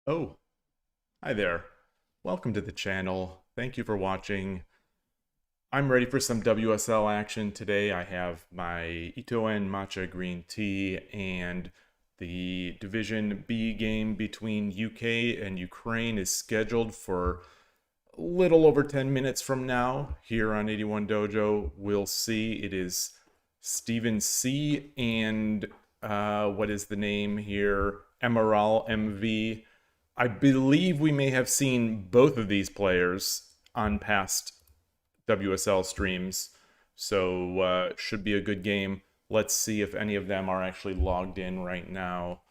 Oh, hi there. Welcome to the channel. Thank you for watching. I'm ready for some WSL action today. I have my Itoen matcha green tea and the Division B game between UK and Ukraine is scheduled for a little over 10 minutes from now here on 81 Dojo. We'll see. It is Stephen C. and what is the name here? Emerald MV. I believe we may have seen both of these players on past WSL streams, so should be a good game. Let's see if any of them are actually logged in right now.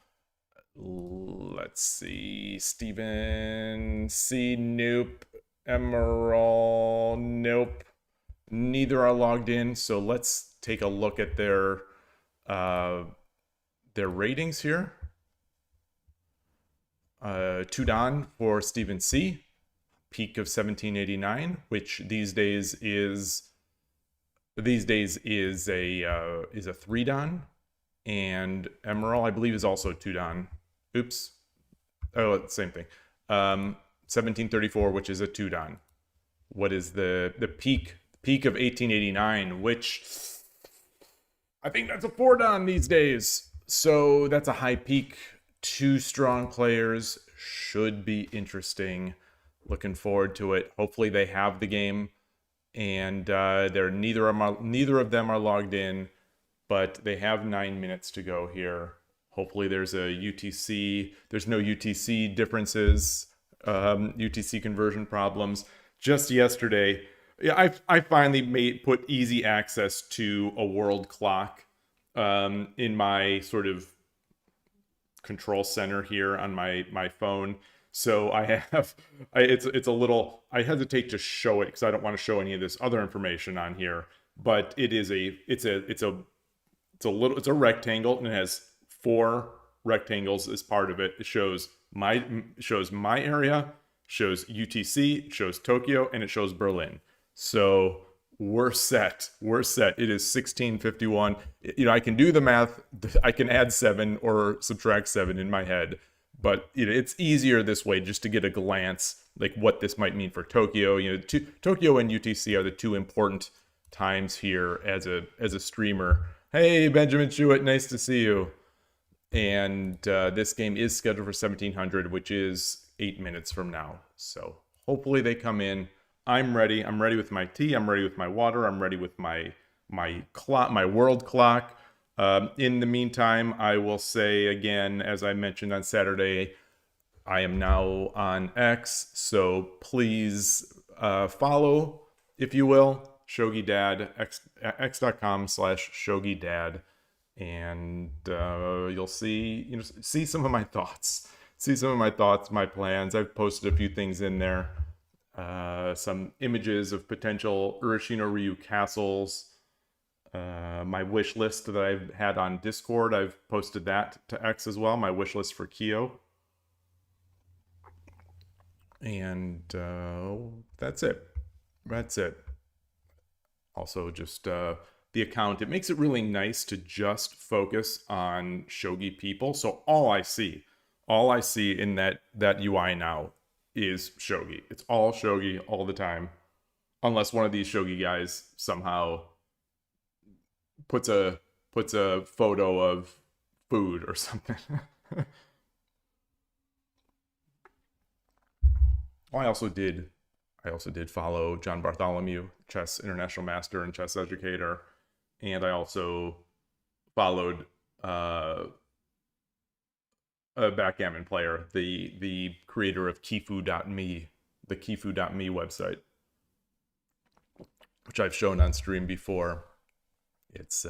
Let's see. Steven C. Nope. Emerald. Nope. Neither are logged in. So let's take a look at their ratings here. Tudan for Stephen C. Peak of 1789, which these days is a 3-dan, and Emerald I believe is also 2-dan. Oops. Oh, same thing. 1734, which is a 2-dan. What is the peak of 1889, which I think that's a 4-dan these days. So that's a high peak. Two strong players, should be interesting. Looking forward to it. Hopefully they have the game, and they're neither of them are logged in, but they have 9 minutes to go here. Hopefully there's a UTC. There's no UTC differences, UTC conversion problems. Just yesterday, yeah, I finally put easy access to a world clock in my sort of control center here on my phone. So it's a little, I hesitate to show it because I don't want to show any of this other information on here, but it's a rectangle, and it has 4 rectangles as part of it. It shows my area, shows UTC, it shows Tokyo, and it shows Berlin. So we're set. It is 1651. I can do the math. I can add 7 or subtract 7 in my head, but it's easier this way just to get a glance like what this might mean for Tokyo. Tokyo and UTC are the 2 important times here as a streamer. Hey, Benjamin Schuett, nice to see you. And this game is scheduled for 1700, which is 8 minutes from now. So hopefully they come in. I'm ready. I'm ready with my tea. I'm ready with my water. I'm ready with my clock, my world clock. In the meantime, I will say again, as I mentioned on Saturday, I am now on X, so please follow, if you will, Shogi Dad, x.com/Shogi Dad, and you'll see some of my thoughts. See some of my thoughts, my plans. I've posted a few things in there. Some images of potential Urashino Ryu castles. My wish list that I've had on Discord, I've posted that to X as well. My wish list for KIOU. And that's it. Also, just the account. It makes it really nice to just focus on Shogi people. So all I see in that UI now is Shogi. It's all Shogi all the time, unless one of these Shogi guys somehow puts a photo of food or something. I also did follow John Bartholomew, chess international master and chess educator, and I also followed a backgammon player, the creator of Kifu.me, the Kifu.me website, which I've shown on stream before. It's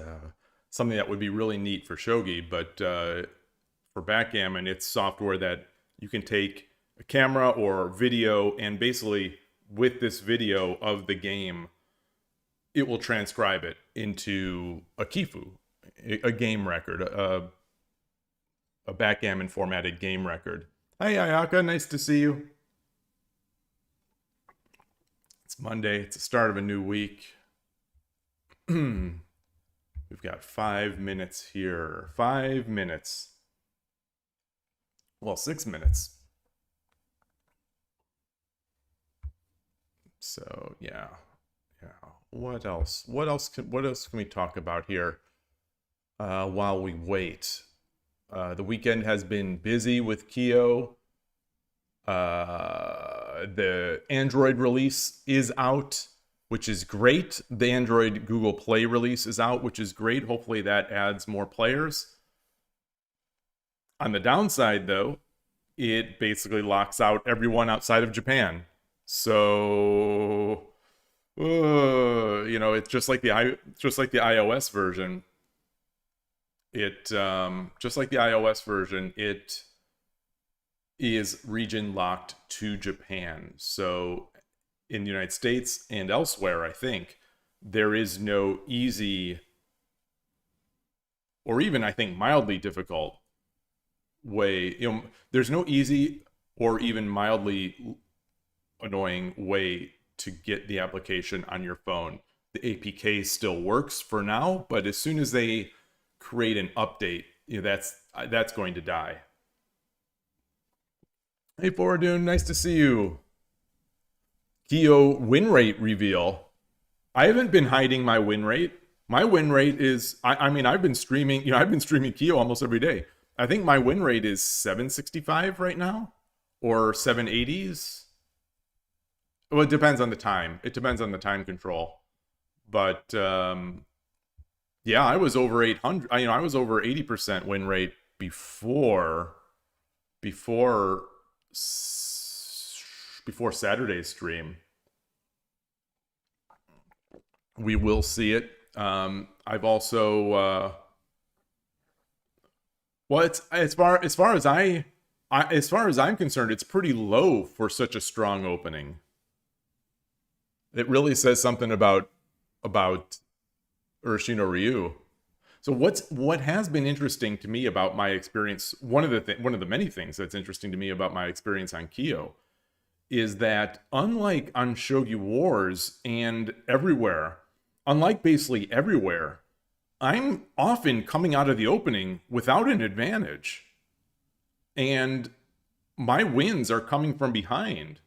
something that would be really neat for Shogi, but for backgammon, it's software that you can take a camera or video, and basically with this video of the game, it will transcribe it into a Kifu, a game record, a backgammon formatted game record. Hey, Ayaka, nice to see you. It's Monday. It's the start of a new week. We've got 5 minutes here. 5 minutes. Well, 6 minutes. So yeah. What else? What else can we talk about here while we wait? The weekend has been busy with KIOU. The Android release is out, which is great. The Android Google Play release is out, which is great. Hopefully that adds more players. On the downside, though, it basically locks out everyone outside of Japan. So, it's just like the iOS version. It is region locked to Japan. So in the United States and elsewhere, I think there is no easy or even, I think, mildly difficult way. There's no easy or even mildly annoying way to get the application on your phone. The APK still works for now, but as soon as they create an update, that's going to die. Hey, Fordoon, nice to see you. KIOU win rate reveal. I haven't been hiding my win rate. My win rate is, I've been streaming, KIOU almost every day. I think my win rate is 765 right now, or 780s. Well, it depends on the time. It depends on the time control. But, yeah, I was over 800. I was over 80% win rate before Saturday's stream. We will see it. I've also well, it's as far as I'm concerned, it's pretty low for such a strong opening. It really says something about Urashino Ryu. So what has been interesting to me about my experience, one of the many things that's interesting to me about my experience on KIOU is that unlike on Shogi Wars and everywhere, unlike basically everywhere, I'm often coming out of the opening without an advantage. And my wins are coming from behind,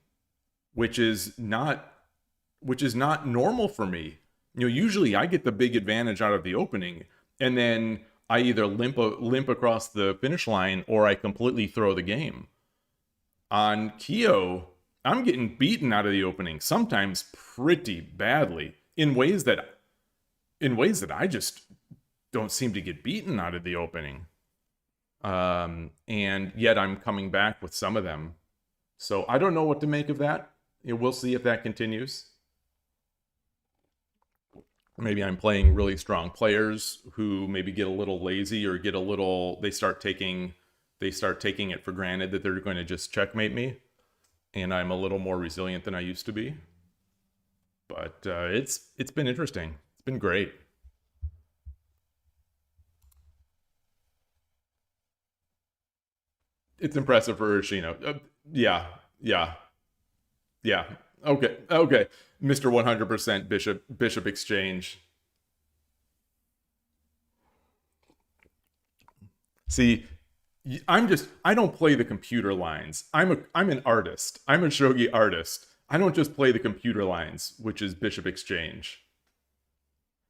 which is not normal for me. Usually I get the big advantage out of the opening, and then I either limp across the finish line or I completely throw the game. On KIOU, I'm getting beaten out of the opening, sometimes pretty badly, in ways that I just don't seem to get beaten out of the opening. And yet I'm coming back with some of them. So I don't know what to make of that. We'll see if that continues. Maybe I'm playing really strong players who maybe get a little lazy or they start taking it for granted that they're going to just checkmate me, and I'm a little more resilient than I used to be. But it's been interesting. It's been great. It's impressive for Urashino. Yeah. Okay. Mr. 100% Bishop Exchange. See, I don't play the computer lines. I'm an artist. I'm a shogi artist. I don't just play the computer lines, which is Bishop Exchange.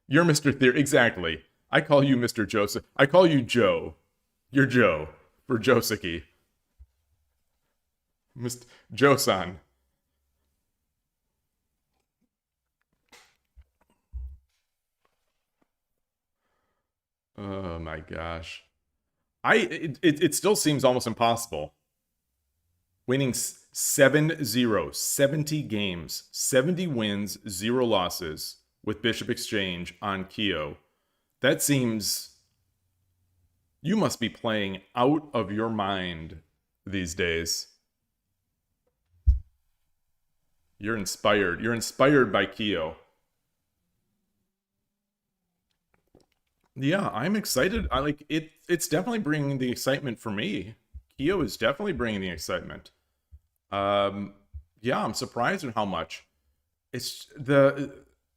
You're Mr. Theory. Exactly. I call you Mr. Joseph. I call you Joe. You're Joe for Joseki. Mr. Joe-san. Oh my gosh. It still seems almost impossible. Winning 7-0, 70 games, 70 wins, 0 losses with Bishop Exchange on KIOU. That seems... You must be playing out of your mind these days. You're inspired. You're inspired by KIOU. Yeah, I'm excited. I like it. It's definitely bringing the excitement for me. KIOU is definitely bringing the excitement. Yeah, I'm surprised at how much. It's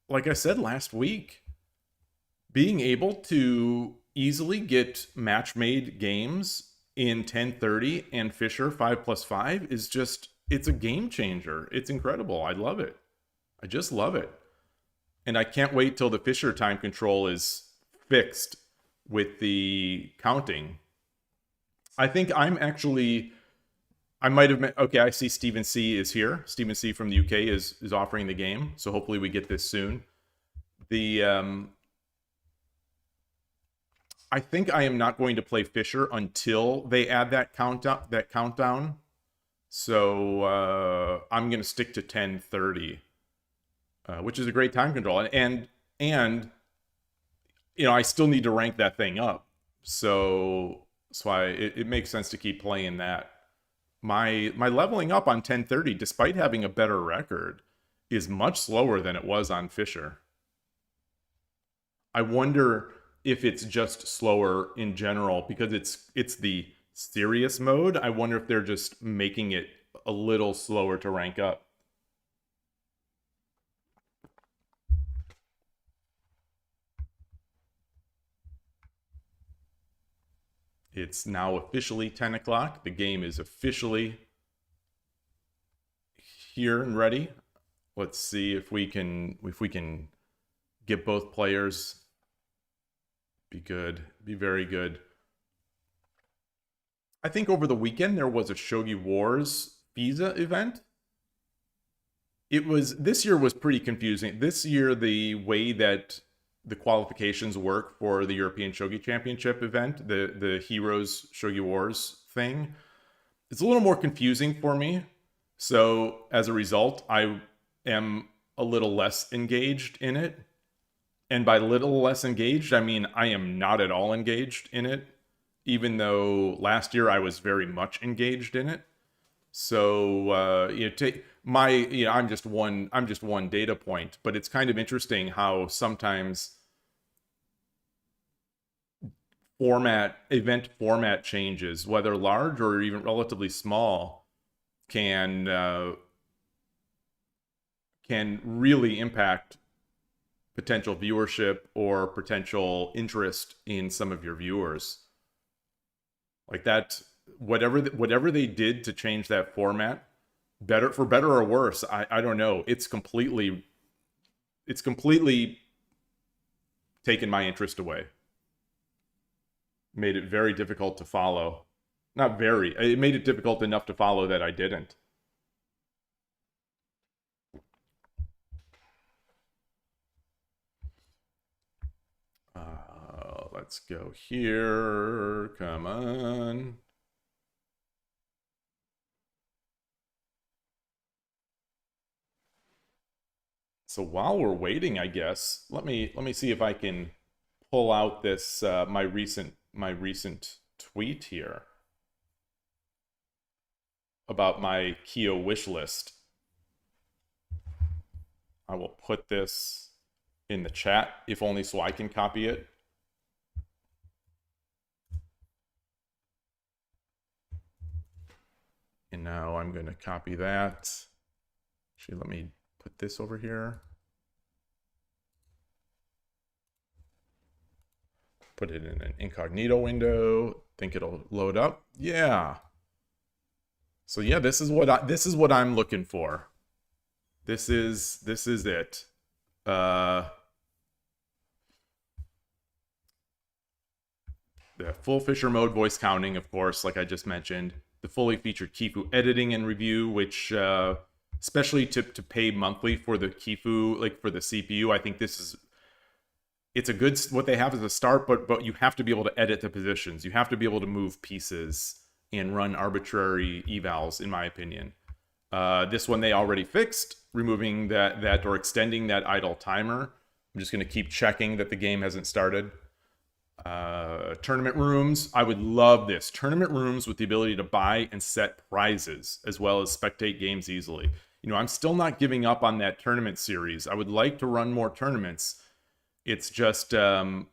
like I said last week, being able to easily get match-made games in 1030 and Fisher 5+5 is just, it's a game changer. It's incredible. I love it. I just love it. And I can't wait till the Fisher time control is fixed with the counting. I think I'm actually, I might have met, okay, I see Stephen C is here. Stephen C from the UK is offering the game. So hopefully we get this soon. I think I am not going to play Fisher until they add that countdown. So I'm going to stick to 10:30, which is a great time control. And you know, I still need to rank that thing up. So that's why it makes sense to keep playing that. My leveling up on 10:30, despite having a better record, is much slower than it was on Fisher. I wonder if it's just slower in general because it's the serious mode. I wonder if they're just making it a little slower to rank up. It's now officially 10 o'clock. The game is officially here and ready. Let's see if we can get both players. Be good. Be very good. I think over the weekend there was a Shogi Wars visa event. This year was pretty confusing. This year, the way that the qualifications work for the European Shogi Championship event, the Heroes Shogi Wars thing, it's a little more confusing for me. So as a result, I am a little less engaged in it. And by little less engaged, I mean I am not at all engaged in it, even though last year I was very much engaged in it. So you know, I'm just one data point, but it's kind of interesting how sometimes event format changes, whether large or even relatively small, can really impact potential viewership or potential interest in some of your viewers. Like that, whatever they did to change that format, for better or worse, I don't know. It's completely taken my interest away. Made it very difficult to follow. Not very. It made it difficult enough to follow that I didn't. Let's go here. Come on. So while we're waiting, I guess, let me see if I can pull out this my recent tweet here about my KIOU wish list. I will put this in the chat, if only so I can copy it. And now I'm going to copy that. Actually, let me put this over here. Put it in an incognito window. Think it'll load up. Yeah. So yeah, this is what I'm looking for. This is it. The full Fisher mode voice counting, of course, like I just mentioned. The fully featured Kifu editing and review, which especially to pay monthly for the Kifu, like for the CPU, I think it's a good, what they have is a start, but you have to be able to edit the positions. You have to be able to move pieces and run arbitrary evals, in my opinion. This one they already fixed, removing that or extending that idle timer. I'm just going to keep checking that the game hasn't started. Tournament rooms, I would love this. Tournament rooms with the ability to buy and set prizes, as well as spectate games easily. You know, I'm still not giving up on that tournament series. I would like to run more tournaments. It's just, you know,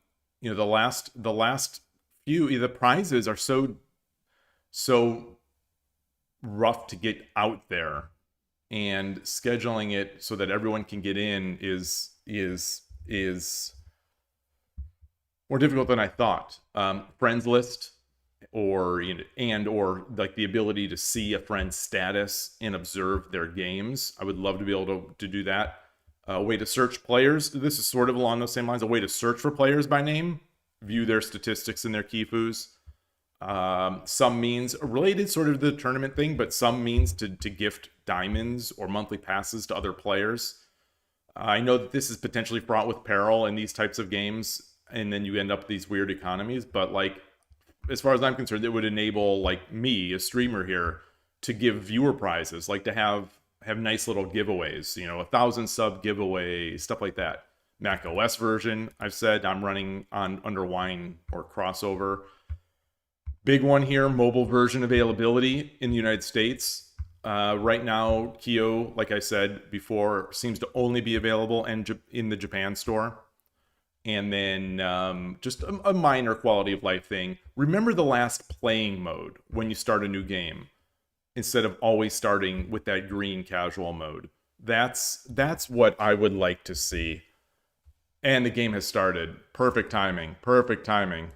the last few, the prizes are so rough to get out there, and scheduling it so that everyone can get in is more difficult than I thought. Friends list, or or like the ability to see a friend's status and observe their games. I would love to be able to do that. A way to search players. This is sort of along those same lines. A way to search for players by name, view their statistics and their Kifus. Some means related sort of to the tournament thing, but some means to gift diamonds or monthly passes to other players. I know that this is potentially fraught with peril in these types of games, and then you end up with these weird economies, but like, as far as I'm concerned, it would enable like me, a streamer here, to give viewer prizes, like to have nice little giveaways, you know, 1,000 sub giveaway, stuff like that. Mac OS version, I've said I'm running on under Wine or Crossover. Big one here, mobile version availability in the United States. Right now, KIOU, like I said before, seems to only be available in the Japan store. And then just a minor quality of life thing. Remember the last playing mode when you start a new game, instead of always starting with that green casual mode. That's what I would like to see. And the game has started. Perfect timing. Perfect timing.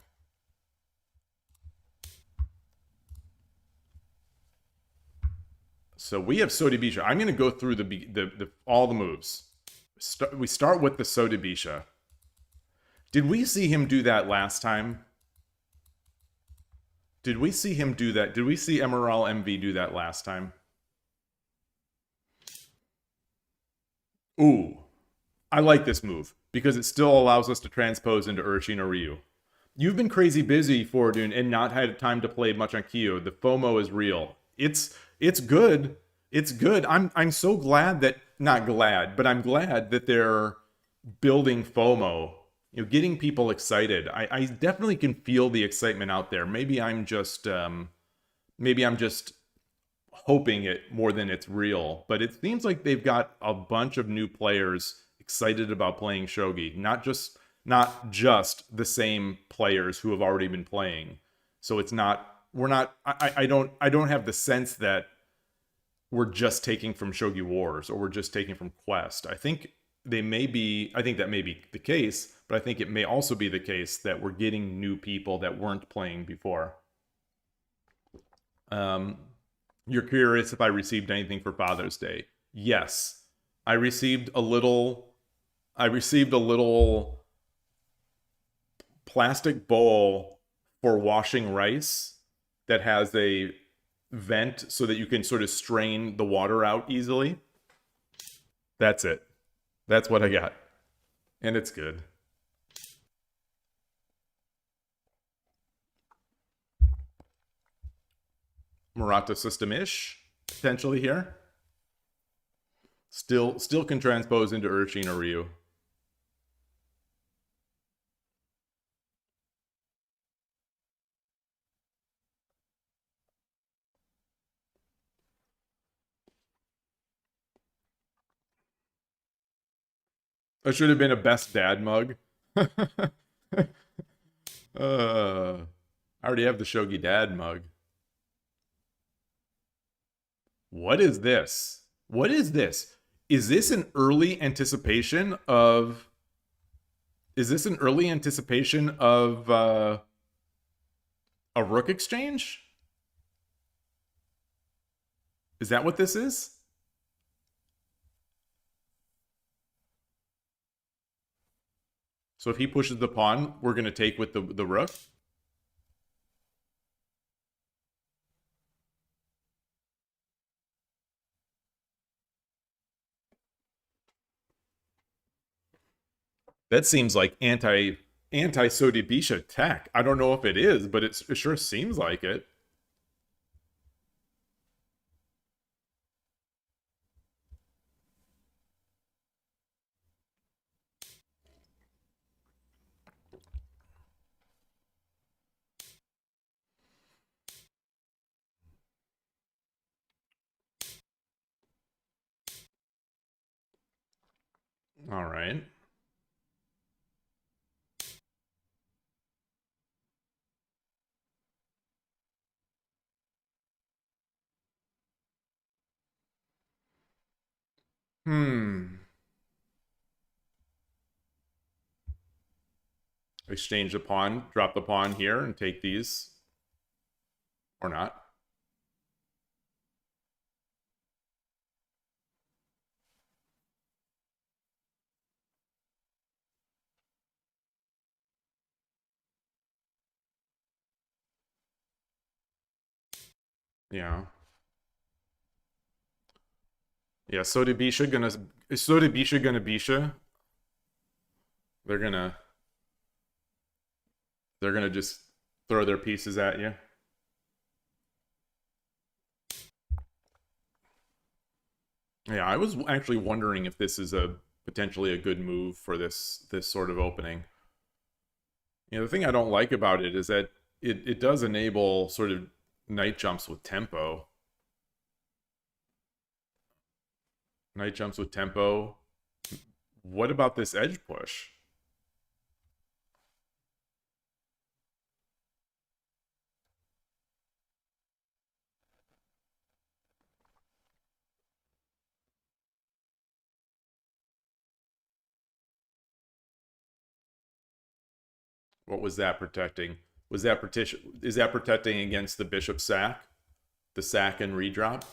So we have Sodibisha. I'm going to go through all the moves. We start with the Sodibisha. Did we see him do that last time? Did we see him do that? Did we see Emerald MV do that last time? Ooh, I like this move because it still allows us to transpose into Urshin or Ryu. You've been crazy busy, Fordun, and not had time to play much on KIOU. The FOMO is real. It's good. It's good. I'm so glad that, not glad, but I'm glad that they're building FOMO. You know, getting people excited. I definitely can feel the excitement out there. Maybe I'm just hoping it more than it's real. But it seems like they've got a bunch of new players excited about playing Shogi. Not just the same players who have already been playing. So it's not. I don't have the sense that we're just taking from Shogi Wars or we're just taking from Quest. I think that may be the case, but I think it may also be the case that we're getting new people that weren't playing before. You're curious if I received anything for Father's Day. Yes. I received a little plastic bowl for washing rice that has a vent so that you can sort of strain the water out easily. That's it. That's what I got. And it's good. Murata system-ish, potentially here. Still can transpose into Urshin or Ryu. That should have been a best dad mug. I already have the Shogi Dad mug. What is this? What is this? Is this an early anticipation of... Is this an early anticipation of a Rook exchange? Is that what this is? So if he pushes the pawn, we're going to take with the Rook? That seems like anti-Sodibisha tech. I don't know if it is, but it sure seems like it. All right. Exchange the pawn, drop the pawn here, and take these. Or not. Yeah. Yeah, so de bisha gonna bisha. They're gonna they're gonna just throw their pieces at you. Yeah, I was actually wondering if this is a potentially a good move for this sort of opening. You know, the thing I don't like about it is that it does enable sort of night jumps with tempo. Night jumps with tempo. What about this edge push? What was that protecting? Was that partition? Is that protecting against the bishop sack, the sack and redrop?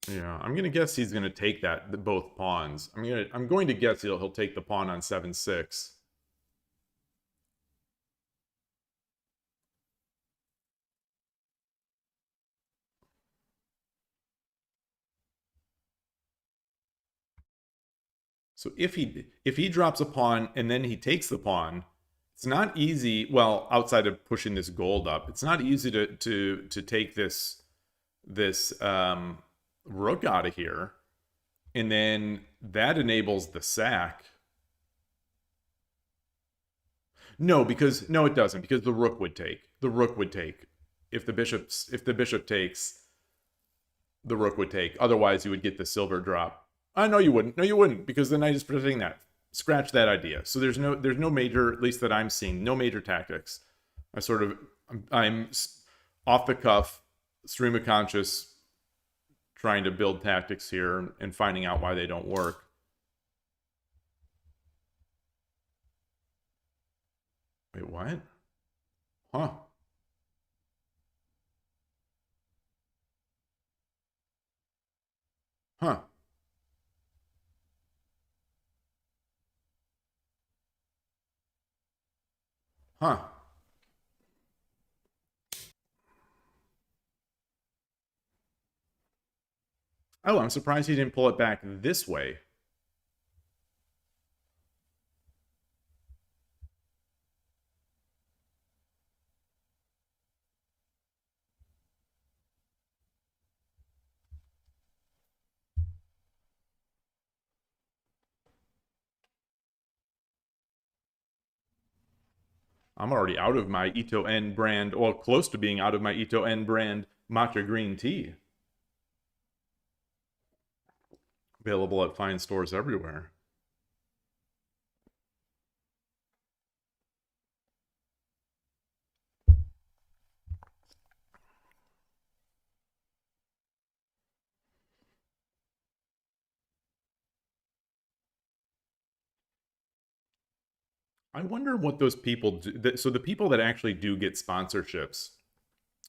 Yeah, I'm gonna guess he's gonna take both pawns. I'm going to guess he'll take the pawn on 7-6. So if he drops a pawn and then he takes the pawn, it's not easy. Well, outside of pushing this gold up, it's not easy to take this rook out of here, and then that enables the sack. No, it doesn't, because the rook would take. The rook would take if the bishop takes. The rook would take. Otherwise, you would get the silver drop. No, you wouldn't. No, you wouldn't, because the knight is protecting that. Scratch that idea. So there's no major, at least that I'm seeing, no major tactics. I'm off the cuff, stream of conscious, trying to build tactics here and finding out why they don't work. Wait, what? Huh. Huh. Huh. Oh, I'm surprised he didn't pull it back this way. I'm already out of my Ito N brand, or close to being out of my Ito N brand matcha green tea. Available at fine stores everywhere. I wonder what those people do. So the people that actually do get sponsorships,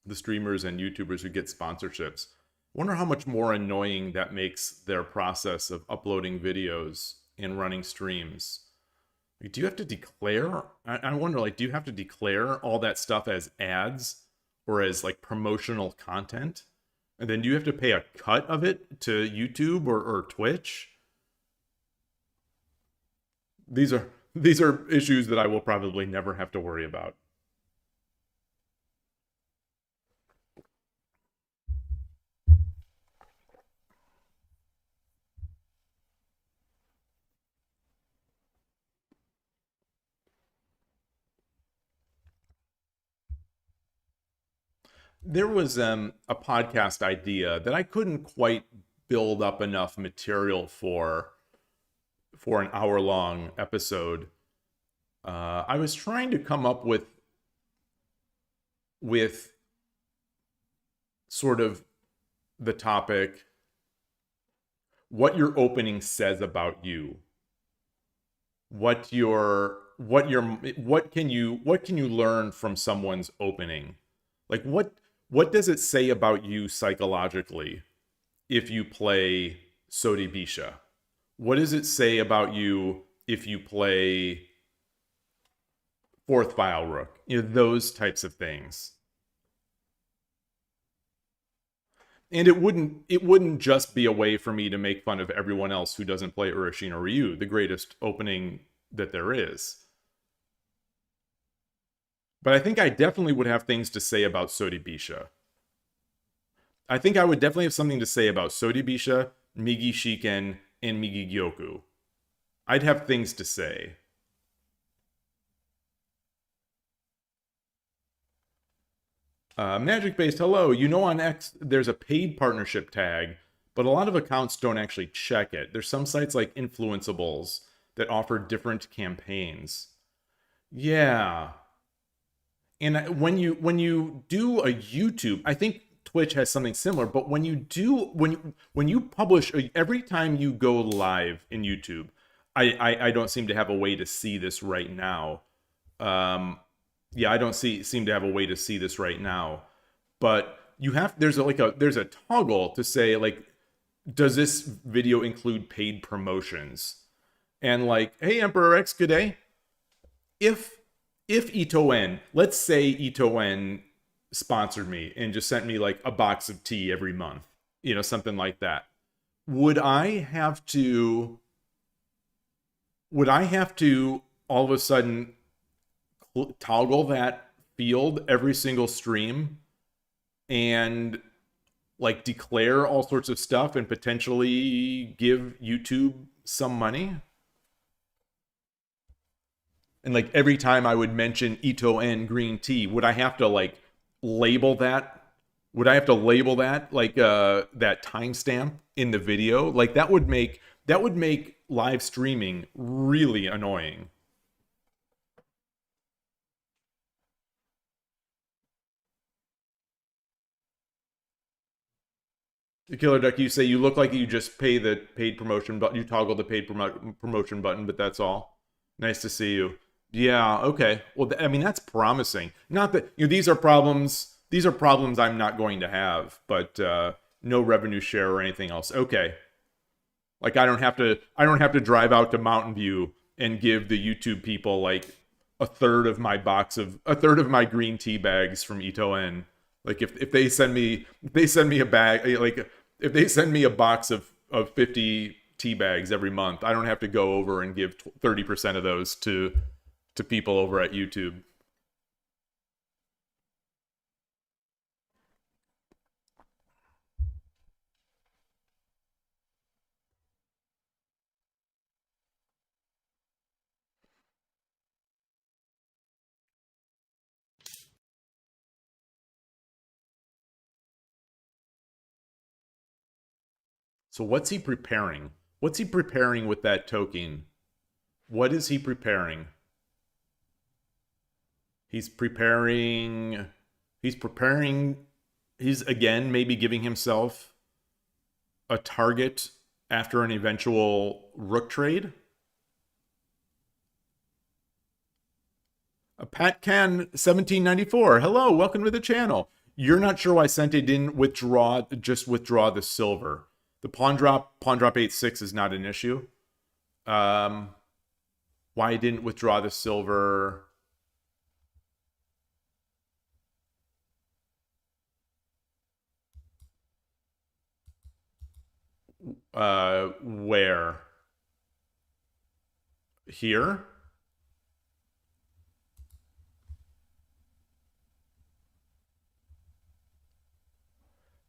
the streamers and YouTubers who get sponsorships, I wonder how much more annoying that makes their process of uploading videos and running streams. Like, do you have to declare? I wonder, like, do you have to declare all that stuff as ads or as like promotional content? And then do you have to pay a cut of it to YouTube or Twitch? These are issues that I will probably never have to worry about. There was a podcast idea that I couldn't quite build up enough material for an hour-long episode. I was trying to come up with sort of the topic, what your opening says about you. What can you learn from someone's opening? Like what does it say about you psychologically if you play Sodi Bisha? What does it say about you if you play fourth file rook? You know, those types of things. And it wouldn't just be a way for me to make fun of everyone else who doesn't play Urushin or Ryu, the greatest opening that there is. But I think I definitely would have things to say about Sodibisha. I think I would definitely have something to say about Sodibisha, Migi Shiken, and Migi Gyoku. I'd have things to say. Magic-based, hello. You know on X there's a paid partnership tag, but a lot of accounts don't actually check it. There's some sites like Influenceables that offer different campaigns. Yeah. And when you do a YouTube, I think Twitch has something similar, but when you publish every time you go live in YouTube, I don't seem to have a way to see this right now. Yeah, I don't seem to have a way to see this right now. But there's a toggle to say like, does this video include paid promotions? And like, hey Emperor X, good day. If Ito-En, let's say Ito-En sponsored me and just sent me like a box of tea every month, you know, something like that. Would I have to all of a sudden toggle that field every single stream and like declare all sorts of stuff and potentially give YouTube some money? And like every time I would mention Ito-En green tea, would I have to like label that? Would I have to label that like that timestamp in the video? Like that would make live streaming really annoying. The Killer Duck, you say you look like you just pay the paid promotion button. You toggle the paid promotion button, but that's all. Nice to see you. Yeah, okay. Well, I mean, that's promising. Not that, you know, these are problems I'm not going to have, but no revenue share or anything else. Okay. Like I don't have to drive out to Mountain View and give the YouTube people like a third of my green tea bags from Ito-En. Like if they send me a bag, like if they send me a box of 50 tea bags every month, I don't have to go over and give 30% of those to people over at YouTube. So what's he preparing? What's he preparing with that token? What is he preparing? He's preparing he's again maybe giving himself a target after an eventual rook trade. A Pat Can 1794. Hello, welcome to the channel. You're not sure why Sente didn't withdraw the silver. The pawn drop 8-6 is not an issue. Why I didn't withdraw the silver? Where? Here?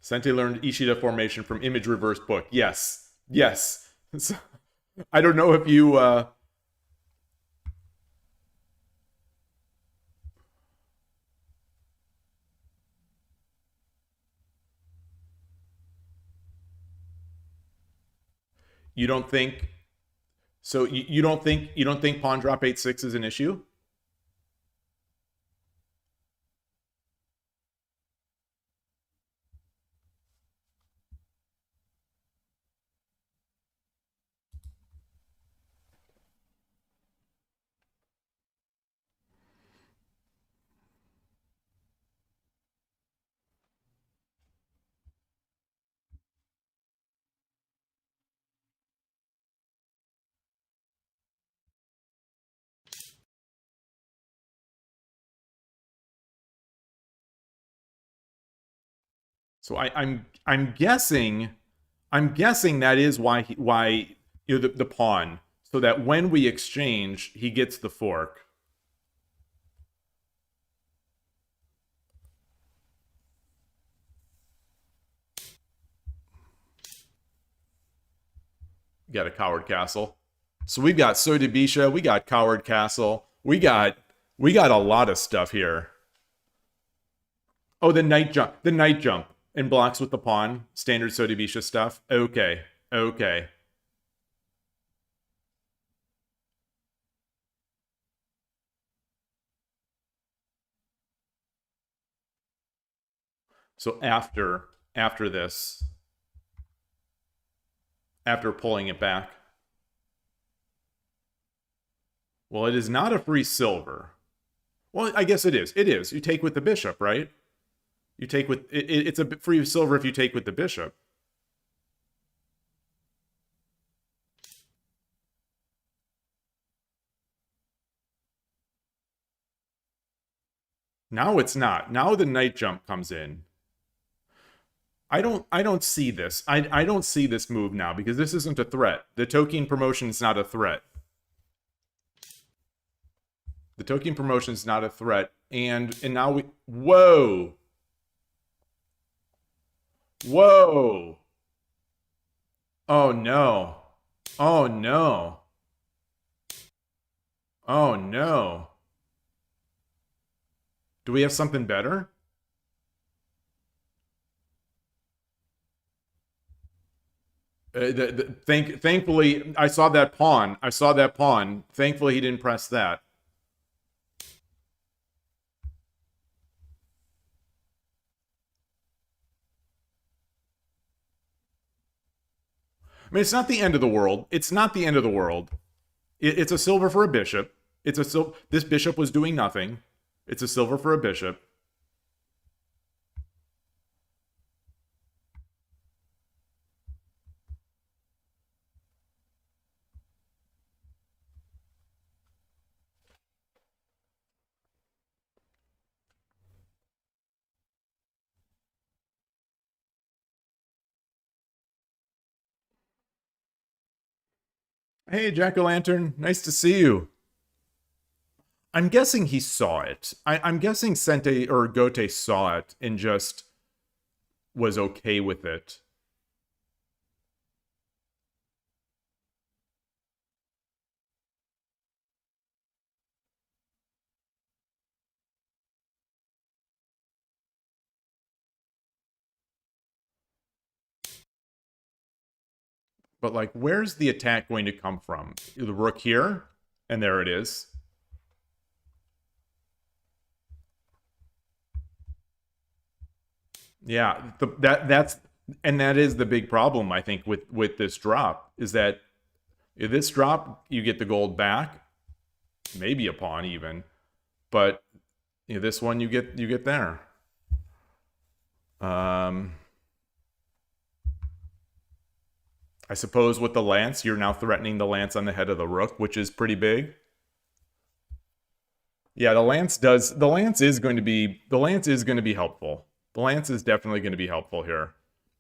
Sente learned Ishida formation from Image Reverse book. Yes. Yes. I don't know if you you don't think so you don't think pawn drop 8-6 is an issue? So I'm guessing that is why the pawn, so that when we exchange, he gets the fork. Got a coward castle. So we've got Sodibisha, we got coward castle, we got a lot of stuff here. Oh, the knight jump and blocks with the pawn, standard Sodibisha stuff. Okay. So after this, after pulling it back, well, it is not a free silver. Well, I guess it is. It is. You take with the bishop, right? You take with it's a free silver if you take with the bishop. Now it's not. Now the knight jump comes in. I don't see this. I don't see this move now because this isn't a threat. The Tolkien promotion is not a threat. The Tolkien promotion is not a threat. And now we... Whoa! Whoa! Oh, no. Oh, no. Oh, no. Do we have something better? Thankfully, I saw that pawn. Thankfully, he didn't press that. I mean, it's not the end of the world. It's not the end of the world. It's a silver for a bishop. This bishop was doing nothing. It's a silver for a bishop. Hey, Jack-o'-lantern. Nice to see you. I'm guessing he saw it. I'm guessing Sente or Gote saw it and just was okay with it. But, like, where's the attack going to come from? The rook here? And there it is. Yeah, that is the big problem, I think, with this drop, is that if this drop, you get the gold back, maybe a pawn even, but this one you get there. I suppose with the lance, you're now threatening the lance on the head of the rook, which is pretty big. Yeah, the lance is going to be helpful. The lance is definitely going to be helpful here.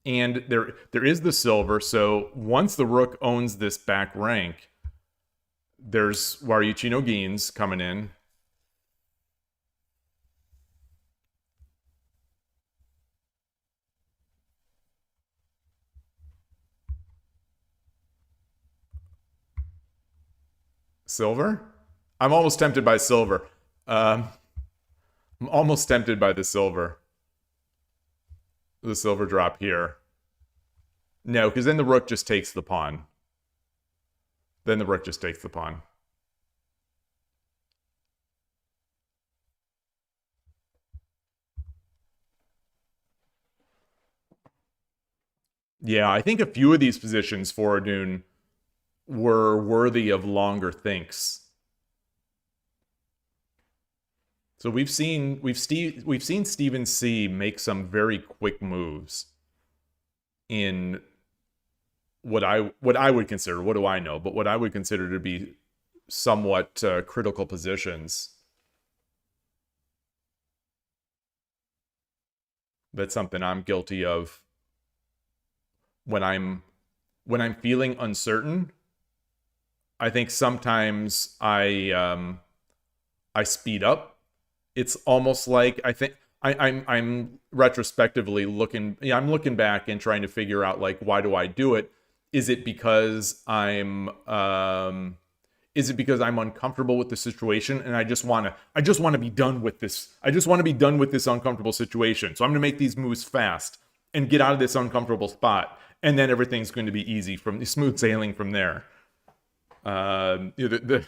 And there is the silver, so once the rook owns this back rank, there's Waryuchi no Gins coming in. Silver? I'm almost tempted by silver. I'm almost tempted by the silver. The silver drop here. No, because then the rook just takes the pawn. Then the rook just takes the pawn. Yeah, I think a few of these positions for Adun were worthy of longer thinks. So we've seen Stephen C make some very quick moves in what I would consider, what do I know, but what I would consider to be somewhat critical positions. That's something I'm guilty of when I'm feeling uncertain. I think sometimes I speed up. It's almost like I think I'm retrospectively looking. Yeah, I'm looking back and trying to figure out, like, why do I do it? Is it because I'm uncomfortable with the situation and I just want to be done with this. I just want to be done with this uncomfortable situation. So I'm going to make these moves fast and get out of this uncomfortable spot, and then everything's going to be easy from smooth sailing from there. The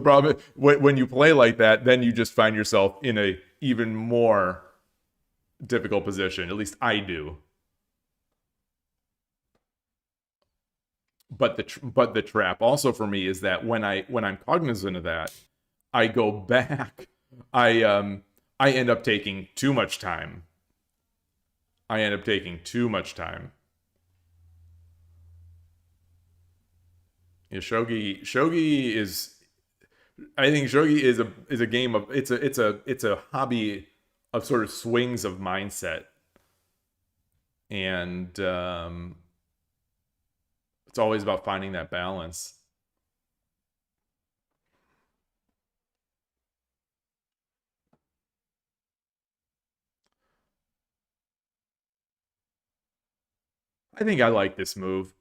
problem when you play like that, then you just find yourself in a even more difficult position. At least I do. But the trap also for me is that when I'm cognizant of that, I go back. I end up taking too much time. Yeah, Shogi is. I think Shogi is a game of it's a hobby of sort of swings of mindset, and it's always about finding that balance. I think I like this move.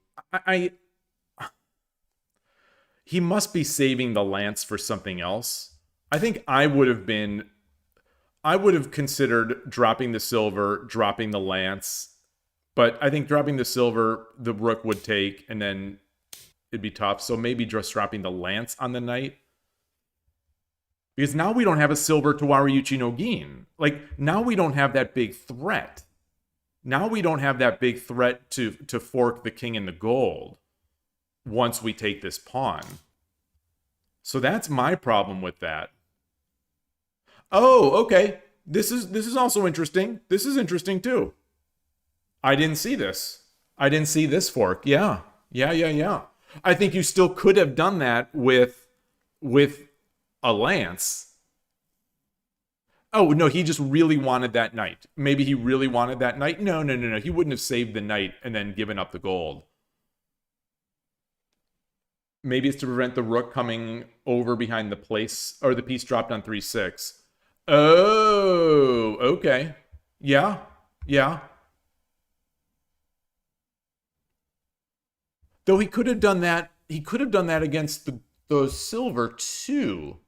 He must be saving the lance for something else. I think I would have considered dropping the silver, dropping the lance, but I think dropping the silver, the rook would take, and then it'd be tough. So maybe just dropping the lance on the knight. Because now we don't have a silver to Wariuchi no Gin. Like, now we don't have that big threat. Now we don't have that big threat to fork the king and the gold once we take this pawn. So that's my problem with that. Oh, okay. This is also interesting. This is interesting too. I didn't see this. I didn't see this fork. Yeah. I think you still could have done that with a lance. Oh, no, he just really wanted that knight. Maybe he really wanted that knight. No. He wouldn't have saved the knight and then given up the gold. Maybe it's to prevent the rook coming over behind the place, or the piece dropped on 3-6. Oh, okay. Yeah. Though he could have done that. He could have done that against the silver too.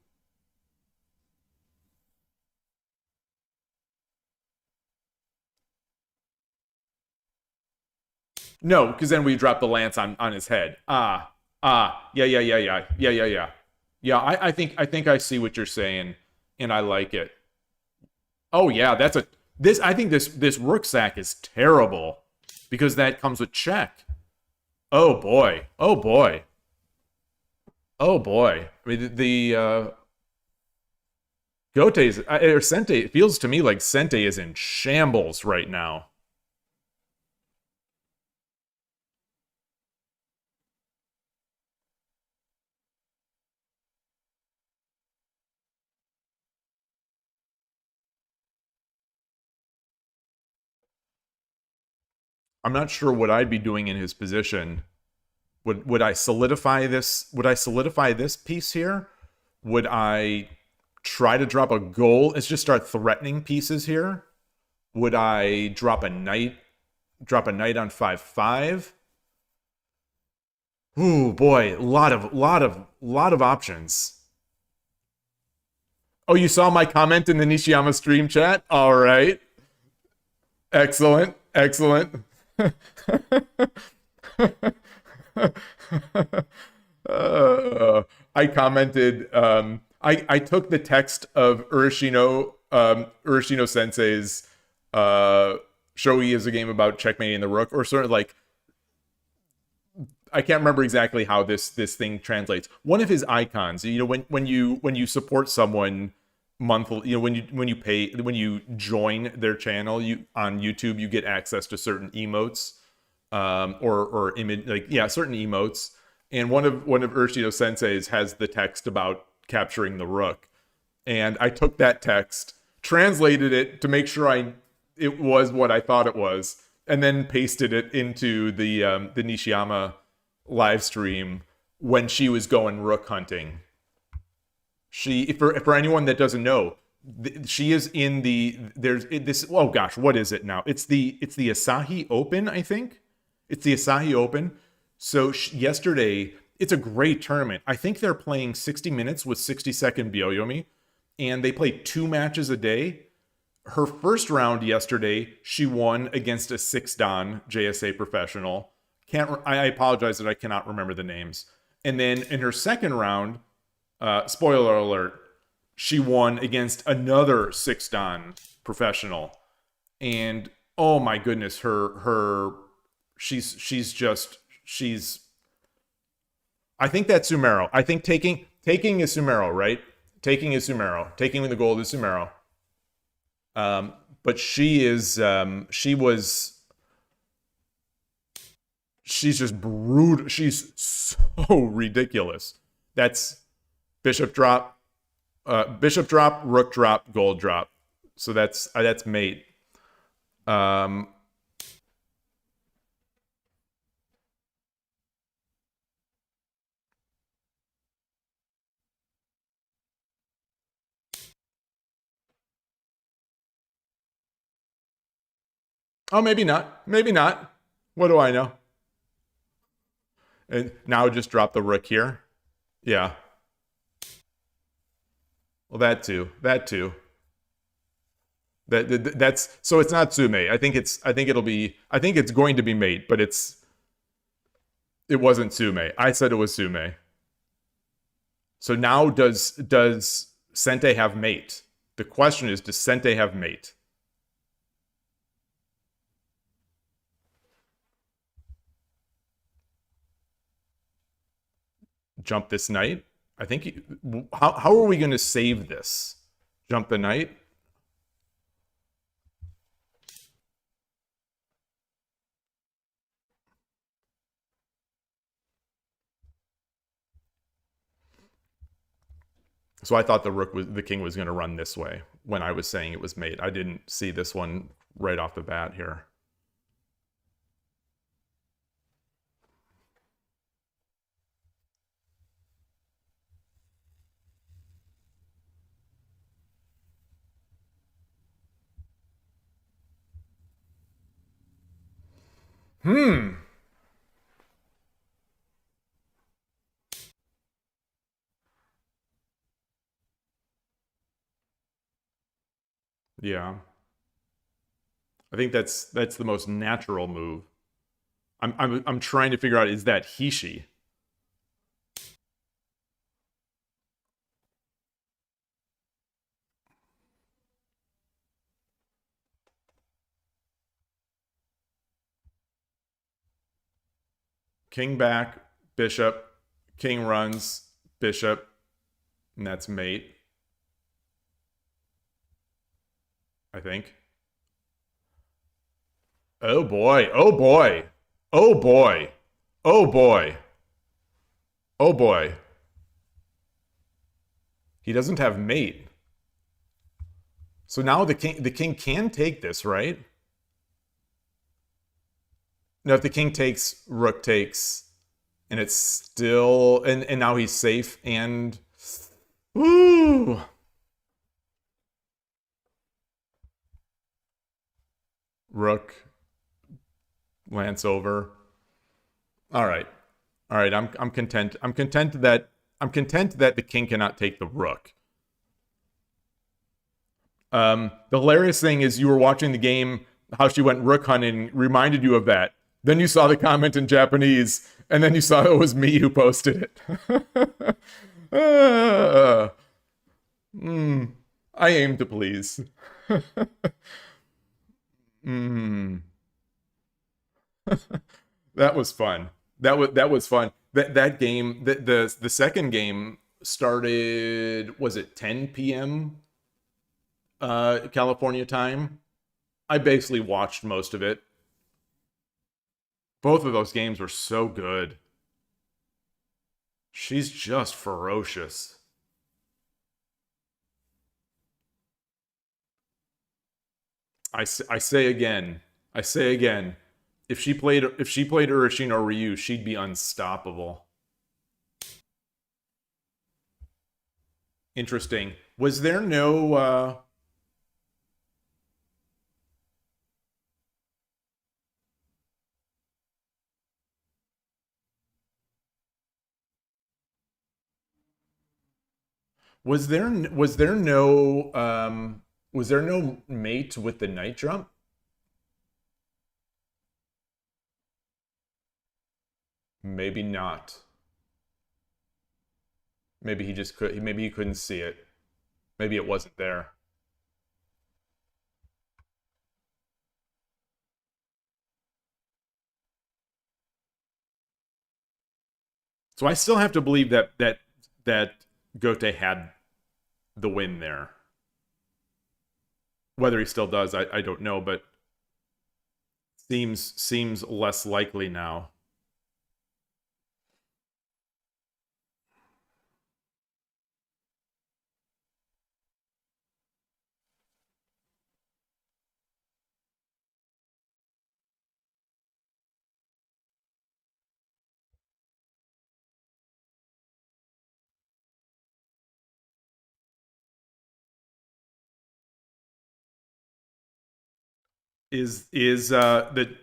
No, because then we drop the lance on his head. Yeah. Yeah, I think I see what you're saying, and I like it. Oh yeah, I think this rook sack is terrible because that comes with check. Oh boy. I mean, the Gote's or Sente, it feels to me like Sente is in shambles right now. I'm not sure what I'd be doing in his position. Would I solidify this? Would I solidify this piece here? Would I try to drop a goal? Let's just start threatening pieces here. Would I drop a knight? Drop a knight on 5-5? Ooh, boy, lot of options. Oh, you saw my comment in the Nishiyama stream chat? All right. Excellent. I commented, I took the text of Urashino Sensei's Shogi is a game about checkmating the rook, or sort of like, I can't remember exactly how this thing translates. One of his icons, when you support someone monthly, when you join their channel, on YouTube, you get access to certain emotes, or image, certain emotes. And one of Urashino Sensei's has the text about capturing the rook, and I took that text, translated it to make sure it was what I thought it was, and then pasted it into the Nishiyama live stream when she was going rook hunting. She, for anyone that doesn't know, she is in this. Oh gosh, what is it now? It's the Asahi Open, I think. It's the Asahi Open. So yesterday, it's a great tournament. I think they're playing 60 minutes with 60-second Byoyomi, and they play 2 matches a day. Her first round yesterday, she won against a 6-dan JSA professional. I apologize that I cannot remember the names. And then in her second round, spoiler alert, she won against another 6-dan professional. And oh my goodness, she's I think that's Sumero. I think taking is Sumero, right? Taking is Sumero. Taking the gold is Sumero. But she's just brutal. She's so ridiculous. That's bishop drop, rook drop, gold drop. So that's mate. Oh, maybe not. Maybe not. What do I know? And now just drop the rook here. Yeah. Well, that too. That's so it's not Sume. I think it's going to be mate, but it wasn't Sume. I said it was Sume. So now does Sente have mate? The question is, does Sente have mate? Jump this knight. I think how are we going to save this? Jump the knight. So I thought the king was going to run this way when I was saying it was mate. I didn't see this one right off the bat here. Yeah. I think that's the most natural move. I'm trying to figure out, is that Hishi? King back, bishop, king runs, bishop, and that's mate. I think. Oh boy, oh boy, oh boy, oh boy, oh boy. He doesn't have mate. So now the king can take this, right? No, if the king takes, rook takes, and it's still, and now he's safe, and ooh. Rook, lance over. All right. I'm content. I'm content that the king cannot take the rook. The hilarious thing is, you were watching the game, how she went rook hunting reminded you of that. Then you saw the comment in Japanese, and then you saw it was me who posted it. I aim to please. That was fun. That was fun. That game, the second game started, was it 10 p.m. California time? I basically watched most of it. Both of those games were so good. She's just ferocious. I say again. I say again. If she played Urshin or Ryu, she'd be unstoppable. Interesting. Was there no was there no mate with the night jump? Maybe not. Maybe he just could. Maybe he couldn't see it. Maybe it wasn't there. So I still have to believe that Gote had the win there. Whether he still does, I don't know, but seems less likely now. Is the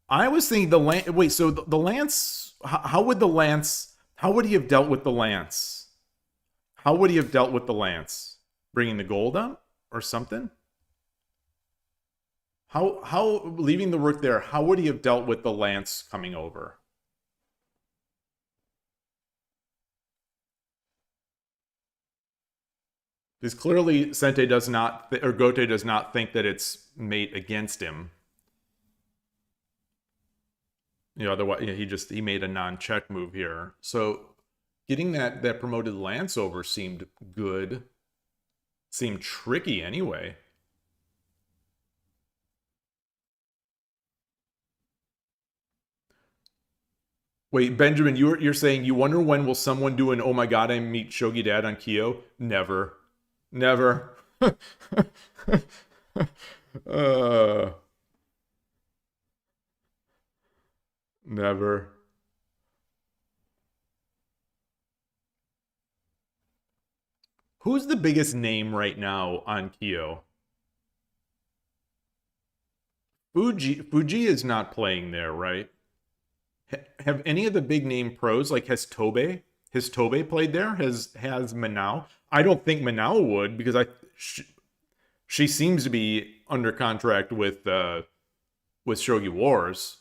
I was thinking the lance. Wait, so the lance? How would the lance? How would he have dealt with the lance? How would he have dealt with the lance? Bringing the gold up or something? How leaving the rook there? How would he have dealt with the lance coming over? Because clearly Sente does not, or Gote does not think that it's mate against him. You know, otherwise he made a non-check move here. So getting that promoted lance over seemed good. Seemed tricky anyway. Wait, Benjamin, you're saying you wonder when will someone do an oh my god I meet Shogi Dad on KIOU? Never. Never. uh, never. Who's the biggest name right now on KIOU? Fuji is not playing there, right? Have any of the big name pros, like has Tobe played there? Has Manao? I don't think Manao would, because she seems to be under contract with Shogi Wars.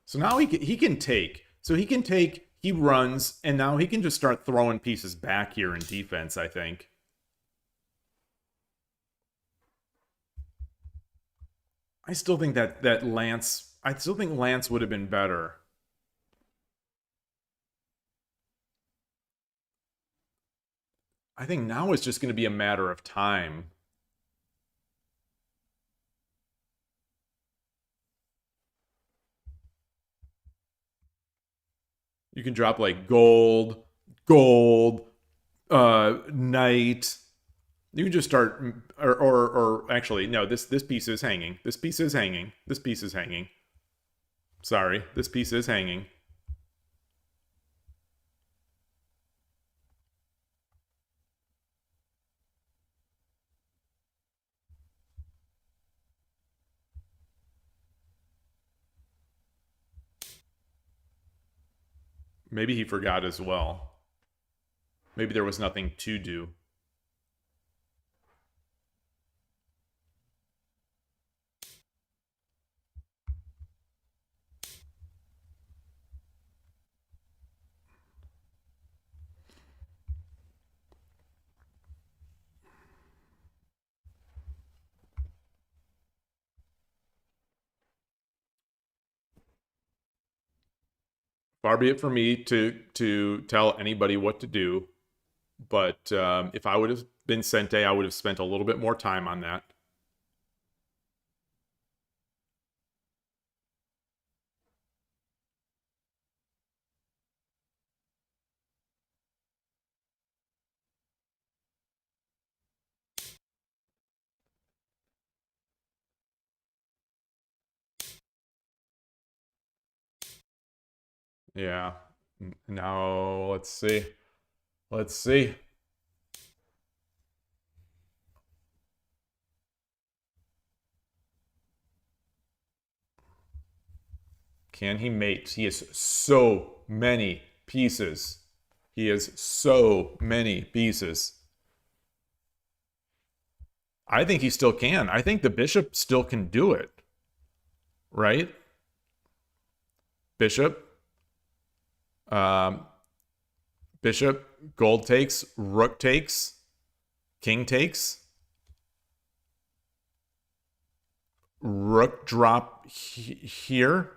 So now he can take. So he can take. He runs, and now he can just start throwing pieces back here in defense, I think. I still think that Lance. I still think Lance would have been better. I think now it's just going to be a matter of time. You can drop like gold, knight. You can just start, or actually, no. This piece is hanging. This piece is hanging. This piece is hanging. Sorry, this piece is hanging. Maybe he forgot as well. Maybe there was nothing to do. Far be it for me to tell anybody what to do, but if I would have been Sente, I would have spent a little bit more time on that. Yeah. Now, let's see. Let's see. Can he mate? He has so many pieces. He has so many pieces. I think he still can. I think the bishop still can do it. Right? Bishop. Bishop. Gold takes. Rook takes. King takes. Rook drop here.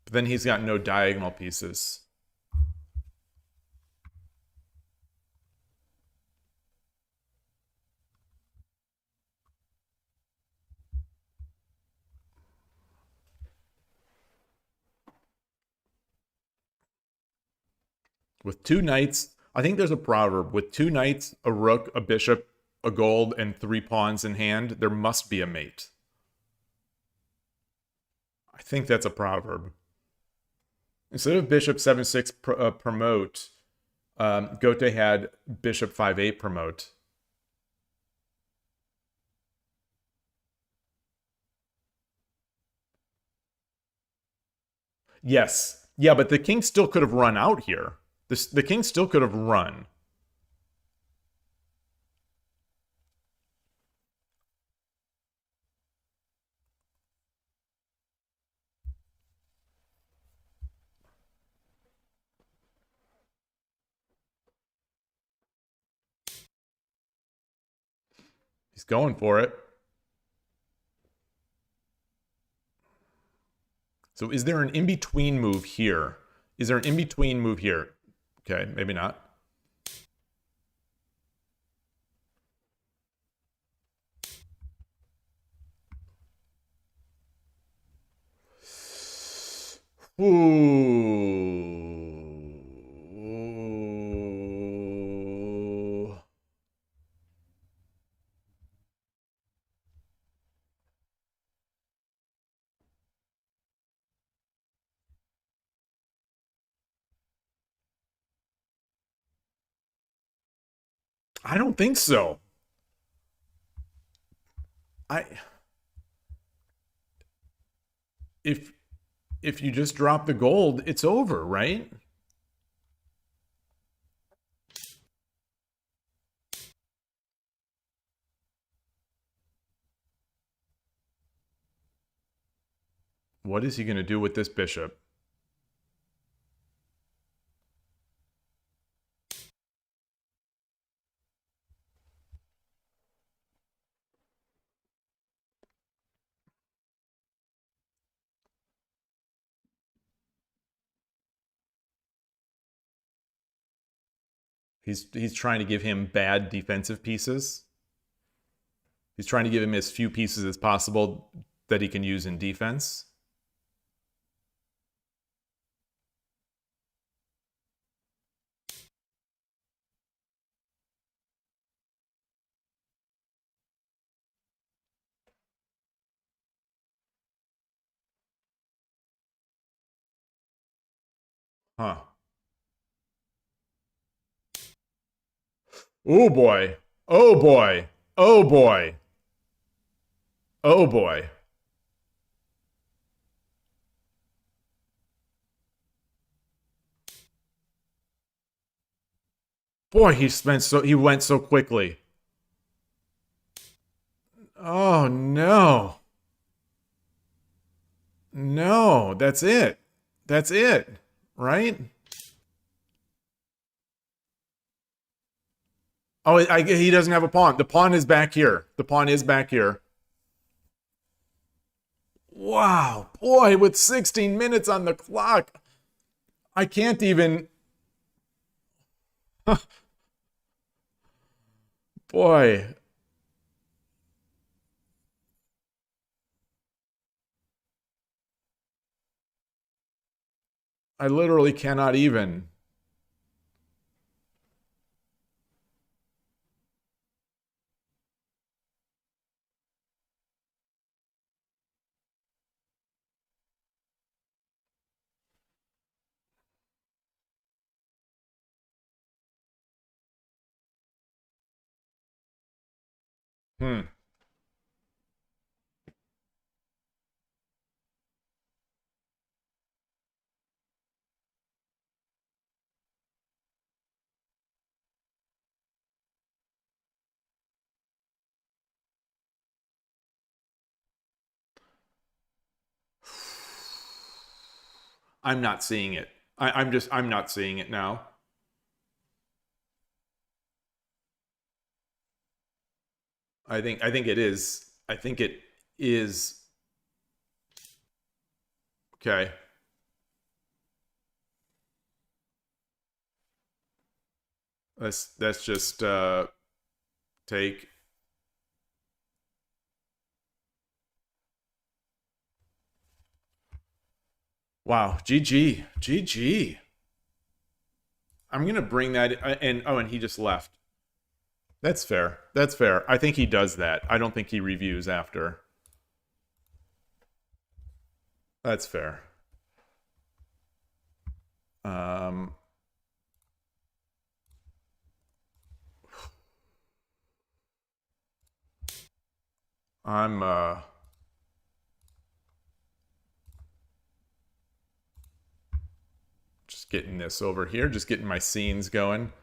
But then he's got no diagonal pieces. With two knights, I think there's a proverb. With two knights, a rook, a bishop, a gold, and 3 pawns in hand, there must be a mate. I think that's a proverb. Instead of bishop 7-6 promote, Gote had bishop 5-8 promote. Yes. Yeah, but the king still could have run out here. The king still could have run. He's going for it. So is there an in-between move here? Is there an in-between move here? Okay, maybe not. Ooh. I don't think so. If you just drop the gold, it's over, right? What is he going to do with this bishop? He's trying to give him bad defensive pieces. He's trying to give him as few pieces as possible that he can use in defense. Huh. Oh boy. Oh boy. Oh boy. Oh boy. Boy, he went so quickly. Oh no. No, that's it. That's it, right? Oh, he doesn't have a pawn. The pawn is back here. The pawn is back here. Wow, boy, with 16 minutes on the clock, I can't even. Boy. I literally cannot even. Hmm. I'm not seeing it. I'm not seeing it now. I think it is. I think it is. Okay. That's just take. Wow. GG. GG. I'm gonna bring that and oh, and he just left. That's fair. That's fair. I think he does that. I don't think he reviews after. That's fair. Um, I'm just getting this over here, just getting my scenes going.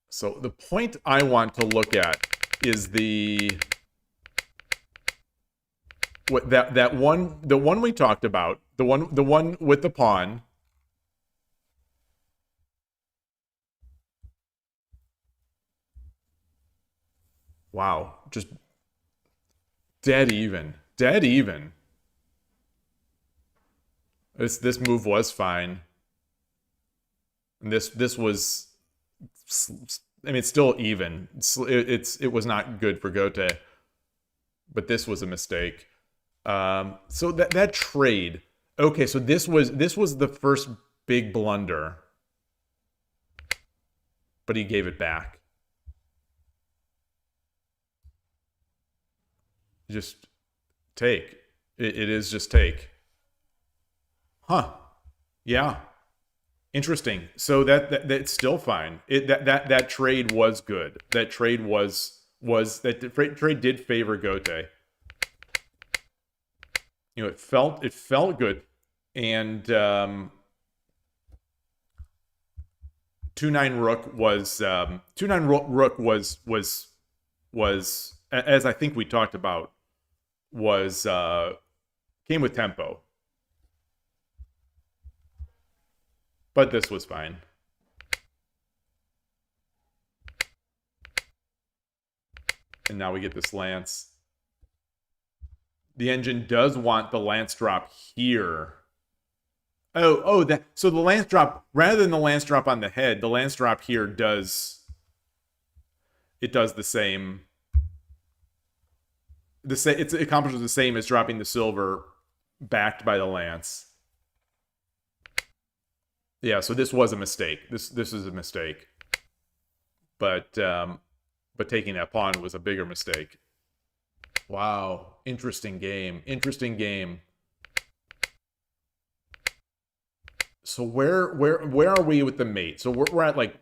So the point I want to look at is the that one, the one we talked about, the one with the pawn. Wow, just dead even. Dead even. This move was fine. And this was, I mean, it's still even. It was not good for Gote, but this was a mistake. So that trade. Okay, so this was the first big blunder, but he gave it back. Just take. It is just take. Huh. Yeah. Interesting. So that's still fine. That trade was good. That trade that trade did favor Gote. You know, it felt good, and 2-9 rook was 2-9 rook was as I think we talked about was came with tempo. But this was fine. And now we get this lance. The engine does want the lance drop here. Oh, so the lance drop, rather than the lance drop on the head, the lance drop here does the same. It accomplishes the same as dropping the silver backed by the lance. Yeah, so this was a mistake. This is a mistake. But taking that pawn was a bigger mistake. Wow, interesting game. Interesting game. So where are we with the mate? So we're at like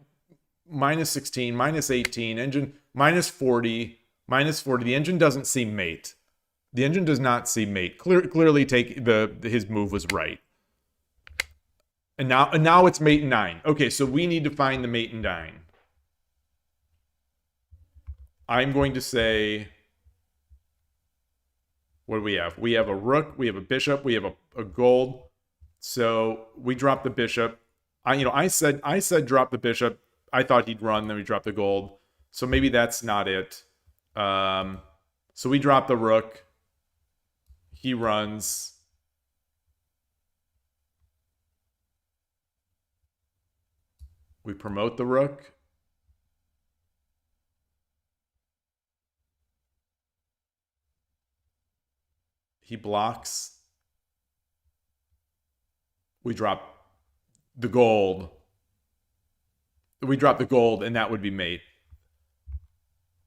-16, -18, engine -40, -40. The engine doesn't see mate. The engine does not see mate. Clearly his move was right. And now it's mate 9. Okay, so we need to find the mate 9. I'm going to say, what do we have? We have a rook, we have a bishop, we have a gold. So we drop the bishop. I said drop the bishop. I thought he'd run, then we drop the gold. So maybe that's not it. So we drop the rook. He runs. We promote the rook. He blocks. We drop the gold. We drop the gold, and that would be mate.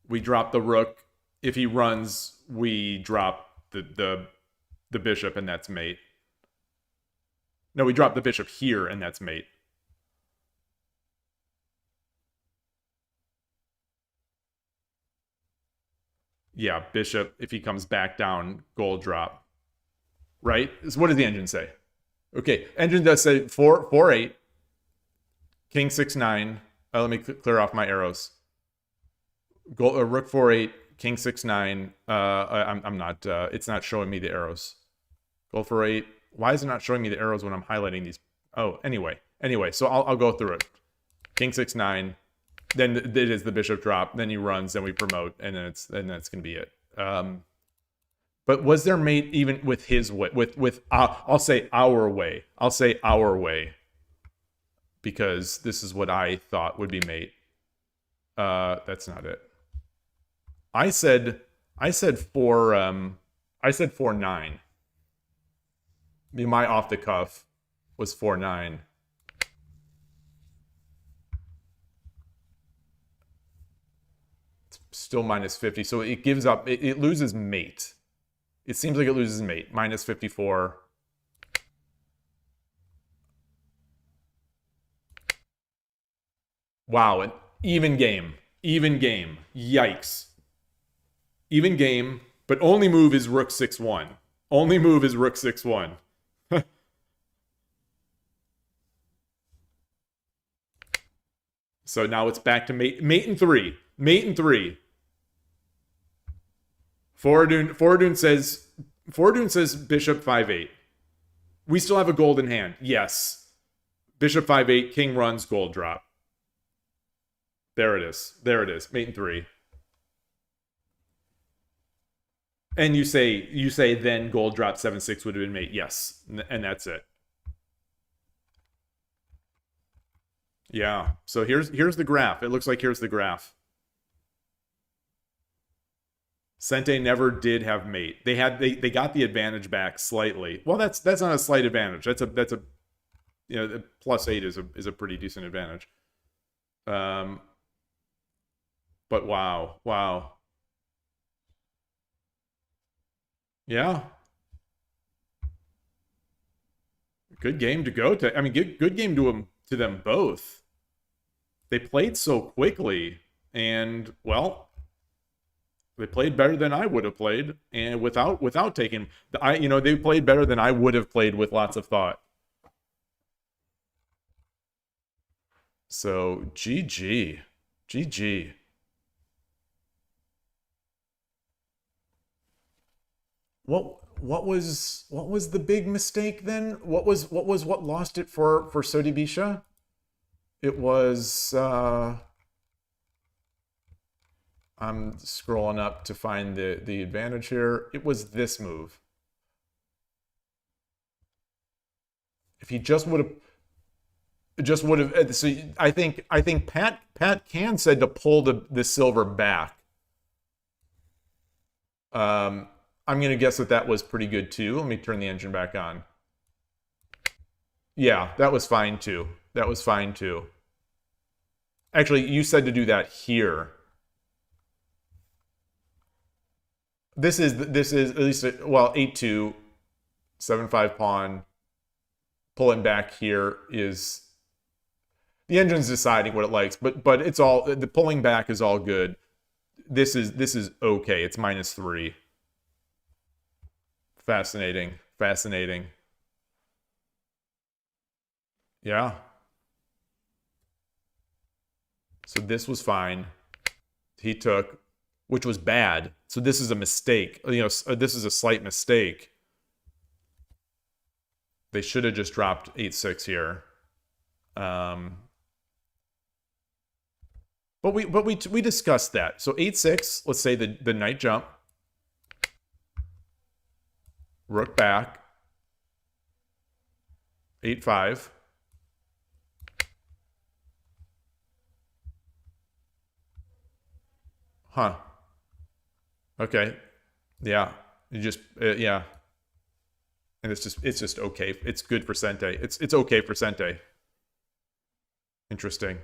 We drop the rook. If he runs, we drop the bishop, and that's mate. No, we drop the bishop here, and that's mate. Yeah, bishop, if he comes back down, gold drop. Right? So what does the engine say? Okay, engine does say 4-8, king 6-9. Let me clear off my arrows. Rook 4-8, king 6-9. I'm not. It's not showing me the arrows. Gold 4-8. Why is it not showing me the arrows when I'm highlighting these? Oh, anyway. So I'll go through it. King 6-9. Then it is the bishop drop. Then he runs. Then we promote, and then that's gonna be it. But was there mate even with his way? With I'll say our way. I'll say our way. Because this is what I thought would be mate. That's not it. I said 4-9. My off the cuff was 4-9. It's still minus 50, so it gives up. It loses mate. It seems like it loses mate. Minus 54. Wow, an even game. Even game. Yikes. Even game, but only move is rook 6-1. Only move is rook 6-1. So now it's back to mate and 3. Mate and 3. Fordoon says bishop 5-8. We still have a golden hand. Yes. Bishop 5-8, king runs, gold drop. There it is. There it is. Mate and 3. And you say then gold drop 7-6 would have been mate. Yes. And that's it. Yeah. So here's the graph. It looks like here's the graph. Sente never did have mate. They got the advantage back slightly. Well, that's not a slight advantage. That's a you know, +8 is a pretty decent advantage. But wow. Yeah. Good game to go to. I mean, good game to them both. They played so quickly, and well, they played better than I would have played, and without taking they played better than I would have played with lots of thought. So GG. What was the big mistake then? What lost it for Sodibisha? It was I'm scrolling up to find the advantage here. It was this move. If he just would have so I think Pat Can said to pull the silver back. I'm gonna guess that was pretty good too. Let me turn the engine back on. Yeah, that was fine too. Actually, you said to do that here. This is at least 8-2, 7-5 pawn. Pulling back here is the engine's deciding what it likes, but it's all the pulling back is all good. This is okay. It's -3. Fascinating. Yeah. So this was fine. He took, which was bad. So this is a mistake. This is a slight mistake. They should have just dropped 8-6 here. But we discussed that. So 8-6, let's say the knight jump. Rook back. 8-5. Huh. Okay. Yeah. You just yeah. And it's just okay. It's good for Sente. It's okay for Sente. Interesting.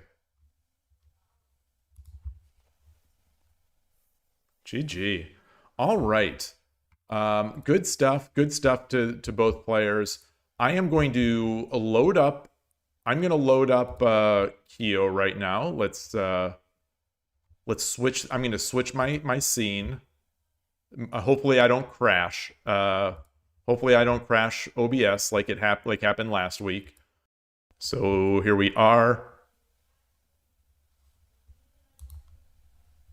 GG. All right. Good stuff. Good stuff to both players. I am going to load up. I'm going to load up KIOU right now. Let's switch. I'm going to switch my scene. Hopefully I don't crash. Hopefully I don't crash OBS like happened last week. So here we are.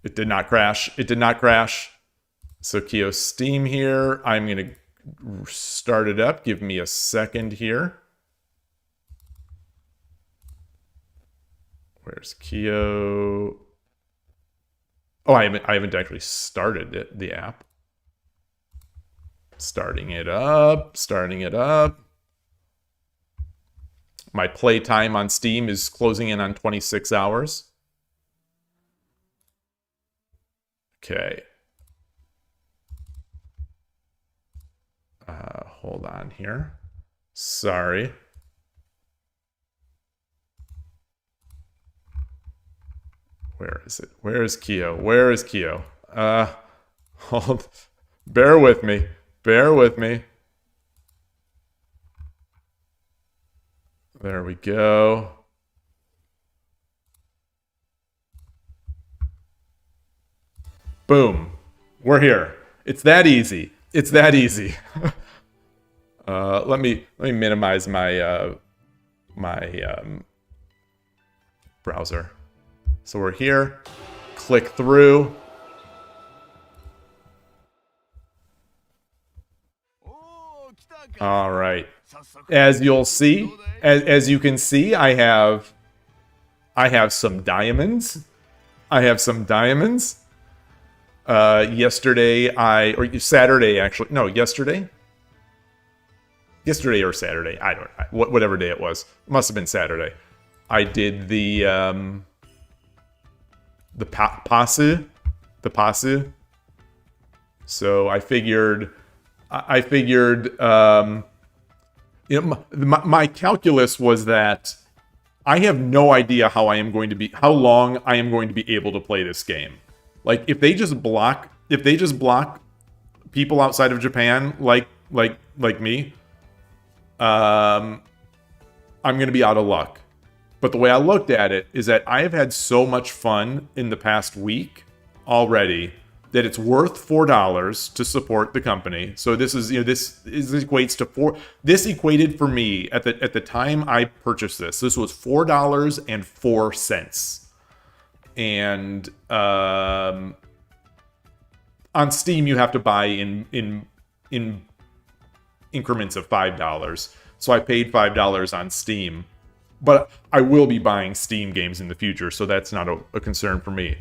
It did not crash. It did not crash. So KIOU Steam here. I'm going to start it up. Give me a second here. Where's KIOU? Oh, I haven't actually started the app. Starting it up. Starting it up. My playtime on Steam is closing in on 26 hours. Okay. Hold on here. Sorry. Where is it? Where is KIOU? Where is KIOU? Hold. Bear with me. Bear with me. There we go. Boom. We're here. It's that easy. It's that easy. Let me minimize my browser. So we're here. Click through. All right. As you'll see, as you can see, I have some diamonds. I have some diamonds. Yesterday or Saturday actually. No, yesterday. Yesterday or Saturday. I don't whatever day it was. It must have been Saturday. I did the pasu. So I figured you know, my calculus was that I have no idea how long I am going to be able to play this game. Like if they just block people outside of Japan like me, I'm going to be out of luck. But the way I looked at it is that I have had so much fun in the past week already that it's worth $4 to support the company. So this is, you know, this equates to this equated for me at the time I purchased this. This was $4.04. And on Steam you have to buy in increments of $5. So I paid $5 on Steam. But I will be buying Steam games in the future, so that's not a concern for me.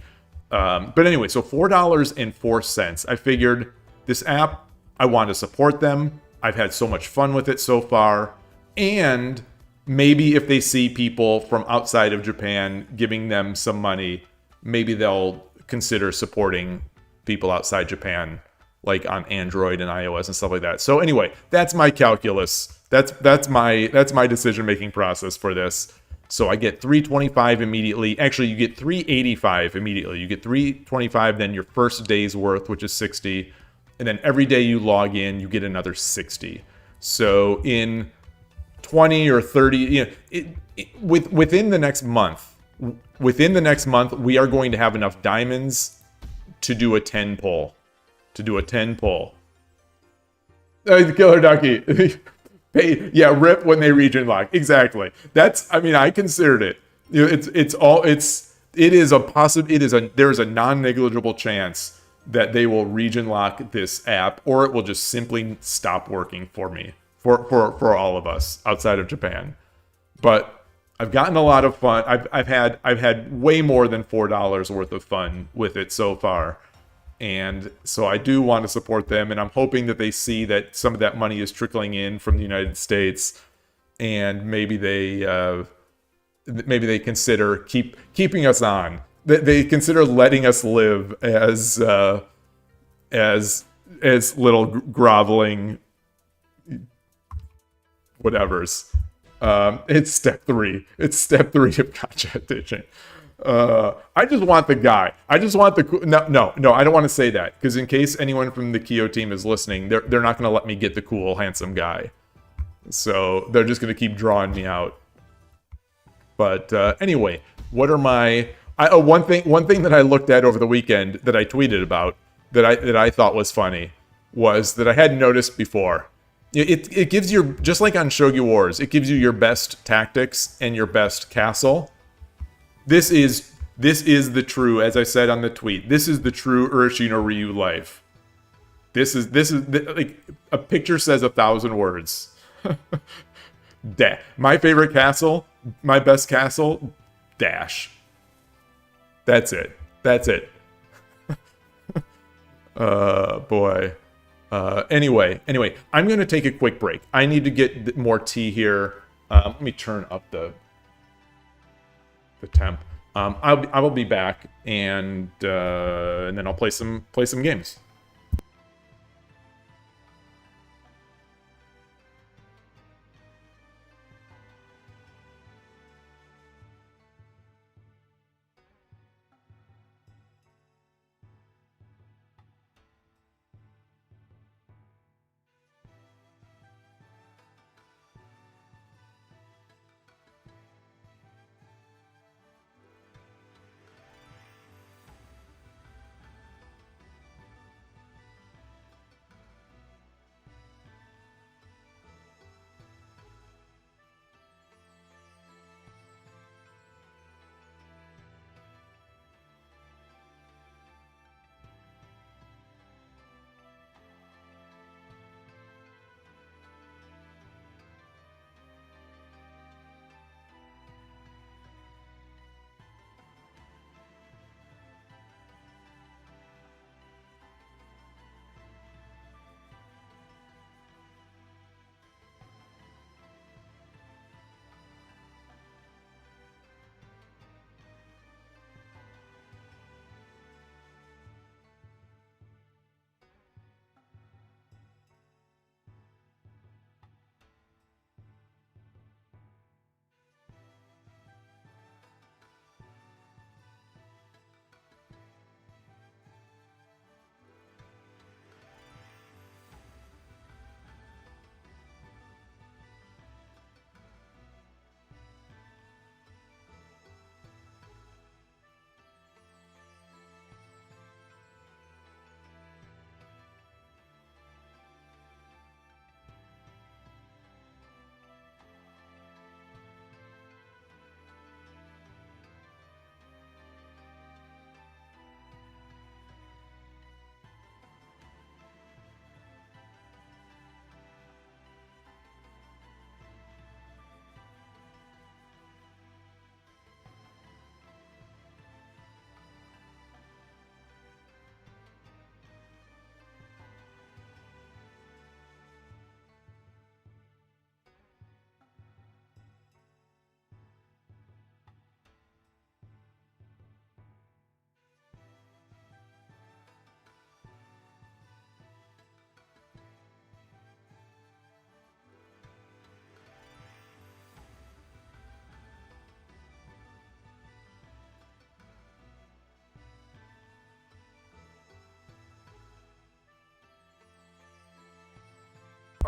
But anyway, so $4.04. I figured this app, I want to support them. I've had so much fun with it so far. And maybe if they see people from outside of Japan giving them some money, maybe they'll consider supporting people outside Japan, like on Android and iOS and stuff like that. So anyway, that's my calculus. That's my decision-making process for this. So I get $3.25 immediately. Actually, you get $3.85 immediately. You get $3.25, then your first day's worth, which is $60, and then every day you log in, you get another $60. So in 20 or 30, you know, within the next month, we are going to have enough diamonds to do a 10 pull. Killer Ducky. Hey, yeah, rip when they region lock. Exactly. I considered it. You know, there is a non-negligible chance that they will region lock this app, or it will just simply stop working for me, for all of us outside of Japan. But I've gotten a lot of fun. I've had way more than $4 worth of fun with it so far. And so I do want to support them, and I'm hoping that they see that some of that money is trickling in from the United States, and maybe they consider keeping us on. They consider letting us live as little groveling whatevers. It's step 3. It's step 3 of Gotcha Edition. I just want the guy. I just want the no. I don't want to say that, because in case anyone from the KIOU team is listening, they're not going to let me get the cool, handsome guy. So they're just going to keep drawing me out. But anyway, what are my one thing that I looked at over the weekend that I tweeted about that I thought was funny was that I hadn't noticed before. It gives you, just like on Shogi Wars, it gives you your best tactics and your best castle. This is the true, as I said on the tweet, this is the true Urashino Ryu life. This is like, a picture says 1,000 words. My favorite castle, my best castle, dash. That's it. That's it. Boy. Anyway, I'm going to take a quick break. I need to get more tea here. Let me turn up the temp. I will be back, and then I'll play some games.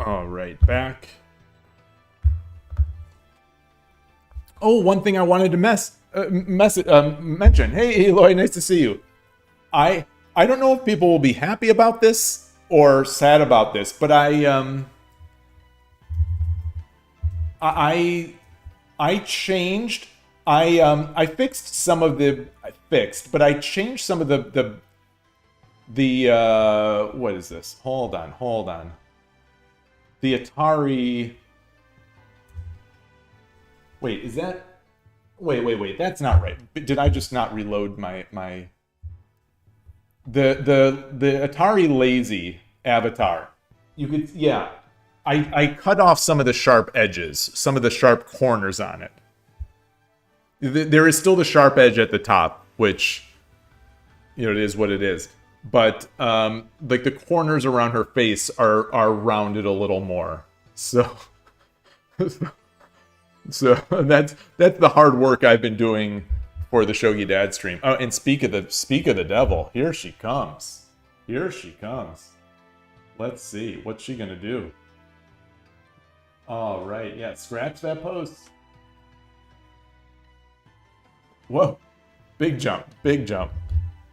All right, back. Oh, one thing I wanted to mention. Hey, Yloigh, nice to see you. I don't know if people will be happy about this or sad about this, but I changed. I fixed some of the but I changed some of the what is this? Hold on. The Atari. Wait, is that? Wait. That's not right. Did I just not reload my? The Atari Lazy avatar. You could, yeah. I cut off some of the sharp edges, some of the sharp corners on it. There is still the sharp edge at the top, which, it is what it is. But like the corners around her face are rounded a little more. So that's the hard work I've been doing for the Shogi Dad stream. Oh, and speak of the devil, here she comes. Let's see, what's she gonna do? All right, yeah, scratch that post. Whoa, big jump,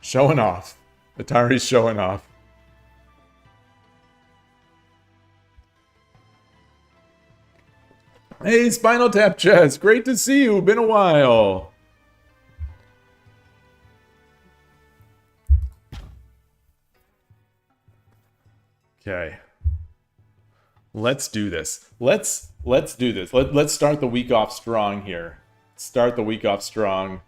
showing off. Atari's showing off. Hey, Spinal Tap Chess. Great to see you. Been a while. Okay. Let's do this. Let's do this. Let's start the week off strong here. Start the week off strong.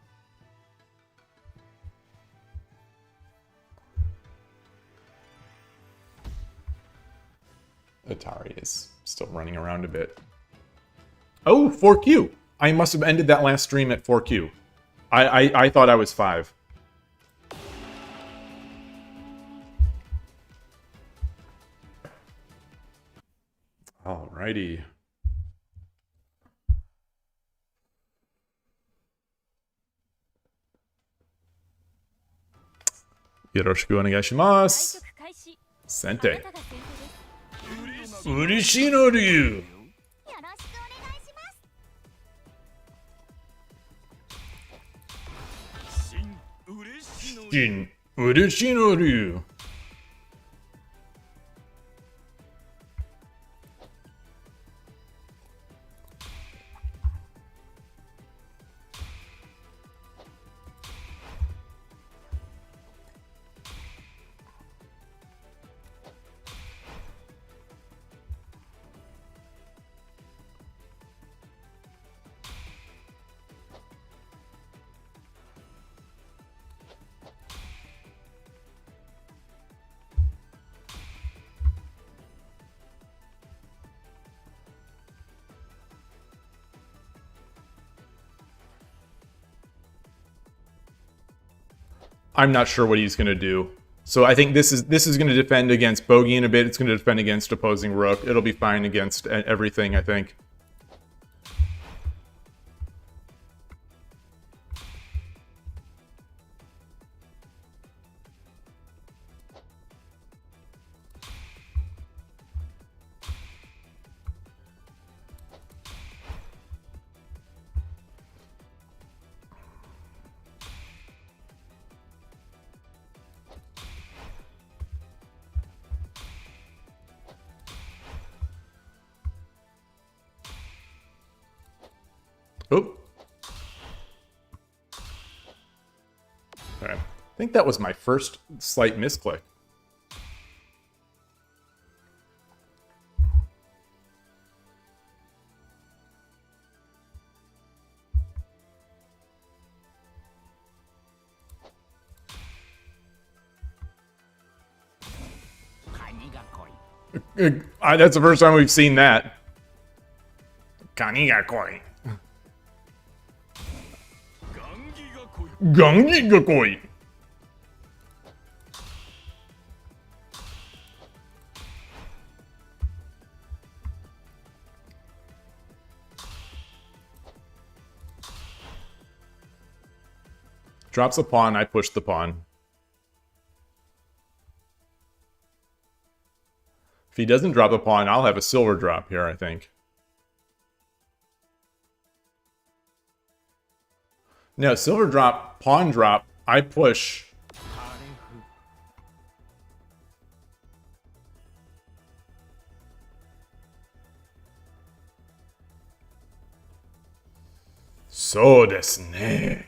Atari is still running around a bit. Oh, 4Q. I must have ended that last stream at 4Q. I thought I was 5. Alrighty. Yoroshiku onegaishimasu. Sente. Urishi no ryu. Shin Urishi no ryu. I'm not sure what he's going to do. So I think this is going to defend against bogey in a bit. It's going to defend against opposing rook. It'll be fine against everything, I think. Oop. Okay. I think that was my first slight misclick. That's the first time we've seen that. Kanigakoi. Gangi Gakoi. Drops a pawn, I push the pawn. If he doesn't drop a pawn, I'll have a silver drop here, I think. No, silver drop, pawn drop, I push. So desu ne.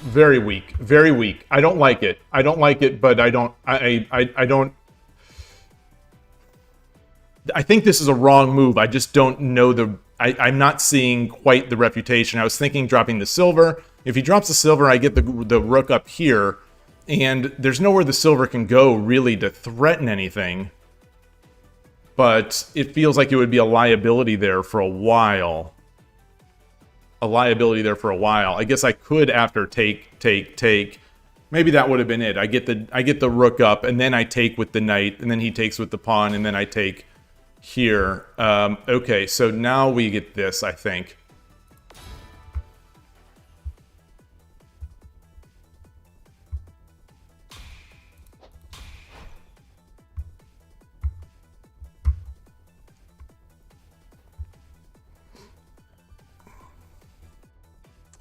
Very weak. Very weak. I don't like it. I don't like it, but I don't... I don't... I think this is a wrong move. I just don't know the... I'm not seeing quite the refutation. I was thinking dropping the silver. If he drops the silver, I get the rook up here. And there's nowhere the silver can go, really, to threaten anything. But it feels like it would be a liability there for a while. a liability there for a while. I guess I could after take. Maybe that would have been it. I get the rook up, and then I take with the knight, and then he takes with the pawn, and then I take here. Okay, so now we get this, I think.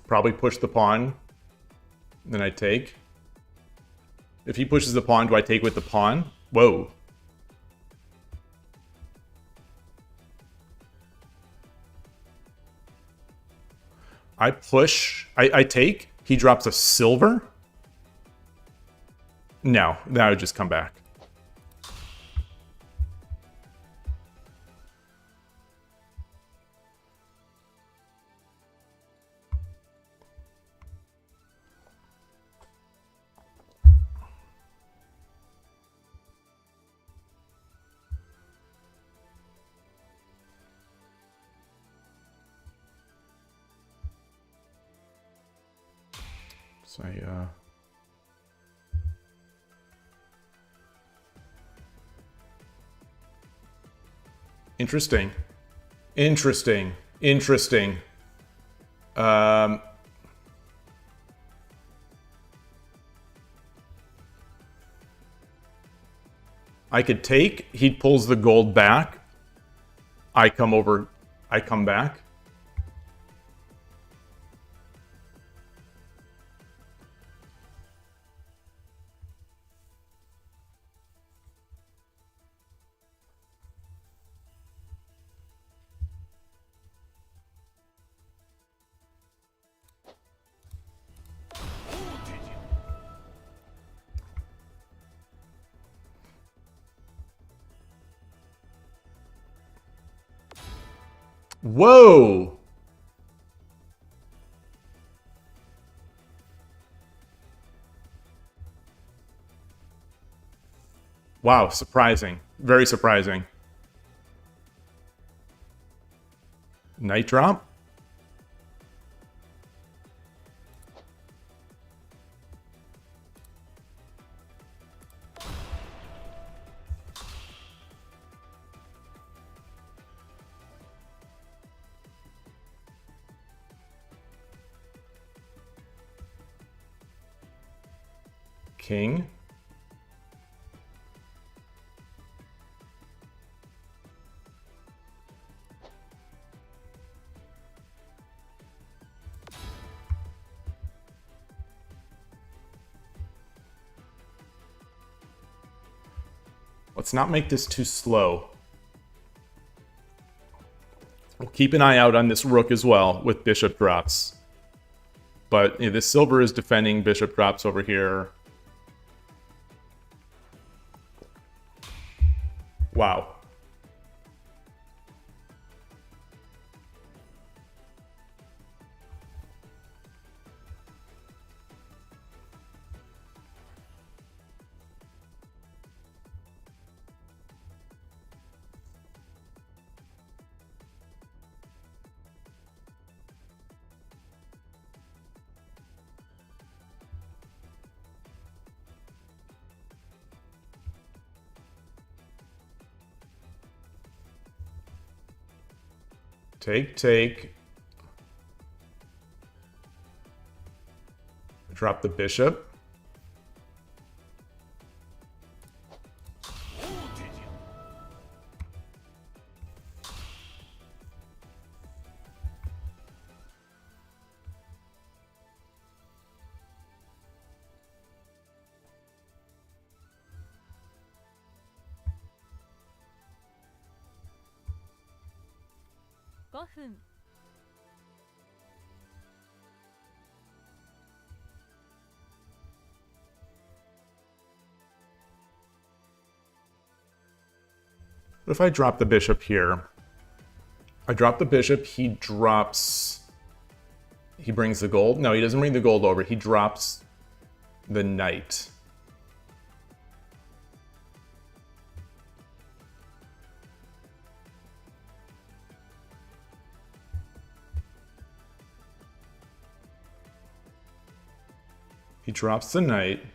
Probably push the pawn, then I take. If he pushes the pawn, do I take with the pawn? Whoa. I push, I take, he drops a silver? No, then I would just come back. So interesting. I could take, he pulls the gold back. I come back. Whoa! Wow, surprising. Very surprising. Knight drop? King. Let's not make this too slow. We'll keep an eye out on this rook as well with bishop drops. But you know, this silver is defending bishop drops over here. Wow. Take. Drop the bishop. What if I drop the bishop here? I drop the bishop, he drops... He brings the gold? No, he doesn't bring the gold over. He drops the knight. He drops the knight.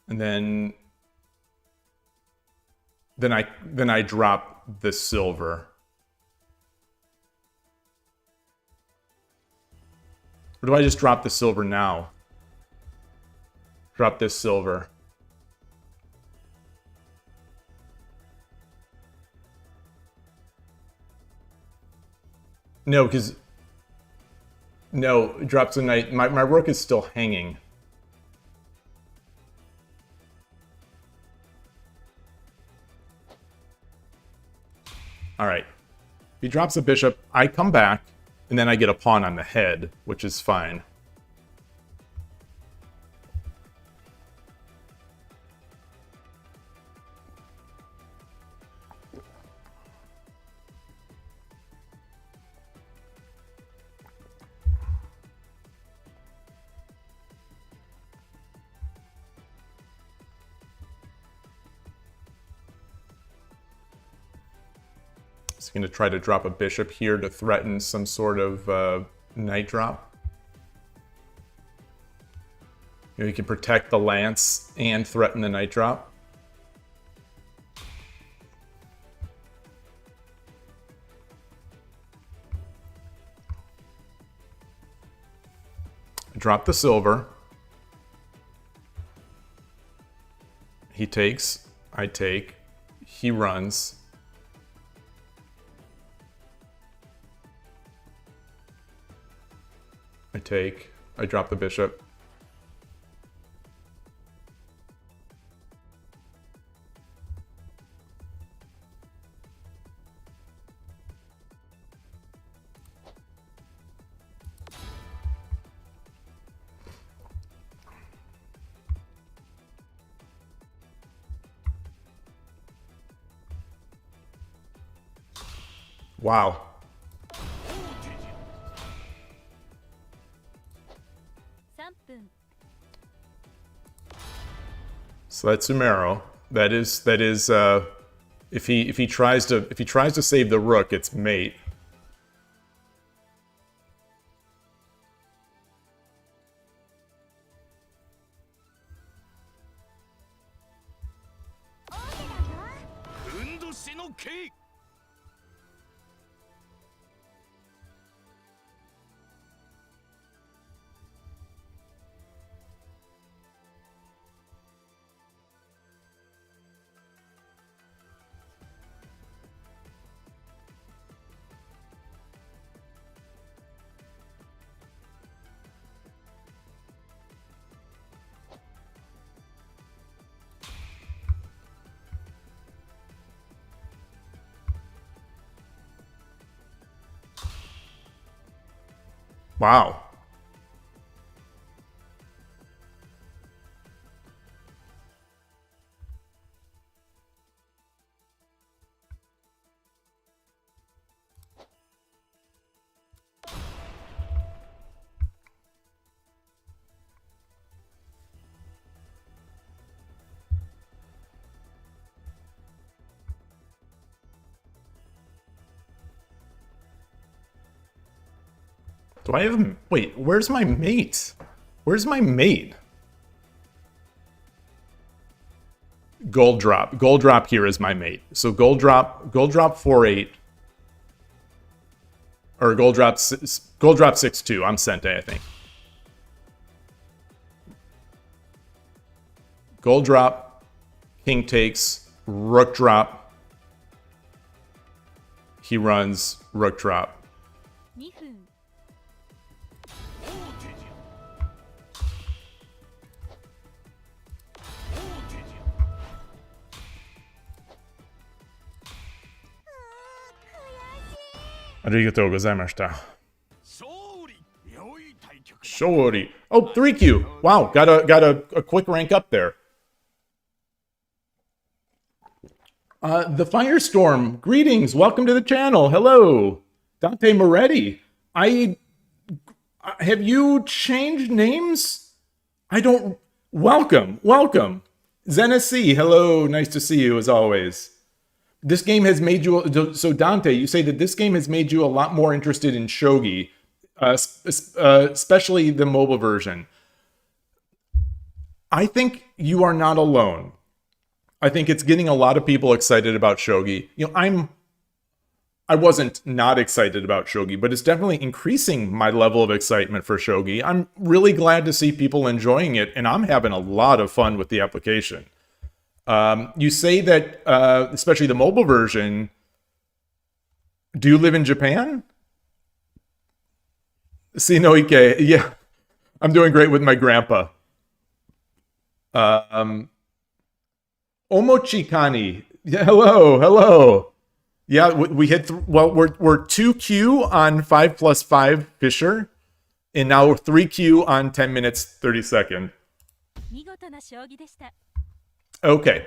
And then I drop the silver. Or do I just drop the silver now? Drop this silver. No, because... No, it drops the knight. My rook is still hanging. Alright. He drops a bishop. I come back, and then I get a pawn on the head, which is fine. He's going to try to drop a bishop here to threaten some sort of knight drop. You know, he can protect the lance and threaten the knight drop. Drop the silver. He takes. I take. He runs. I take. I drop the bishop. Wow. So that's Sumero. That is if he tries to save the rook, it's mate. Wow. Do I have... Wait, where's my mate? Where's my mate? Gold drop. Gold drop here is my mate. So gold drop 4-8. Or gold drop 6-2. I'm Sente, I think. Gold drop. King takes. Rook drop. He runs. Rook drop. Arigatou gozaimashita. Shori. Oh, 3Q. Wow, got a quick rank up there. The Firestorm. Greetings. Welcome to the channel. Hello. Dante Moretti. Have you changed names? I don't... Welcome. Welcome. Zenasi. Hello. Nice to see you as always. this game has made you, so Dante, you say that this game has made you a lot more interested in Shogi, especially the mobile version. I think you are not alone. I think it's getting a lot of people excited about Shogi. You know, I wasn't not excited about Shogi, but it's definitely increasing my level of excitement for Shogi. I'm really glad to see people enjoying it, and I'm having a lot of fun with the application. You say that, especially the mobile version, do you live in Japan? Sinoike, yeah. I'm doing great with my grandpa. Omochikani, yeah, hello. Yeah, we hit, well, we're 2Q on 5+5 Fisher, and now we're 3Q on 10 minutes, 30 seconds. Okay.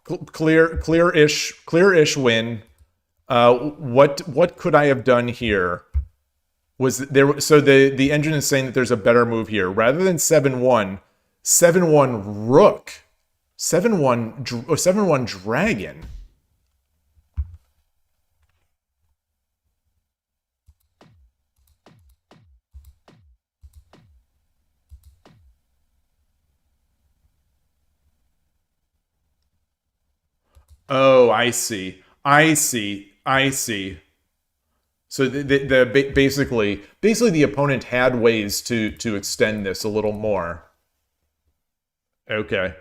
Clear-ish win. What could I have done here? Was there, so the engine is saying that there's a better move here. Rather than 7-1, 7-1 Rook. 7-1 Dragon. Oh, I see. So basically the opponent had ways to extend this a little more. Okay.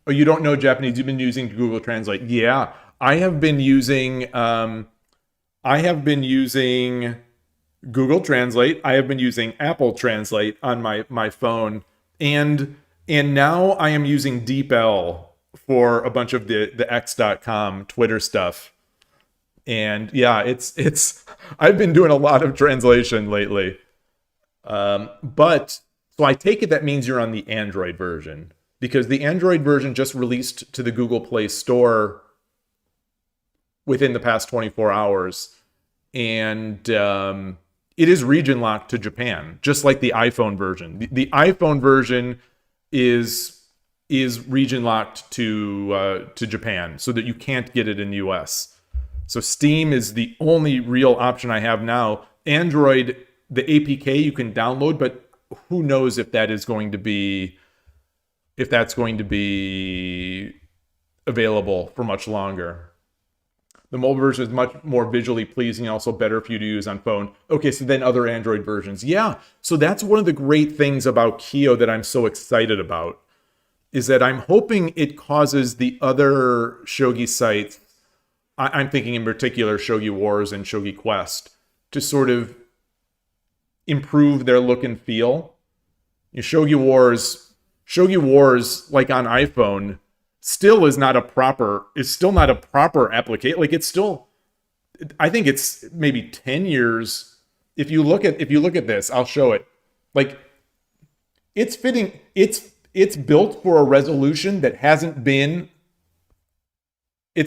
Oh, you don't know Japanese? You've been using Google Translate? Yeah, I have been using Google Translate. I have been using Apple Translate on my phone, and now I am using DeepL for a bunch of the X.com Twitter stuff. And yeah, it's I've been doing a lot of translation lately. But so I take it that means you're on the Android version, because the Android version just released to the Google Play Store within the past 24 hours. And it is region locked to Japan, just like the iPhone version. The iPhone version is region locked to Japan, so that you can't get it in the US. So Steam is the only real option I have now. Android, the APK you can download, but who knows if that's going to be available for much longer. The mobile version is much more visually pleasing, also better for you to use on phone. Okay, so then other Android versions. Yeah, so that's one of the great things about KIOU that I'm so excited about, is that I'm hoping it causes the other Shogi sites, I'm thinking in particular Shogi Wars and Shogi Quest, to sort of improve their look and feel. You know, Shogi Wars, like on iPhone, still is not a proper application. Like, it's still, I think it's maybe 10 years. If you look at this, I'll show it. Like, it's built for a resolution that hasn't been on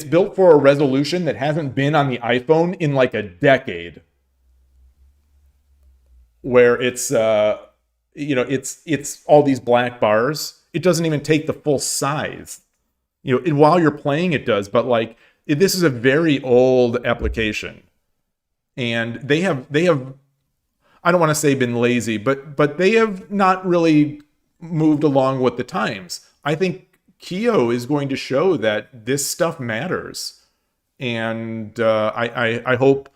the iPhone in like a decade. Where it's it's all these black bars. It doesn't even take the full size. You know, while you're playing it does, but like this is a very old application. And they have I don't want to say been lazy, but they have not really moved along with the times. I think KIOU is going to show that this stuff matters, and I hope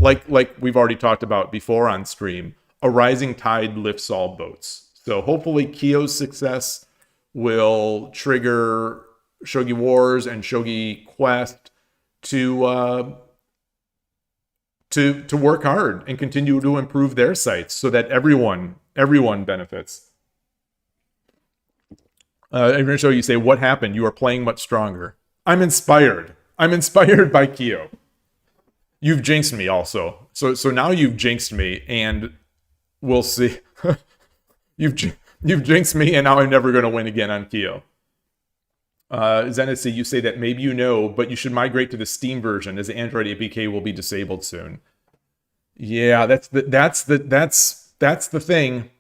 like we've already talked about before on stream, a rising tide lifts all boats. So hopefully KIOU's success will trigger Shogi Wars and Shogi Quest to work hard and continue to improve their sites so that everyone benefits. I'm going to show you, say, what happened? You are playing much stronger. I'm inspired by KIOU. You've jinxed me also. So now you've jinxed me, and we'll see. You've jinxed me, and now I'm never going to win again on KIOU. Zenitsi, you say that maybe you know, but you should migrate to the Steam version, as the Android APK will be disabled soon. Yeah, that's the thing.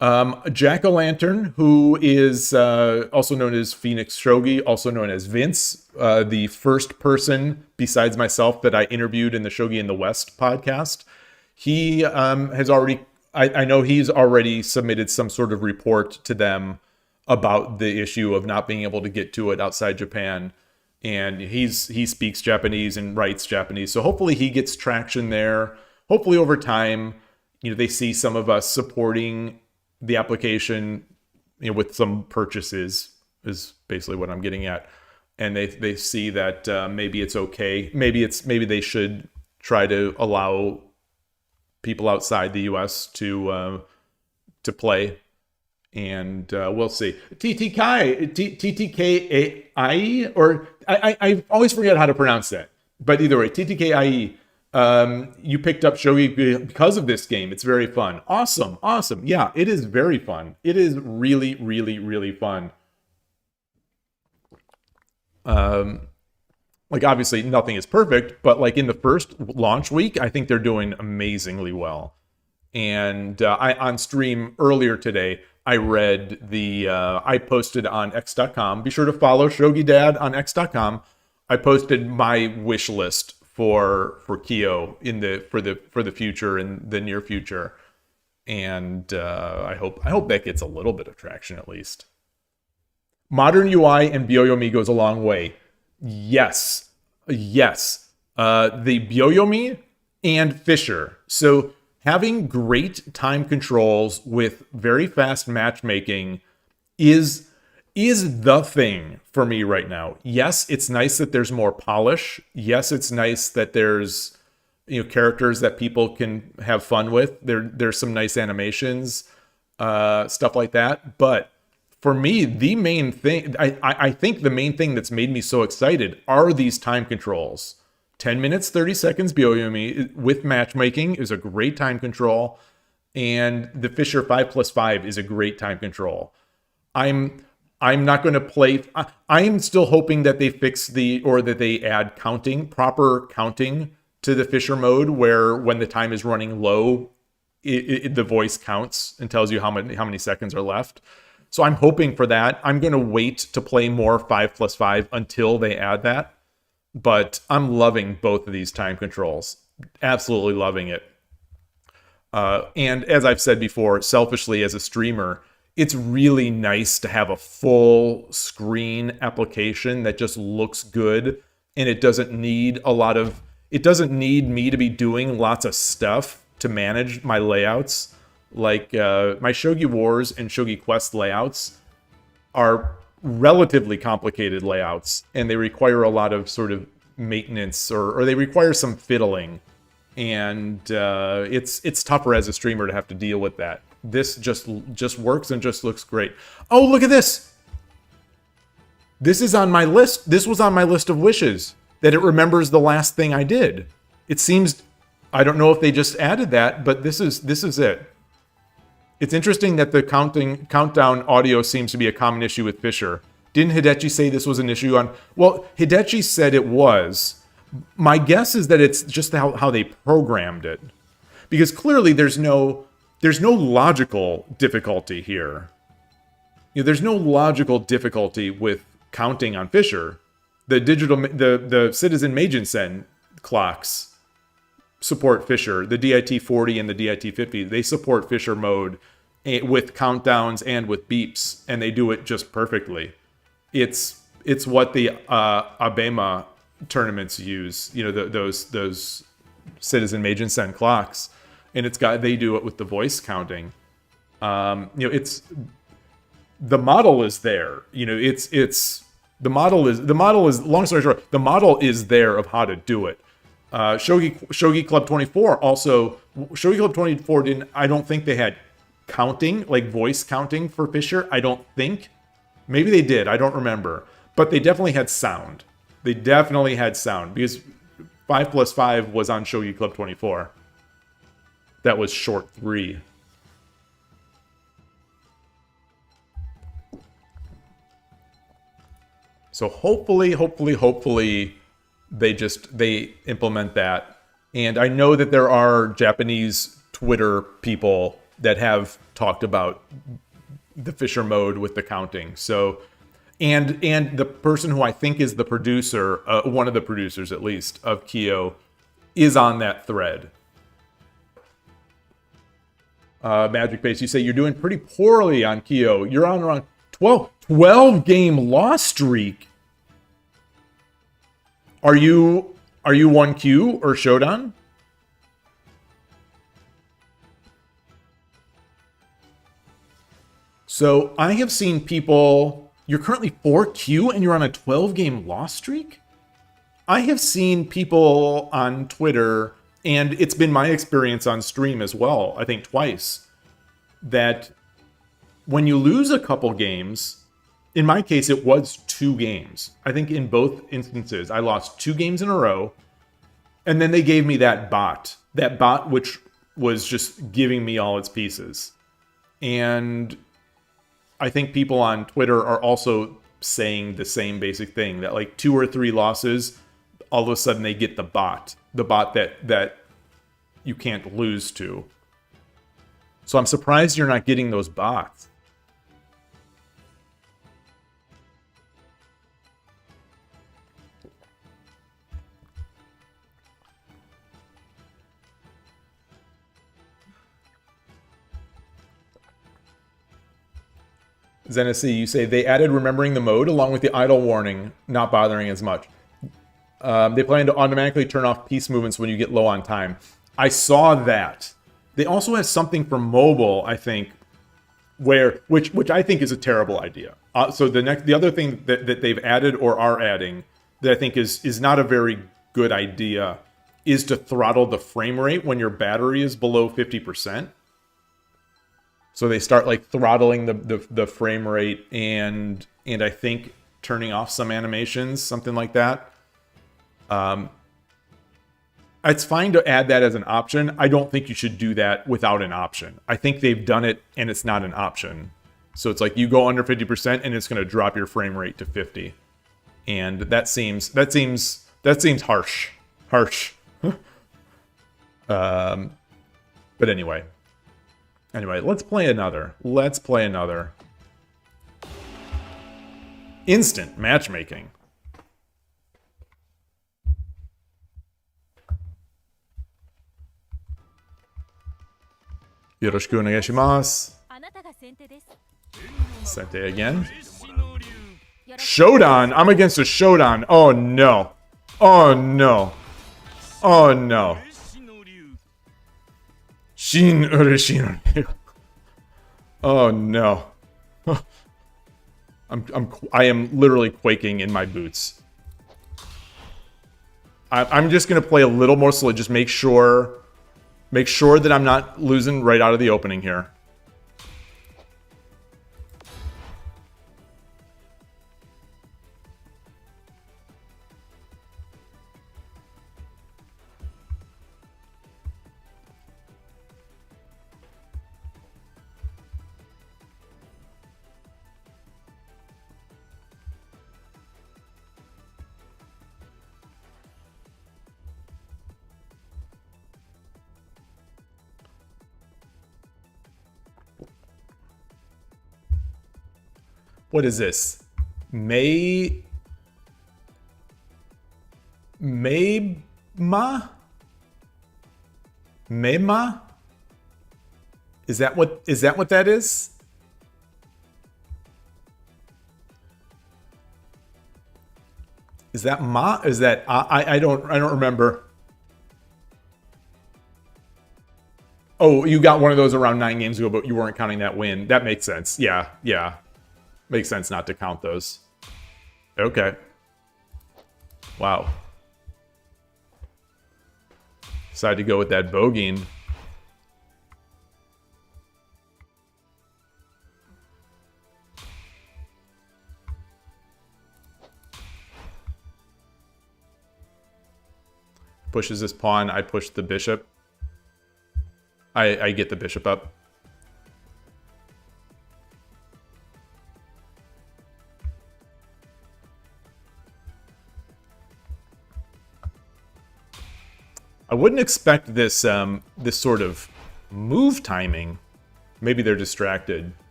Jack-o'-lantern, who is also known as Phoenix Shogi, also known as Vince, the first person besides myself that I interviewed in the Shogi in the West podcast. He has already, I know he's already submitted some sort of report to them about the issue of not being able to get to it outside Japan. And he speaks Japanese and writes Japanese. So hopefully he gets traction there. Hopefully over time, they see some of us supporting the application, with some purchases is basically what I'm getting at. And they see that maybe it's okay. Maybe they should try to allow people outside the US to play. And we'll see. TTKI, or I always forget how to pronounce that. But either way, TTKIE, you picked up Shogi because of this game. It's very fun. Awesome. Yeah, it is very fun. It is really, really, really fun. Obviously, nothing is perfect, but in the first launch week, I think they're doing amazingly well. And on stream earlier today, I read I posted on x.com. Be sure to follow Shogi Dad on x.com. I posted my wish list for KIOU for the future, in the near future. And I hope that gets a little bit of traction at least. Modern UI and Byoyomi goes a long way. Yes. The Byoyomi and Fisher. So having great time controls with very fast matchmaking is the thing for me right now. Yes, it's nice that there's more polish. Yes, it's nice that there's characters that people can have fun with. There's some nice animations, stuff like that. But for me, the main thing, I think the main thing that's made me so excited are these time controls. 10 minutes, 30 seconds Byoyomi with matchmaking is a great time control. And the Fisher 5+5 is a great time control. I'm not going to play. I am still hoping that they fix that they add proper counting to the Fisher mode, where when the time is running low, the voice counts and tells you how many seconds are left. So I'm hoping for that. I'm going to wait to play more 5+5 until they add that. But I'm loving both of these time controls. Absolutely loving it. And as I've said before, selfishly as a streamer, it's really nice to have a full screen application that just looks good, and it doesn't need me to be doing lots of stuff to manage my layouts. My Shogi Wars and Shogi Quest layouts are relatively complicated layouts, and they require a lot of sort of maintenance, or they require some fiddling, and it's tougher as a streamer to have to deal with that. This just works and just looks great. Oh, look at this! This is on my list. This was on my list of wishes, that it remembers the last thing I did. It seems, I don't know if they just added that, but this is it. It's interesting that the countdown audio seems to be a common issue with Fisher. Didn't Hidechi say this was an issue on... Well, Hidechi said it was. My guess is that it's just how they programmed it. Because clearly there's no logical difficulty here. There's no logical difficulty with counting on Fisher. The Citizen Magensen clocks support Fisher. The DIT-40 and the DIT-50, they support Fisher mode with countdowns and with beeps, and they do it just perfectly. It's what the Abema tournaments use. Those Citizen Magensen clocks, and they do it with the voice counting. It's the model is there. The model is long story short, the model is there of how to do it. Shogi Club 24 also, Shogi Club 24 I don't think they had counting, like voice counting for Fisher. I don't think. Maybe they did. I don't remember. But they definitely had sound. Because 5+5 was on Shogi Club 24. That was short 3. So hopefully they implement that. And I know that there are Japanese Twitter people that have talked about the Fisher mode with the counting. So, and the person who I think is the producer, one of the producers at least, of KIOU, is on that thread. Magic Base, you say you're doing pretty poorly on KIOU. You're on around 12 game loss streak. Are you 1Q or Shodan? So I have seen people, you're currently 4Q and you're on a 12 game loss streak? I have seen people on Twitter, and it's been my experience on stream as well, I think twice, that when you lose a couple games, in my case, it was 2 games. I think in both instances, I lost 2 games in a row, and then they gave me that bot which was just giving me all its pieces. And I think people on Twitter are also saying the same basic thing, that like 2 or 3 losses, all of a sudden they get the bot that you can't lose to. So I'm surprised you're not getting those bots. Zenesi, you say they added remembering the mode along with the idle warning, not bothering as much. They plan to automatically turn off peace movements when you get low on time. I saw that. They also have something for mobile, I think, which I think is a terrible idea. So the other thing that they've added or are adding that I think is not a very good idea is to throttle the frame rate when your battery is below 50%. So they start like throttling the frame rate and I think turning off some animations, something like that. It's fine to add that as an option. I don't think you should do that without an option. I think they've done it and it's not an option. So it's like you go under 50% and it's going to drop your frame rate to 50. And that seems harsh. But anyway, let's play another. Instant matchmaking. Yoroshiku onegaishimasu. Sente again. Shodan! I'm against a Shodan. Oh no. Oh no. Oh no. Shin Ureshino. Oh no. I am literally quaking in my boots. I'm just gonna play a little more slowly. Just make sure that I'm not losing right out of the opening here. What is this? Mayma? Is that what that is? Is that ma? Is that I don't remember. Oh, you got one of those around 9 games ago, but you weren't counting that win. That makes sense. Yeah. Makes sense not to count those. Okay. Wow. Decided to go with that Bogeen. Pushes this pawn, I push the bishop. I get the bishop up. I wouldn't expect this this sort of move timing Maybe they're distracted.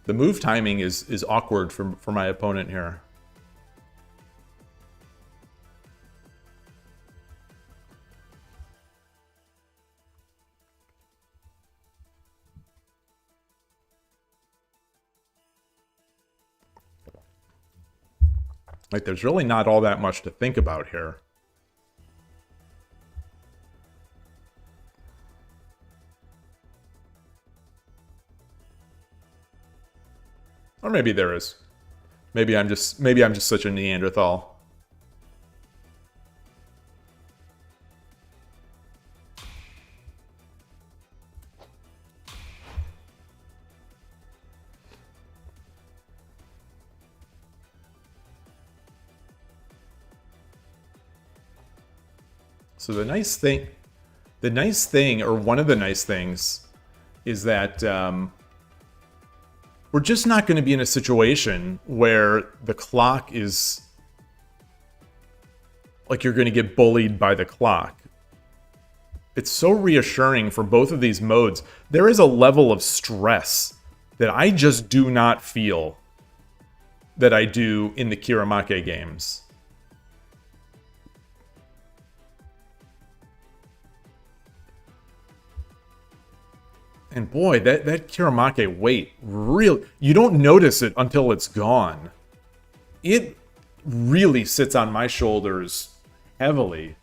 The move timing is awkward for my opponent here. Like, there's really not all that much to think about here. Or maybe there is. Maybe I'm just such a Neanderthal. So the nice thing, or one of the nice things, is that we're just not going to be in a situation where the clock is like you're going to get bullied by the clock. It's so reassuring for both of these modes. There is a level of stress that I just do not feel that I do in the Kiramake games. And boy, that Kiramake weight, you don't notice it until it's gone. It really sits on my shoulders heavily.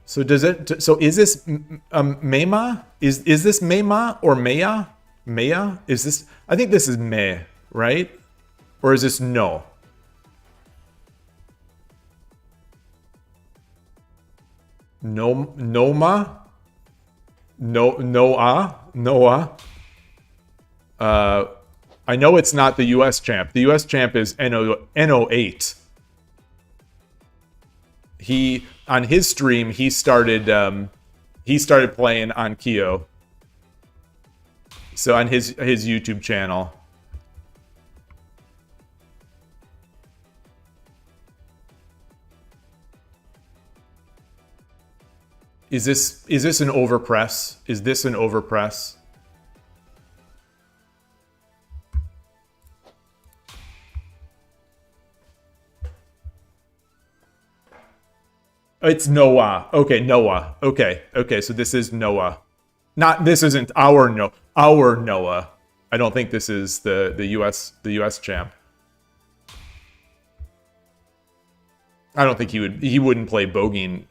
So does it? So is this Meima? Is this Meima or Maya? Maya? Is this? I think this is Me, right? Or is this No? Noma? Noah? I know it's not the US champ. The US champ is NO8. On his stream, he started playing on KIOU. So on his YouTube channel. Is this an overpress? Is this an overpress? It's Noah. Okay, Noah. Okay, so this is Noah. This isn't our Noah. I don't think this is the US champ. I don't think he wouldn't play bogeying.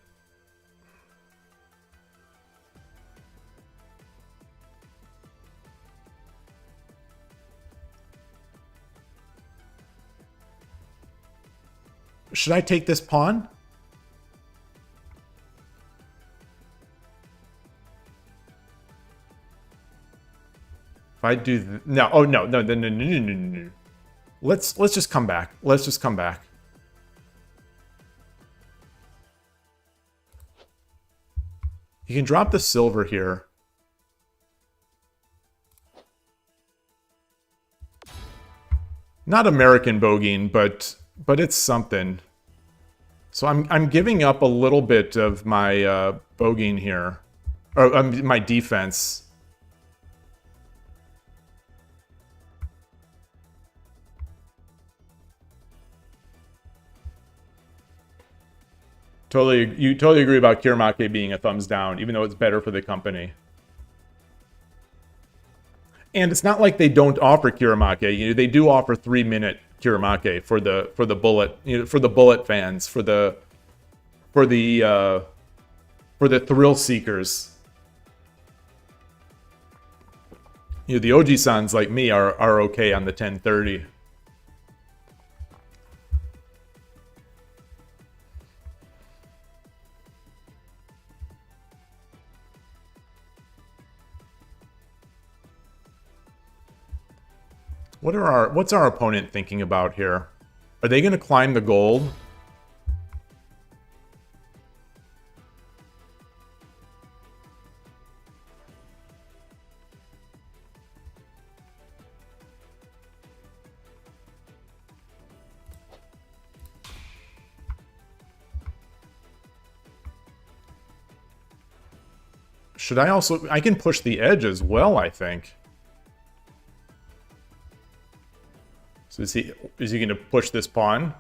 Should I take this pawn? If I do no, oh no. Let's just come back. Let's just come back. You can drop the silver here. Not American bogeying, but it's something. So I'm giving up a little bit of my bogeying here, or my defense. You totally agree about Kiramake being a thumbs down, even though it's better for the company. And it's not like they don't offer Kiramake. They do offer 3-minute Kiramake for the bullet, for the bullet fans, for the thrill seekers. The Oji-sans like me are okay on the 10:30. What's our opponent thinking about here? Are they going to climb the gold? Should I also... I can push the edge as well, I think. So is he going to push this pawn?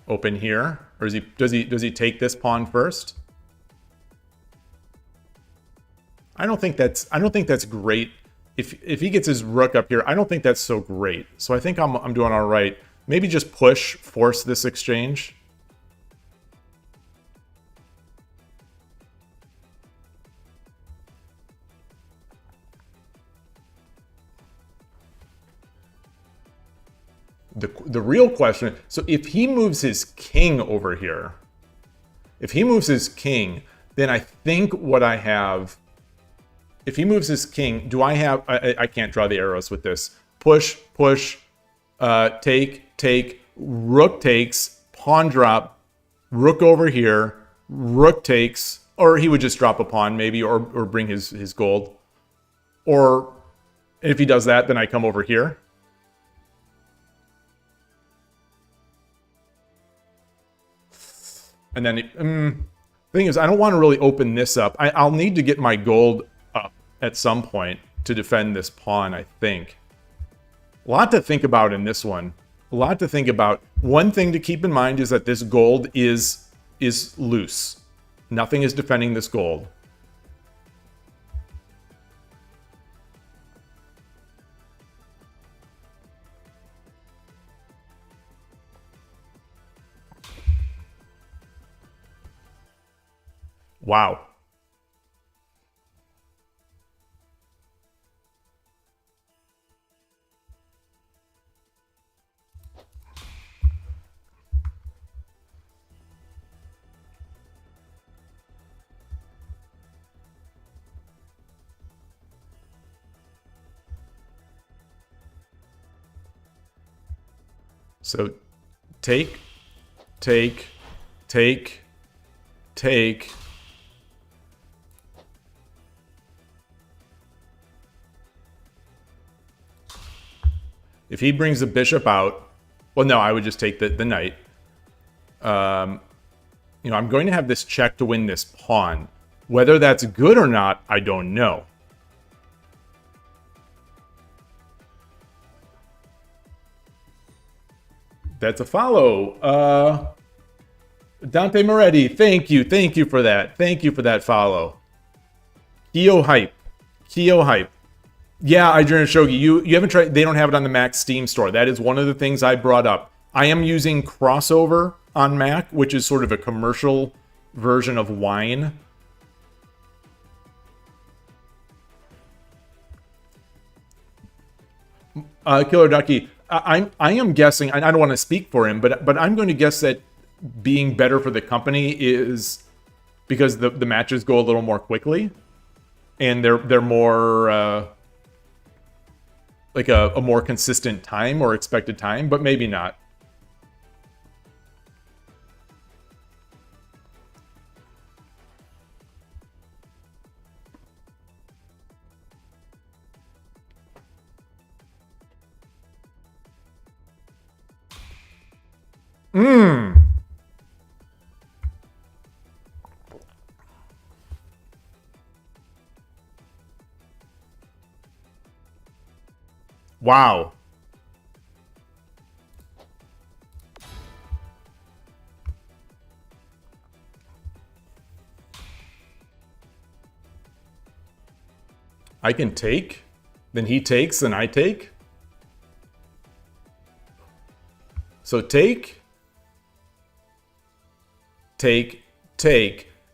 Open here? Or does he take this pawn first? I don't think that's great. If he gets his rook up here, I don't think that's so great. So I think I'm doing all right. Maybe just force this exchange. The real question, so if he moves his king over here, then I think what I have, if he moves his king, do I have, I can't draw the arrows with this. Push, take, rook takes, pawn drop, rook over here, rook takes, or he would just drop a pawn maybe, or bring his gold. Or if he does that, then I come over here. And then, the thing is, I don't want to really open this up. I'll need to get my gold up at some point to defend this pawn, I think. A lot to think about in this one. A lot to think about. One thing to keep in mind is that this gold is loose. Nothing is defending this gold. Wow. So take. If he brings the bishop out, well, no, I would just take the knight. You know, I'm going to have this check to win this pawn. Whether that's good or not, I don't know. That's a follow. Dante Moretti, thank you for that. Thank you for that follow. KIOU hype. Yeah, Idrin Shogi, you haven't tried, they don't have it on the Mac Steam store. That is one of the things I brought up. I am using Crossover on Mac, which is sort of a commercial version of Wine. Killer Ducky, I am guessing, I don't want to speak for him, but I'm going to guess that being better for the company is because the matches go a little more quickly, and they're more like a more consistent time or expected time, but maybe not. Wow. I can take, then he takes, then I take. So take,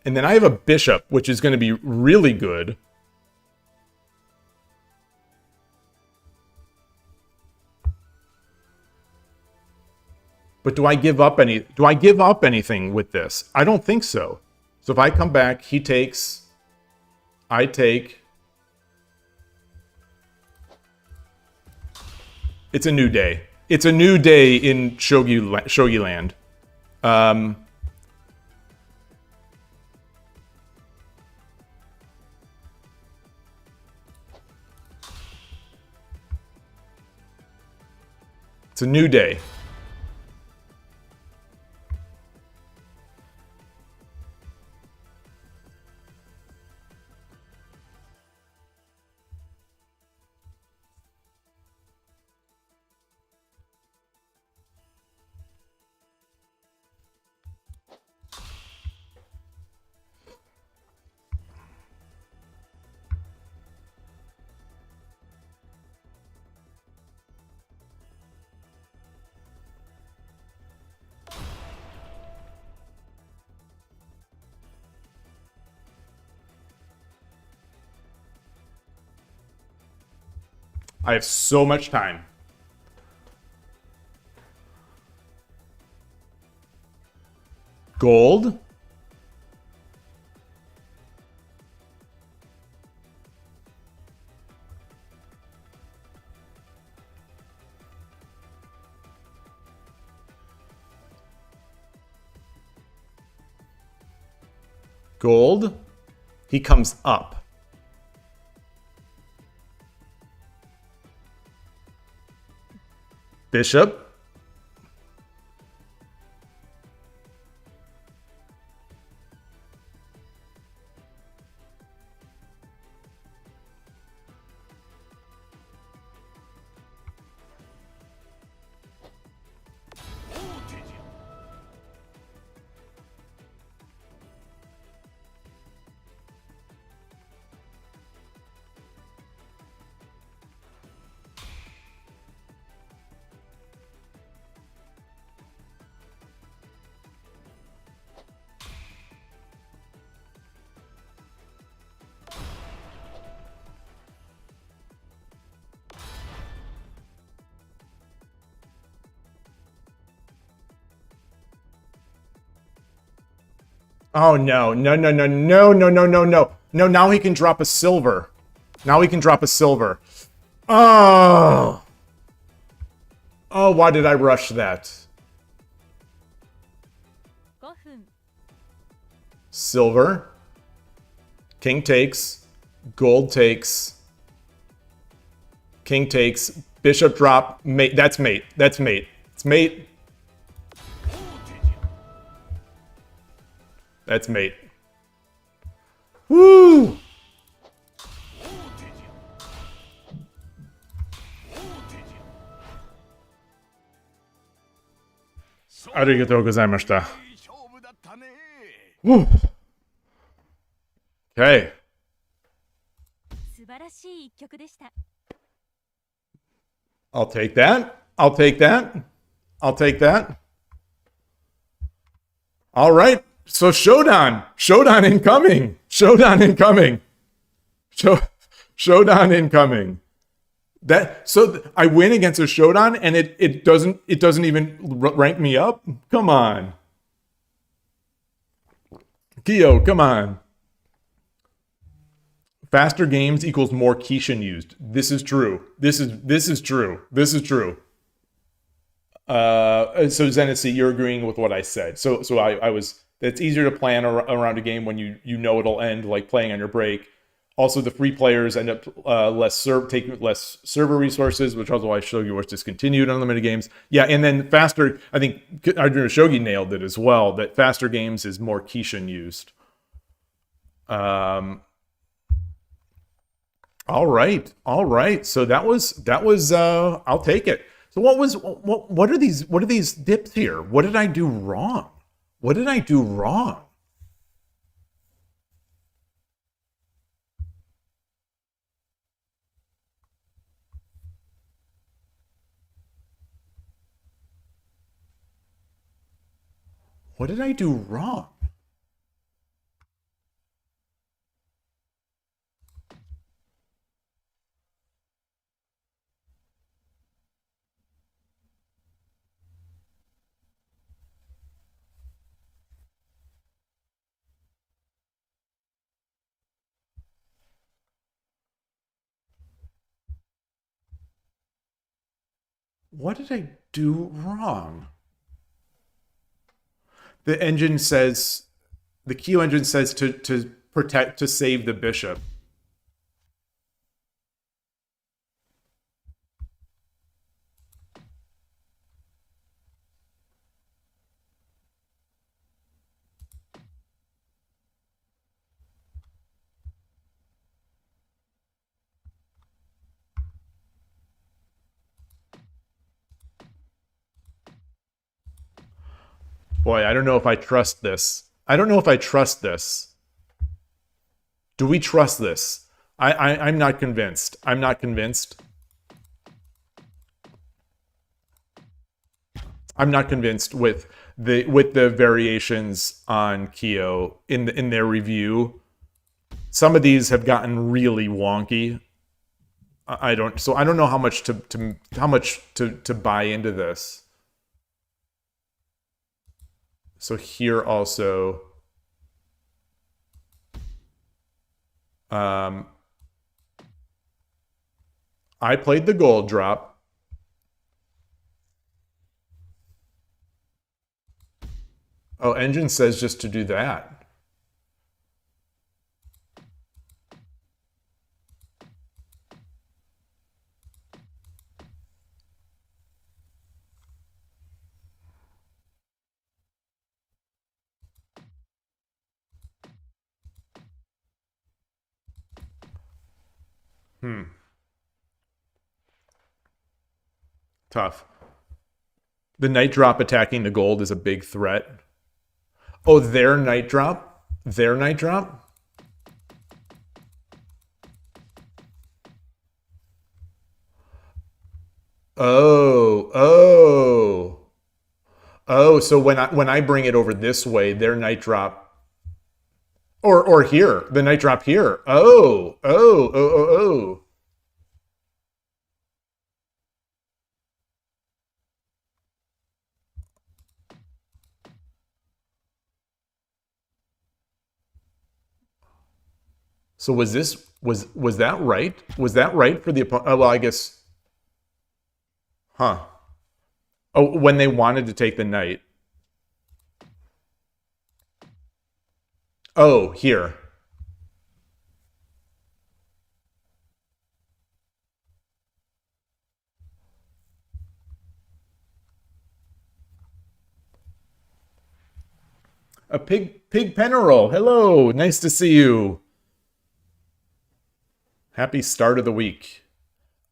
and then I have a bishop, which is going to be really good. But do I give up anything with this? I don't think so. So if I come back, he takes, I take. It's a new day. It's a new day in Shogi land. It's a new day. I have so much time. Gold. Gold. He comes up. Bishop. Oh no, no, no, no, no, no, no, no, no. No, now he can drop a silver. Now he can drop a silver. Oh. Oh, why did I rush that? Silver. King takes. Gold takes. King takes. Bishop drop. Mate. That's mate. That's mate. It's mate. That's mate. Woo! Arigatou gozaimashita. Woo! Okay. I'll take that. I'll take that. I'll take that. All right. So Shodan. Shodan incoming. Shodan incoming. Shodan incoming. I win against a Shodan and it doesn't even rank me up. Come on. KIOU, come on. Faster games equals more Kishin used. This is true. This is true. This is true. So Zenisi, you're agreeing with what I said. So I was. It's easier to plan around a game when you know it'll end, like playing on your break. Also, the free players end up taking less server resources, which is why Shogi was discontinued on limited games. Yeah, and then faster. I think Shogi nailed it as well. That faster games is more Kishin used. All right. So that was. I'll take it. So what are these dips here? What did I do wrong? What did I do wrong? What did I do wrong? What did I do wrong? The engine says, the KIOU engine says to save the bishop. Boy, I don't know if I trust this. I don't know if I trust this. Do we trust this? I'm not convinced. I'm not convinced. I'm not convinced with the variations on KIOU in their review. Some of these have gotten really wonky. I don't. So I don't know how much to buy into this. So here also, I played the gold drop. Oh, Engine says just to do that. Tough. The night drop attacking the gold is a big threat. Oh, their night drop? Their night drop? Oh, oh. Oh, so when I bring it over this way, their night drop or here, the night drop here. Oh, oh, oh, oh, oh. So was that right? Was that right for the opponent? Oh, well, I guess. Huh. Oh, when they wanted to take the knight. Oh, here. A pig Penarol. Hello, nice to see you. Happy start of the week.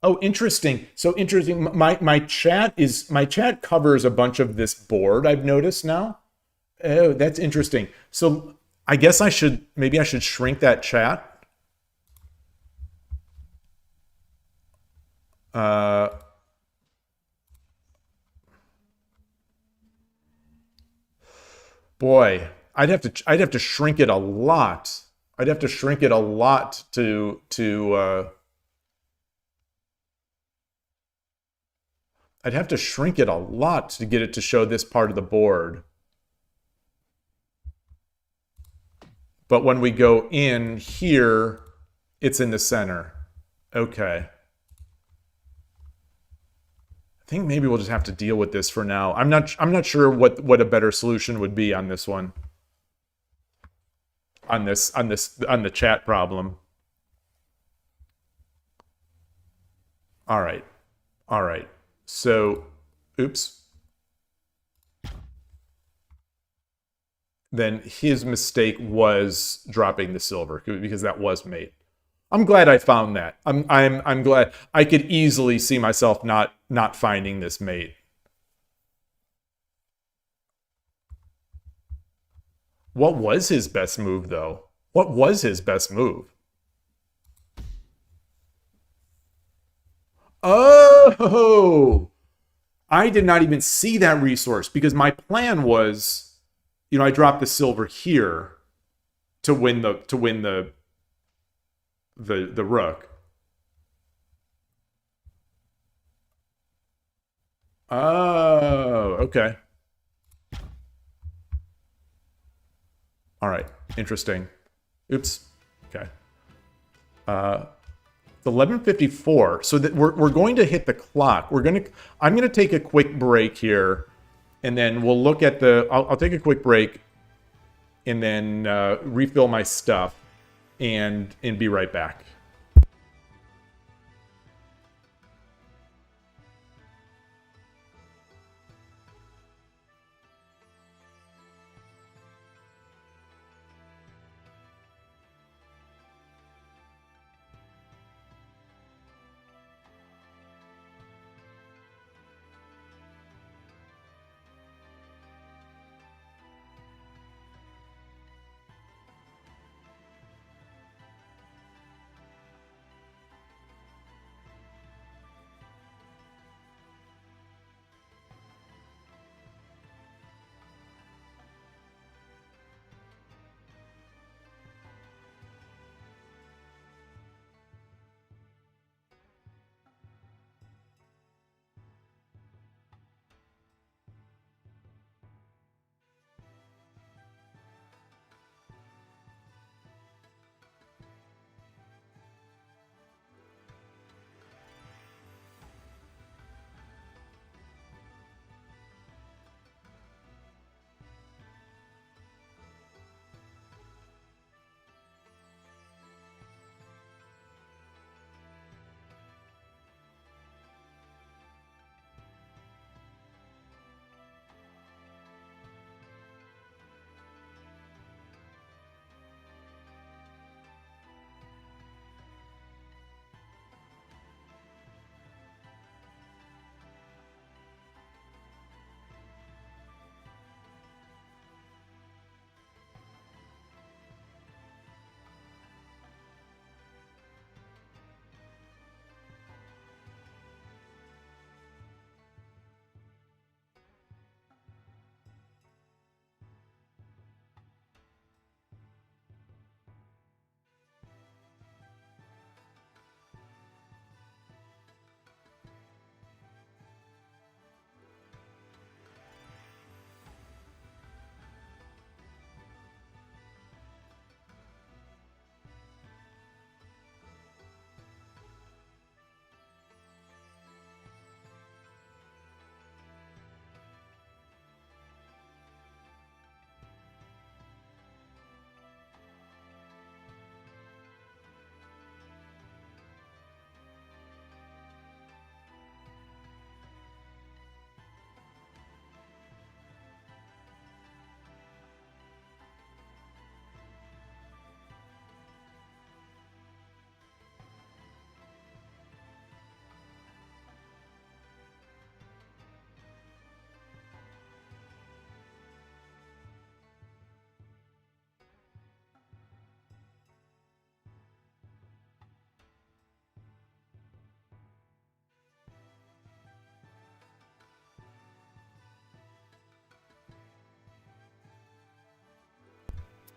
Oh, interesting. So interesting. My chat covers a bunch of this board, I've noticed now. Oh, that's interesting. So I guess I should shrink that chat. Boy, I'd have to shrink it a lot. I'd have to shrink it a lot to I'd have to shrink it a lot to get it to show this part of the board. But when we go in here, it's in the center. Okay. I think maybe we'll just have to deal with this for now. I'm not sure what a better solution would be on this one. On the chat problem. All right. All right. So, oops. Then his mistake was dropping the silver because that was mate. I'm glad I found that. I'm glad. I could easily see myself not finding this mate. What was his best move though? What was his best move? Oh, I did not even see that resource because my plan was, I dropped the silver here to win the rook. Oh, okay. All right, interesting. Oops. Okay. It's 11:54, so that we're going to hit the clock. I'm gonna take a quick break here, and then we'll look at the. I'll take a quick break, and then refill my stuff, and be right back.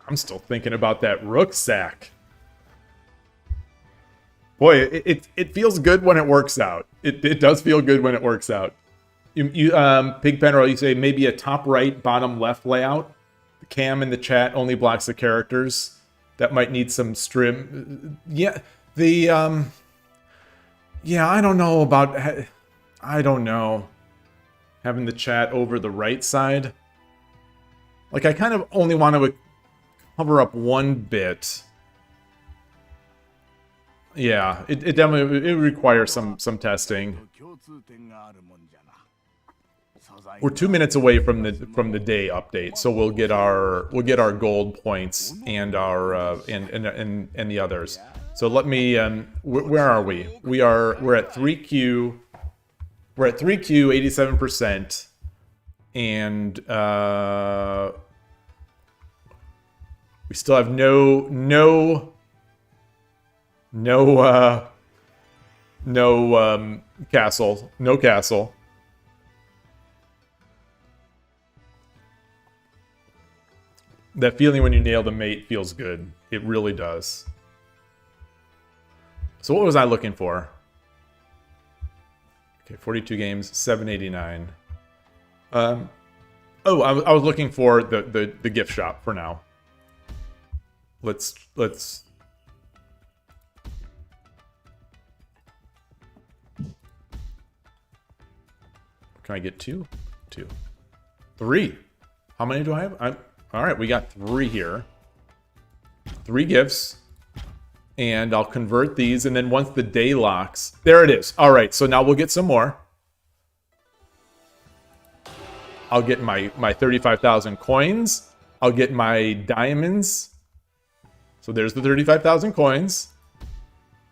I'm still thinking about that rucksack. Boy, it feels good when it works out. It does feel good when it works out. Pig Penrol, you say maybe a top right, bottom left layout. The cam in the chat only blocks the characters. That might need some trim. Yeah, yeah, I don't know about. I don't know. Having the chat over the right side. Like, I kind of only want to cover up one bit. Yeah, it definitely requires some testing. We're 2 minutes away from the day update, so we'll get our gold points and our and the others. So let me where are we? We're at 3Q. We're at 3Q 87%, and we still have no castle. No castle. That feeling when you nail the mate feels good. It really does. So what was I looking for? Okay, 42 games, 789. Oh, I was looking for the gift shop for now. Let's. Can I get two? Two. Three. How many do I have? All right, we got 3 here. 3 gifts. And I'll convert these, and then once the day locks... There it is. All right, so now we'll get some more. I'll get my 35,000 coins. I'll get my diamonds. So there's the 35,000 coins.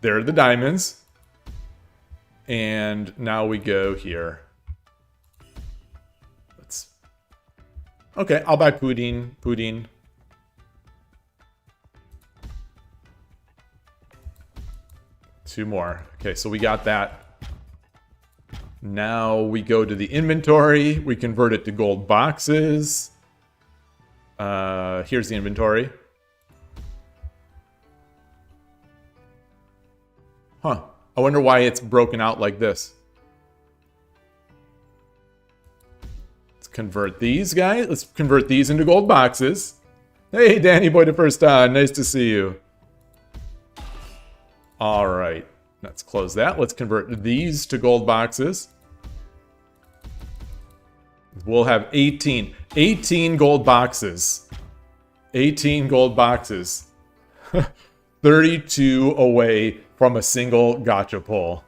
There are the diamonds. And now we go here. Okay, I'll buy Poudine. 2 more. Okay, so we got that. Now we go to the inventory. We convert it to gold boxes. Here's the inventory. Huh. I wonder why it's broken out like this. Convert these guys. Let's convert these into gold boxes. Hey, Danny Boy the first time. Nice to see you. All right. Let's close that. Let's convert these to gold boxes. We'll have 18 gold boxes. 18 gold boxes. 32 away from a single gacha pull.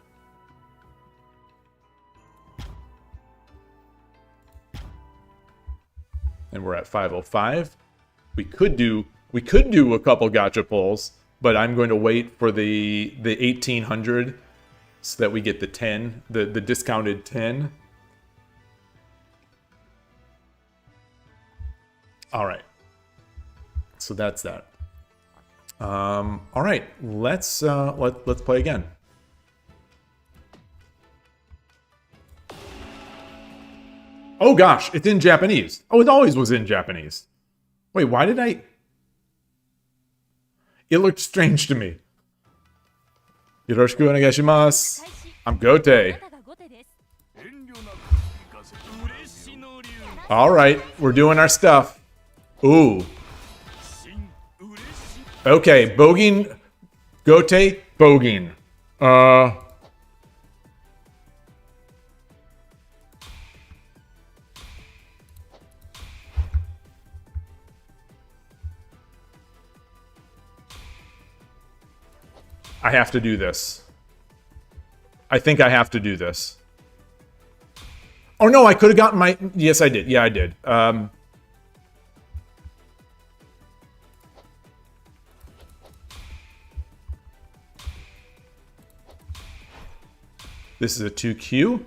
And we're at 505. We could do a couple gacha pulls, but I'm going to wait for the 1800 so that we get the 10, the discounted 10. All right. So that's that. All right. Let's play again. Oh gosh, it's in Japanese. Oh, it always was in Japanese. Wait, why did I... It looked strange to me. Yoroshiku onegaishimasu. I'm Gote. Alright, we're doing our stuff. Ooh. Okay, Bogin. Gote, Bogin. I have to do this. I think I have to do this. Oh no, I could have gotten my... Yes, I did. Yeah, I did. This is a 2Q.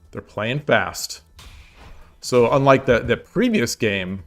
They're playing fast. So unlike the previous game,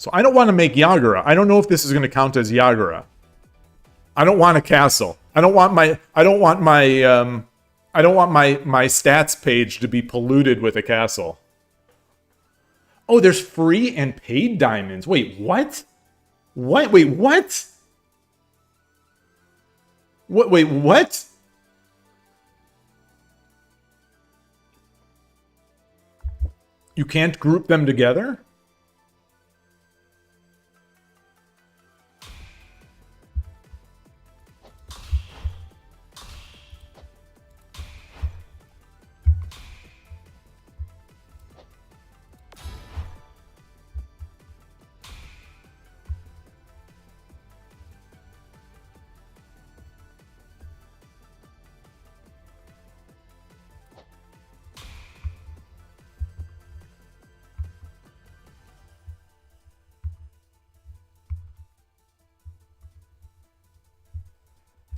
So I don't want to make Yagura. I don't know if this is going to count as Yagura. I don't want a castle. I don't want my stats page to be polluted with a castle. Oh, there's free and paid diamonds. Wait, what? What? Wait, what? What? Wait, what? You can't group them together?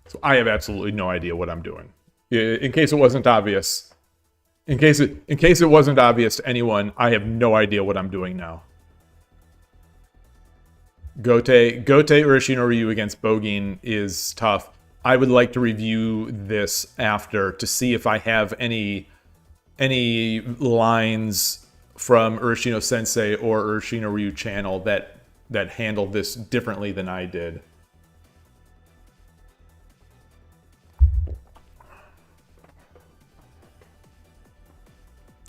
So I have absolutely no idea what I'm doing. In case it wasn't obvious. In case it wasn't obvious to anyone, I have no idea what I'm doing now. Gote Urashino Ryu against Bogin is tough. I would like to review this after to see if I have any lines from Urashino Sensei or Urashino Ryu channel that handle this differently than I did.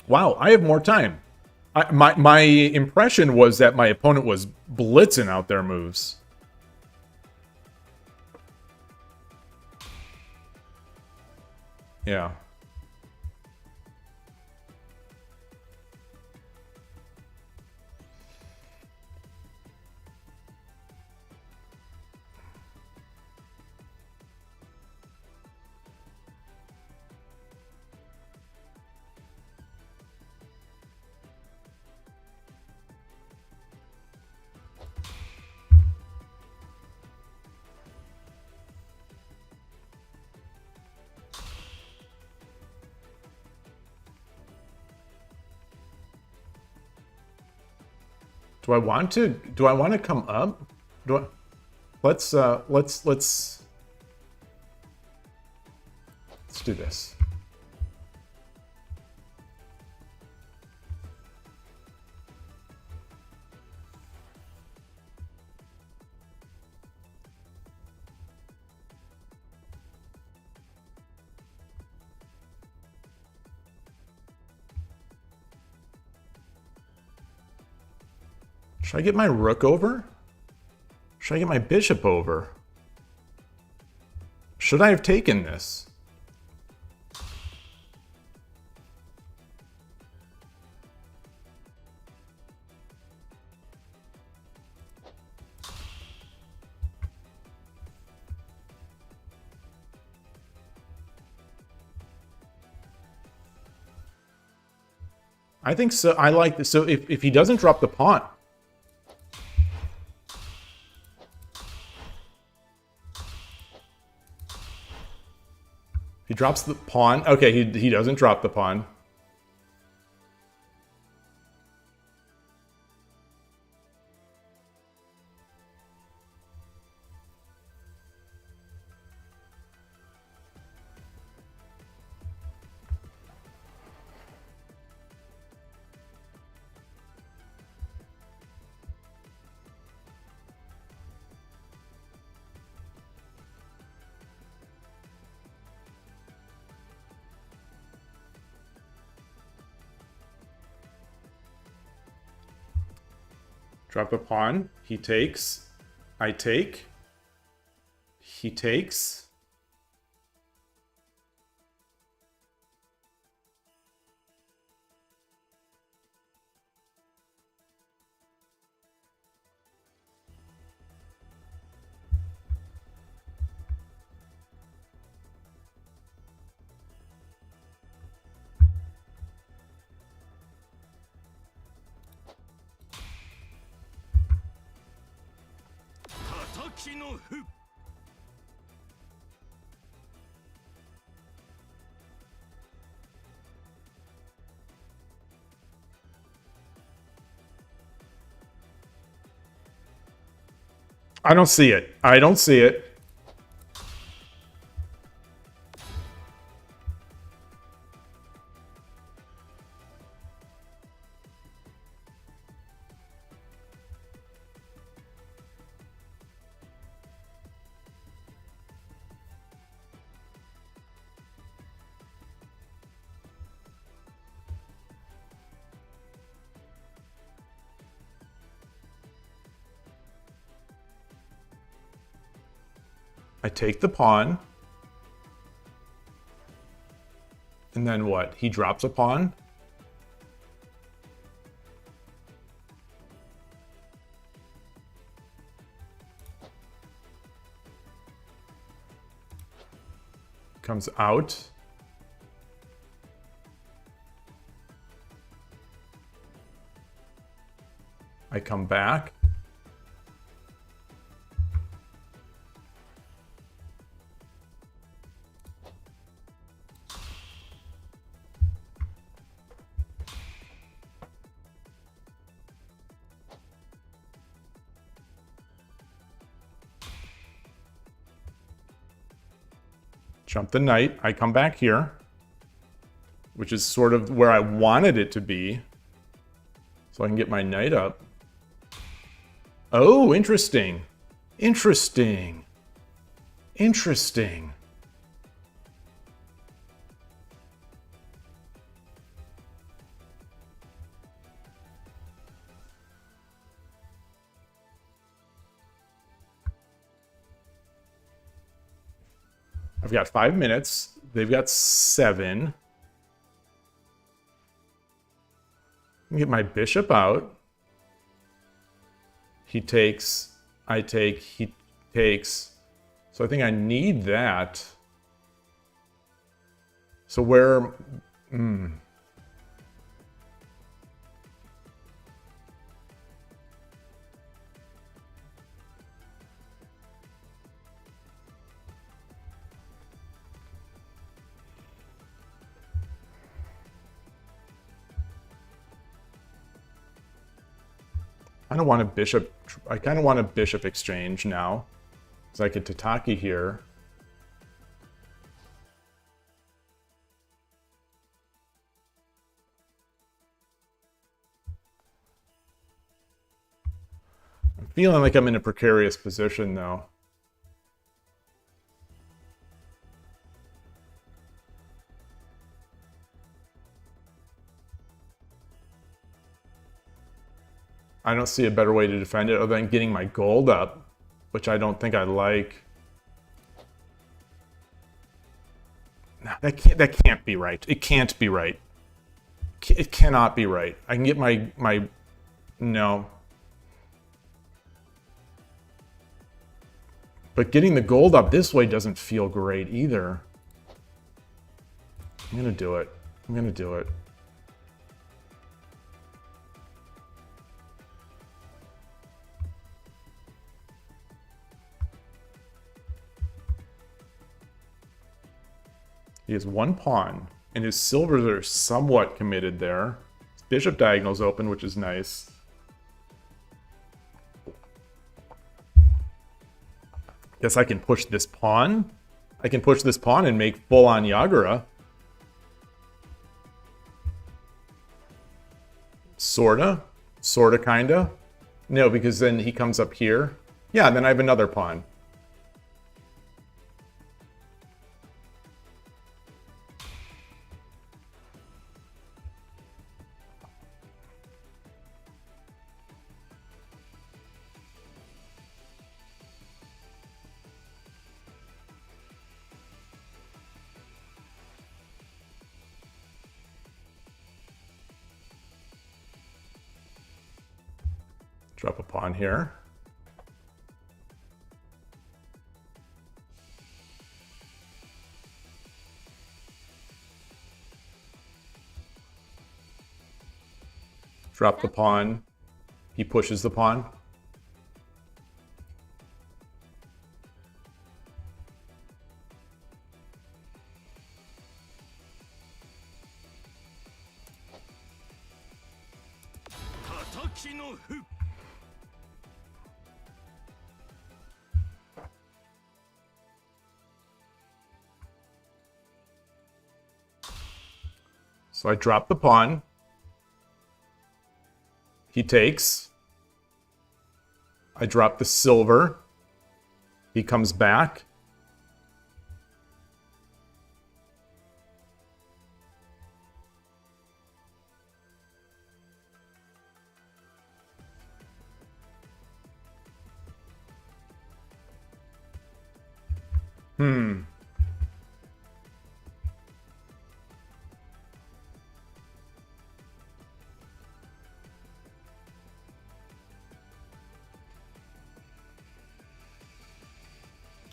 Wow, I have more time. My impression was that my opponent was blitzing out their moves. Yeah. Do I want to come up? Let's do this. Should I get my rook over? Should I get my bishop over? Should I have taken this? I think so. I like this. So if he doesn't drop the pawn. He drops the pawn. Okay, he doesn't drop the pawn. Drop a pawn. He takes. I take. He takes. I don't see it. I don't see it. I take the pawn. And then what? He drops a pawn? Comes out. I come back. Jump the knight. I come back here, which is sort of where I wanted it to be, so I can get my knight up. Oh, interesting. Interesting. Interesting. I've got 5 minutes. They've got 7. Get my bishop out. He takes, I take, he takes. So I think I need that. So where... I don't want a bishop. I kind of want a bishop exchange now, because I could Tataki here. I'm feeling like I'm in a precarious position, though. I don't see a better way to defend it other than getting my gold up, which I don't think I like. No, that can't be right. It can't be right. It cannot be right. I can get my no. But getting the gold up this way doesn't feel great either. I'm gonna do it. I'm gonna do it. He has 1 pawn, and his silvers are somewhat committed there. His bishop diagonal's open, which is nice. Guess I can push this pawn. I can push this pawn and make full-on Yagura. Sorta. Sorta, kinda. No, because then he comes up here. Yeah, then I have another pawn. Drop a pawn here. Drop the pawn. He pushes the pawn. So I drop the pawn. He takes. I drop the silver. He comes back.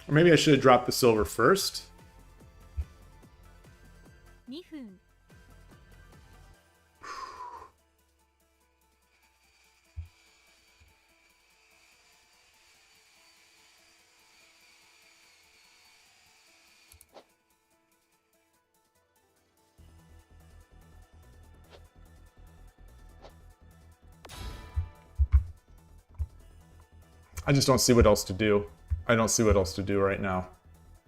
Or maybe I should have dropped the silver first. 2分 I just don't see what else to do. I don't see what else to do right now.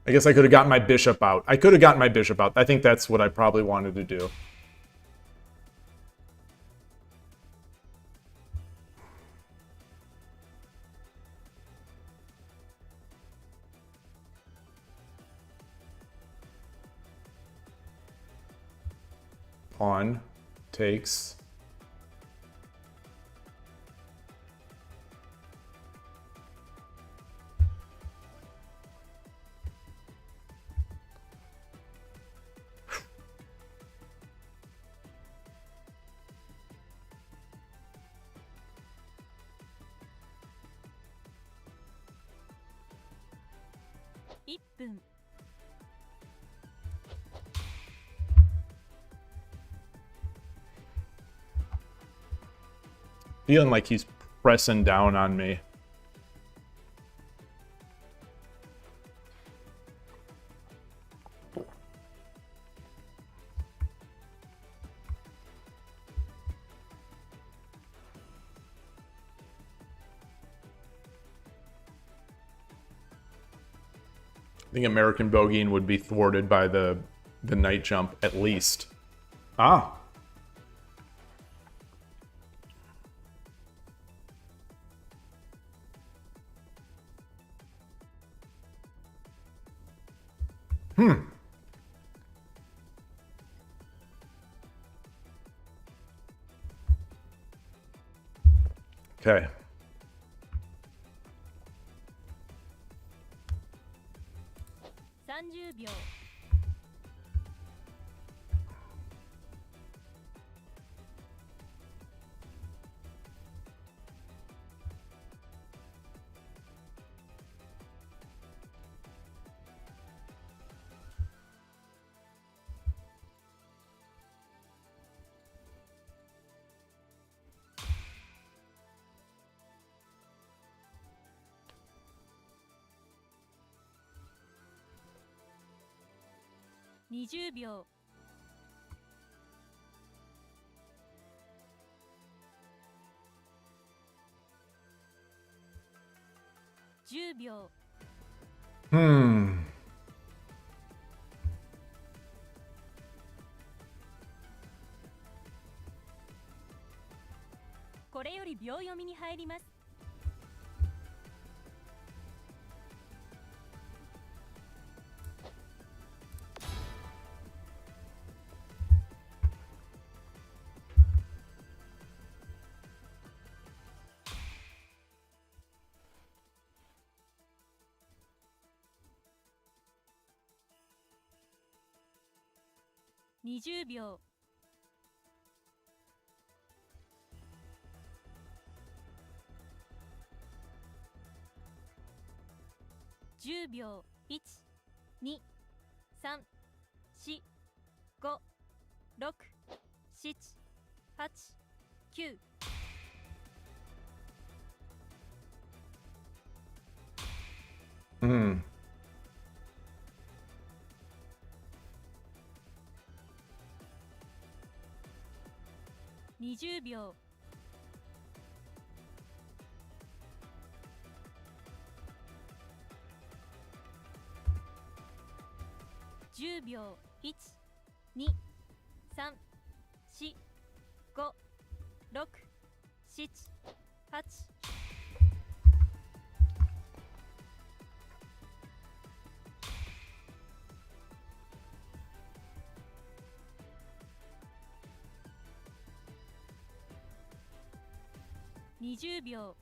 I guess I could have gotten my bishop out. I could have gotten my bishop out. I think that's what I probably wanted to do. Pawn takes. .1 分 Feeling like he's pressing down on me. I think American bogeying would be thwarted by the knight jump at least. Ah. Okay. 30秒 20秒 10秒 これより秒読みに入ります。20秒 10秒 1、2、3、4、5、6、7、8、9 20秒 10秒 1、2、3、7、8、20秒。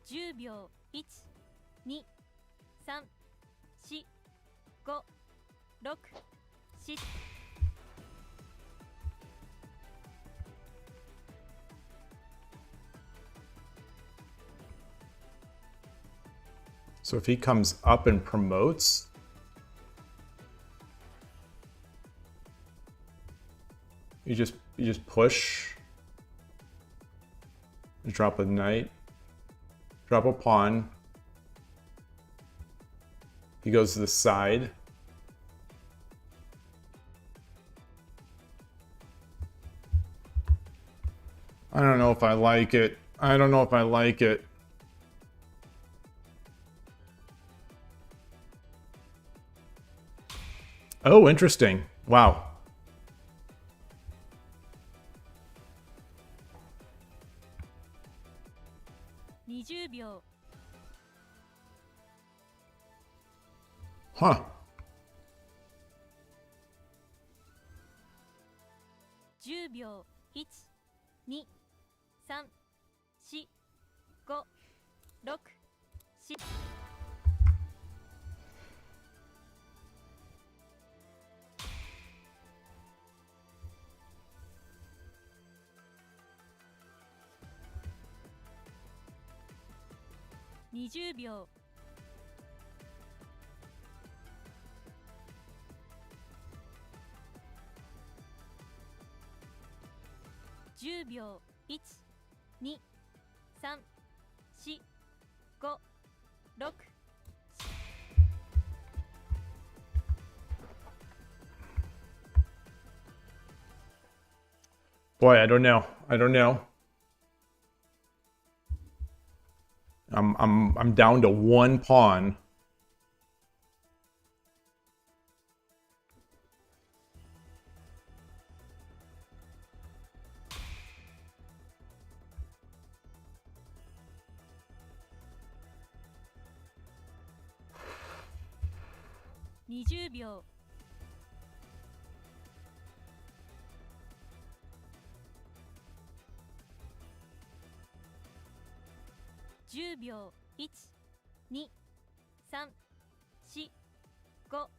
10秒。1、2、3、4、5、6、7。So if he comes up and promotes, you just push, drop a knight, drop a pawn. He goes to the side. I don't know if I like it. I don't know if I like it. Oh, interesting. Wow. Huh. 10秒。1、2、3、4、5、6、7。20秒。10秒。1、2、3、4、5、6。Boy, I don't know. I don't know. I'm down to one pawn.20秒。10秒。1、2、3、4、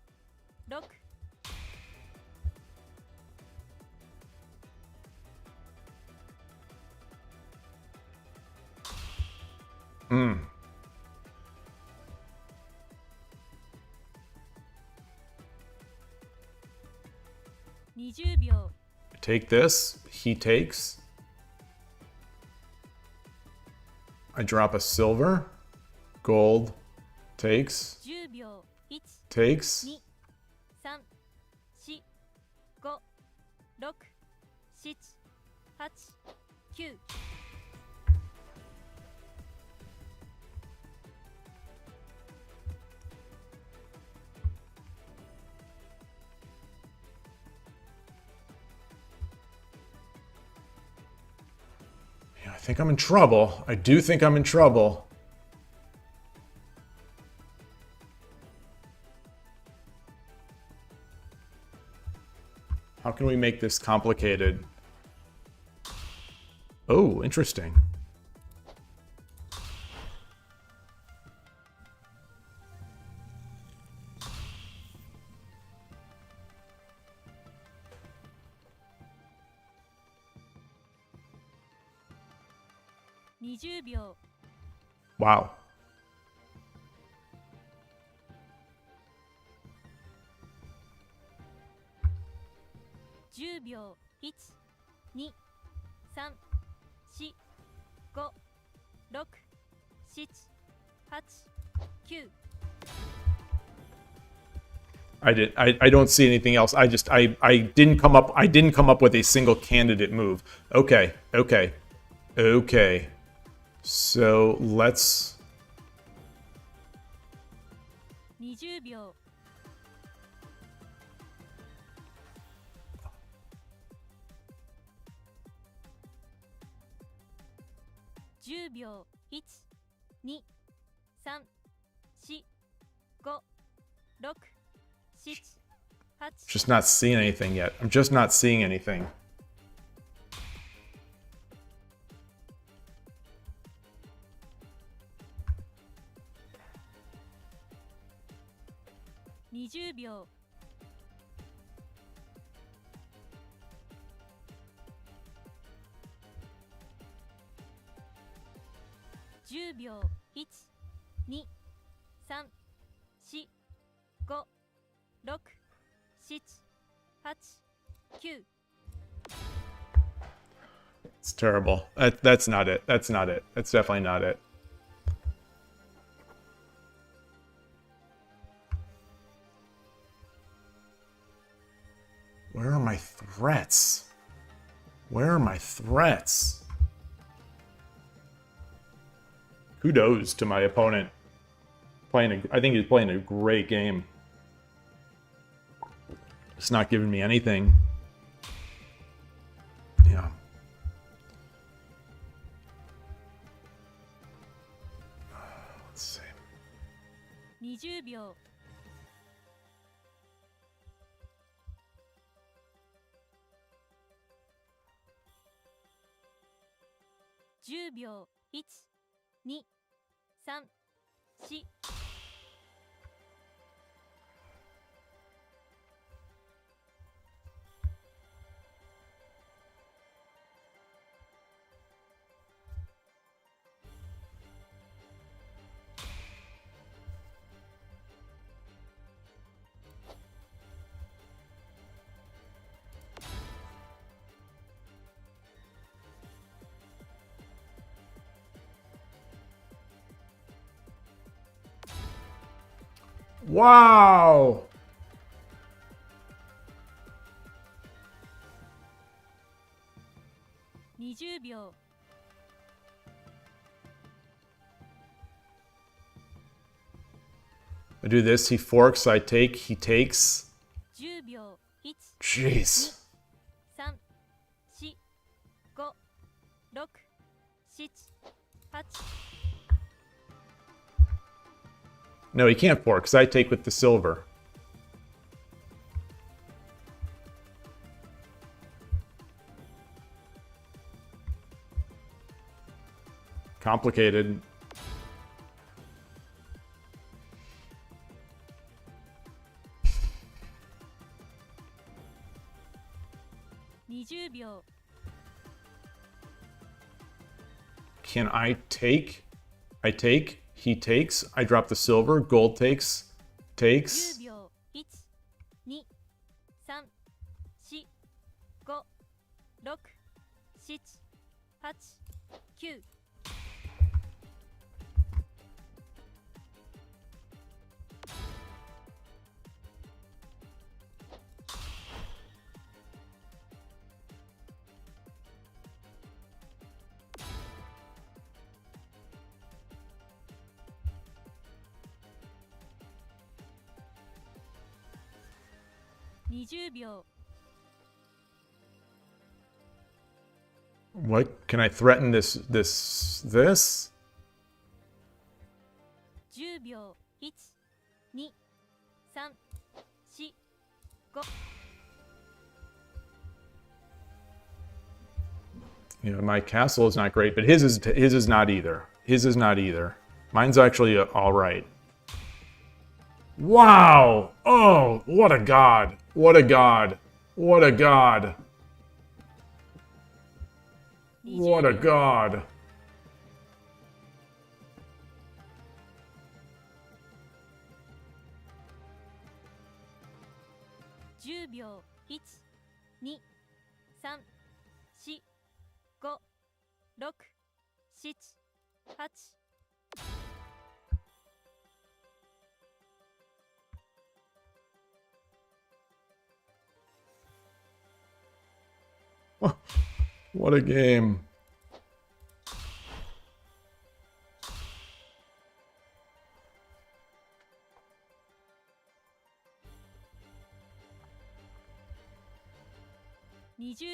5、6。20秒。 Take this. He takes. I drop a silver. Gold. Takes. 10秒。1、 Takes. 2、3、4、5、6、7、8、9。I think I'm in trouble. I do think I'm in trouble. How can we make this complicated? Oh, interesting. Wow. I don't see anything else. I didn't come up with a single candidate move. Okay. So let's 20秒。20秒1、2、3、4、5、6、7、8、 Just not seeing anything yet. I'm just not seeing anything. 20秒10秒1、2、3、4、5、6、7、8、9 It's terrible. That's not it. That's not it. That's definitely not it. Where are my threats? Where are my threats? Kudos to my opponent. I think he's playing a great game. It's not giving me anything. Yeah. Let's see. 20秒10秒1、2、3、4 Wow!20秒 I do this, he forks, I take, he takes. 10秒1、 Jeez. 3、4、5、6、7、8 No, he can't fork, because I take with the silver. Complicated.20秒 Can I take? I take, he takes, I drop the silver, gold takes, 10秒1、2、3、4、5、6、7、8、9 20秒 What? Can I threaten this? 10秒1、2、3、4、5 You know, my castle is not great, but his is not either. His is not either. Mine's actually all right. Wow! Oh, what a god! What a god! What a god! What a god! 10秒1、2、3、4、5、6、7、8 What a game.20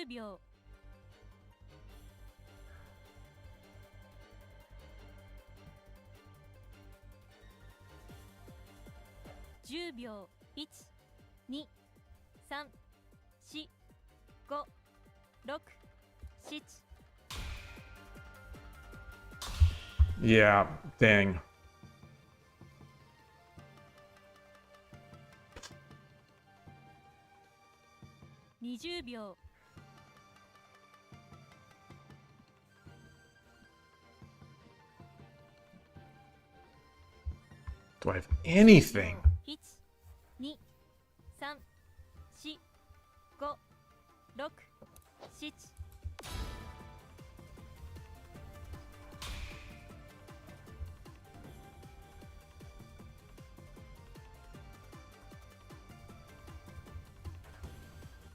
秒10秒。1、2、3、4、5、6、7。Yeah, dang. $20 秒。Do I have anything? 1、2、3、4、5、6、7。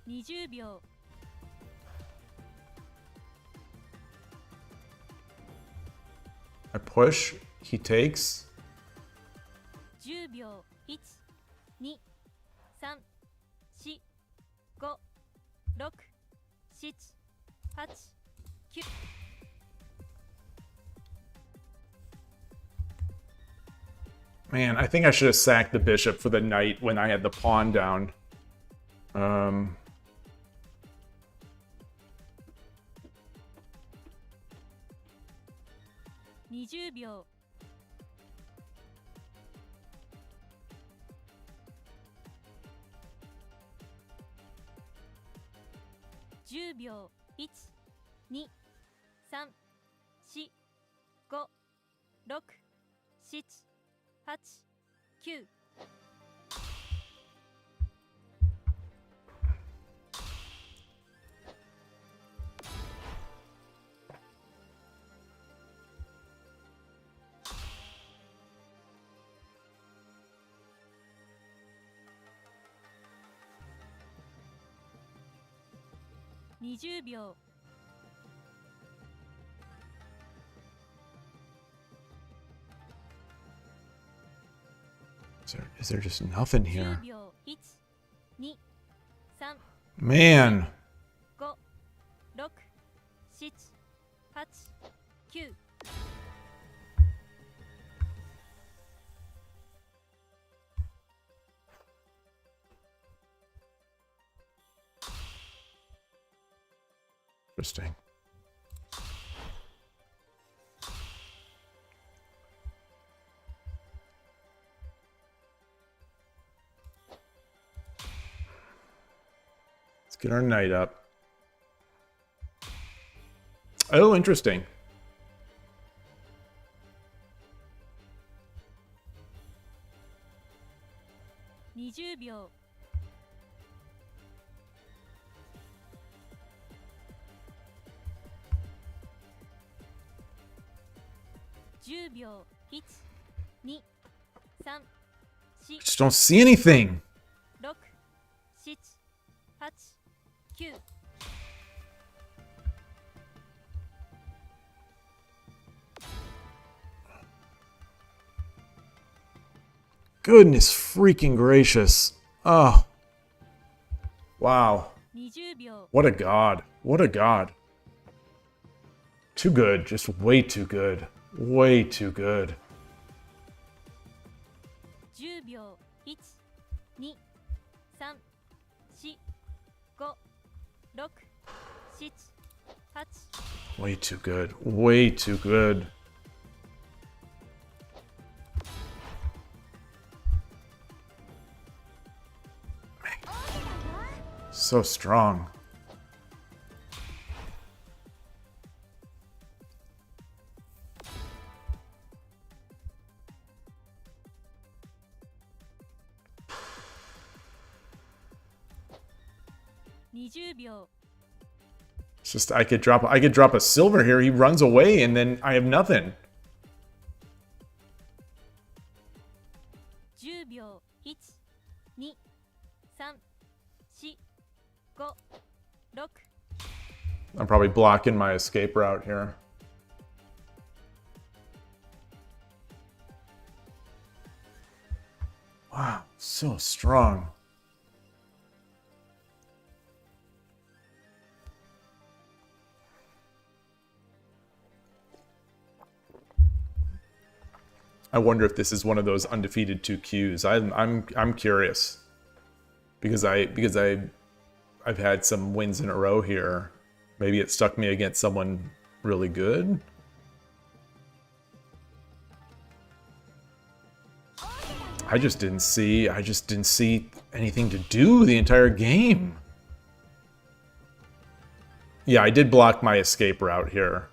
20秒。I push, he takes. 10秒。1、2、3、4、5、6、7、8、9。Man, I think I should have sacked the bishop for the knight when I had the pawn down. 20秒。10秒。1、2、3、4、5、6、7、8、9。20秒。Is there just nothing 10 here? 秒。1、2、3、 Man. 5、6、7、8、9。Interesting. Let's get our knight up. Oh, interesting. $20 秒。10秒。1、2、3、4、 Just don't see anything. 6、7、8、9。Goodness freaking gracious. Oh. Wow. 20秒。 What a god. What a god. Too good. Just way too good. Way too good. 10秒。1、2、3、4、5、6、7、8。 Way too good. Way too good. So strong. It's just I could drop a silver here. He runs away and then I have nothing. 10秒。1、2、3、4、5、6。 I'm probably blocking my escape route here. Wow, so strong. I wonder if this is one of those undefeated 2 Qs. I'm curious because I've had some wins in a row here. Maybe it stuck me against someone really good. I just didn't see anything to do the entire game. Yeah, I did block my escape route here.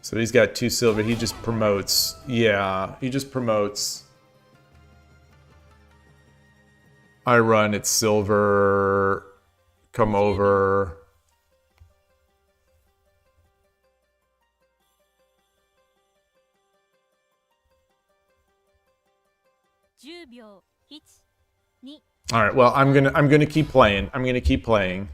So he's got 2 silver. He just promotes. Yeah, he just promotes. I run, it's silver. Come over. All right, well, I'm gonna keep playing. I'm gonna keep playing.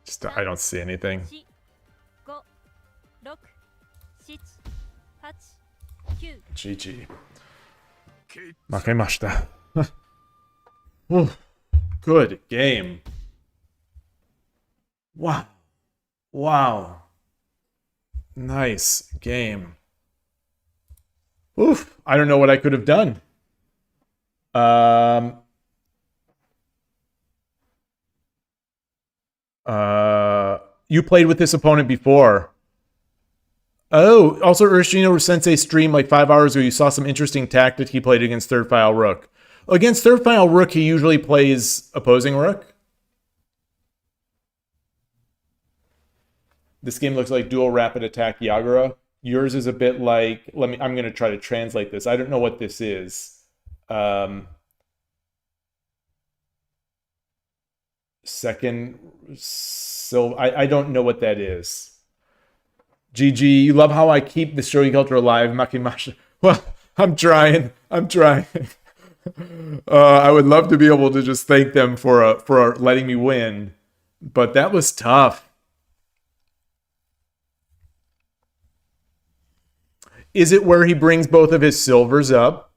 Just, I don't see anything. GG. Makemashita. Good game. Wow. Wow. Nice game. Oof. I don't know what I could have done. You played with this opponent before. Oh, also Urashino Sensei streamed like 5 hours ago. You saw some interesting tactic he played against third file rook. Against third file rook, he usually plays opposing rook. This game looks like dual rapid attack Yagura. Yours is a bit like, I'm going to try to translate this. I don't know what this is. Second silver. I don't know what that is. GG, you love how I keep the shogi culture alive, Makimashi. Well, I'm trying. I would love to be able to just thank them for letting me win, but that was tough. Is it where he brings both of his silvers up?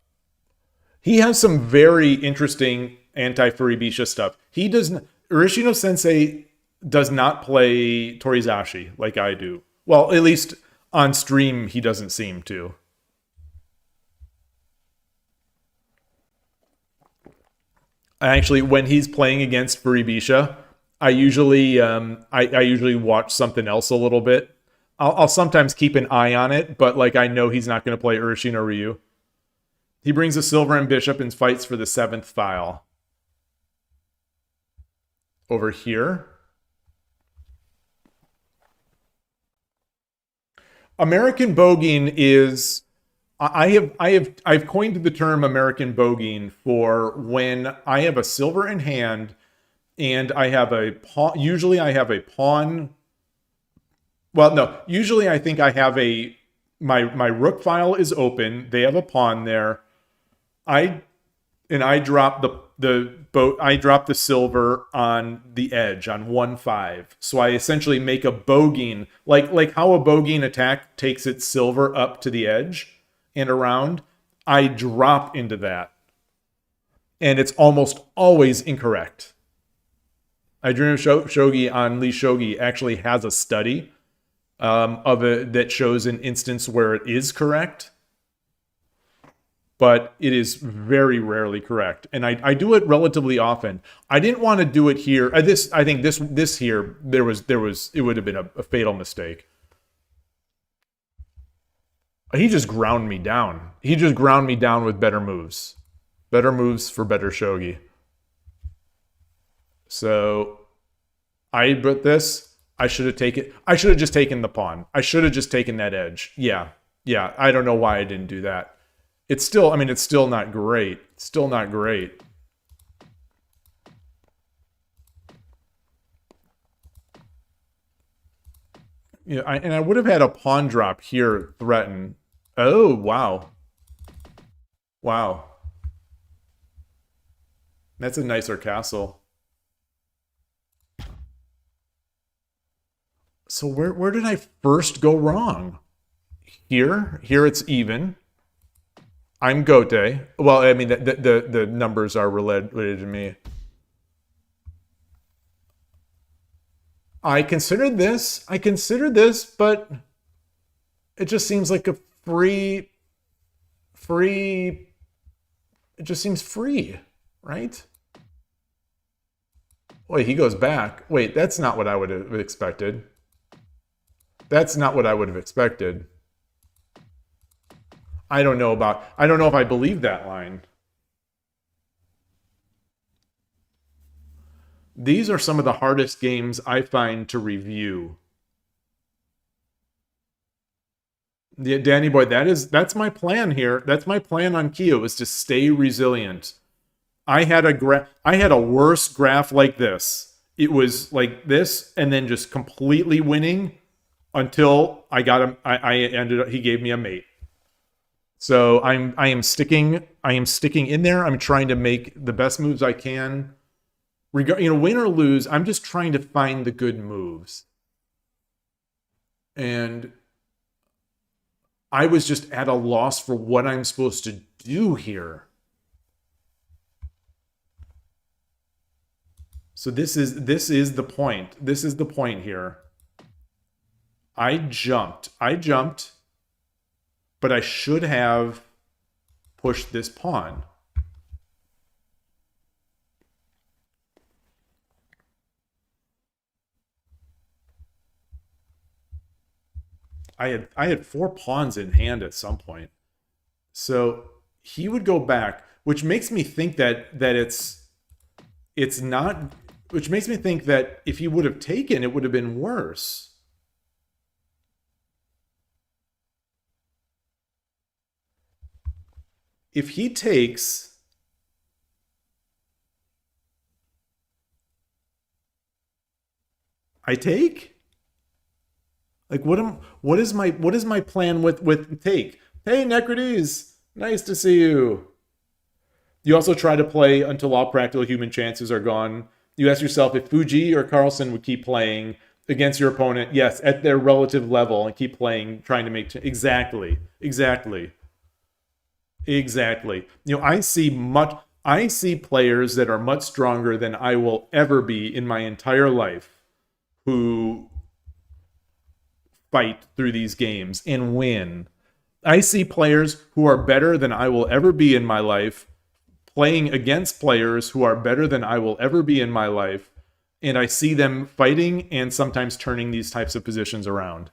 He has some very interesting anti-Furibisha stuff. He doesn't. Urashino Sensei does not play Torizashi like I do. Well, at least on stream, he doesn't seem to. Actually, when he's playing against Furibisha, I usually watch something else a little bit. I'll sometimes keep an eye on it, but like I know he's not going to play Urashino Ryu. He brings a silver and bishop and fights for the 7th file. Over here. American bogeying is I've coined the term American bogeying for when I have a silver in hand and I have a pawn. Usually I have a pawn. Well, no, usually I think I have my rook file is open. They have a pawn there. I drop I drop the silver on the edge on 1-5. So I essentially make a bogeying, like how a bogeying attack takes its silver up to the edge and around. I drop into that. And it's almost always incorrect. I Dream of Shogi on Lee Shogi actually has a study of it that shows an instance where it is correct. But it is very rarely correct, and I do it relatively often. I didn't want to do it here. I think this here it would have been a fatal mistake. He just ground me down. He just ground me down with better moves for better shogi. So I put this. I should have just taken the pawn. I should have just taken that edge. Yeah. I don't know why I didn't do that. It's still not great. It's still not great. Yeah, and I would have had a pawn drop here threaten. Oh, wow. Wow. That's a nicer castle. So where did I first go wrong? Here it's even. I'm Gote. Well, I mean the numbers are related to me. I considered this, but it just seems like a free. It just seems free, right? Wait, he goes back. Wait, that's not what I would have expected. That's not what I would have expected. I don't know if I believe that line. These are some of the hardest games I find to review. Yeah, Danny boy, that's my plan here. That's my plan on KIOU, is to stay resilient. I had a worse graph like this. It was like this, and then just completely winning until I got him. He gave me a mate. So I am sticking in there. I'm trying to make the best moves I can. Win or lose, I'm just trying to find the good moves. And I was just at a loss for what I'm supposed to do here. So this is the point. This is the point here. I jumped, but I should have pushed this pawn. I had 4 pawns in hand at some point. So he would go back, which makes me think that it's not, which makes me think that if he would have taken, it would have been worse. If he takes, I take? Like what is my plan with take? Hey Necrodes, nice to see you. You also try to play until all practical human chances are gone. You ask yourself if Fuji or Carlsen would keep playing against your opponent, yes, at their relative level, and keep playing, trying to make exactly. I see players that are much stronger than I will ever be in my entire life who fight through these games and win. I see players who are better than I will ever be in my life playing against players who are better than I will ever be in my life, and I see them fighting and sometimes turning these types of positions around.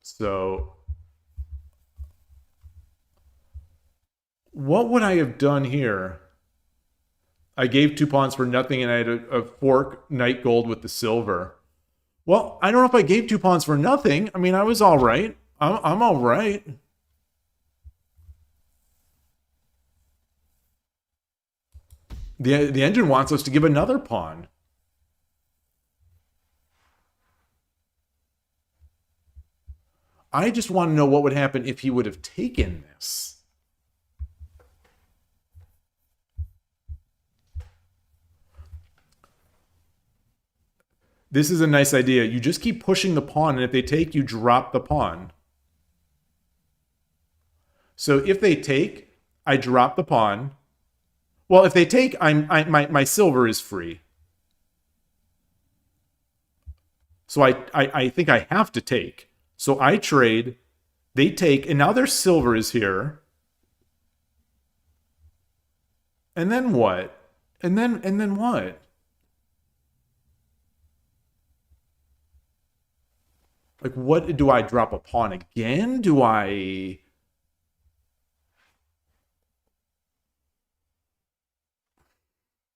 So what would I have done here? I gave 2 pawns for nothing, and I had a fork knight gold with the silver. Well, I don't know if I gave 2 pawns for nothing. I mean, I was all right. I'm all right. The engine wants us to give another pawn. I just want to know what would happen if he would have taken this. This is a nice idea. You just keep pushing the pawn, and if they take, you drop the pawn. So if they take, I drop the pawn. Well, if they take, my silver is free. So I think I have to take. So I trade, they take, and now their silver is here. And then what? And then what? Like, what do I drop a pawn again? Do I...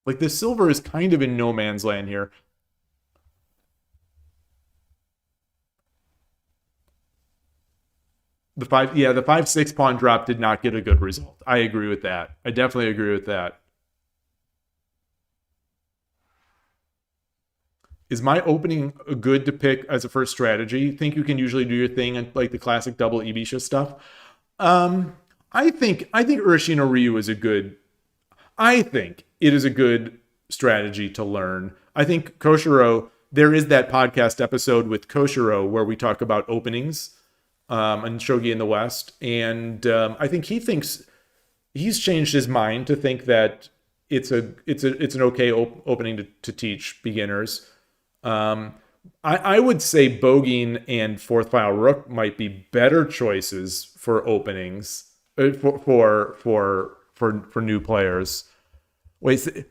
Like, the silver is kind of in no man's land here. The 5-6 pawn drop did not get a good result. I agree with that. I definitely agree with that. Is my opening good to pick as a first strategy? Think you can usually do your thing and like the classic double Ibisha stuff? I think Urashino Ryu is a good. I think it is a good strategy to learn. I think Koshiro. There is that podcast episode with Koshiro where we talk about openings and Shogi in the West, and I think he thinks he's changed his mind to think that it's an okay opening to teach beginners. I would say Bogeying and Fourth File Rook might be better choices for openings for new players. Wait,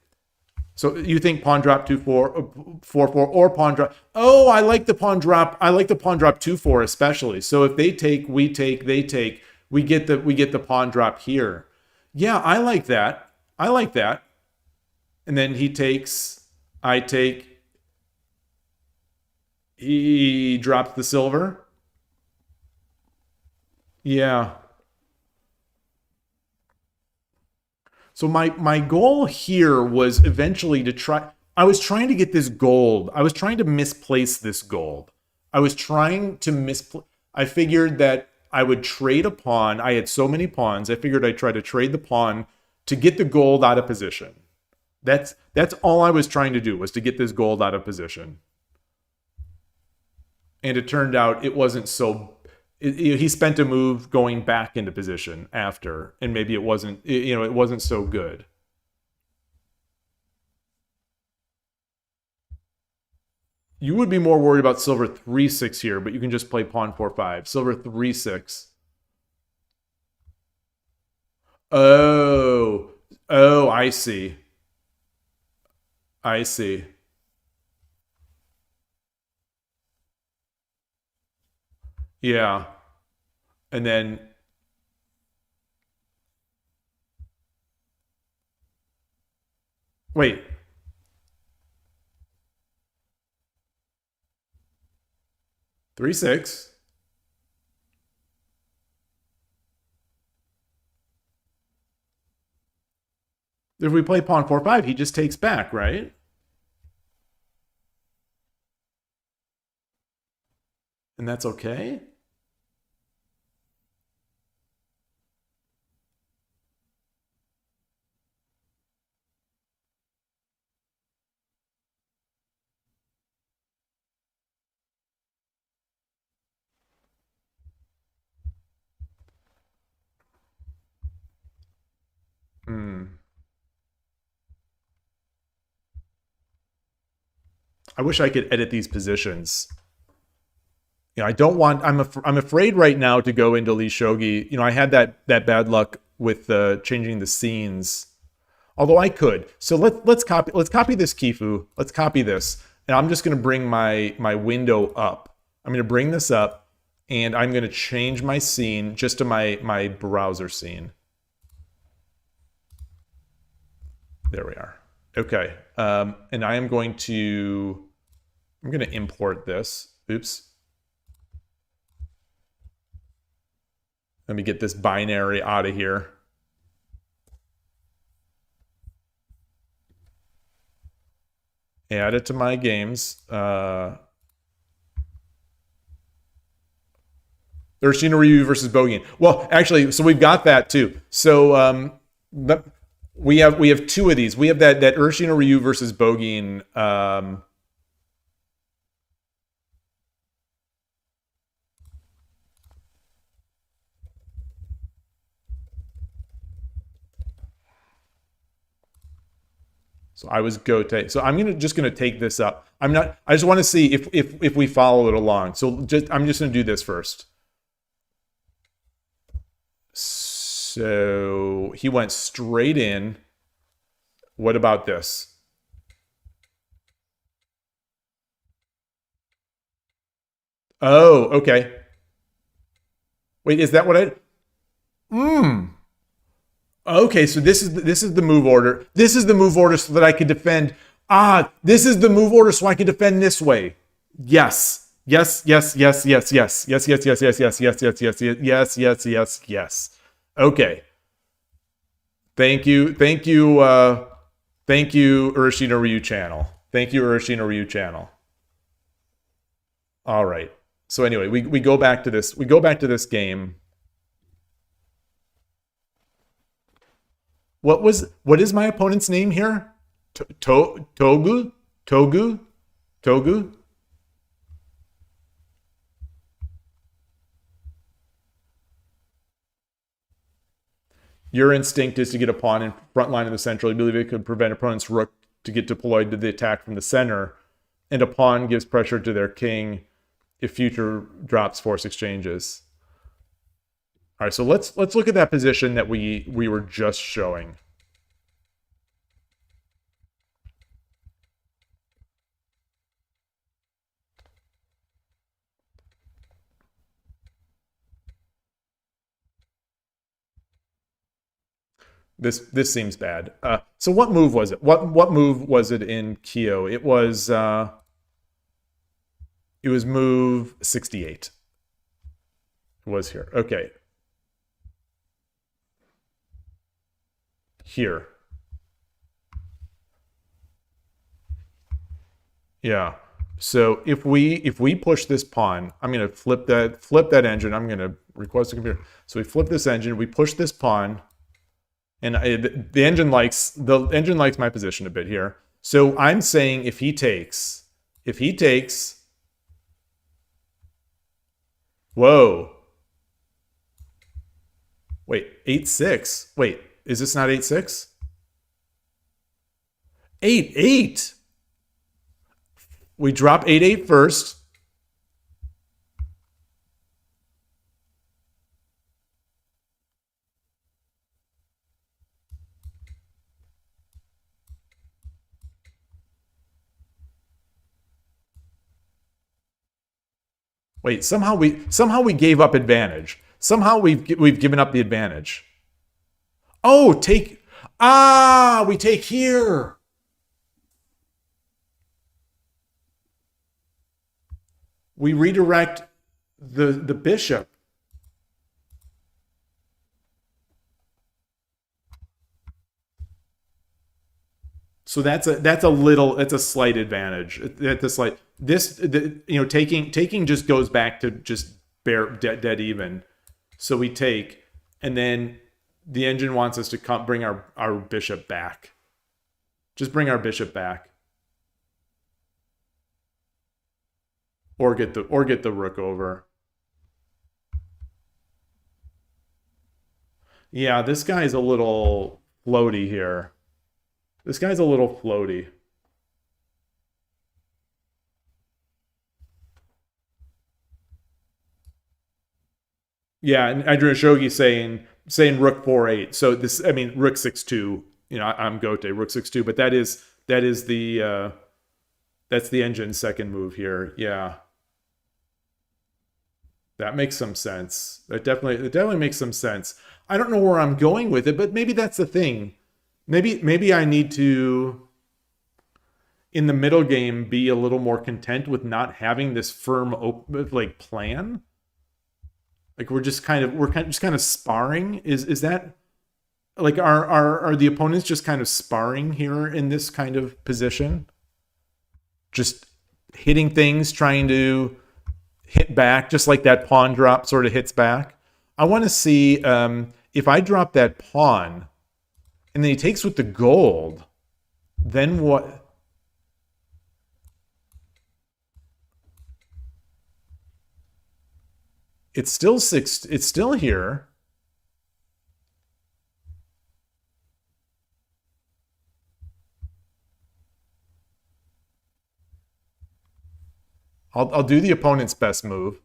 so you think pawn drop 2-4, 4-4, or pawn drop? Oh, I like the pawn drop. I like the pawn drop 2-4 especially. So if they take, we take, they take, we get the pawn drop here. Yeah, I like that. I like that. And then he takes, I take. He drops the silver. Yeah. So my goal here was eventually to try. I was trying to get this gold. I was trying to misplace this gold. I was trying to misplace. I figured that I would trade a pawn. I had so many pawns. I figured I'd try to trade the pawn to get the gold out of position. That's all I was trying to do, was to get this gold out of position. And it turned out it wasn't so. He spent a move going back into position after, and maybe it wasn't. It wasn't so good. You would be more worried about silver 3-6 here, but you can just play pawn 4-5. Silver 3-6. Oh, I see. I see. Yeah. And then wait. 3-6. If we play pawn 4-5, he just takes back, right? And that's okay? I wish I could edit these positions. I don't want. I'm afraid right now to go into Lee Shogi. I had that bad luck with changing the scenes. Although I could. So let's copy this Kifu. Let's copy this, and I'm just going to bring my window up. I'm going to bring this up, and I'm going to change my scene just to my browser scene. There we are. Okay, and I'm going to import this. Oops. Let me get this binary out of here. Add it to my games. Urashino Ryu versus Bogeying. Well, actually, so we've got that too. So we have two of these. We have that Urashino Ryu versus Bogeying. So I was Gote. So I'm just gonna take this up. I just want to see if we follow it along. So I'm just gonna do this first. So he went straight in. What about this? Oh, okay. Wait, is that what I? Okay, so this is the move order. This is the move order so that I could defend. This is the move order so I could defend this way. Yes. Yes. Yes. Yes. Yes. Yes. Yes. Yes. Yes. Yes. Yes. Yes. Yes. Yes. Yes. Yes. Yes. Yes. Okay. Thank you. Thank you. Thank you, Urashino Ryu channel. Thank you, Urashino Ryu channel. All right. So anyway, we go back to this. We go back to this game. What is my opponent's name here? Togu? Togu? Togu? Your instinct is to get a pawn in front line of the central. You believe it could prevent opponent's rook to get deployed to the attack from the center, and a pawn gives pressure to their king if future drops force exchanges. All right, so let's look at that position that we were just showing. This seems bad. So what move was it? What move was it in KIOU? It was move 68. It was here. Okay. Here. Yeah. So if we push this pawn, I'm gonna flip that engine. I'm gonna request a computer. So we flip this engine. We push this pawn. And the engine likes my position a bit here. So I'm saying if he takes, whoa. Wait, 8-6. Wait, is this not 8-6? 8-8. We drop 8-8 first. Wait, somehow we gave up advantage. Somehow we've given up the advantage. Oh, we take here. We redirect the bishop. So that's a slight advantage. Taking just goes back to just dead even. So we take, and then the engine wants us to bring our bishop back. Just bring our bishop back. Or get the rook over. Yeah, this guy's a little floaty here. This guy's a little floaty. Yeah, and I drew a Shogi saying rook 4-8. So this, I mean, rook 6-2. You know, I'm Gote, rook 6-2, but that's the engine's second move here. Yeah, that makes some sense. It definitely makes some sense. I don't know where I'm going with it, but maybe that's the thing. Maybe I need to, in the middle game, be a little more content with not having this firm plan. Like we're just kind of sparring. Is that like are the opponents just kind of sparring here in this kind of position? Just hitting things, trying to hit back, just like that pawn drop sort of hits back. I want to see if I drop that pawn and then he takes with the gold, then what? It's still it's still here. I'll do the opponent's best move.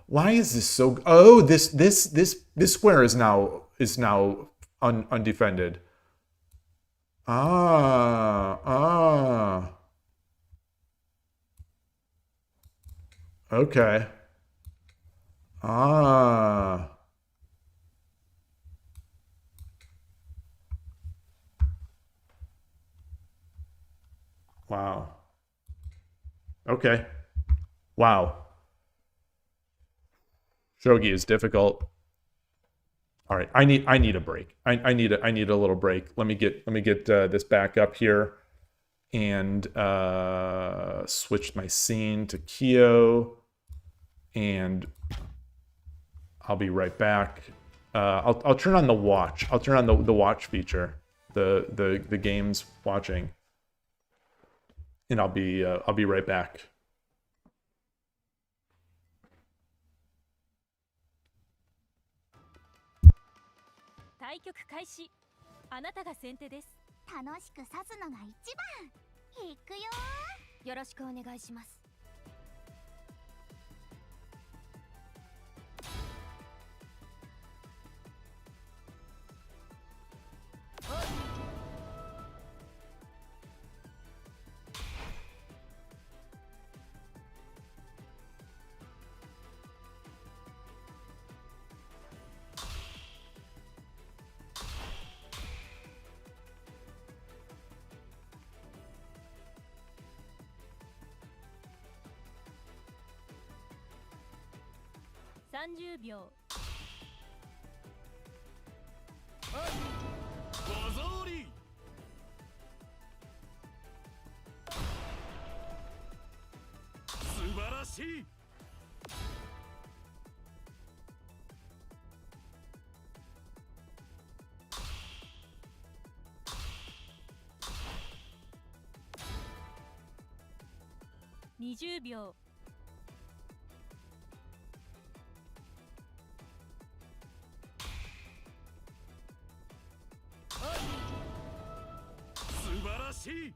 Why is this so? Oh, this square is now undefended. Okay. Wow. Okay. Wow. Shogi is difficult. All right, I need a break. I need a little break. Let me get this back up here and switch my scene to KIOU and I'll be right back. I'll turn on the watch. I'll turn on the watch feature, the games watching, and I'll be right back. 対局開始。あなたが先手です。楽しく指すのが一番。いくよ。よろしくお願いします。30秒。素晴らしい。20秒。素晴らしい。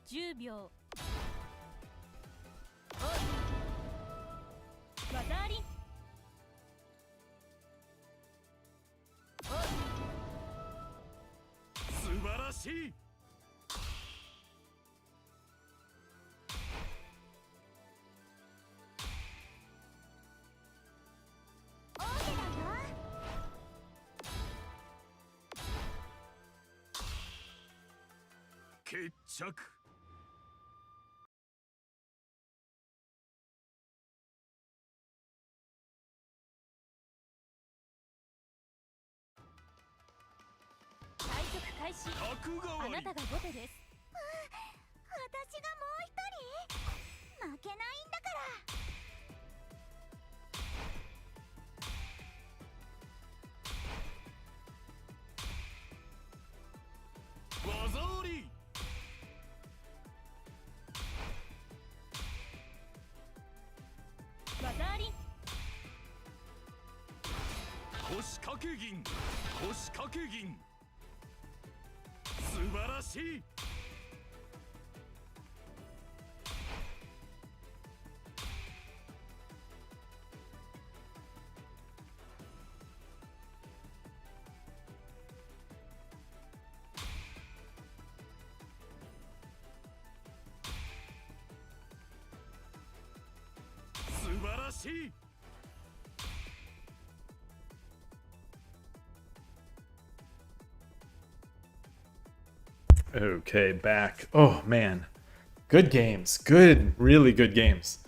10秒。技あり。素晴らしい。王手だよ。決着。対局開始。角換わり。あなたが後手です。私がもう一人。負けないんだから。技あり。技あり。腰掛け銀。腰掛け銀。素晴らしい。素晴らしい。Okay, back. Oh man, good games. Good, really good games.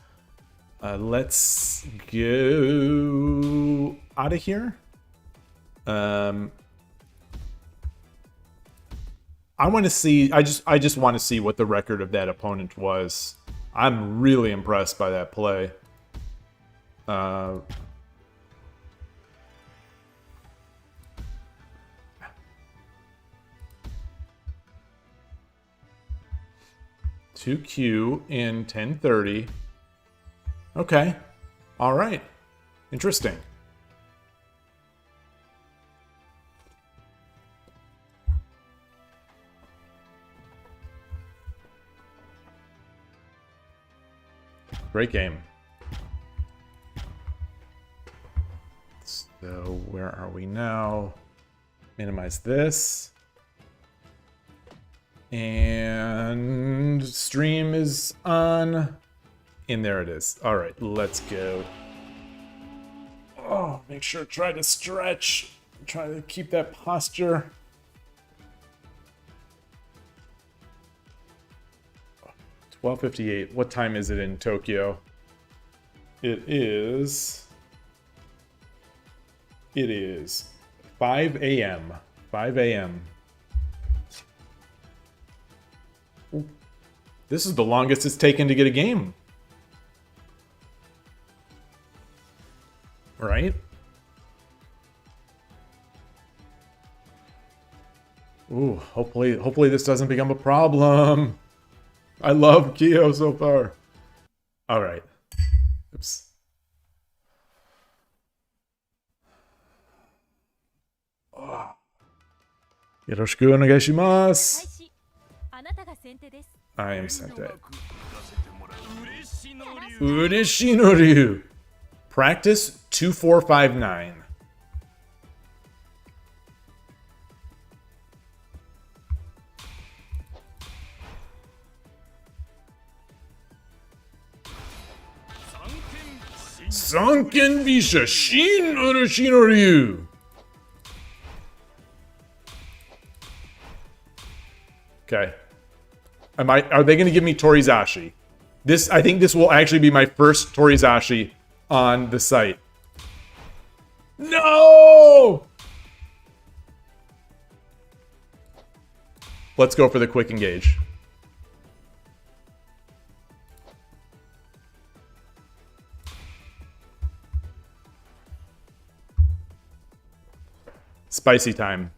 Let's go out of here. I want to see. I just want to see what the record of that opponent was. I'm really impressed by that play. (2Q) in 10:30. Okay. All right. Interesting. Great game. So where are we now? Minimize this. And stream is on. And there it is. All right, let's go. Oh, make sure try to stretch. Try to keep that posture. (12:58). What time is it in Tokyo? It is 5 a.m. 5 a.m. Ooh. This is the longest it's taken to get a game. Right? Ooh, hopefully this doesn't become a problem. I love KIOU so far. All right. Oops. Yoroshiku onegaishimasu. 開始あなたが先手です I am sent it. 嬉の竜 Ureshi no Ryu. Practice 2459. Sunken Visha Shin Ureshi no Ryu. Okay. Are they going to give me Torizashi? I think this will actually be my first Torizashi on the site. No! Let's go for the quick engage. Spicy time.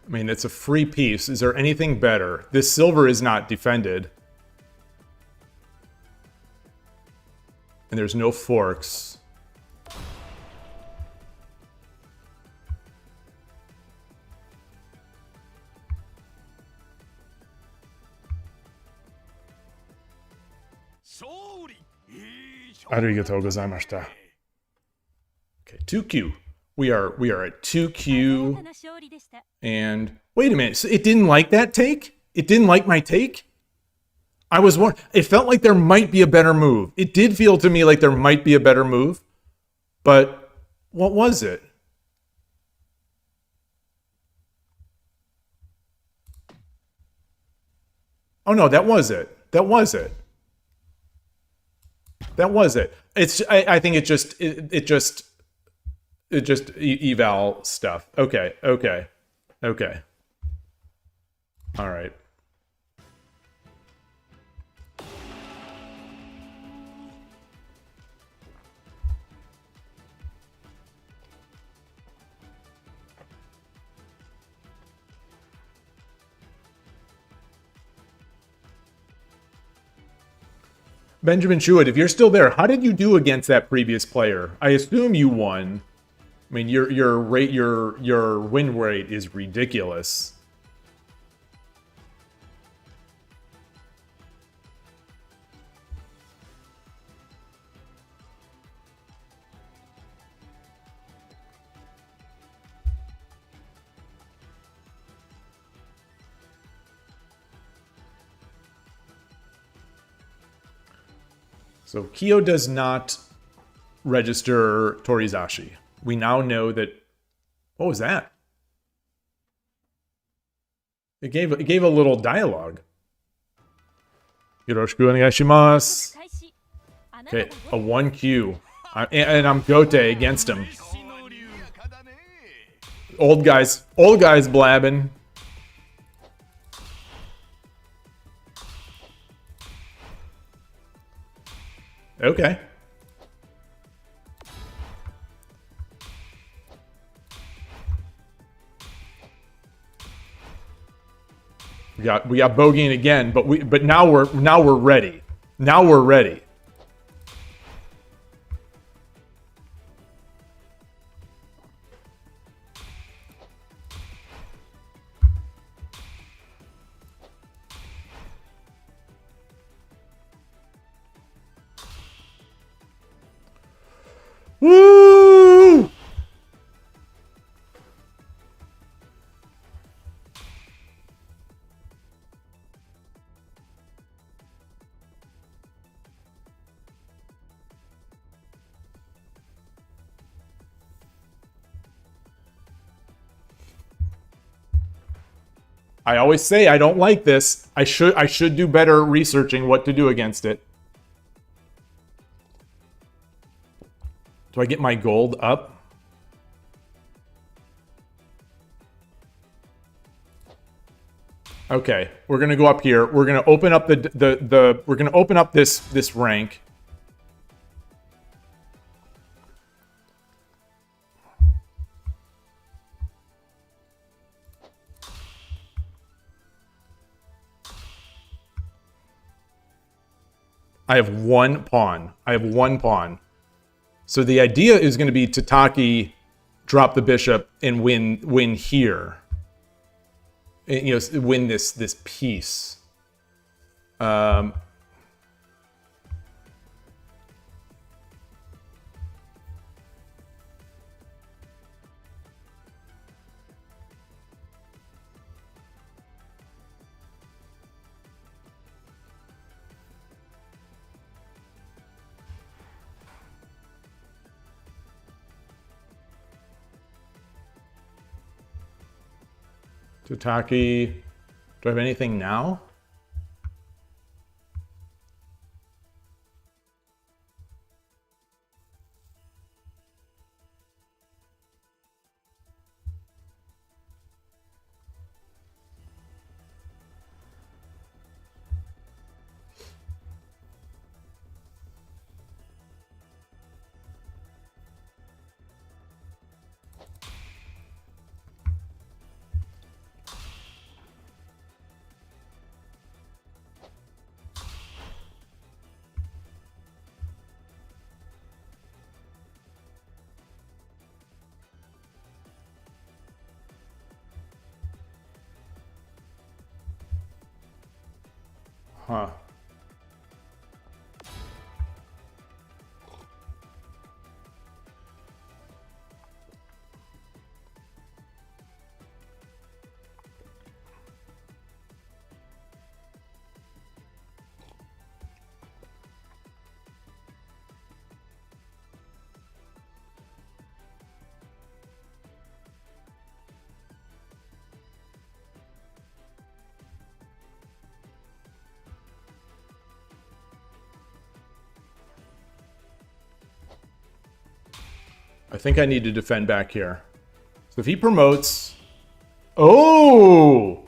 I mean, it's a free piece. Is there anything better? This silver is not defended. And there's no forks. Arigatou gozaimashita. Okay, 2Q. We are at 2Q. 鮮やかな勝利でした And wait a minute, so it didn't like that take? It didn't like my take? I was wondering, it felt like there might be a better move. It did feel to me like there might be a better move, but what was it? Oh no, that was it. That was it. That was it. I think it just eval stuff. Okay. All right. Benjamin Shuid, if you're still there, how did you do against that previous player? I assume you won. I mean, your win rate is ridiculous. So KIOU does not register Torizashi. We now know that. What was that? It gave a little dialogue. Yoroshiku onegaishimasu. 開始あなたが Okay, a 1Q. And I'm Gote against him. 嬉の竜 Old guys blabbing. Okay. We got bogeying again, but now we're ready. Now we're ready. Woo! I always say I don't like this. I should do better researching what to do against it. Do I get my gold up? Okay, we're gonna go up here. We're gonna open up we're gonna open up this rank. I have one pawn. I have one pawn. So the idea is going to be Tataki drop the bishop and win here. You know, win this piece. Tataki, do I have anything now? Huh. I think I need to defend back here. So if he promotes... Oh!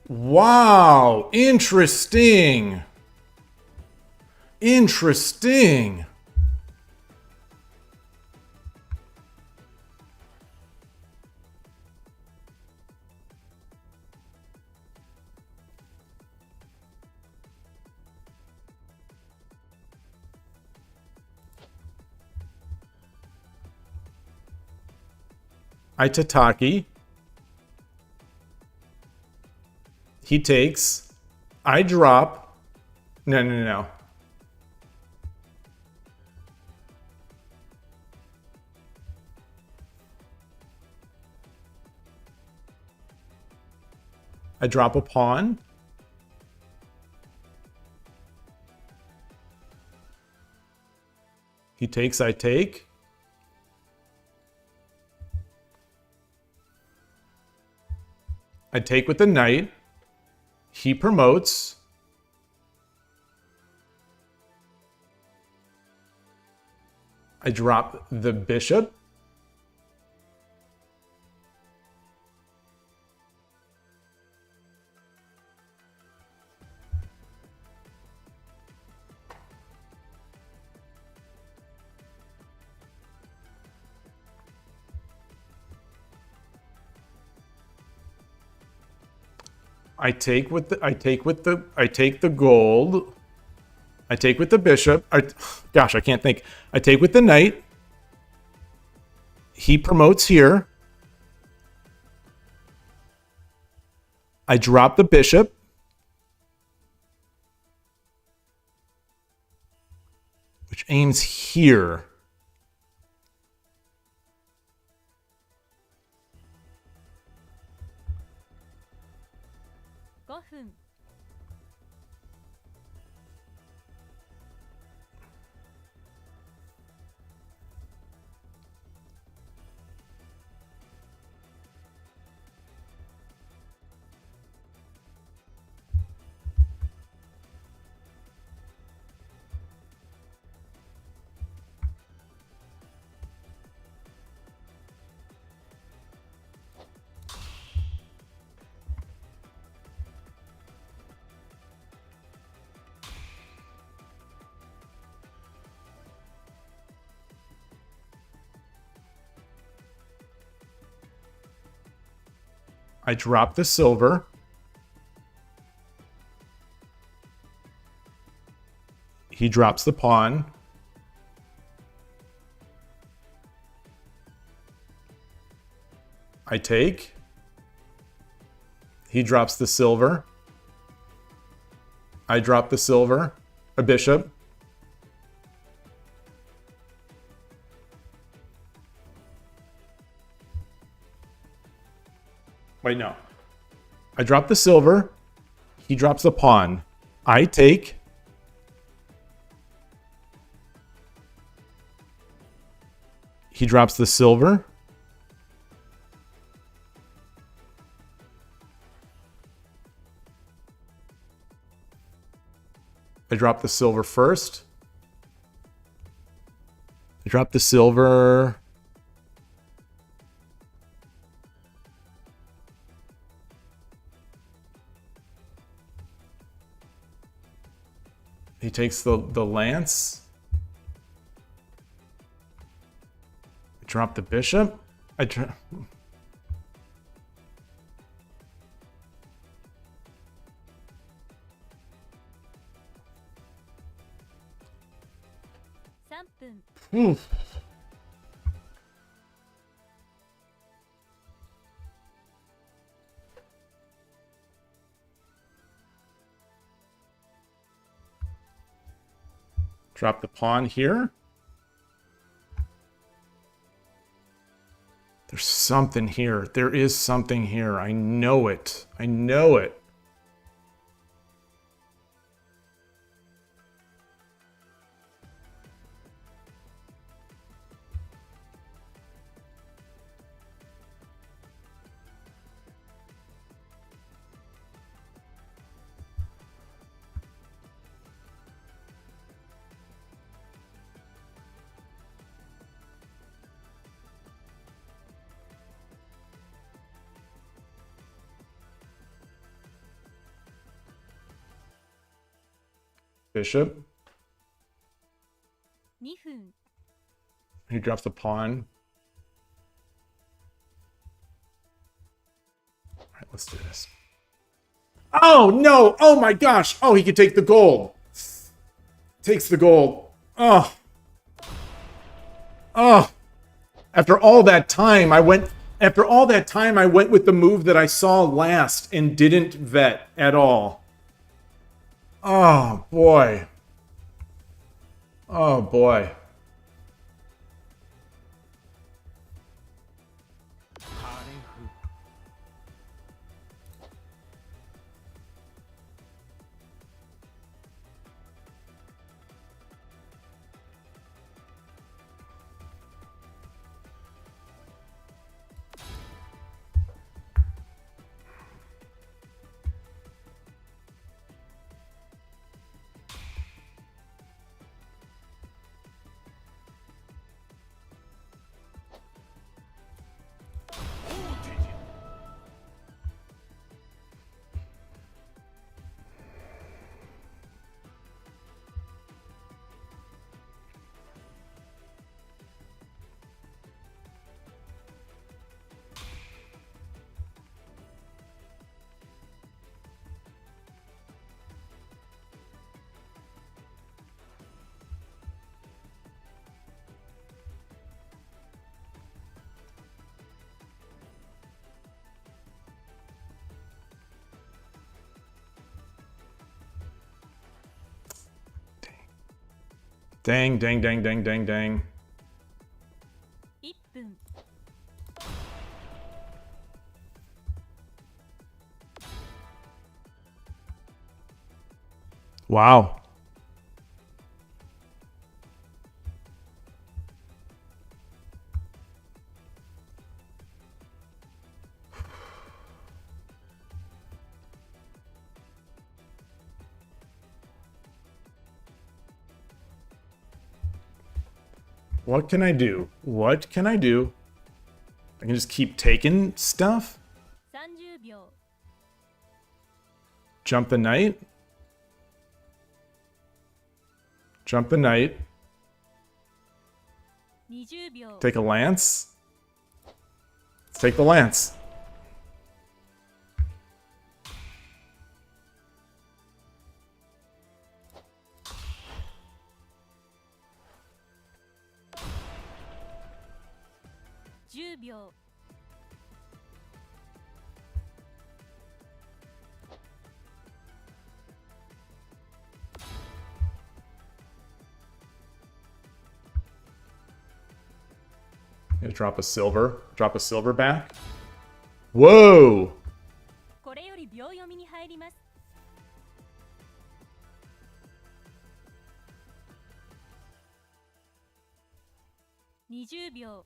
Wow! Interesting! Interesting! I Tataki. He takes. I drop. No. I drop a pawn. He takes, I take. I take with the knight. He promotes. I drop the bishop. I take the gold. I take with the bishop. Gosh, I can't think. I take with the knight. He promotes here. I drop the bishop. Which aims here. I drop the silver. He drops the pawn. I take. He drops the silver. I drop the silver. A bishop. Wait, no. I drop the silver. He drops the pawn. I take. He drops the silver. I drop the silver first. I drop the silver. He takes the lance. I drop the bishop. Drop the pawn here. There's something here. There is something here. I know it. I know it. Bishop. 2分 He drops the pawn. All right, let's do this. Oh, no. Oh, my gosh. Oh, he could take the gold. Takes the gold. Oh. Oh. After all that time, I went with the move that I saw last and didn't vet at all. Oh, boy. Oh, boy. Dang, dang, dang, dang, dang, dang. 1分 Wow. What can I do? What can I do? I can just keep taking stuff? 30秒 Jump the knight? Jump the knight. 20秒 Take a lance? Let's take the lance. $10 秒 Gonna drop a silver back. Whoa! これより秒読みに入ります。20秒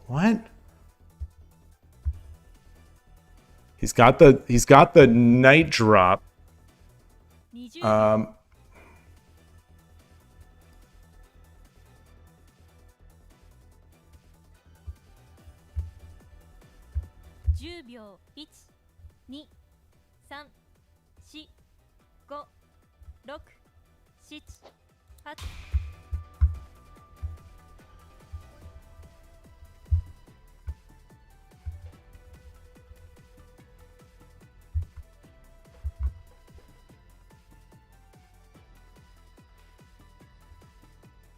What? He's got the night drop. 20秒 10秒 1、2、3、4、5、6、7、8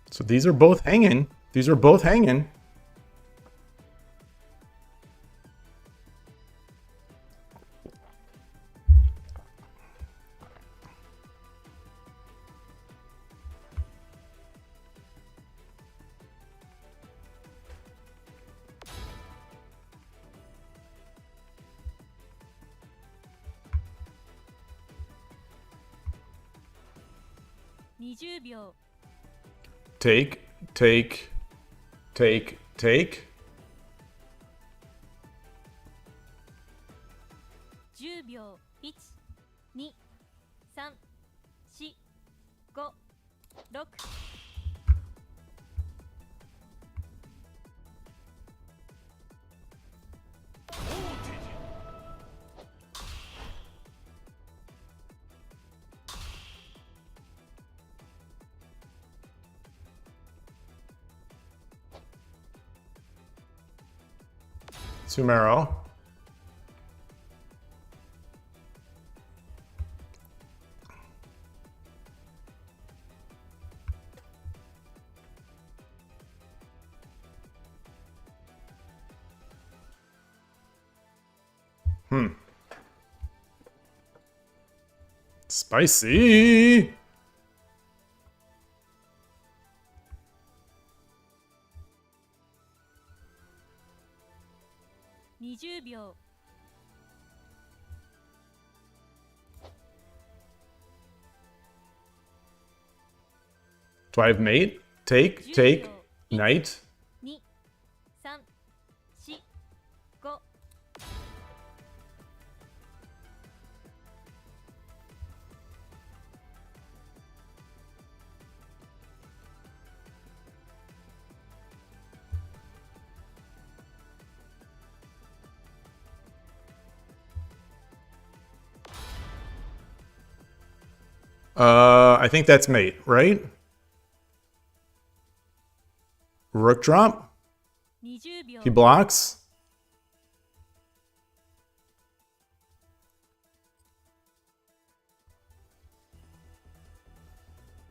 So these are both hanging. These are both hanging.20秒 Take. 10秒 1、2、3、4、5、6 Sumero. Spicy. $20 秒 Do I have mate? Take, knight. 2、3、4、5 I think that's mate, right? Rook drop. 20秒 He blocks.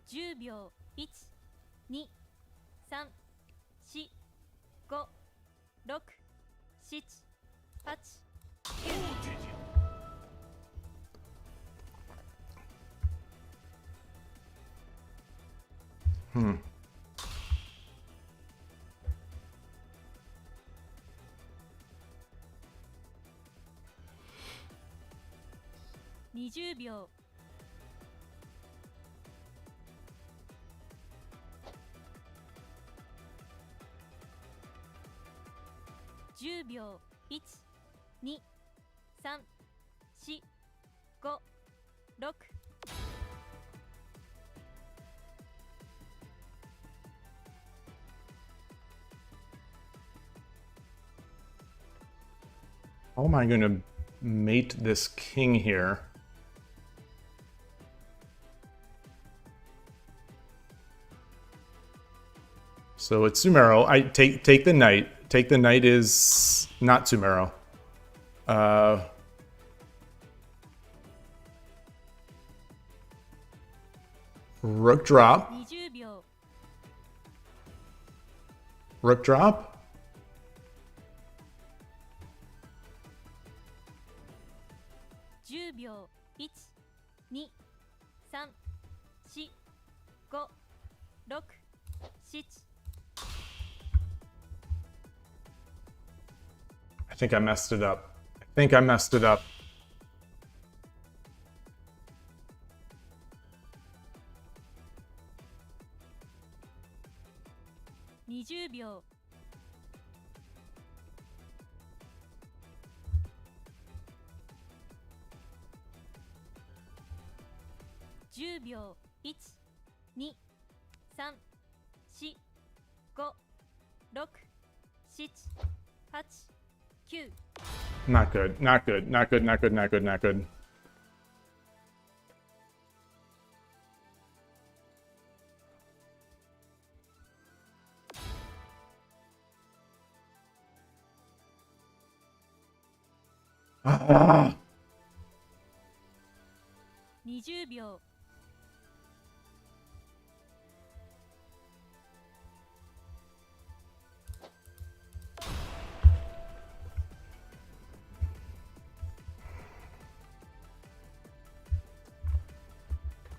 10秒。1、2、3、4、5、6、7、8、9。20秒。10秒。1、2、3、4、5、6。How am I going to mate this king here? So it's Sumero. I take the knight. Take the knight is not Sumero. Rook drop. 20秒。 Rook drop. 10秒。1、2、3、4、5、6、7。I think I messed it up. I think I messed it up.20秒。10秒。1、2、3、4、5、6、7、8、9。 Not good. Not good. Not good. Not good. Not good. Not good. Ah. 20秒。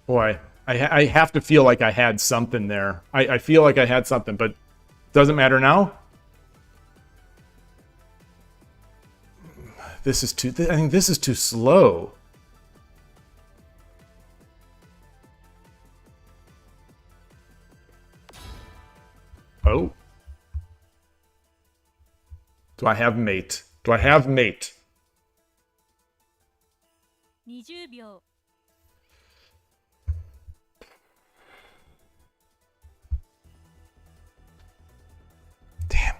Boy, I have to feel like I had something there. I feel like I had something, but doesn't matter now. This is too. I think this is too slow. Oh. Do I have mate? Do I have mate? 20秒。 Damn.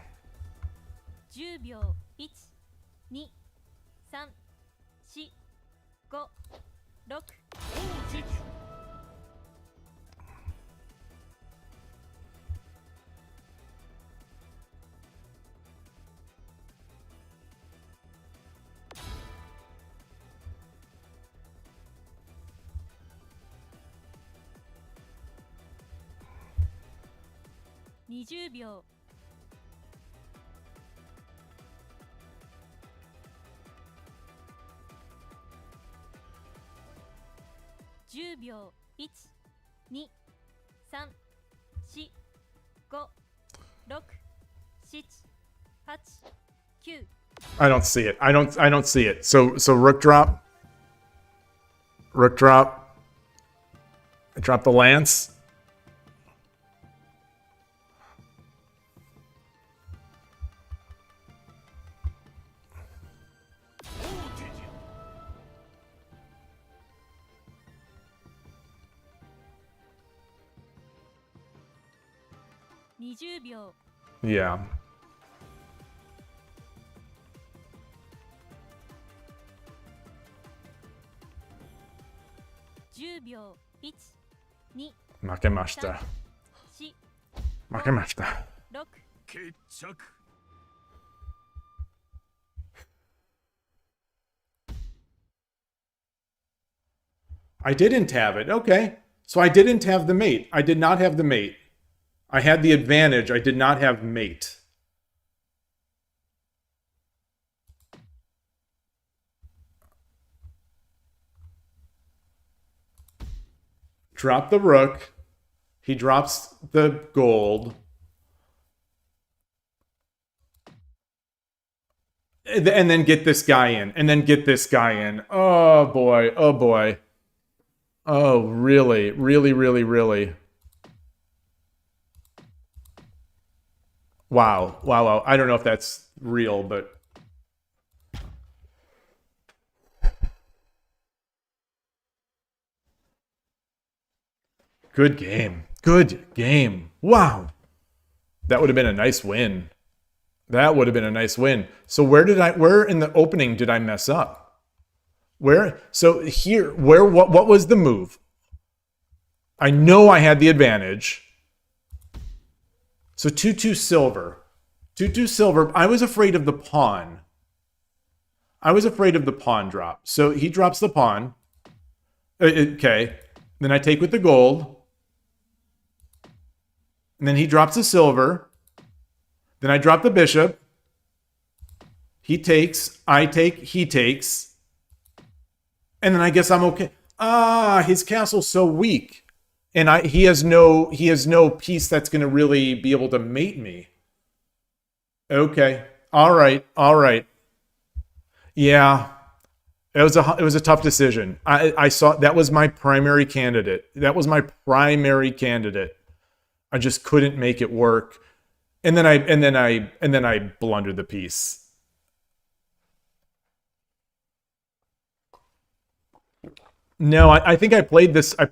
10秒。1、2、3、4、5、6、7。 20秒。 10秒。1、2、3、4、5、6、7、8、9。 I don't see it. I don't see it. So rook drop. Rook drop. I drop the lance.20秒。 Yeah. 10秒。1、2、負けました。 4、負けました。 6。 決着 I didn't have it. Okay. So I didn't have the mate. I did not have the mate. I had the advantage. I did not have mate. Drop the rook. He drops the gold. And then get this guy in. And then get this guy in. Oh, boy. Oh, boy. Oh, really? Really, really, really? Wow. Wow, wow. I don't know if that's real, but... Good game. Good game. Wow. That would have been a nice win. That would have been a nice win. So where in the opening did I mess up? What was the move? I know I had the advantage. So 2-2 silver. 2-2 silver. I was afraid of the pawn. I was afraid of the pawn drop. So he drops the pawn. Okay. Then I take with the gold. And then he drops the silver. Then I drop the bishop. He takes. I take. He takes. And then I guess I'm okay. Ah, his castle's so weak. And he has no piece that's going to really be able to mate me. Okay. All right. All right. Yeah. It was a tough decision. I saw that was my primary candidate. That was my primary candidate. I just couldn't make it work. And then I blundered the piece. No, I think I played this. I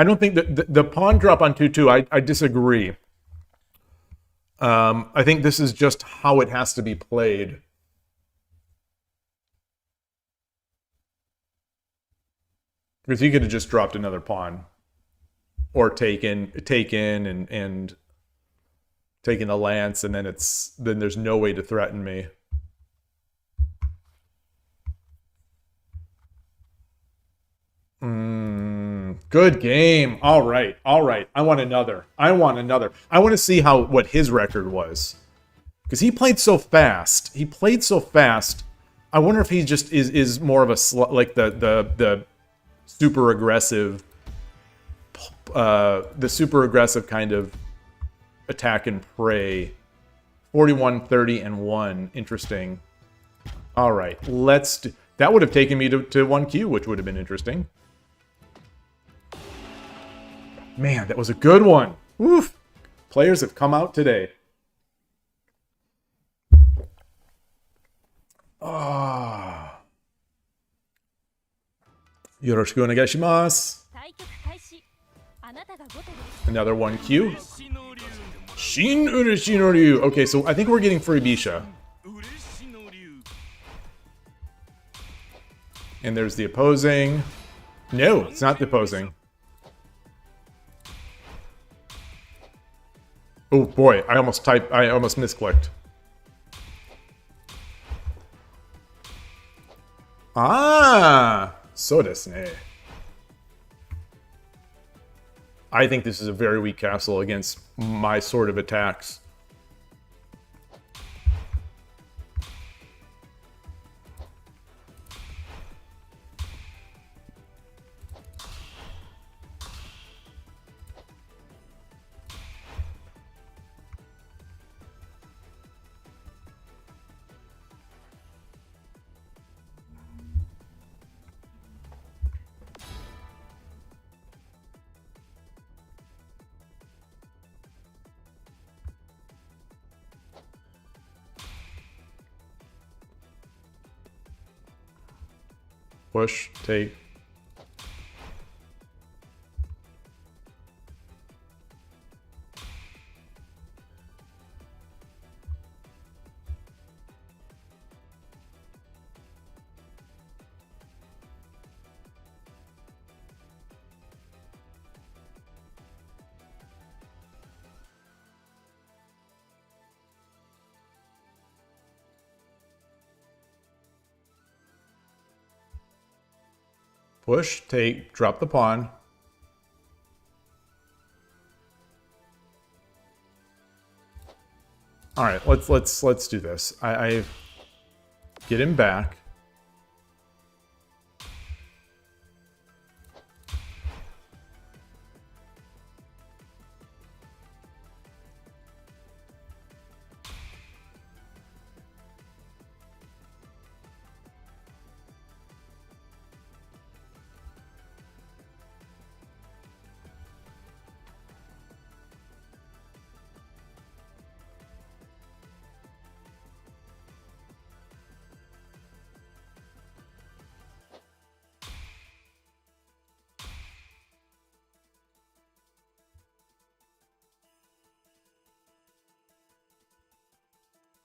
don't think that the pawn drop on 2-2. I disagree. I think this is just how it has to be played. Because he could have just dropped another pawn. Or taken and taken a lance, and then there's no way to threaten me. Good game. All right. All right. I want another. I want to see what his record was. Because he played so fast. I wonder if he just is more of a like the super aggressive kind of attack and pray. 41, 30, and 1. Interesting. All right. That would have taken me to 1Q, which would have been interesting. Man, that was a good one. Woof. Players have come out today. Ah. Yoroshiku onegaishimasu. Another 1Q. Shin Urushi no Ryu. Okay, so I think we're getting Furibisha. And there's the opposing. No, it's not the opposing. Oh boy, I almost misclicked. Ah, so desu ne. I think this is a very weak castle against my sort of attacks. Push, take. Push, take, drop the pawn. All right, let's do this. I get him back.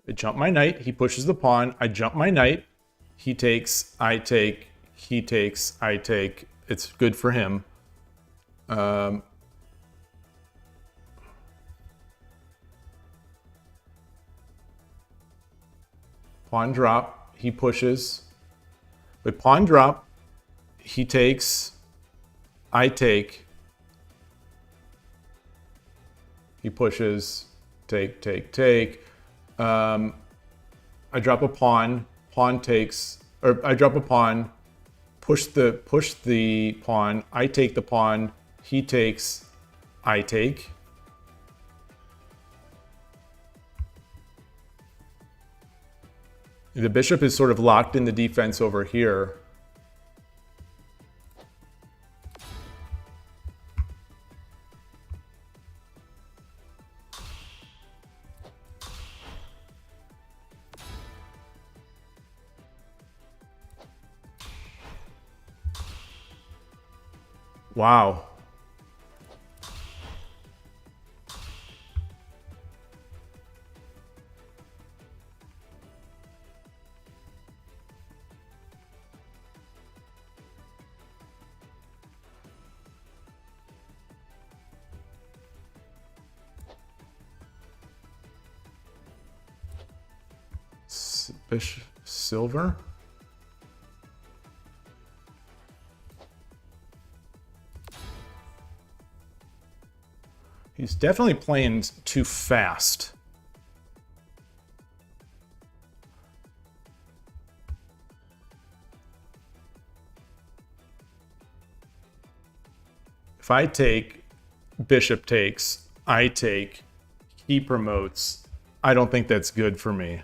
I jump my knight. He pushes the pawn. I jump my knight. He takes. I take. He takes. I take. It's good for him. Pawn drop. He pushes. But pawn drop. He takes. I take. He pushes. Take, take, take. I drop a pawn, pawn takes, or I drop a pawn, push the pawn, I take the pawn, he takes, I take. The bishop is sort of locked in the defense over here. Wow. Bishop silver. He's definitely playing too fast. If I take, bishop takes, I take, he promotes, I don't think that's good for me.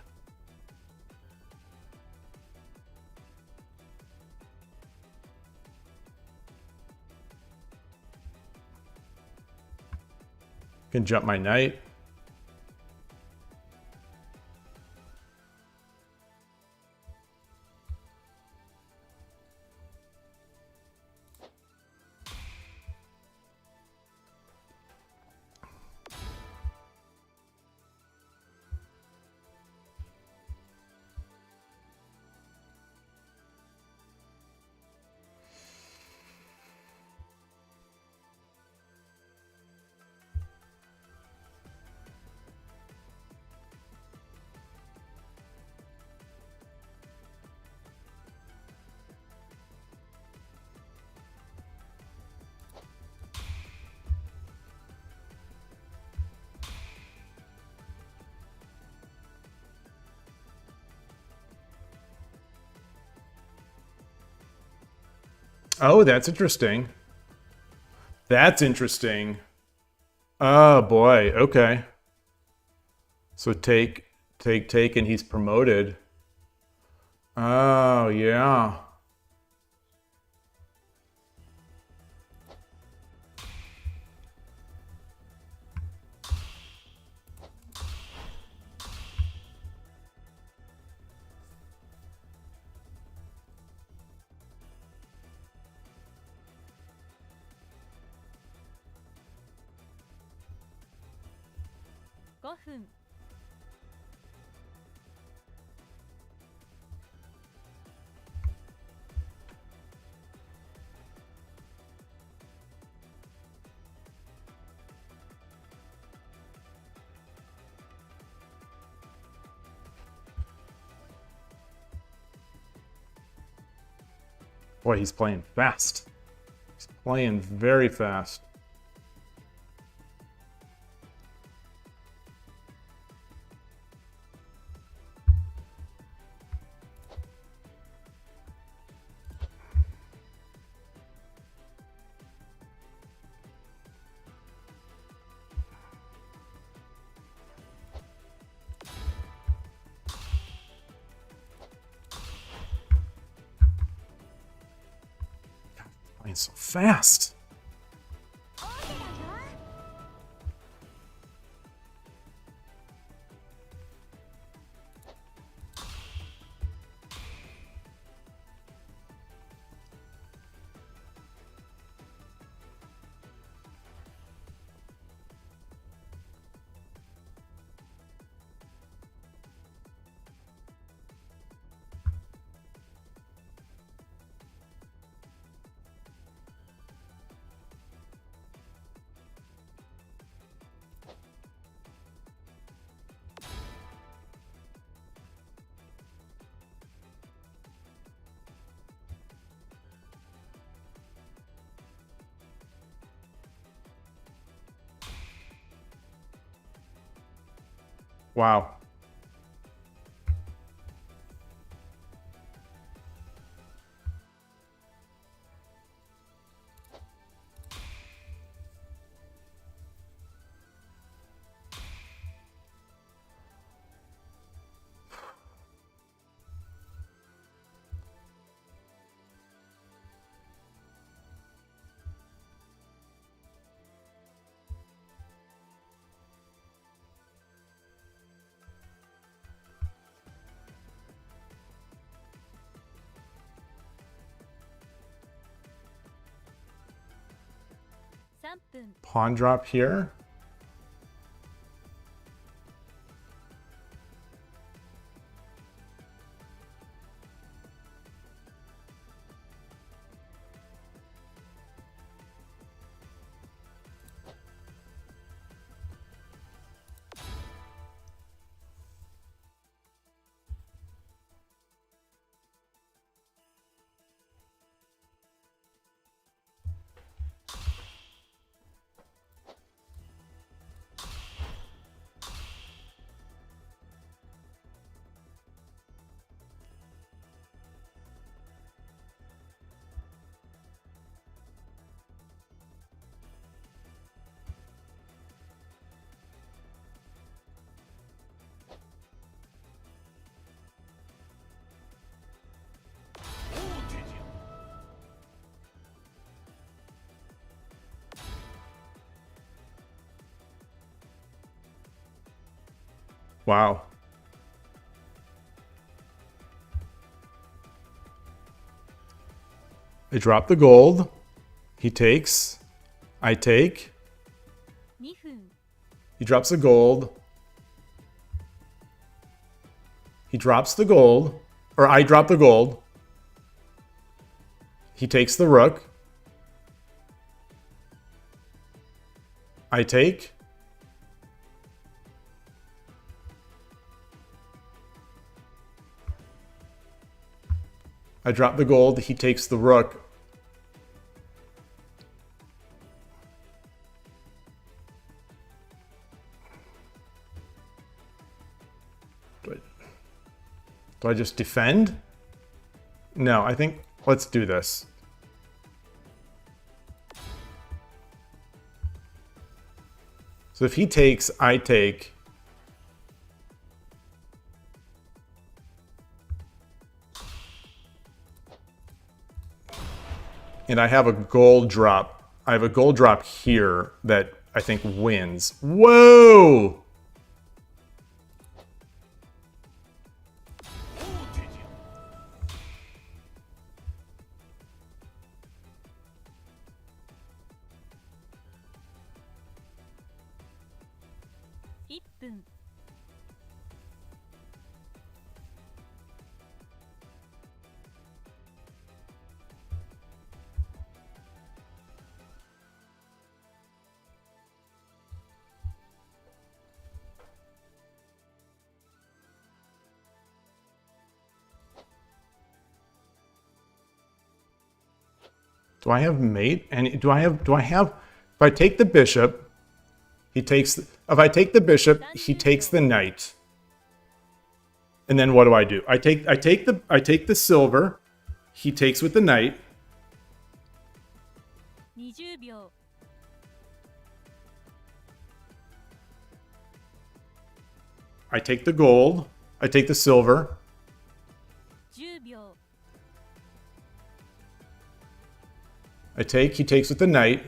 Can jump my knight. Oh, that's interesting. That's interesting. Oh boy, okay. So take, and he's promoted. Oh, yeah. Boy, he's playing fast. He's playing very fast. Playing so fast. Wow. Pawn drop here. Wow. I drop the gold. He takes. I take. He drops the gold. He drops the gold. Or I drop the gold. He takes the rook. I take. I drop the gold, he takes the rook. Do I just defend? No, I think let's do this. So if he takes, I take. And I have a gold drop. I have a gold drop here that I think wins. Whoa! Do I have mate? And do I have, if I take the bishop, he takes, if I take the bishop, he takes the knight. And then what do? I take the silver, he takes with the knight. I take the gold, I take the silver. I take, he takes with the knight.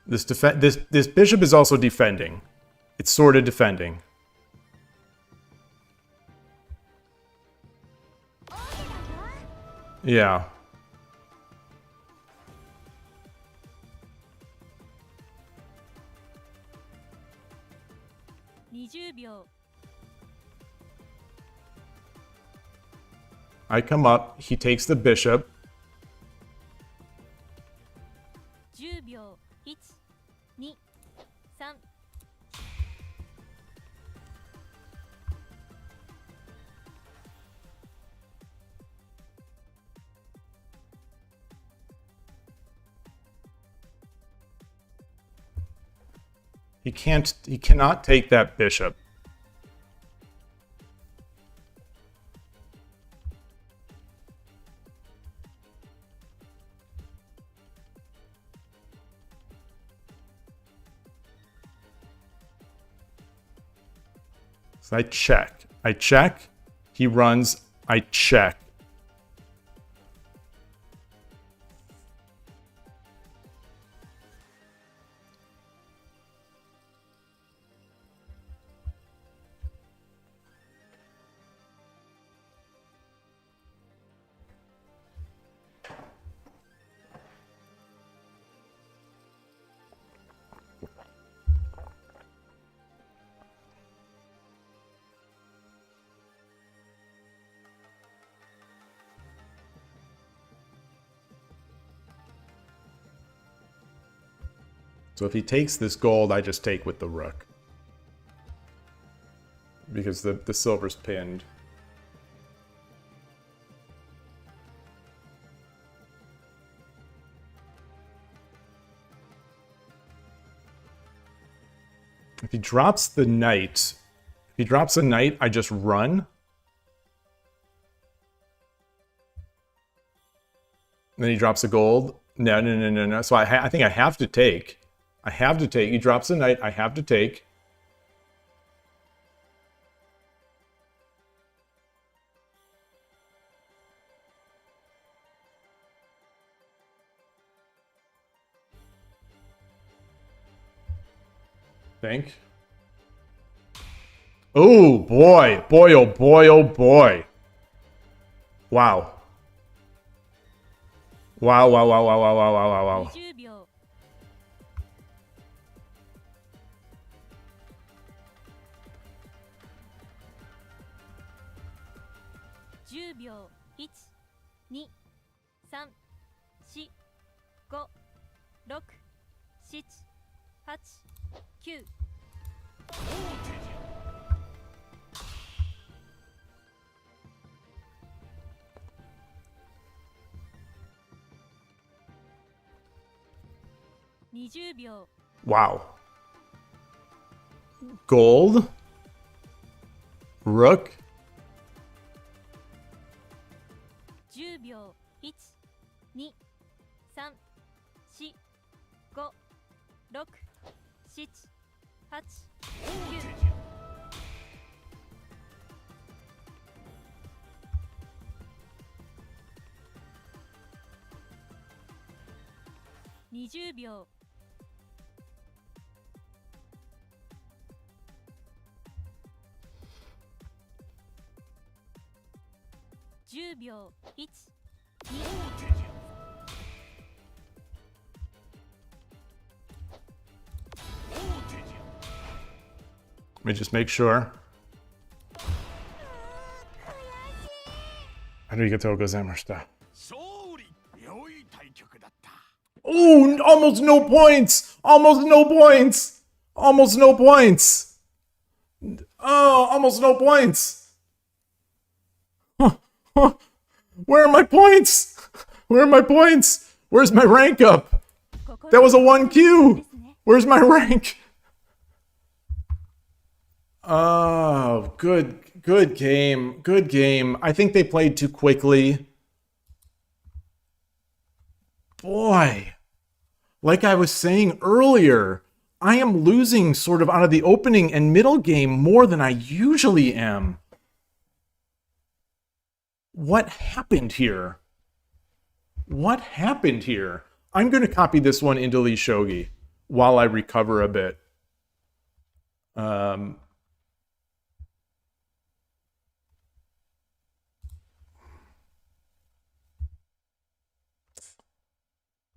This bishop is also defending. It's sort of defending. Yeah. I come up, he takes the bishop. He cannot take that bishop. So I check. I check. He runs. I check. So if he takes this gold, I just take with the rook. Because the silver's pinned. If he drops the knight, I just run. And then he drops a gold. No. So I think I have to take. I have to take. He drops a knight. I have to take. Think. Oh boy. Boy, oh boy, oh boy. Wow. Wow. 10秒。1、2、3、4、5、6、7、8、9。20秒。Wow. Gold. Rook. 10秒。1、2、3、4、5、6、7、8、9。20秒。10秒。1、2。Let me just make sure. ありがとうございました。勝利、良い対局だった。Oh, almost no points. Almost no points. Almost no points. Oh, almost no points. Huh, huh. Where are my points? Where are my points? Where's my rank up? That was a 1Q. Where's my rank? Oh, good game. Good game. I think they played too quickly. Boy, like I was saying earlier, I am losing sort of out of the opening and middle game more than I usually am. What happened here? What happened here? I'm going to copy this one into Lee Shogi while I recover a bit.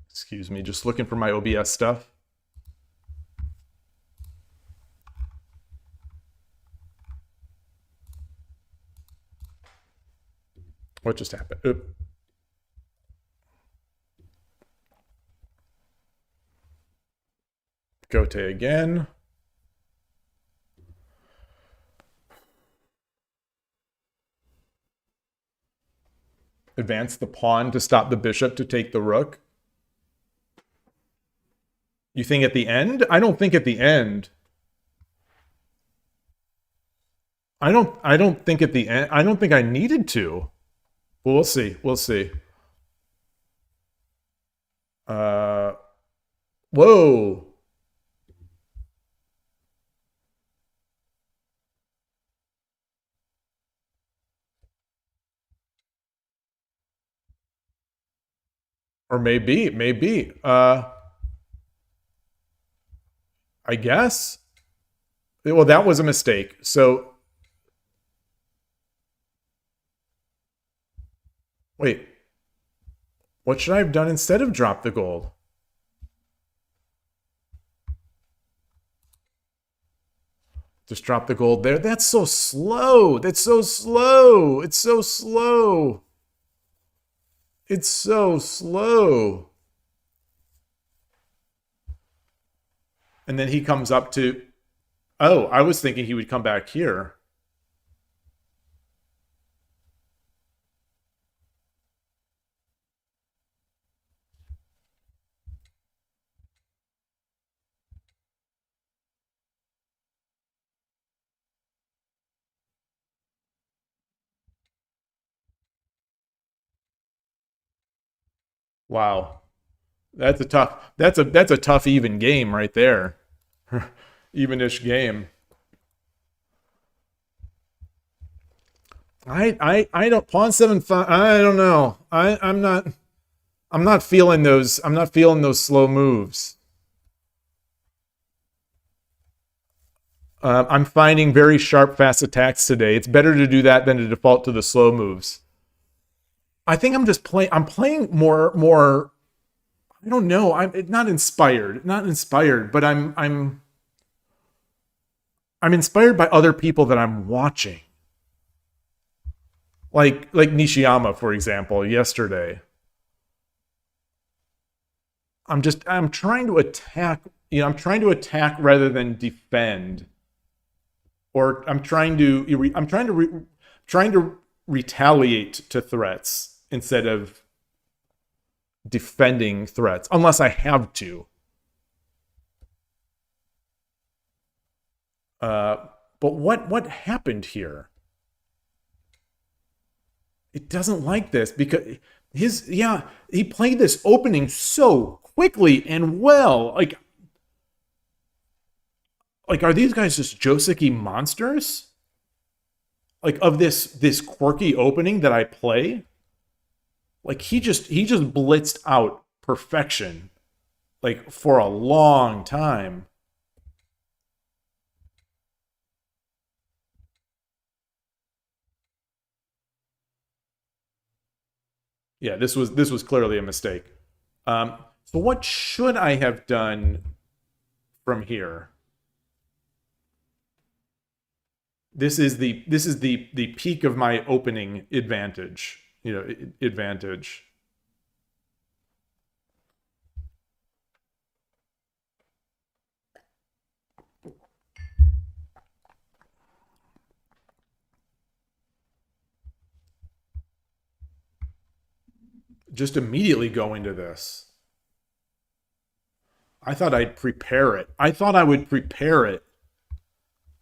Excuse me, just looking for my OBS stuff. What just happened? Oop. Gote again. Advance the pawn to stop the bishop to take the rook. You think at the end? I don't think at the end. I don't think at the end. I don't think I needed to. Well, we'll see. We'll see. Whoa. Or maybe. I guess. Well, that was a mistake. So, wait. What should I have done instead of drop the gold? Just drop the gold there. That's so slow. That's so slow. It's so slow. It's so slow. And then he comes up to... Oh, I was thinking he would come back here. Wow. That's a tough even game right there. Evenish game. I don't pawn 7-5. I don't know. I'm not feeling those. I'm not feeling those slow moves. I'm finding very sharp, fast attacks today. It's better to do that than to default to the slow moves. I think I'm just playing. I'm playing more. I don't know. I'm not inspired. Not inspired, but I'm inspired by other people that I'm watching. Like Nishiyama, for example, yesterday. I'm trying to attack. I'm trying to attack rather than defend. Or I'm trying to retaliate to threats instead of defending threats, unless I have to. But what happened here? It doesn't like this because he played this opening so quickly and well. Like, are these guys just Joseki monsters? Like, of this quirky opening that I play? Like, he just blitzed out perfection, like, for a long time. Yeah, this was clearly a mistake. So what should I have done from here? This is the peak of my opening advantage. Advantage. just immediately go into this. I thought I'd prepare it. I thought I would prepare it.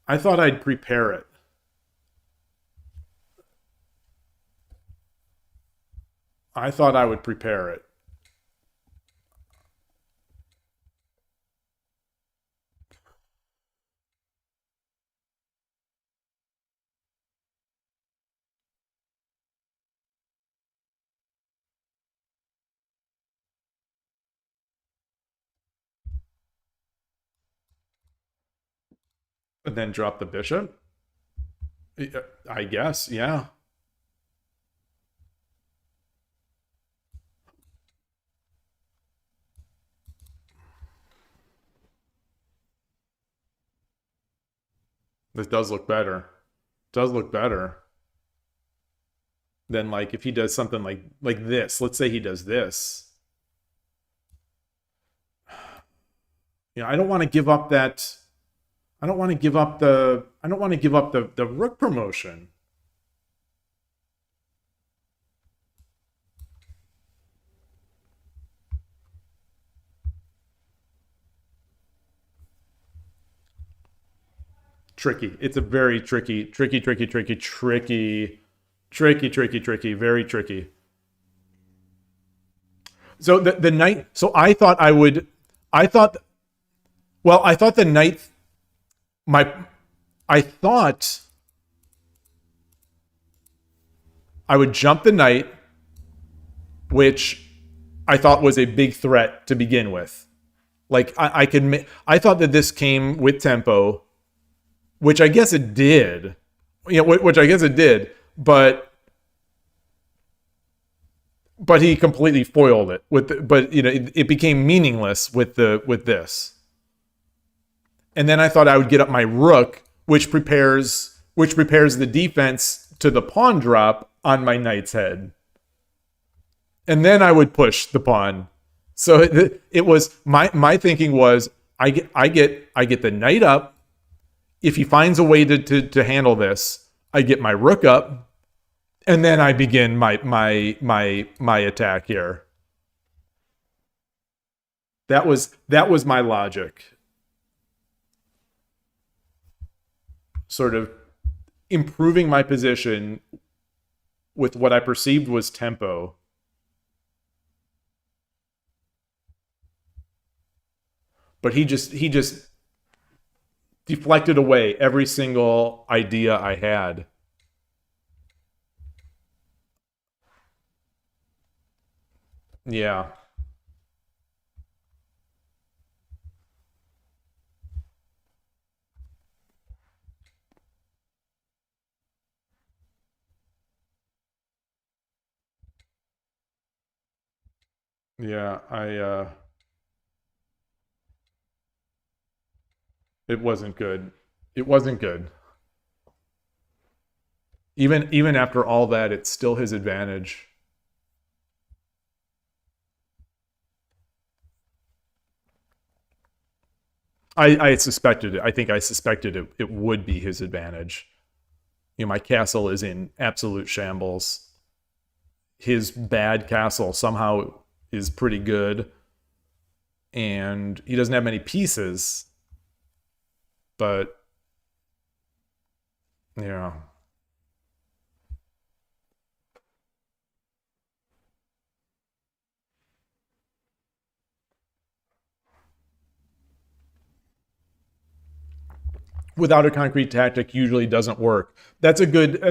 I thought I'd prepare it. I thought I would prepare it. And then drop the bishop? I guess, yeah. This does look better. Does look better than like if he does something like this. Let's say he does this. You know, I don't want to give up that. I don't want to give up the. I don't want to give up the rook promotion. Tricky. It's a very tricky, very tricky. So the knight. So I thought I would. I thought. Well, I thought the knight. I thought I would jump the knight, which I thought was a big threat to begin with. Like I thought that this came with tempo, which I guess it did. You know, which I guess it did, but he completely foiled it with. But you know, it became meaningless with this. And then I thought I would get up my rook, which prepares the defense to the pawn drop on my knight's head. And then I would push the pawn. So it was my thinking was I get the knight up. If he finds a way to handle this, I get my rook up, and then I begin my attack here. That was my logic. Sort of improving my position with what I perceived was tempo. But he just deflected away every single idea I had. Yeah. Yeah, it wasn't good. It wasn't good. Even after all that, it's still his advantage. I suspected it. I think I suspected it would be his advantage. You know, my castle is in absolute shambles. His bad castle somehow is pretty good. And he doesn't have many pieces. But, yeah. Without a concrete tactic usually doesn't work. That's a good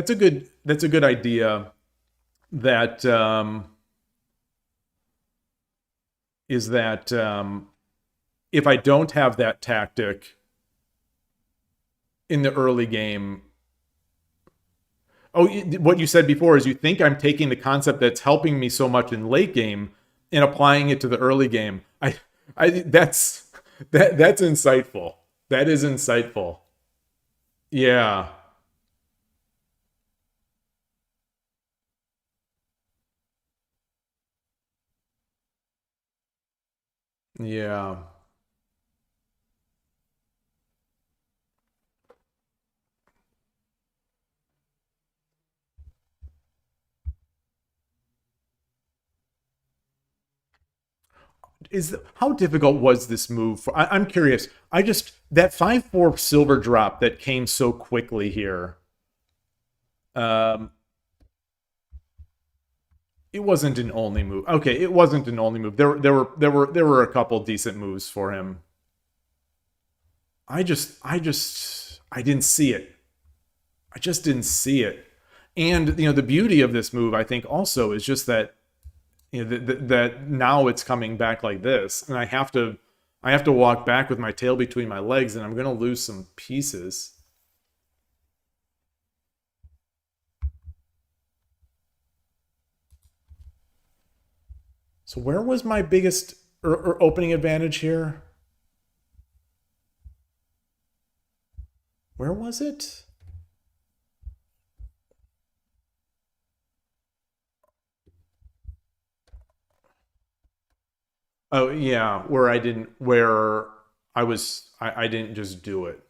idea. That is that if I don't have that tactic in the early game. Oh, what you said before is you think I'm taking the concept that's helping me so much in late game and applying it to the early game. That's insightful. That is insightful. Yeah. Yeah. how difficult was this move? I'm curious. That 5/4 silver drop that came so quickly here. It wasn't an only move. Okay, it wasn't an only move. There were a couple decent moves for him. I didn't see it. I just didn't see it. And the beauty of this move, I think, also is just that that now it's coming back like this, and I have to walk back with my tail between my legs, and I'm gonna lose some pieces. So where was my biggest opening advantage here? Where was it? Oh yeah, where I didn't just do it.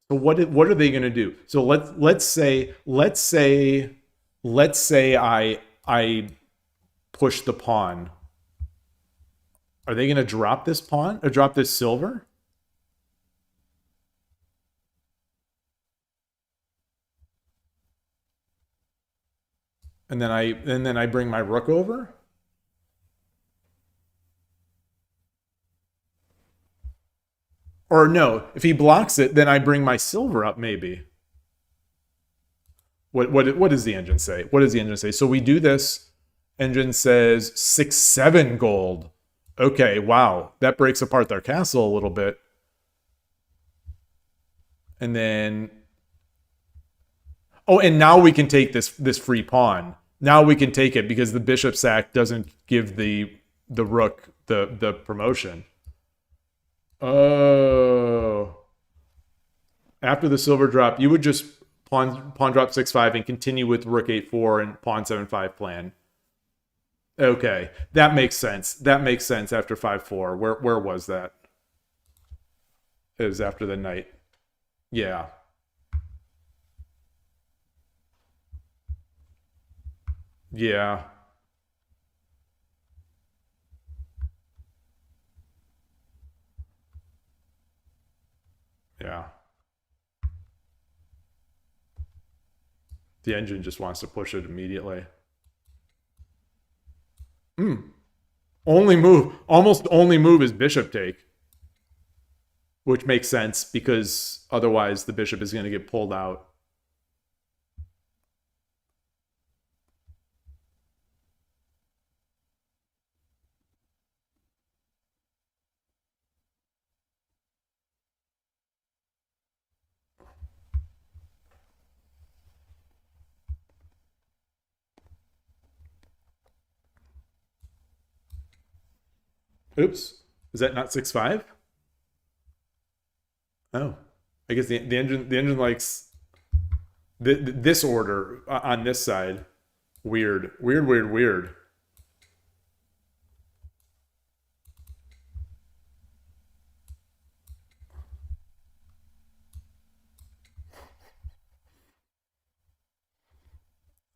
So what are they going to do? So let's say I push the pawn. Are they going to drop this pawn or drop this silver? And then I bring my rook over? Or no, if he blocks it, then I bring my silver up maybe. What does the engine say? What does the engine say? So we do this. Engine says 6/7 gold. Okay, wow. That breaks apart their castle a little bit. And then oh, and now we can take this free pawn. Now we can take it because the bishop sack doesn't give the rook the promotion. Oh. After the silver drop, you would just pawn drop 6/5 and continue with rook 8/4 and pawn 7/5 plan. Okay, that makes sense. That makes sense after 5/4. Where was that? It was after the knight. Yeah. Yeah. Yeah. The engine just wants to push it immediately. Only move, almost only move is bishop take. Which makes sense because otherwise the bishop is going to get pulled out. Oops. Is that not 6/5? Oh. I guess the engine likes this order on this side. Weird. Weird.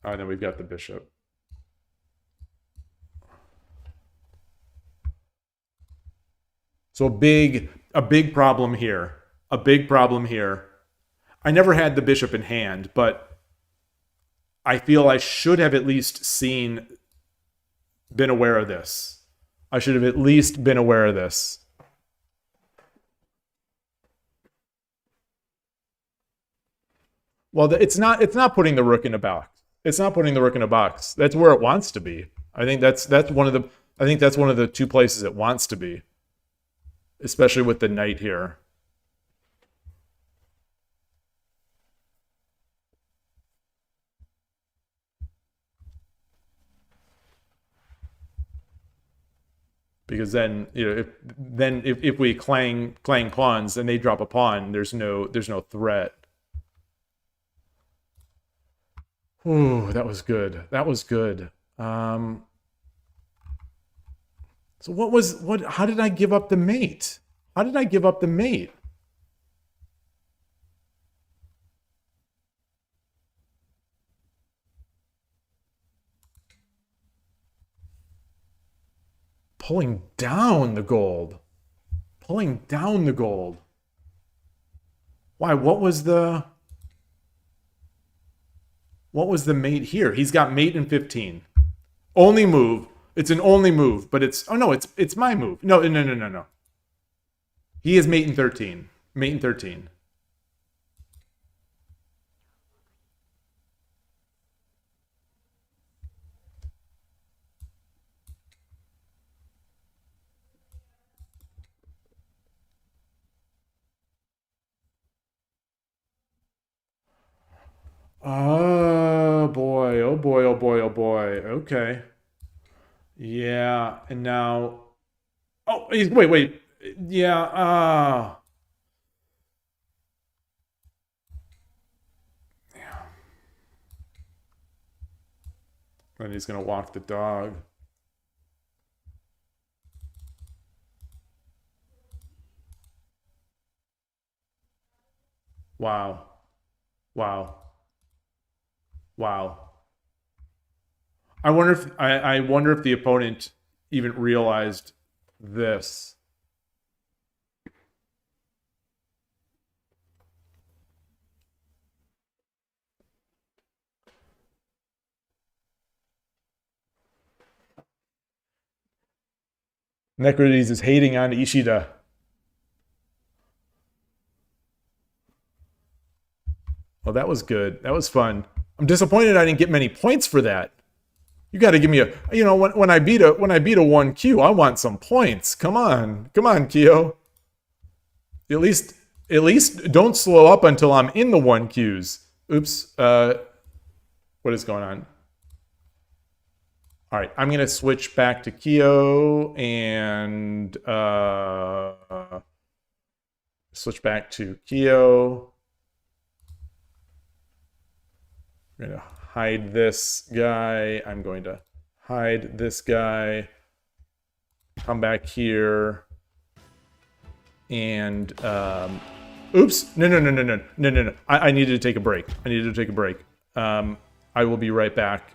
Oh, and then we've got the bishop. So a big problem here. A big problem here. I never had the bishop in hand, but I feel I should have at least been aware of this. I should have at least been aware of this. Well, it's not putting the rook in a box. It's not putting the rook in a box. That's where it wants to be. I think that's one of the two places it wants to be. Especially with the knight here. Because then, if we clang pawns and they drop a pawn, there's no threat. Ooh, that was good. That was good. So how did I give up the mate? How did I give up the mate? Pulling down the gold. Pulling down the gold. Why? What was the mate here? He's got mate in 15. Only move. It's an only move, but it's... Oh, no, it's my move. No. He is mate in 13. Mate in 13. Oh boy, oh boy, oh boy, oh boy. Okay. Yeah, and now... Oh, wait. Yeah, yeah. Then he's gonna walk the dog. Wow. Wow. Wow. I wonder if the opponent even realized this. Necrodes is hating on Ishida. Well, that was good. That was fun. I'm disappointed I didn't get many points for that. You got to give me a, you know, when I beat a 1Q, I want some points. Come on, KIOU. At least don't slow up until I'm in the 1Qs. Oops. What is going on? All right, I'm gonna switch back to KIOU and switch back to KIOU. I'm going to hide this guy. I'm going to hide this guy. Come back here. And, oops. No. I needed to take a break. I will be right back.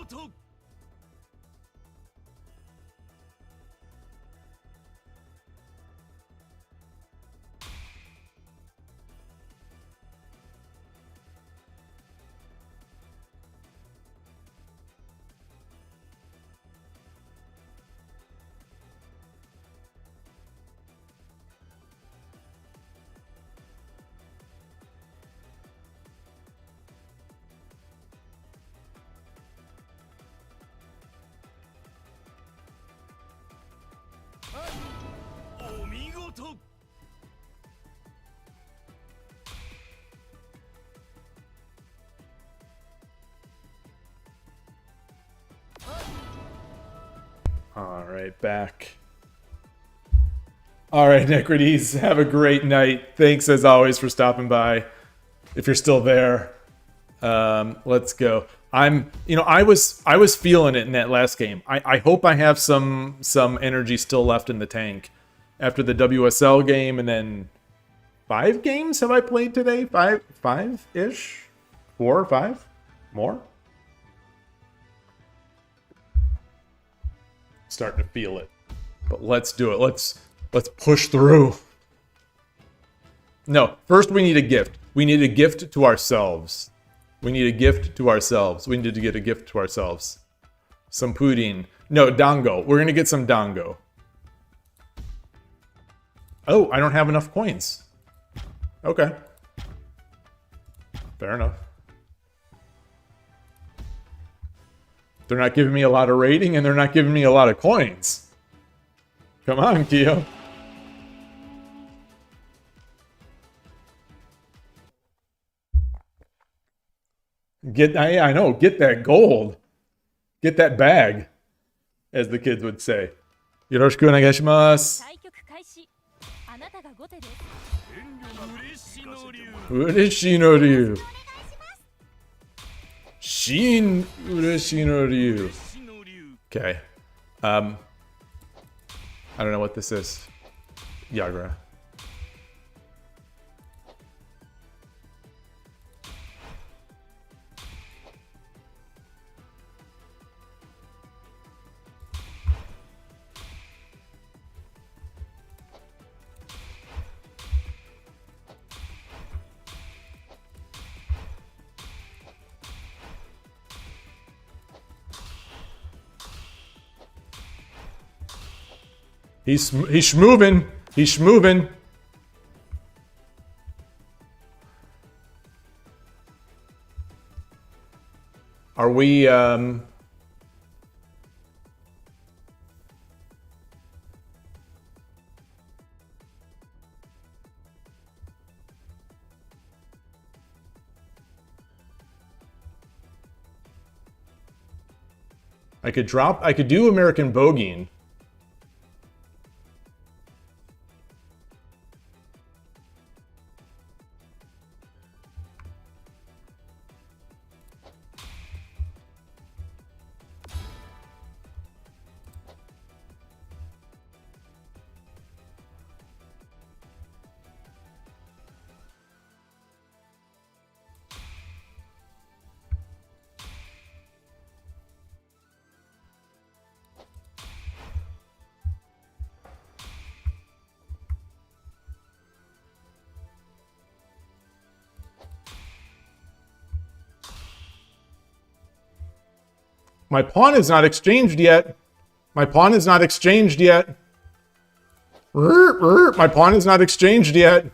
事 お見事 All right, back. All right, Necrodes, have a great night. Thanks as always for stopping by. If you're still there, let's go. I was feeling it in that last game. I hope I have some energy still left in the tank after the WSL game, and then 5 games have I played today? 5-ish, 4 or 5 more. Starting to feel it, but let's do it. Let's push through. No, first we need a gift. We need a gift to ourselves. We need a gift to ourselves. We need to get a gift to ourselves. Some pudding. No, dango. We're gonna get some dango. Oh, I don't have enough coins. Okay. Fair enough. They're not giving me a lot of rating, and they're not giving me a lot of coins. Come on, KIOU. I know, get that gold. Get that bag, as the kids would say. Yoroshiku onegaishimasu. 対局開始。あなたが後手です。遠慮なく嬉しの竜 Ureshi no ryu. Shin ureshi no ryu. 嬉しの竜 Okay. I don't know what this is. Yagra. He's schmovin'. He's schmovin'. Are we I could do American bogeying. My pawn is not exchanged yet. My pawn is not exchanged yet. My pawn is not exchanged yet.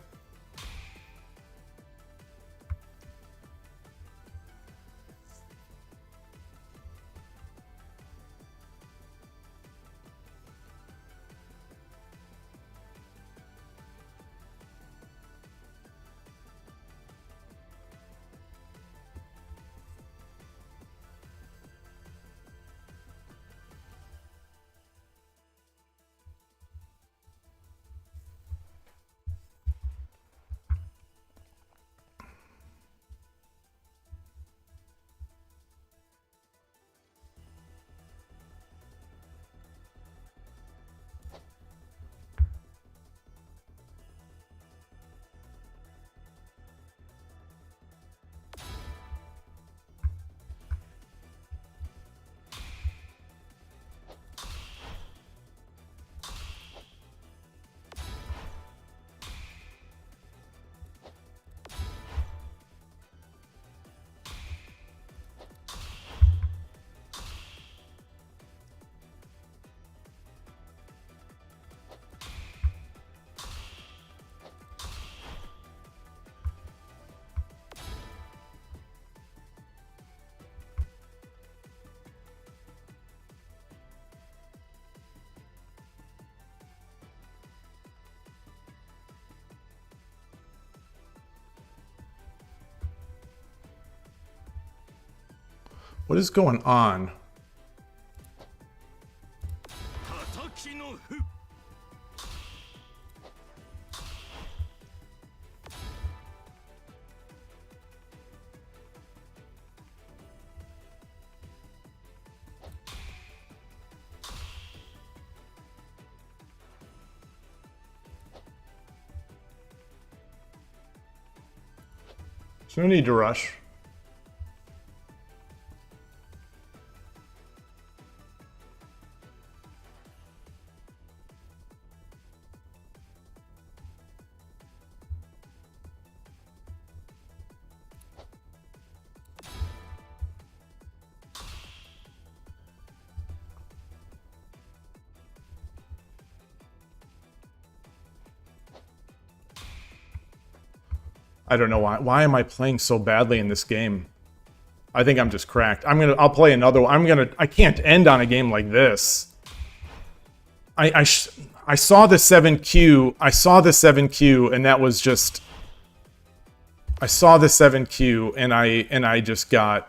What is going on? 叩きの歩 There's no need to rush. I don't know why. Why am I playing so badly in this game? I think I'm just cracked. I'll play another one. I can't end on a game like this. I saw the 7Q. I saw the 7Q and that was just... I saw the 7Q and I just got...5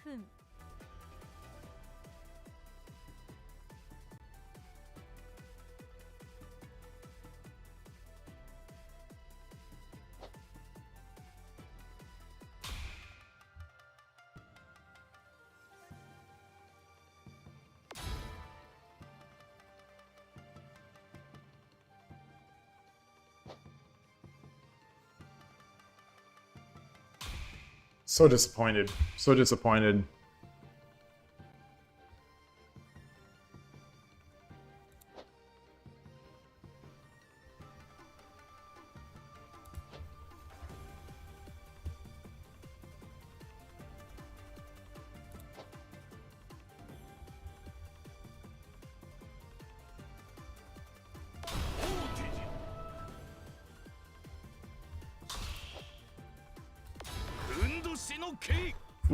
分 So disappointed. So disappointed.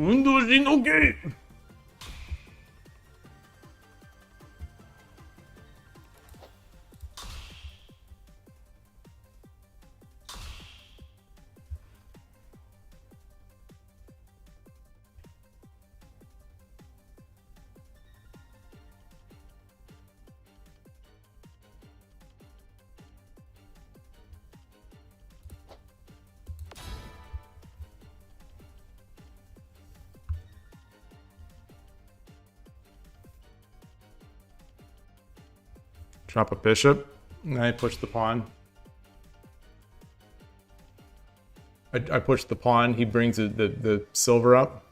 Fundoshi no Kei! Drop a bishop. And I push the pawn. I push the pawn. He brings the silver up.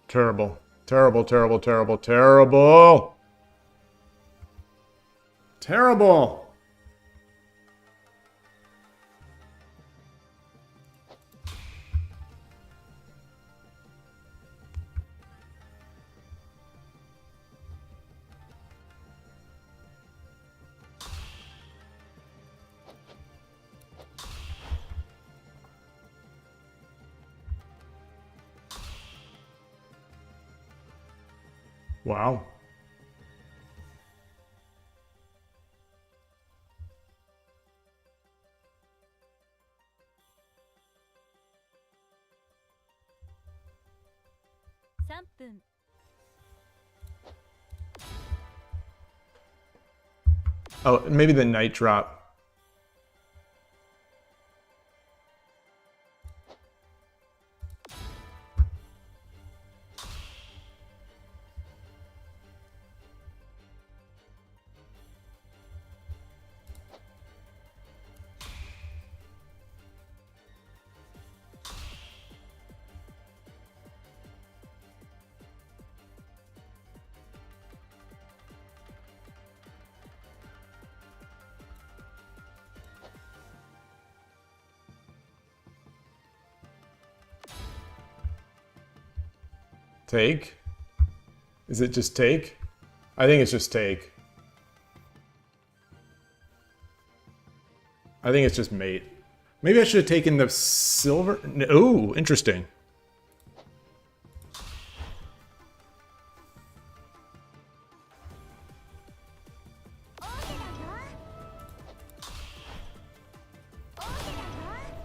Terrible. Terrible, terrible, terrible, terrible. Terrible. Wow. Oh, maybe the night drop. Take? Is it just take? I think it's just take. I think it's just mate. Maybe I should have taken the silver. Oh, interesting.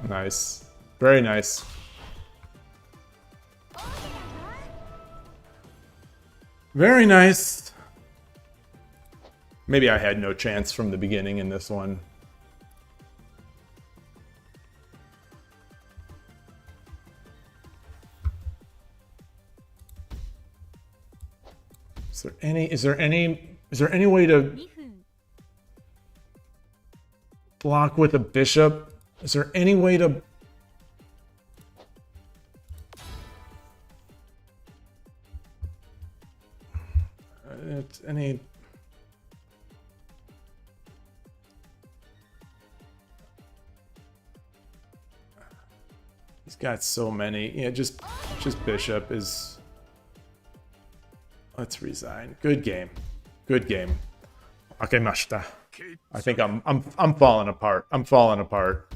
Nice. Very nice. Very nice. Maybe I had no chance from the beginning in this one. Is there any way to block with a bishop? Is there any way to any He's got so many. Yeah, just bishop is. Let's resign. Good game. Good game. Akemashita. I think I'm falling apart. I'm falling apart.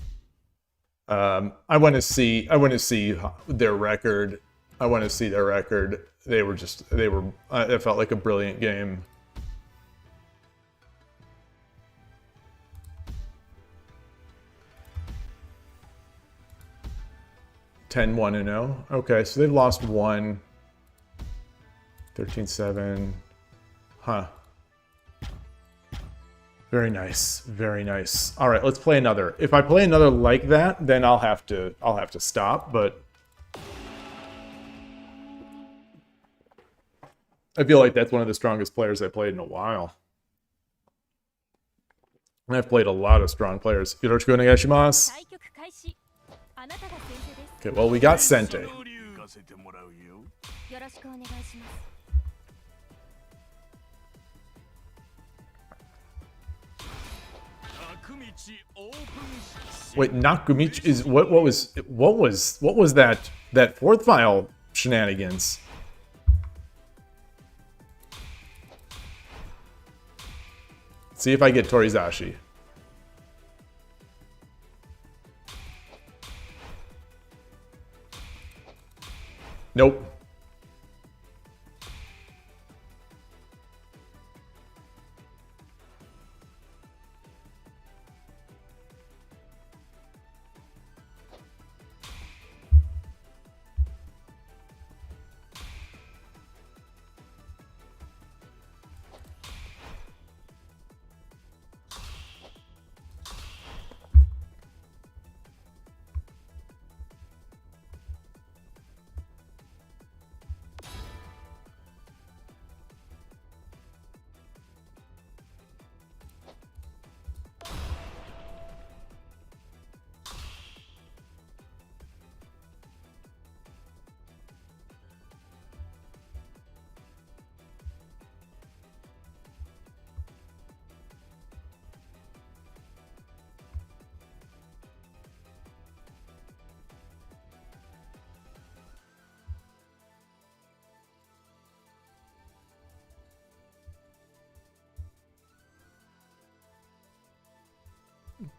I want to see their record. I want to see their record. It felt like a brilliant game. Ten 1-0. Okay, so they've lost one. 13-7. Huh. Very nice. Very nice. All right, let's play another. If I play another like that, then I'll have to stop, but I feel like that's one of the strongest players I played in a while. And I've played a lot of strong players. Yoroshiku onegaishimasu. Okay, well, we got Sente. Wait, Nakumichi is what was that fourth file shenanigans? See if I get Torizashi. Nope.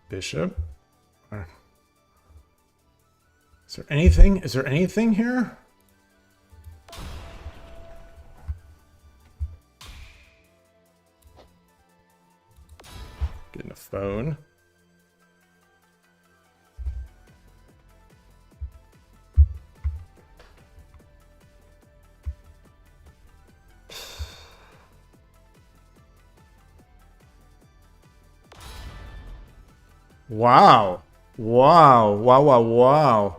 Bishop. Is there anything? Is there anything here? Getting a phone. Wow. Wow. Wow, wow, wow.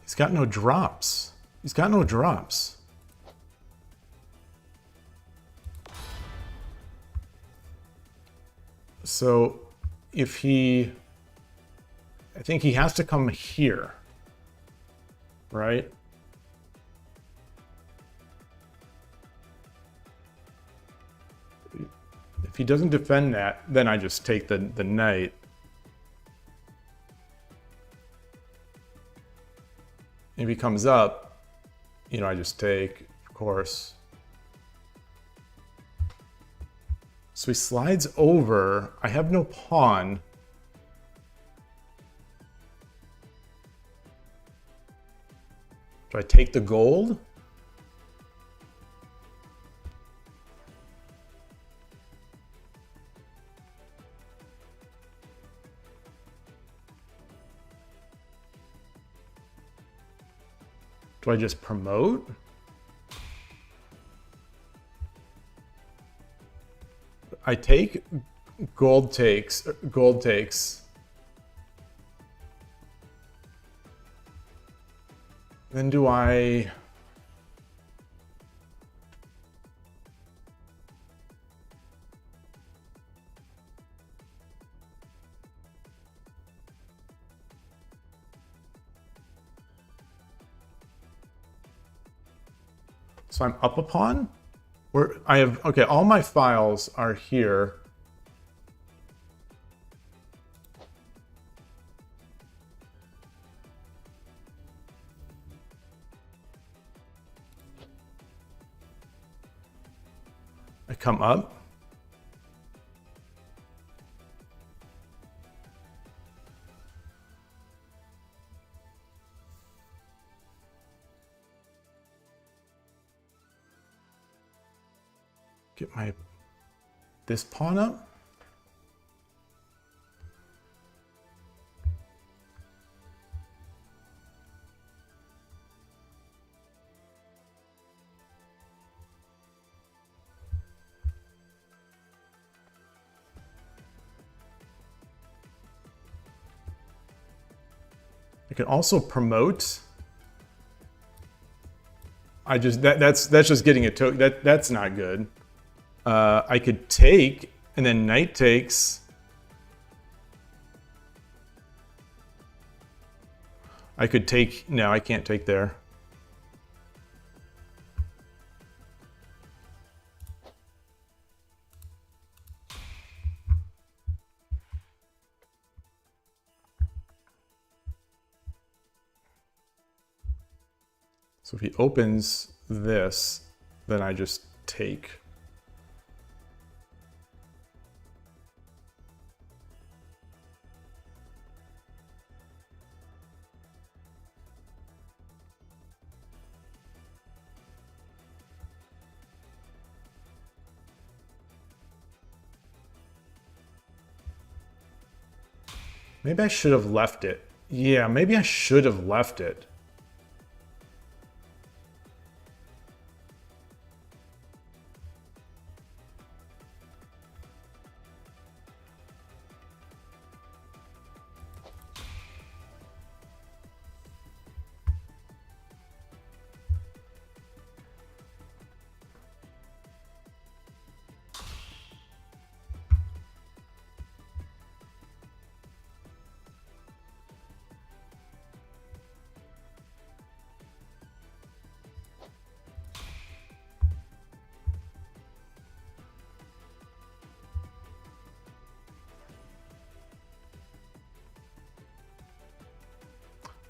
He's got no drops. He's got no drops. So if he... I think he has to come here. Right? If he doesn't defend that, then I just take the knight. If he comes up, you know, I just take, of course. So he slides over. I have no pawn. Do I take the gold? Do I just promote? I take, gold takes. Then do I... So I'm up a pawn? Where I have, okay, all my files are here. I come up. Get this pawn up. I can also promote. That's just getting a token. That's not good. I could take, and then knight takes. I could take, no, I can't take there. So if he opens this, then I just take. Maybe I should have left it. Yeah, maybe I should have left it.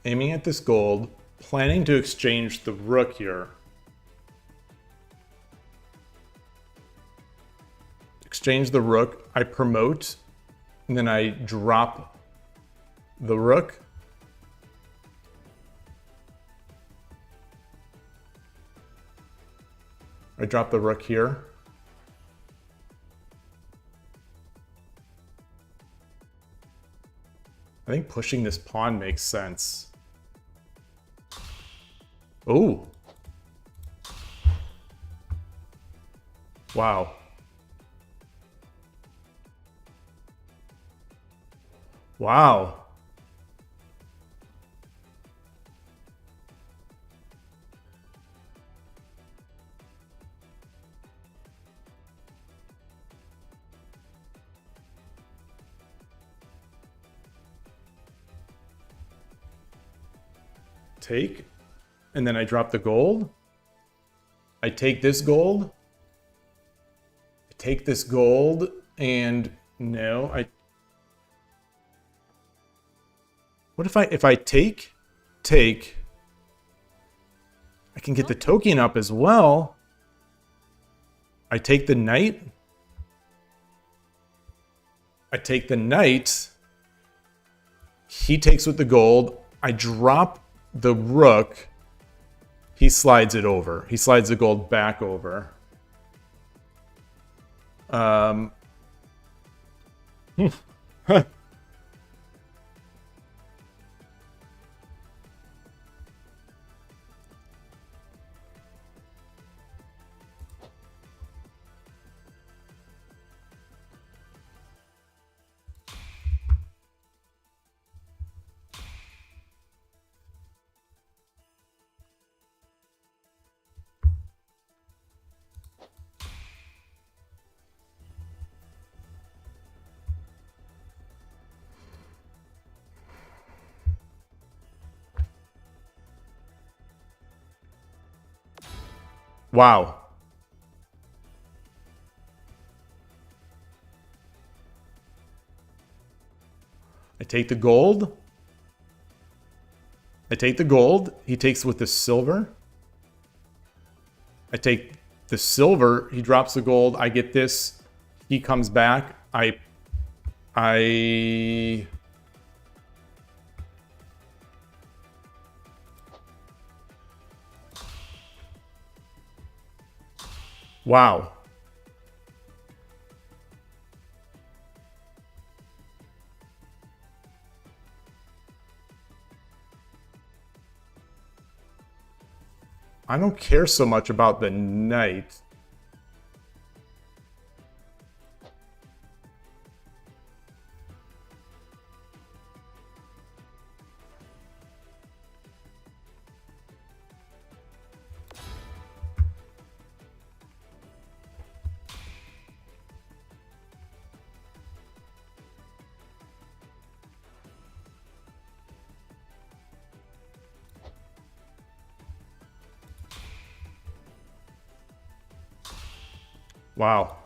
aiming at this gold, planning to exchange the rook here. Exchange the rook, I promote, and then I drop the rook. I drop the rook here. I think pushing this pawn makes sense. Oh. Wow. Wow. Take, and then I drop the gold. I take this gold. I take this gold, and no, what if I take, I can get the token up as well. I take the knight. I take the knight. He takes with the gold. I drop the rook. He slides it over. He slides the gold back over. Wow. I take the gold. I take the gold. He takes with the silver. I take the silver. He drops the gold. I get this. He comes back. Wow. I don't care so much about the knight. Wow.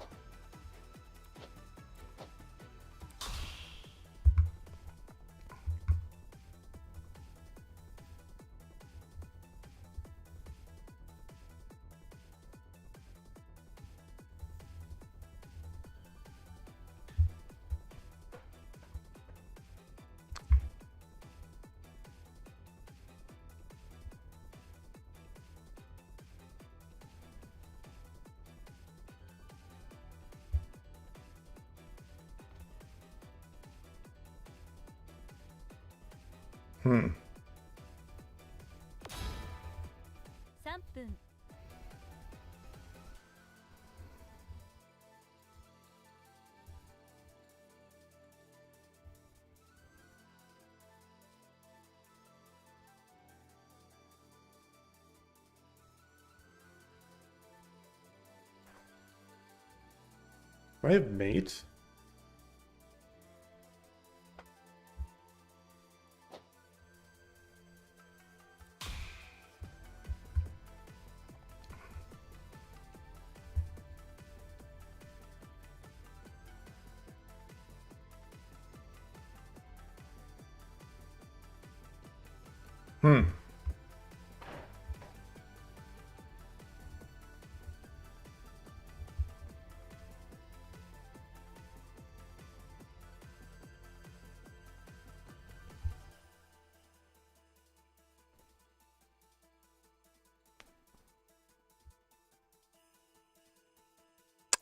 Hmm. 3分 Do I have mate?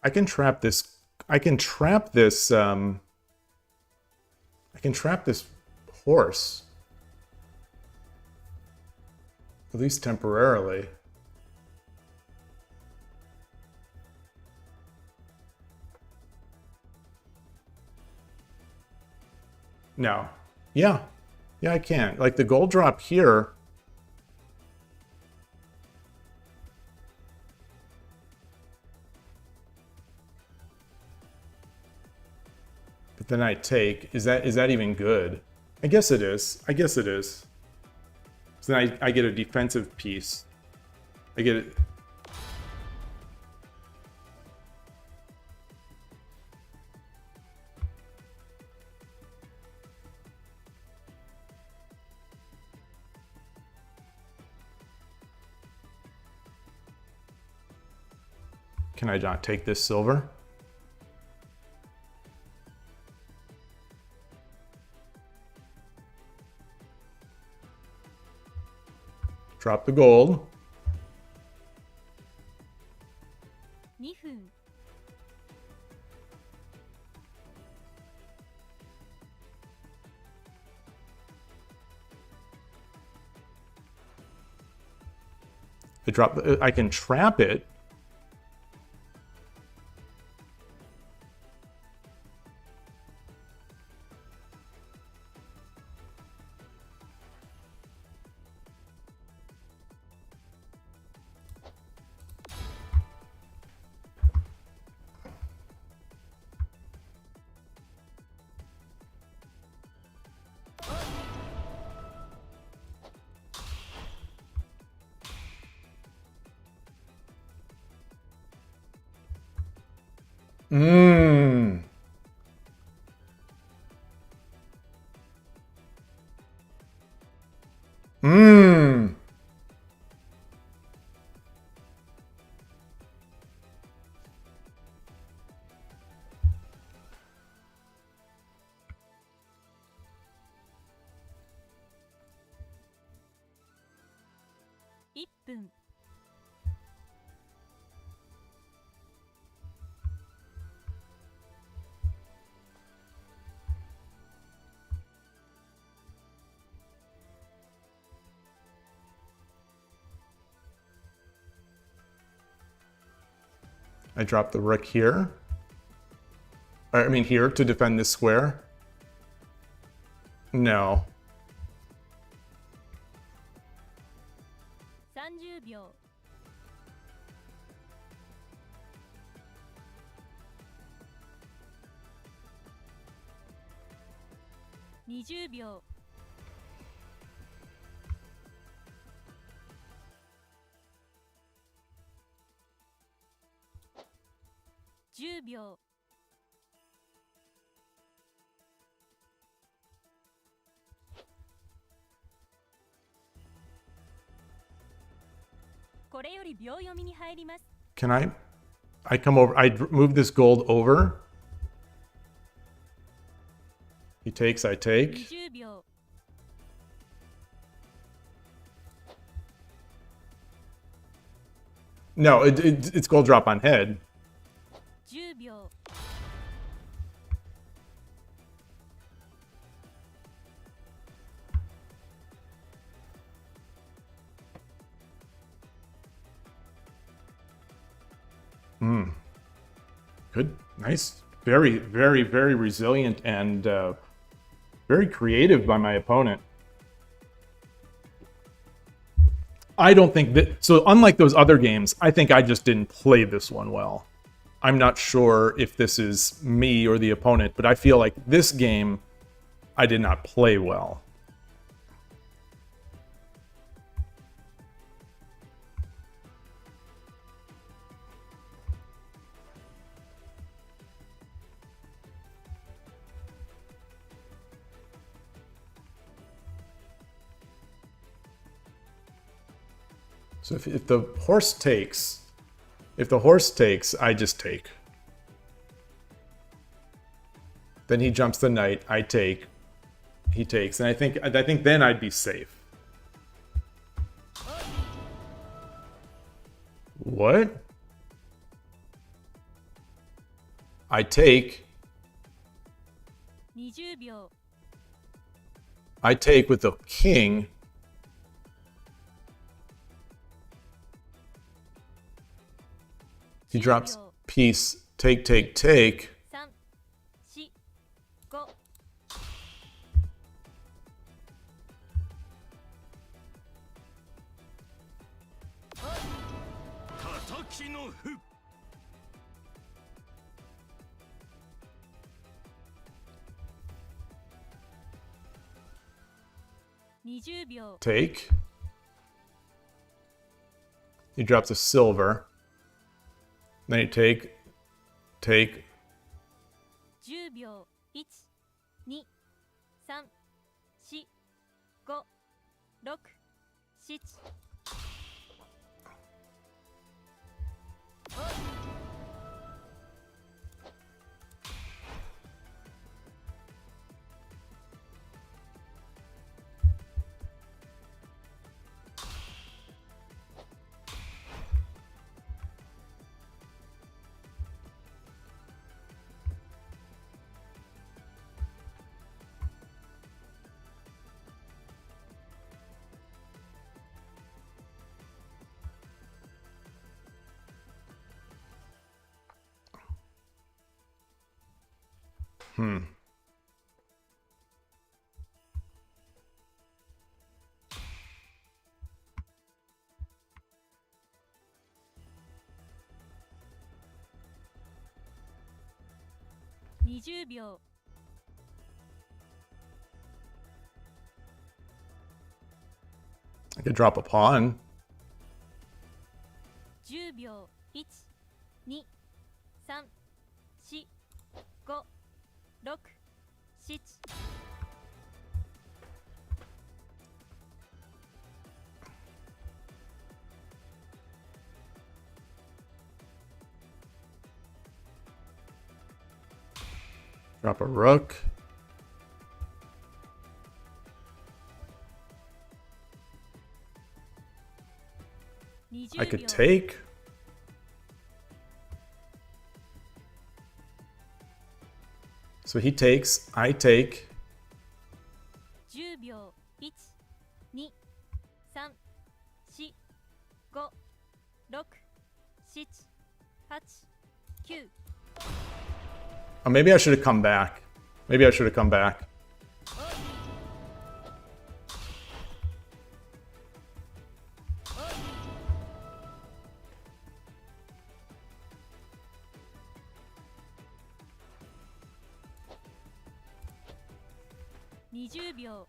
I can trap this. I can trap this. I can trap this horse. At least temporarily. No. Yeah. Yeah, I can. Like the gold drop here. But then I take. Is that even good? I guess it is. I guess it is. So then I get a defensive piece. I get it. Can I not take this silver? Drop the gold. 2分 I drop. I can trap it. Mmm. Mmm. .1 分 I drop the rook here. I mean here to defend this square. No. 30秒 20秒 10秒 これより秒読みに入ります Can I come over. I move this gold over. He takes, I take. 20秒 No, it's gold drop on head. 10秒 Good, nice, very, very, very resilient and very creative by my opponent. I don't think that, so unlike those other games, I think I just didn't play this one well. I'm not sure if this is me or the opponent, but I feel like this game, I did not play well. So if the horse takes, I just take. Then he jumps the knight, I take, he takes, and I think then I'd be safe. What? I take. 20秒 I take with the king. He drops piece, take, take, take. 3、4、5。叩きの歩。20秒 Take. He drops a silver. Then you take, take. 10秒 1、2、3、4、5、6、7。20秒 I could drop a pawn. 10秒 1、2、3、4、5、6、7。Drop a rook. I could take. So he takes, I take. 10秒 1、2、3、4、5、6、7、8、9。Oh, maybe I should have come back. Maybe I should have come back. $20 秒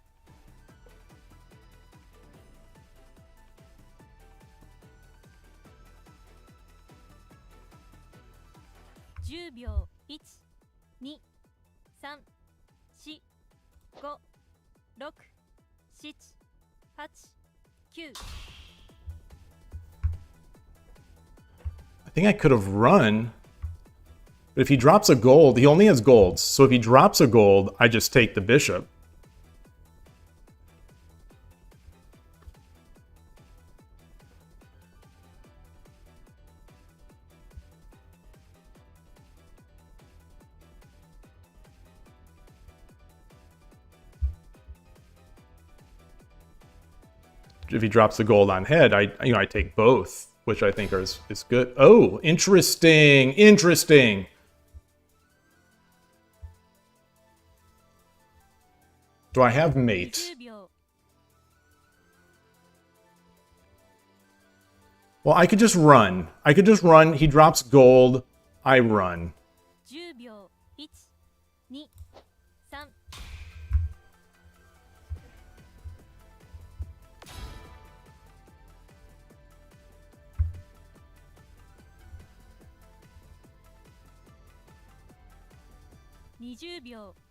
10秒 1、2、3、4、5、6、7、8、9。 I think I could have run. But if he drops a gold, he only has golds. So if he drops a gold, I just take the bishop. If he drops the gold on head, I take both, which I think is good. Oh, interesting, interesting. Do I have mate? 10秒 Well, I could just run. I could just run. He drops gold. I run. 10秒 1、2、3。20秒 10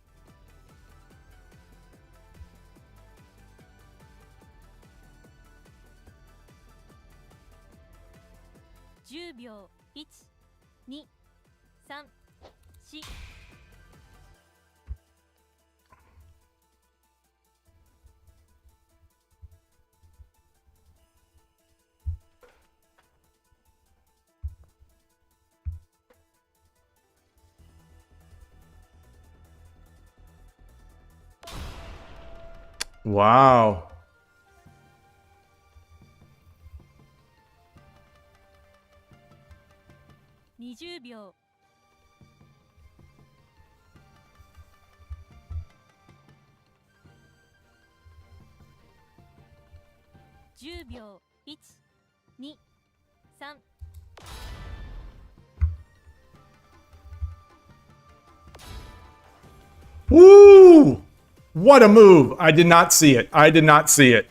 10秒。1、2、3、4。Wow. $20秒。10秒。1、2、3。Woo! What a move! I did not see it. I did not see it.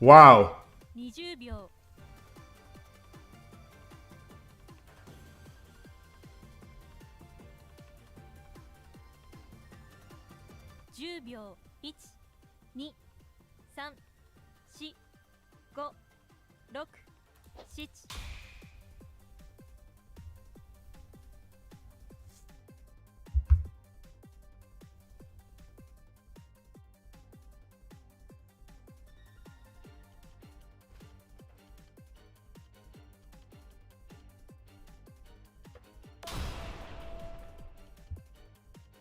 Wow. 20秒。10秒。1、2、3、4、5、6、7。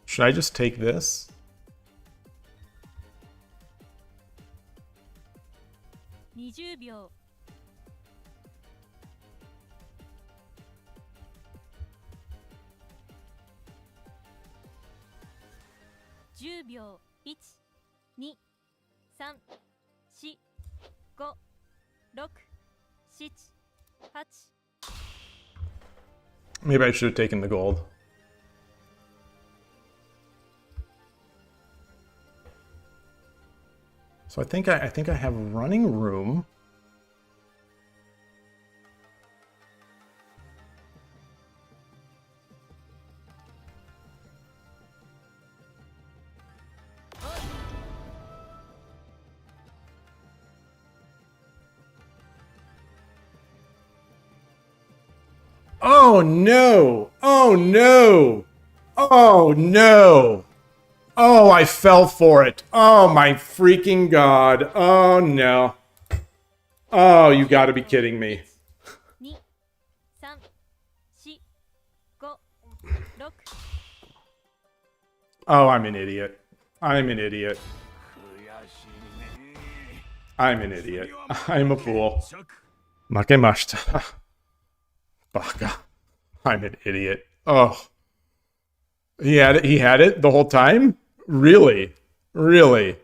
Should I just take this? $20秒。10秒。1、2、3、4、5、6、7、8。Maybe I should have taken the gold. So I think I have running room. Oh no! Oh no! Oh no! Oh, I fell for it. Oh my freaking god. Oh no. Oh, you gotta be kidding me. 2、3、4、5、6。Oh, I'm an idiot. I'm an idiot. I'm an idiot. I'm a fool. Makemashita. Baka. I'm an idiot. Oh. He had it the whole time? Really? Really?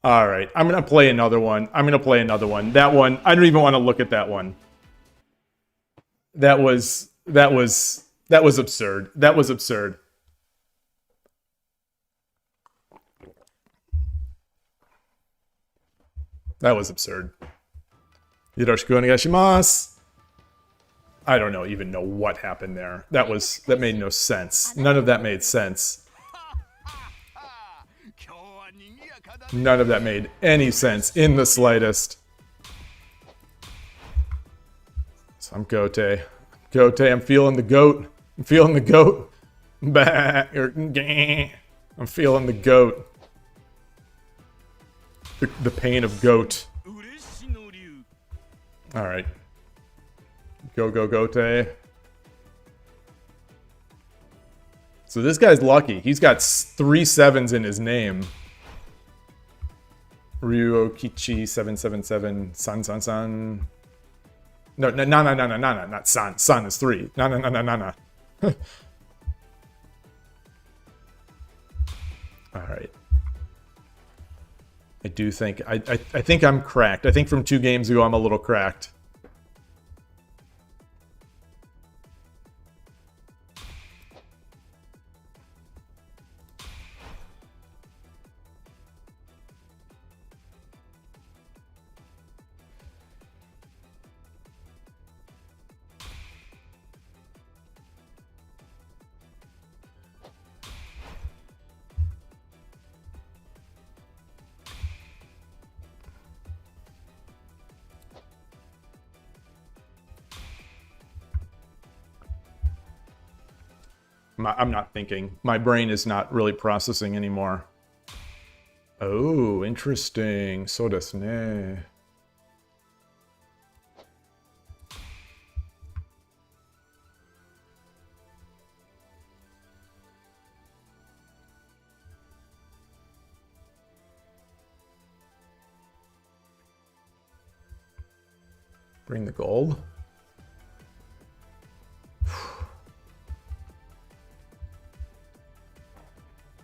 Alright, I'm gonna play another one. That one, I don't even want to look at that one. That was absurd. That was absurd. That was absurd. Yoroshiku onegaishimasu. I don't even know what happened there. That made no sense. None of that made sense. None of that made any sense in the slightest. So I'm Gote. I'm feeling the goat. I'm feeling the goat. I'm feeling the goat. The pain of goat. Alright. Go, Gote. So this guy's lucky. He's got 3 7s in his name. Ryuokichi 777 San. No, not San. San is 3. No. Alright. I do think I think I'm cracked. I think from 2 games ago I'm a little cracked. I'm not thinking. My brain is not really processing anymore. Oh, interesting. So desu ne. Bring the gold.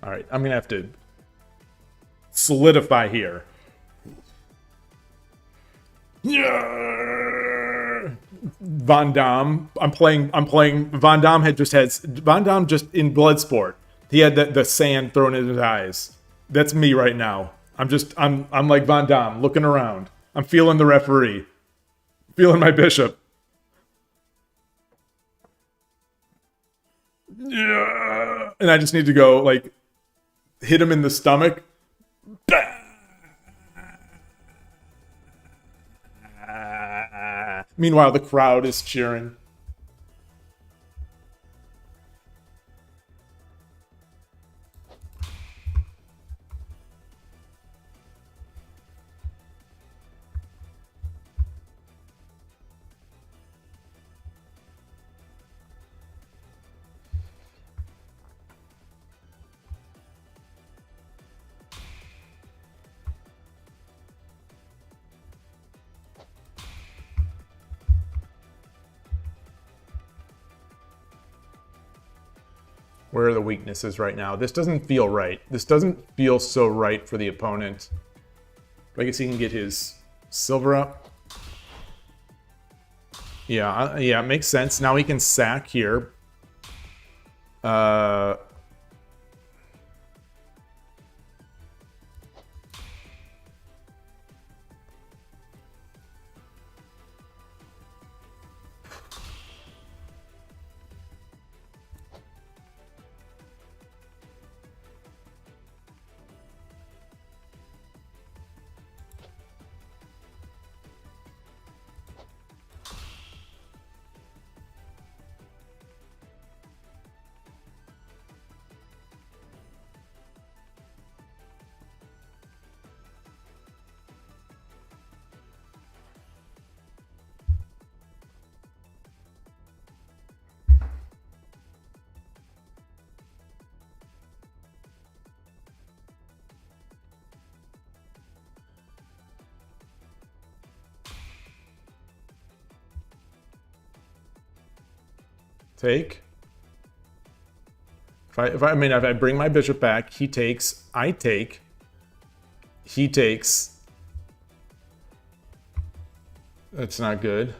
All right, I'm gonna have to solidify here. Yeah. Van Damme. I'm playing Van Damme Van Damme just in Bloodsport. He had the sand thrown in his eyes. That's me right now. I'm like Van Damme looking around. I'm feeling the referee. Feeling my bishop. Yeah. And I just need to go, like, hit him in the stomach. Meanwhile, the crowd is cheering. Where are the weaknesses right now? This doesn't feel right. This doesn't feel so right for the opponent. I guess he can get his silver up. Yeah, yeah, it makes sense. Now he can sack here. Take. If I bring my bishop back, he takes, I take, he takes. That's not good.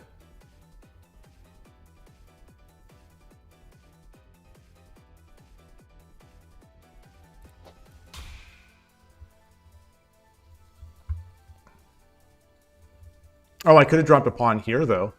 Oh, I could have dropped a pawn here, though.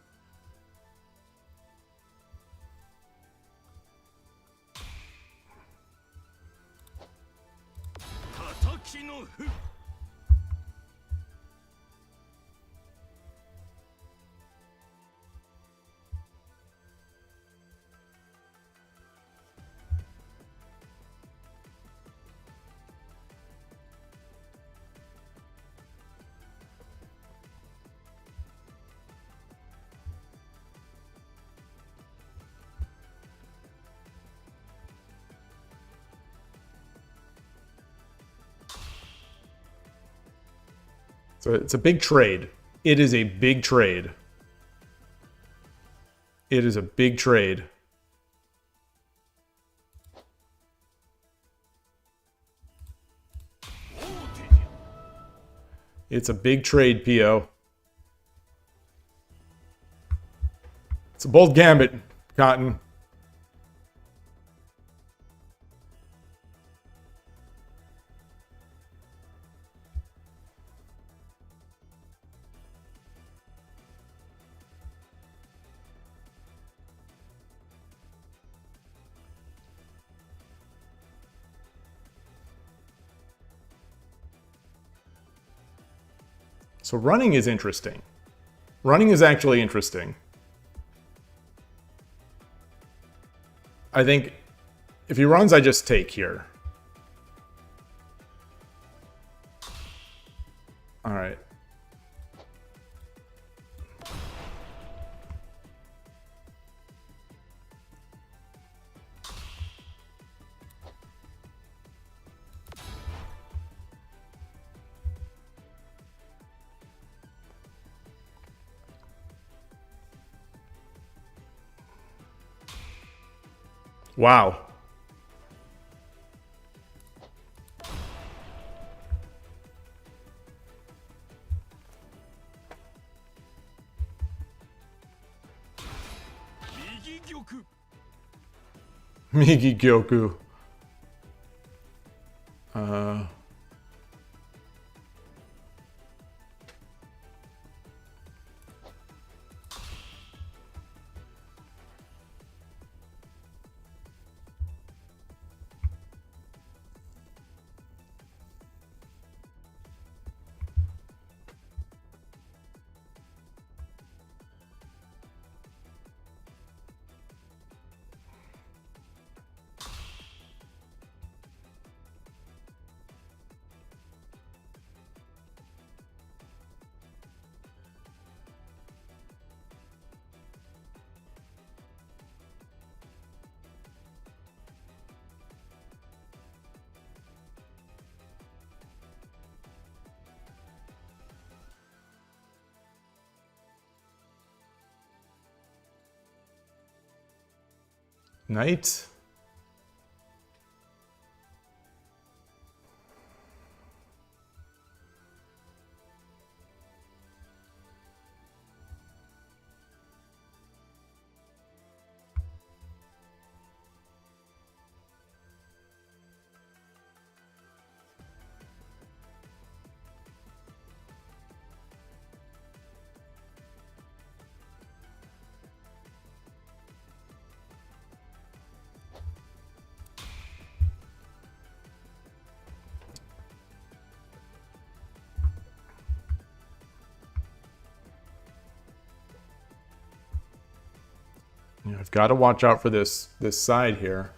So it's a big trade. It is a big trade. It is a big trade. It's a big trade, PO. It's a bold gambit, Cotton. So running is interesting. Running is actually interesting. I think If he runs, I just take here. All right. Wow. Migi Gyoku. Knight. Yeah, I've got to watch out for this side here.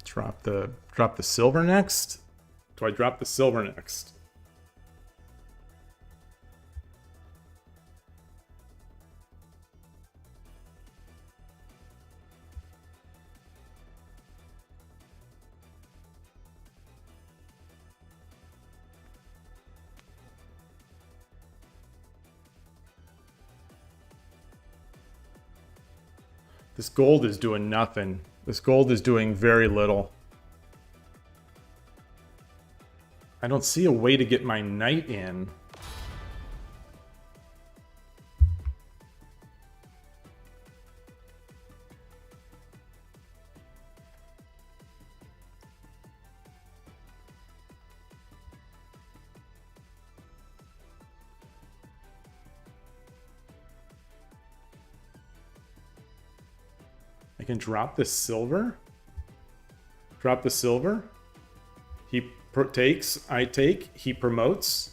Drop the silver next? Do I drop the silver next? This gold is doing nothing. This gold is doing very little. I don't see a way to get my knight in. I can drop the silver. Drop the silver. He takes, I take, he promotes.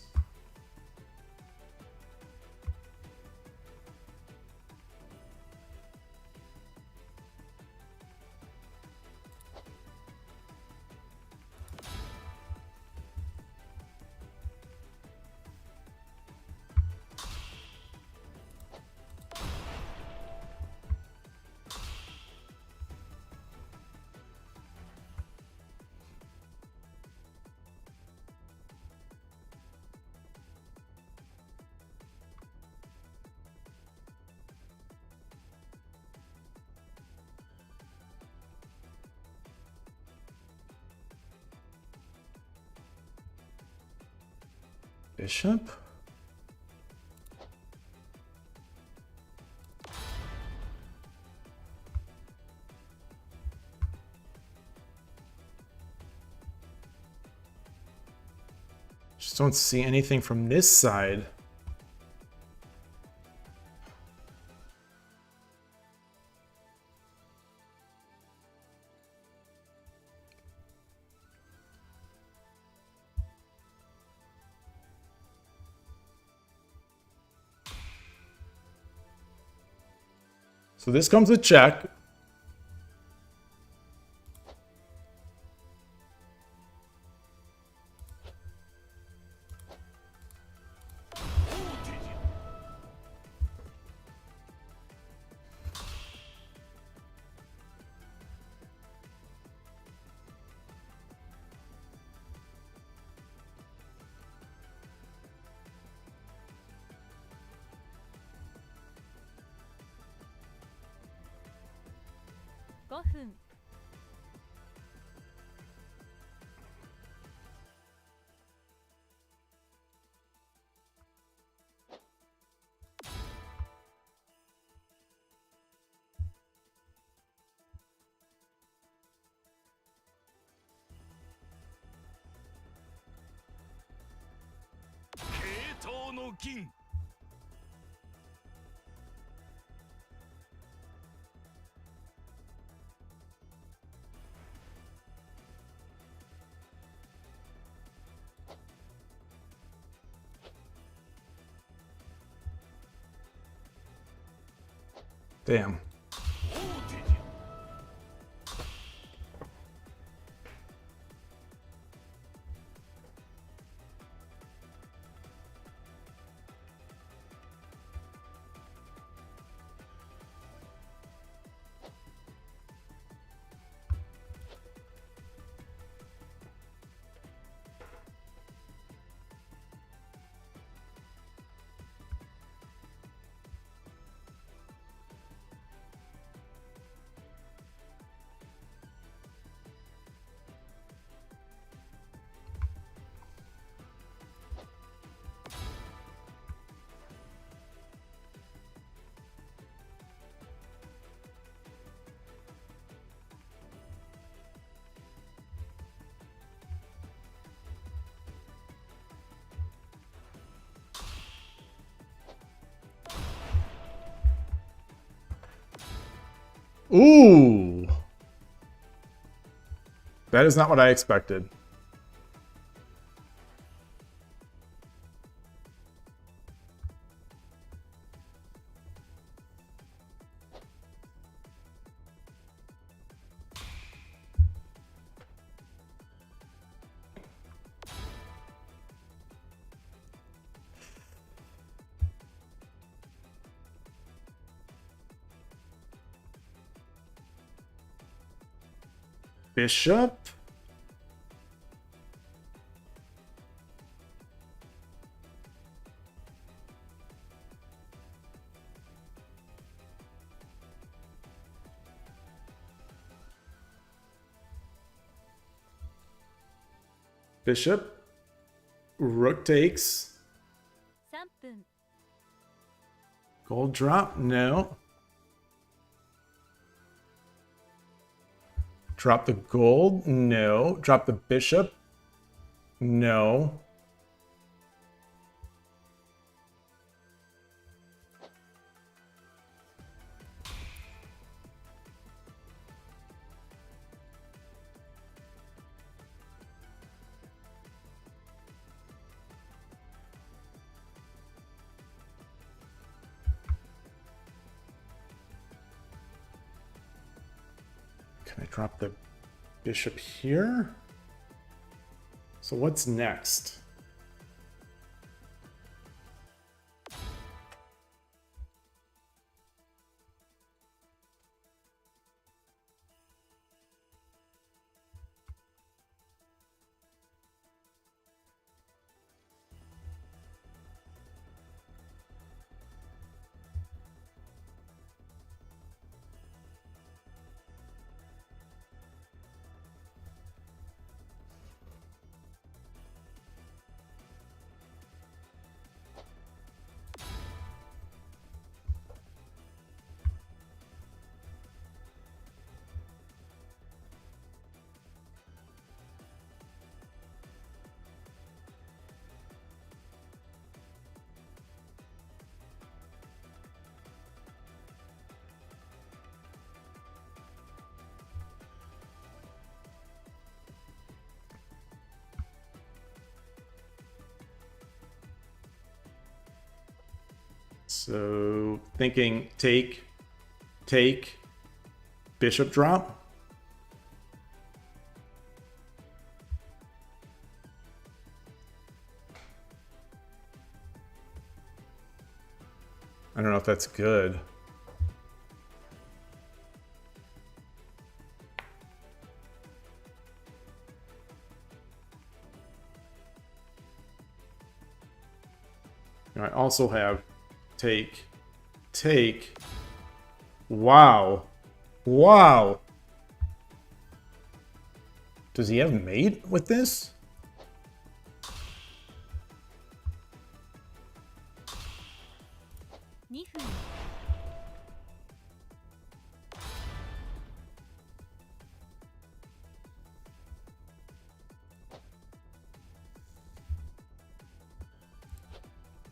Bishop? Just don't see anything from this side. So this comes with check.5分。系統の銀 Damn. Ooh. That is not what I expected. Bishop? Bishop? Rook takes. 3分。 Gold drop? No. Drop the gold? No. Drop the bishop? No. Can I drop the bishop here? So what's next? So thinking take take, bishop drop. I don't know if that's good. I also have take, take. Wow. Wow. Does he have mate with this?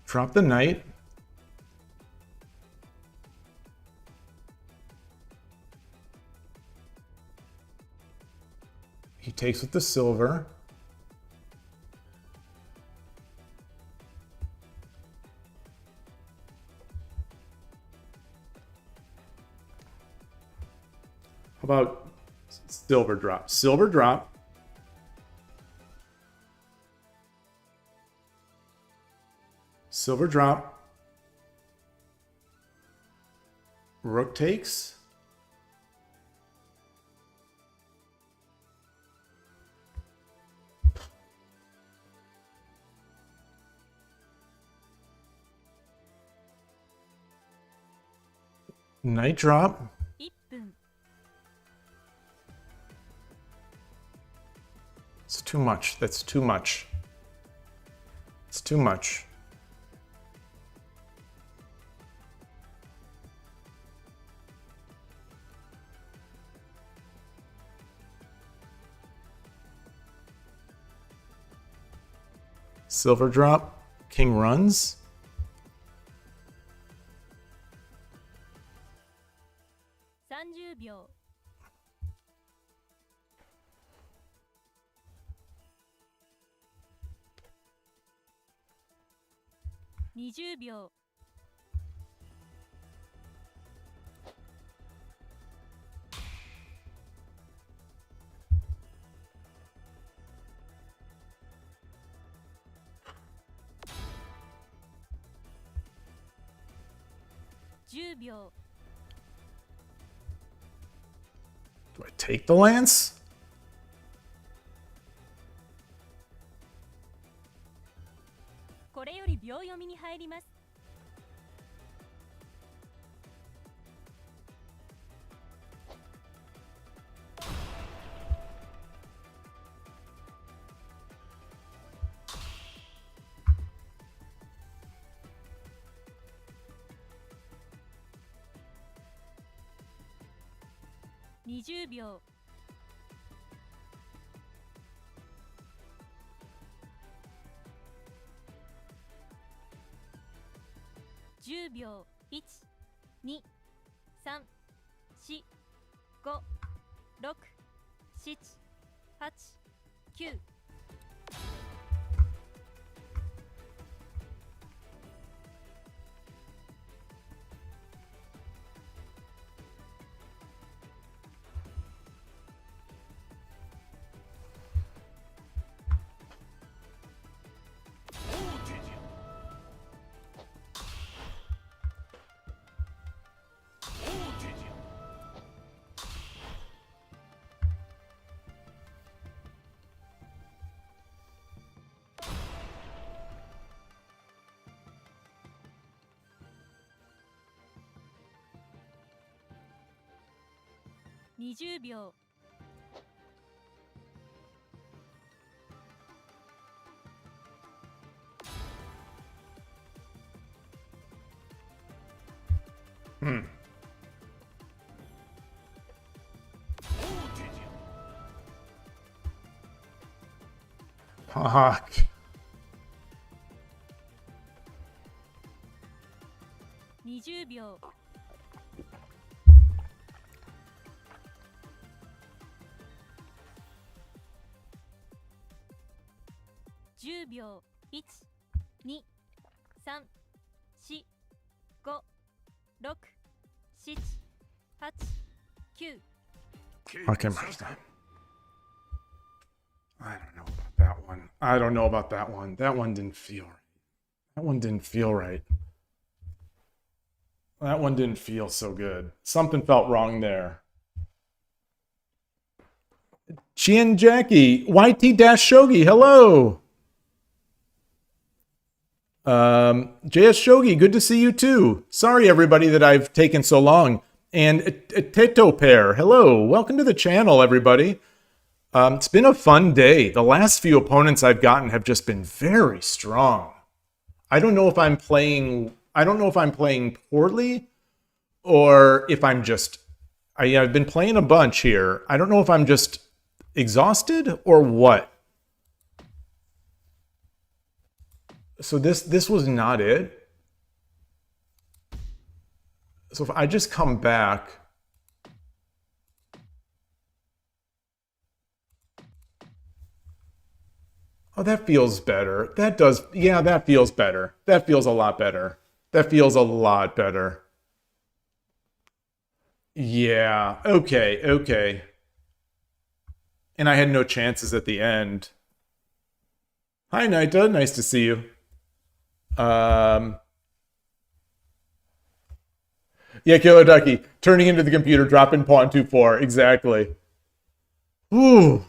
Drop the knight. He takes with the silver. How about silver drop? Silver drop. Silver drop. Rook takes. Knight drop. It's too much. That's too much. It's too much. Silver drop. King runs. Do I take the lance? Fuck. Okay, I don't know about that one. I don't know about that one. That one didn't feel right. That one didn't feel right. That one didn't feel so good. Something felt wrong there. Chien Jackie, YT-Shogi, hello. JS Shogi, good to see you too. Sorry everybody that I've taken so long. And Teto Pair, hello. Welcome to the channel, everybody. It's been a fun day. The last few opponents I've gotten have just been very strong. I don't know if I'm playing poorly or if I'm just I've been playing a bunch here. I don't know if I'm just exhausted or what. So this was not it. So if I just come back, oh, that feels better. That does, yeah, that feels better. That feels a lot better. That feels a lot better. Yeah, okay, okay. And I had no chances at the end. Hi, Naita, nice to see you. Yeah, Killer Ducky, turning into the computer, dropping pawn 2-4, exactly. Ooh.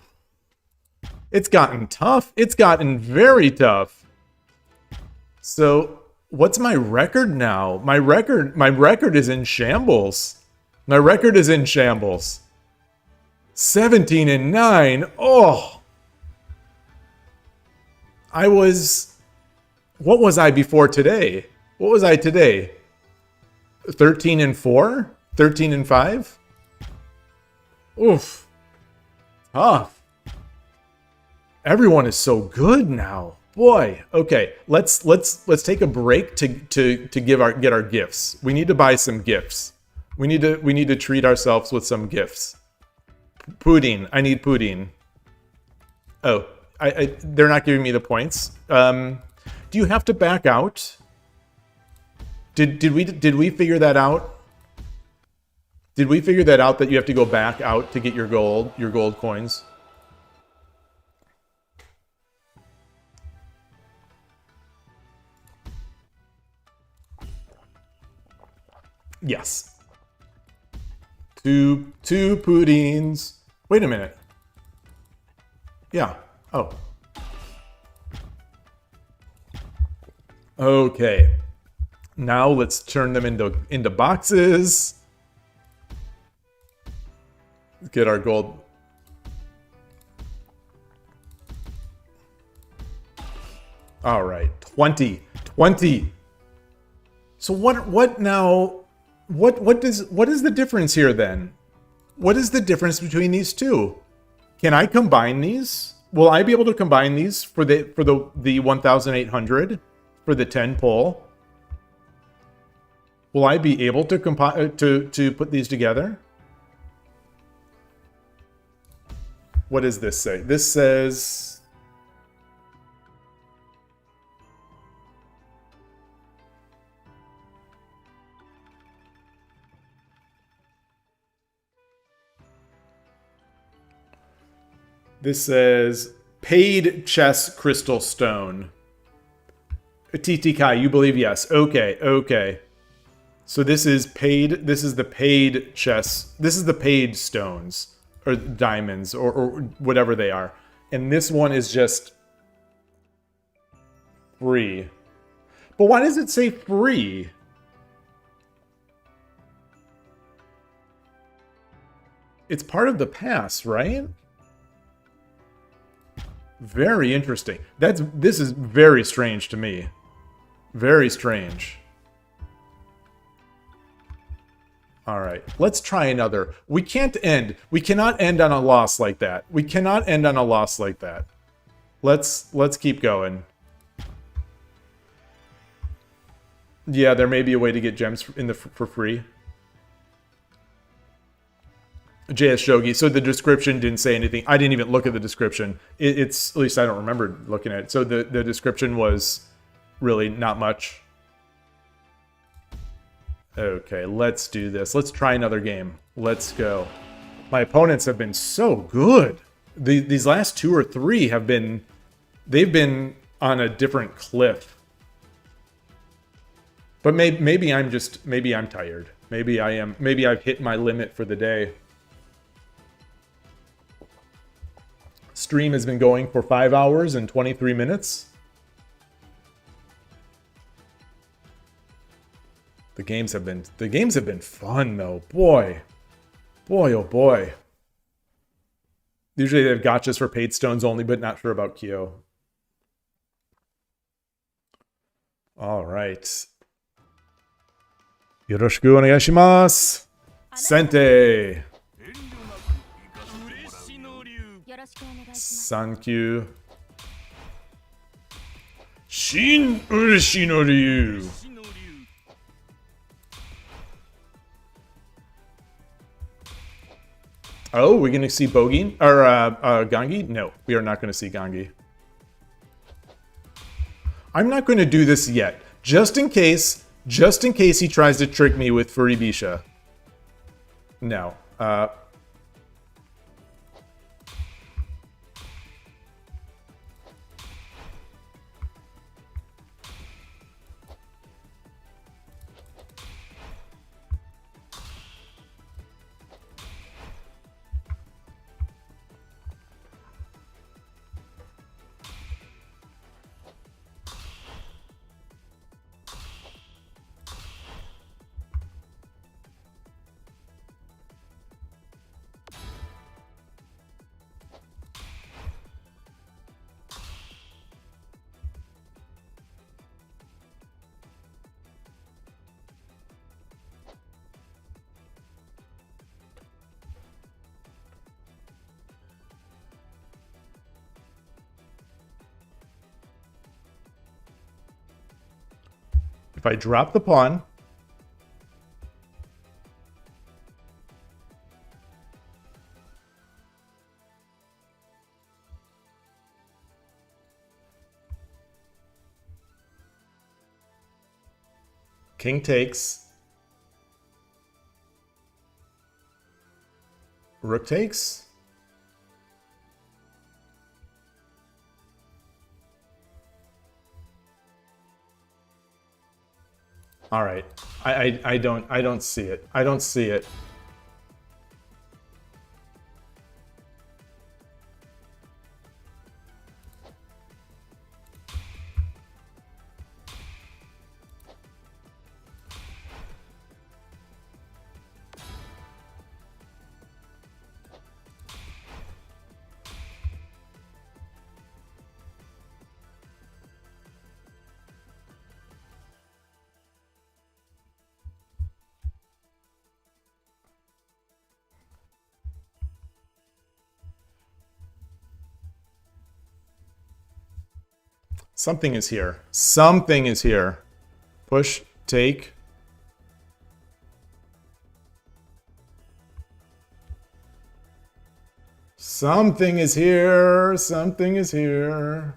It's gotten tough. It's gotten very tough. So, what's my record now? My record is in shambles. My record is in shambles. 17-9. Oh. What was I before today? What was I today? 13-4? 13-5? Oof. Tough. Everyone is so good now. Boy. Okay, let's take a break to get our gifts. We need to buy some gifts. We need to treat ourselves with some gifts. Pudding. I need pudding. Oh, they're not giving me the points. Do you have to back out? Did we figure that out? Did we figure that out that you have to go back out to get your gold coins? Yes. Two puddings. Wait a minute. Yeah. Oh. Okay. Now let's turn them into boxes. Get our gold. All right. 20. So what now? What is the difference here then? What is the difference between these two? Can I combine these? Will I be able to combine these for the 1,800 for the 10 pull? Will I be able to put these together? What does this say? This says paid chess crystal stone. TTK, you believe yes. Okay. So this is paid. This is the paid chess. This is the paid stones or diamonds or whatever they are. And this one is just free. But why does it say free? It's part of the pass, right? Very interesting. This is very strange to me. Very strange. All right, let's try another. We cannot end on a loss like that. We cannot end on a loss like that. Let's keep going. Yeah, there may be a way to get gems for free. JS Shogi. So the description didn't say anything. I didn't even look at the description. It's, at least I don't remember looking at it. So the description was really not much. Okay, let's do this. Let's try another game. Let's go. My opponents have been so good. These last 2 or 3 have been... They've been on a different cliff. But maybe I'm just... Maybe I'm tired. Maybe I am... Maybe I've hit my limit for the day. Stream has been going for 5 hours and 23 minutes. The games have been fun though. Boy, oh boy. Usually they have gotchas for paid stones only, but not sure about KIOU. All right. Yoroshiku onegaishimasu. Sente. よろしくお願いします Thank you. Shin Ureshi no Ryu. Oh, we're gonna see Bogey or Gangi? No, we are not gonna see Gangi. I'm not gonna do this yet, just in case he tries to trick me with Furibisha. No. If I drop the pawn, king takes, rook takes. All right, I don't see it. I don't see it. Something is here. Something is here. Push, take. Something is here. Something is here.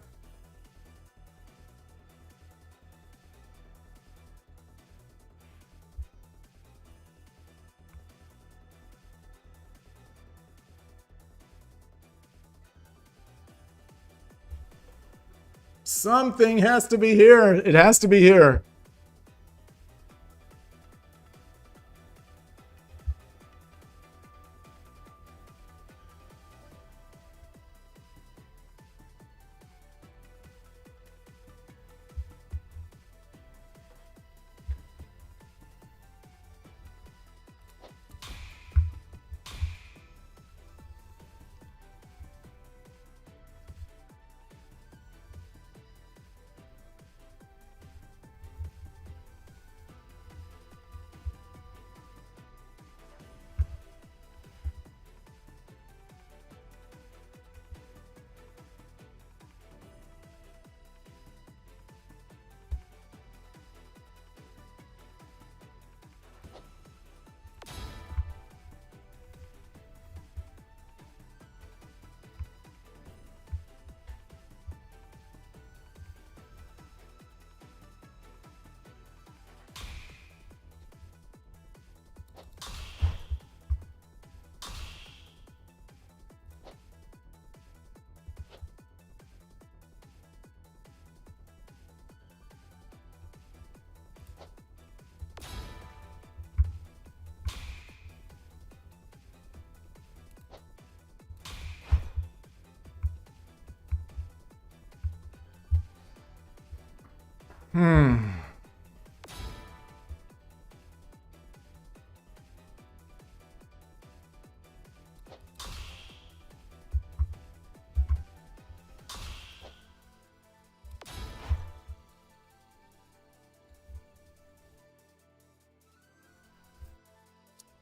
Something has to be here. It has to be here.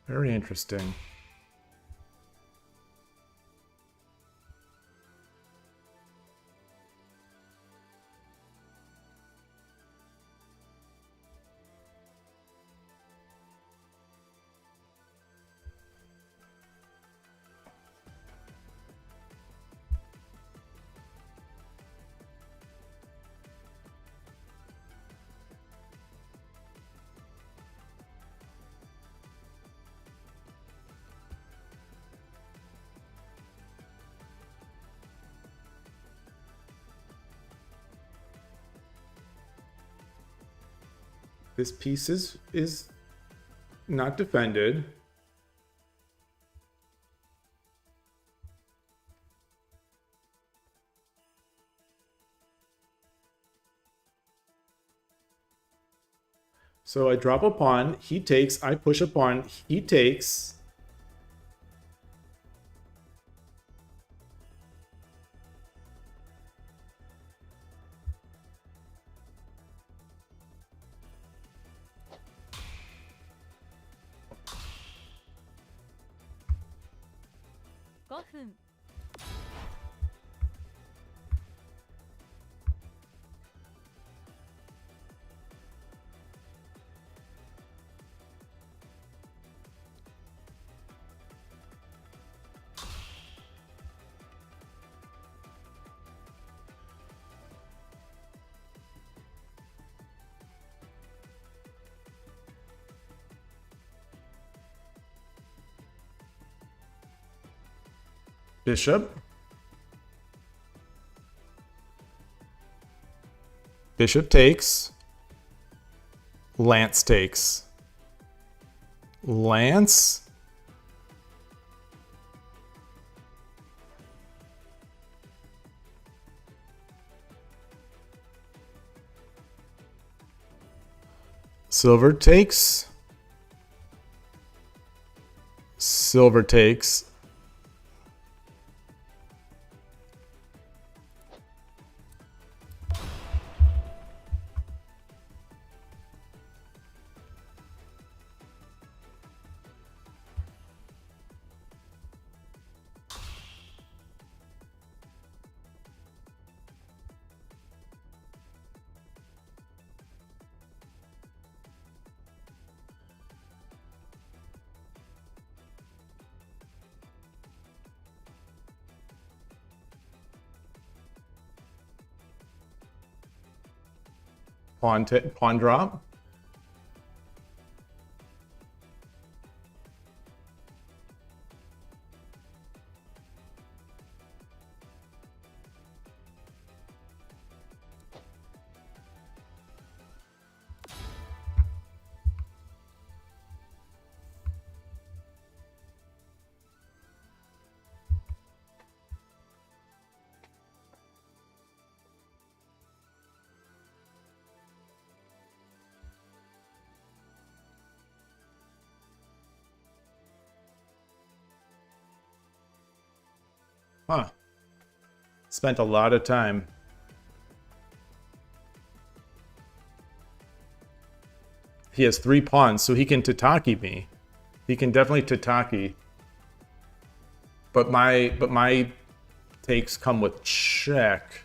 Very interesting. This piece is not defended. So I drop a pawn, he takes, I push a pawn, he takes. Bishop. Bishop takes. Lance takes. Lance. Silver takes. Silver takes. Pawn drop. Huh. Spent a lot of time. He has 3 pawns, so he can tataki me. He can definitely tataki. But my takes come with check.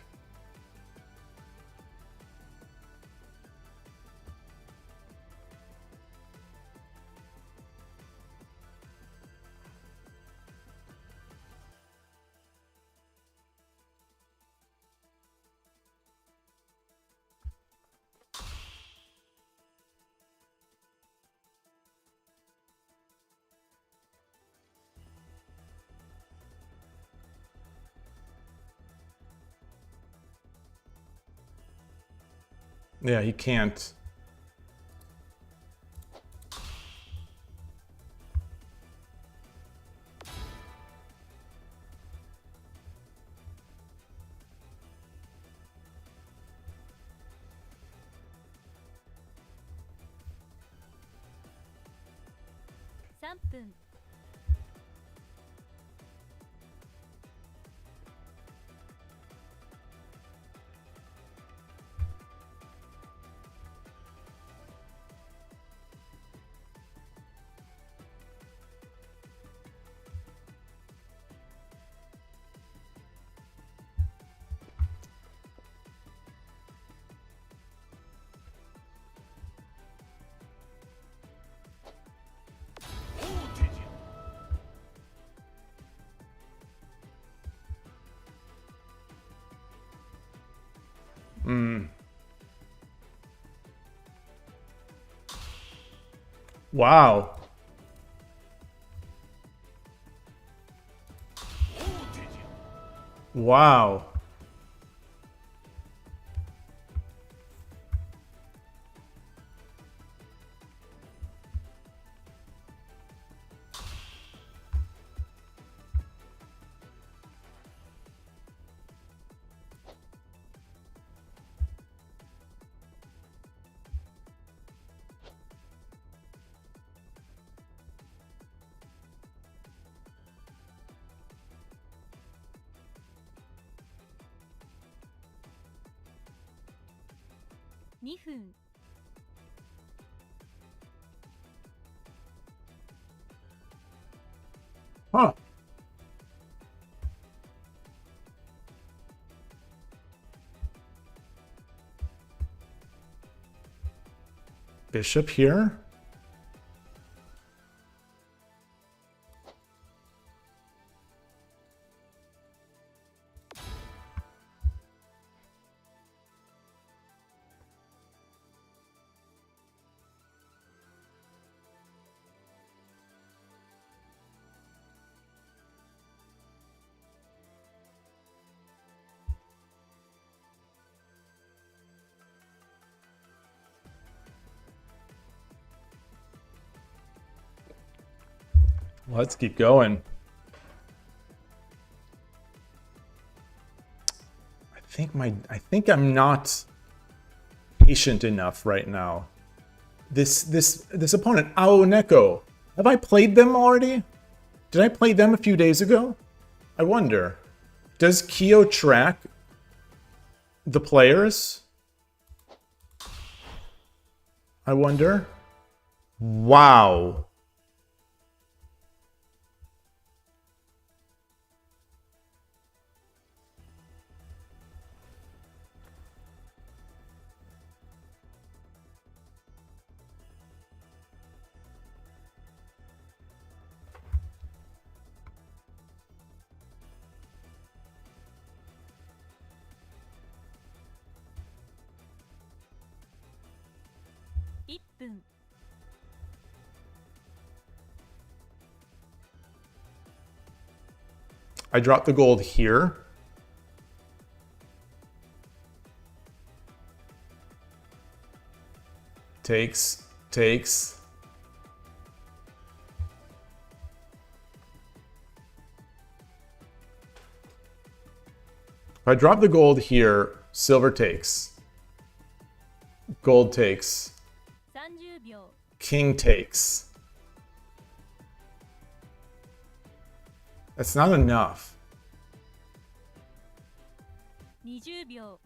Yeah, he can't. 3分 Wow. Wow.2分 Huh. Bishop here? Let's keep going. I think I'm not patient enough right now. This opponent, Aoneko. Have I played them already? Did I play them a few days ago? I wonder. Does KIOU track the players? I wonder. Wow.1分 I dropped the gold here. Takes. If I drop the gold here, silver takes. Gold takes. 30秒 King takes. That's not enough. 20秒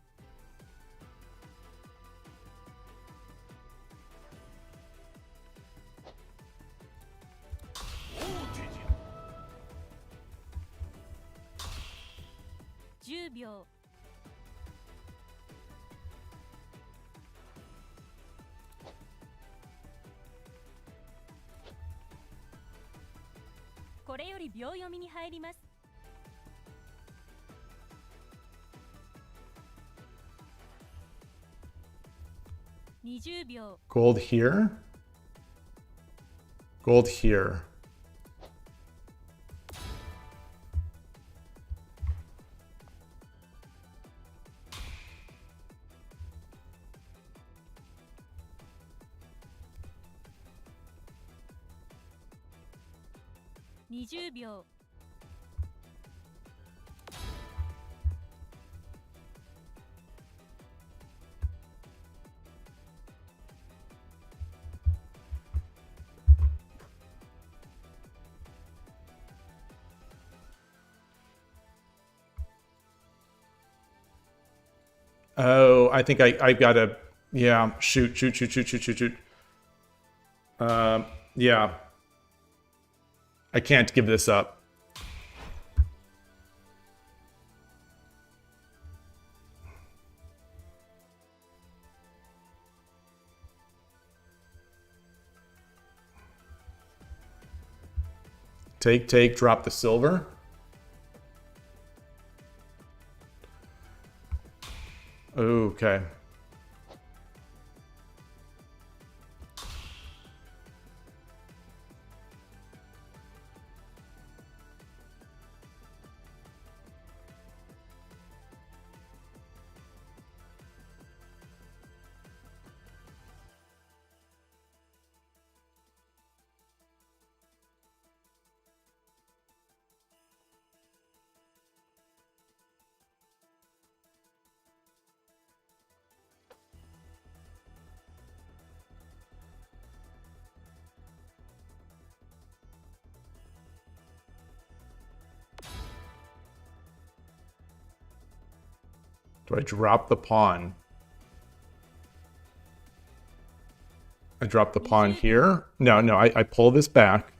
10秒 これより秒読みに入ります。20秒 Gold here. Gold here. ,20 秒 Oh, I think I've got to... Yeah, shoot. Yeah. I can't give this up. Take, drop the silver. Okay. Do I drop the pawn? I drop the pawn here? No, I pull this back.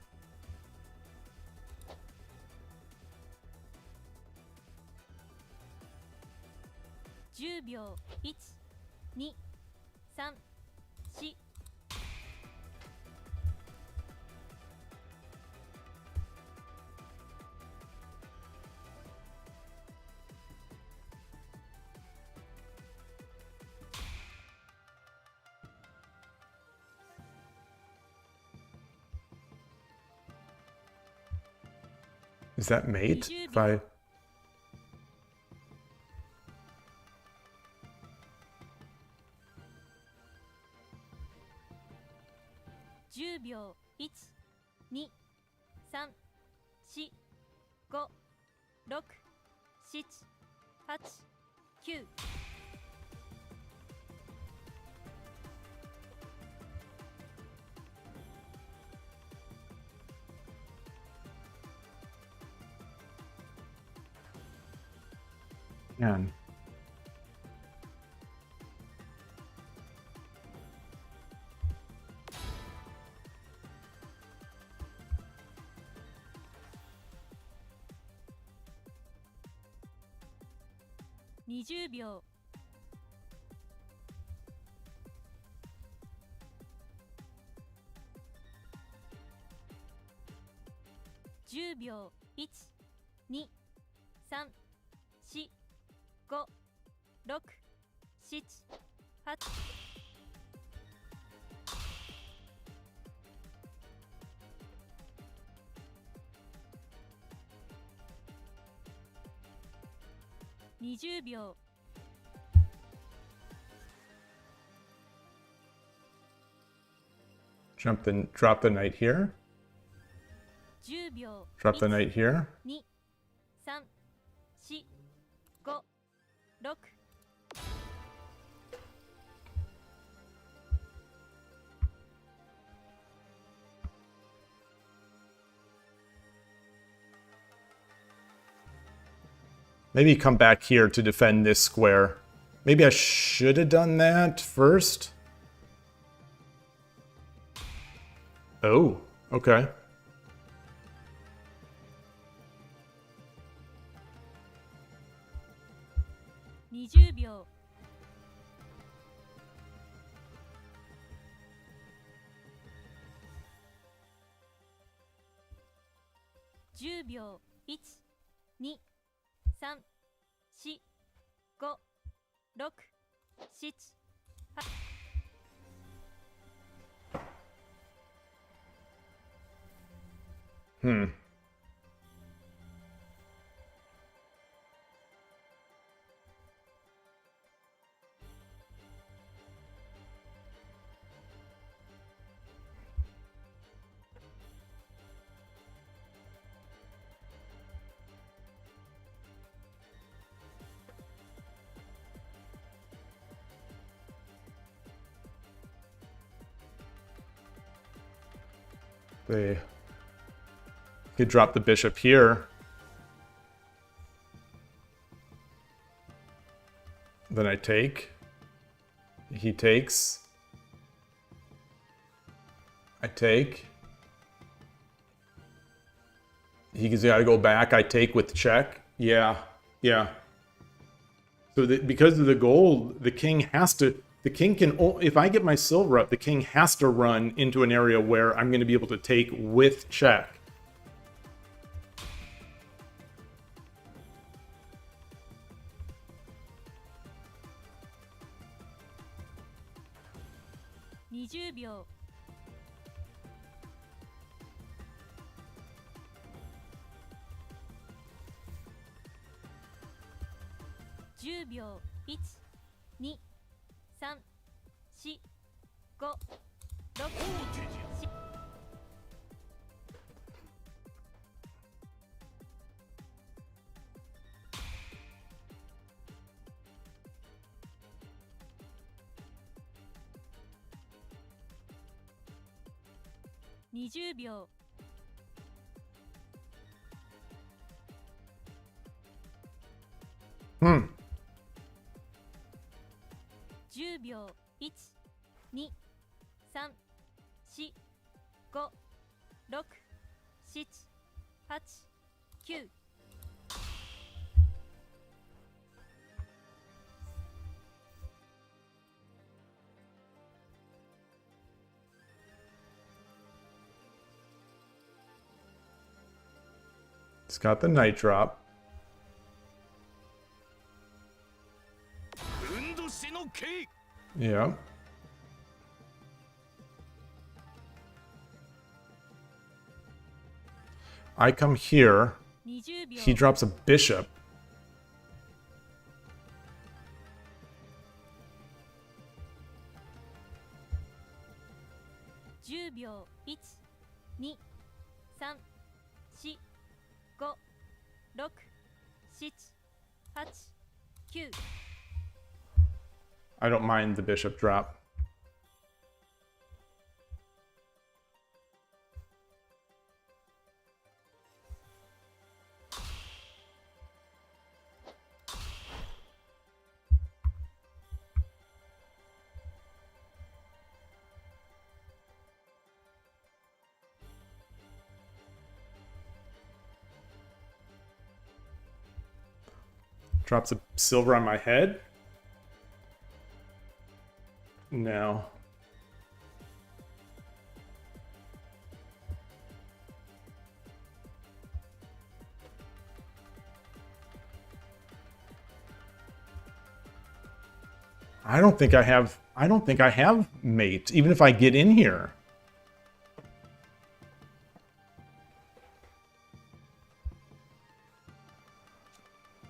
Is that mate? If I... Man. Drop the knight here. Drop the knight here. Maybe come back here to defend this square. Maybe I should have done that first. Oh, okay. They could drop the bishop here. Then I take. He takes. I take. He's got to go back. I take with check. Yeah. Yeah. So that because of the gold, the king has to... The king can... If I get my silver up, the king has to run into an area where I'm going to be able to take with check. $20. 10秒。1、2、3、4、5、6、7。20秒。10秒。1、2、3、4、5、6、7、8、9。It's got the night drop. Yeah. I come here. He drops a bishop. I don't mind the bishop drop. Drops a silver on my head. No. I don't think I have mate, even if I get in here.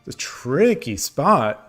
It's a tricky spot.20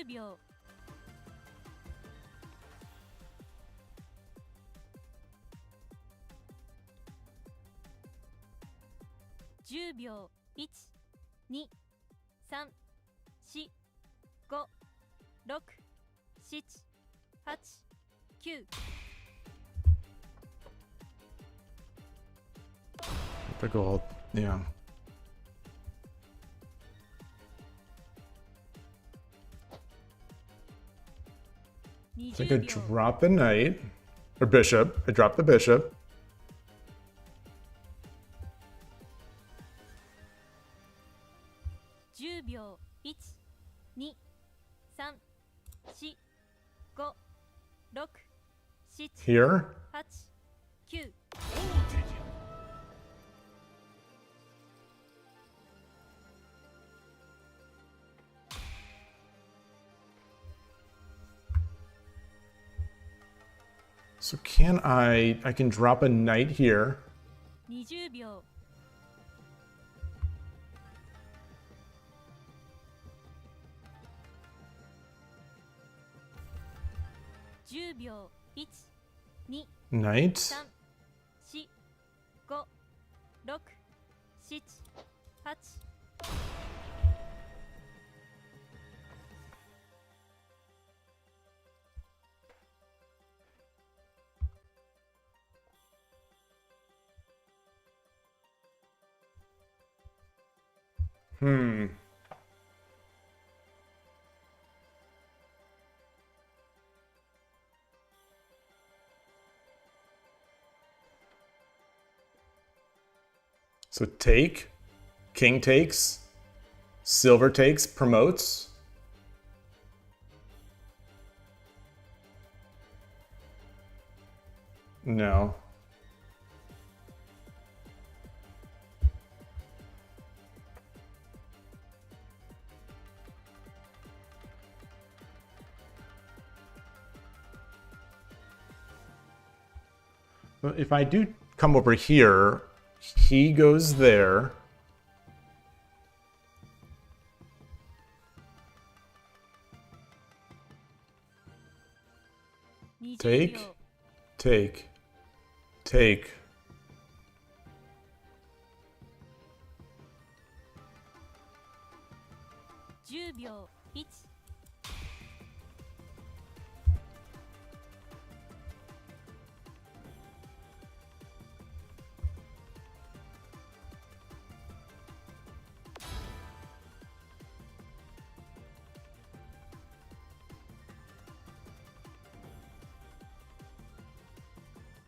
秒。10秒。1、2、3、4、5、6、7、8、9。The gold, yeah. I think I drop the knight. Or bishop. I drop the bishop. Here? So can I can drop a knight here. 20秒。10秒。1、2、 Knight. 3、4、5、6、7、8。So take, king takes, silver takes, promotes. No. Well, if I do come over here, he goes there. Take, take, take. $10秒。1、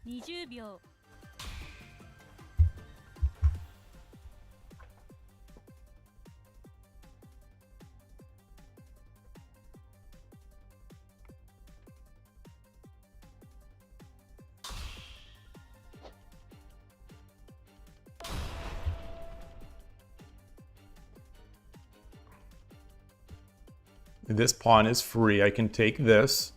20秒。This pawn is free. I can take this.20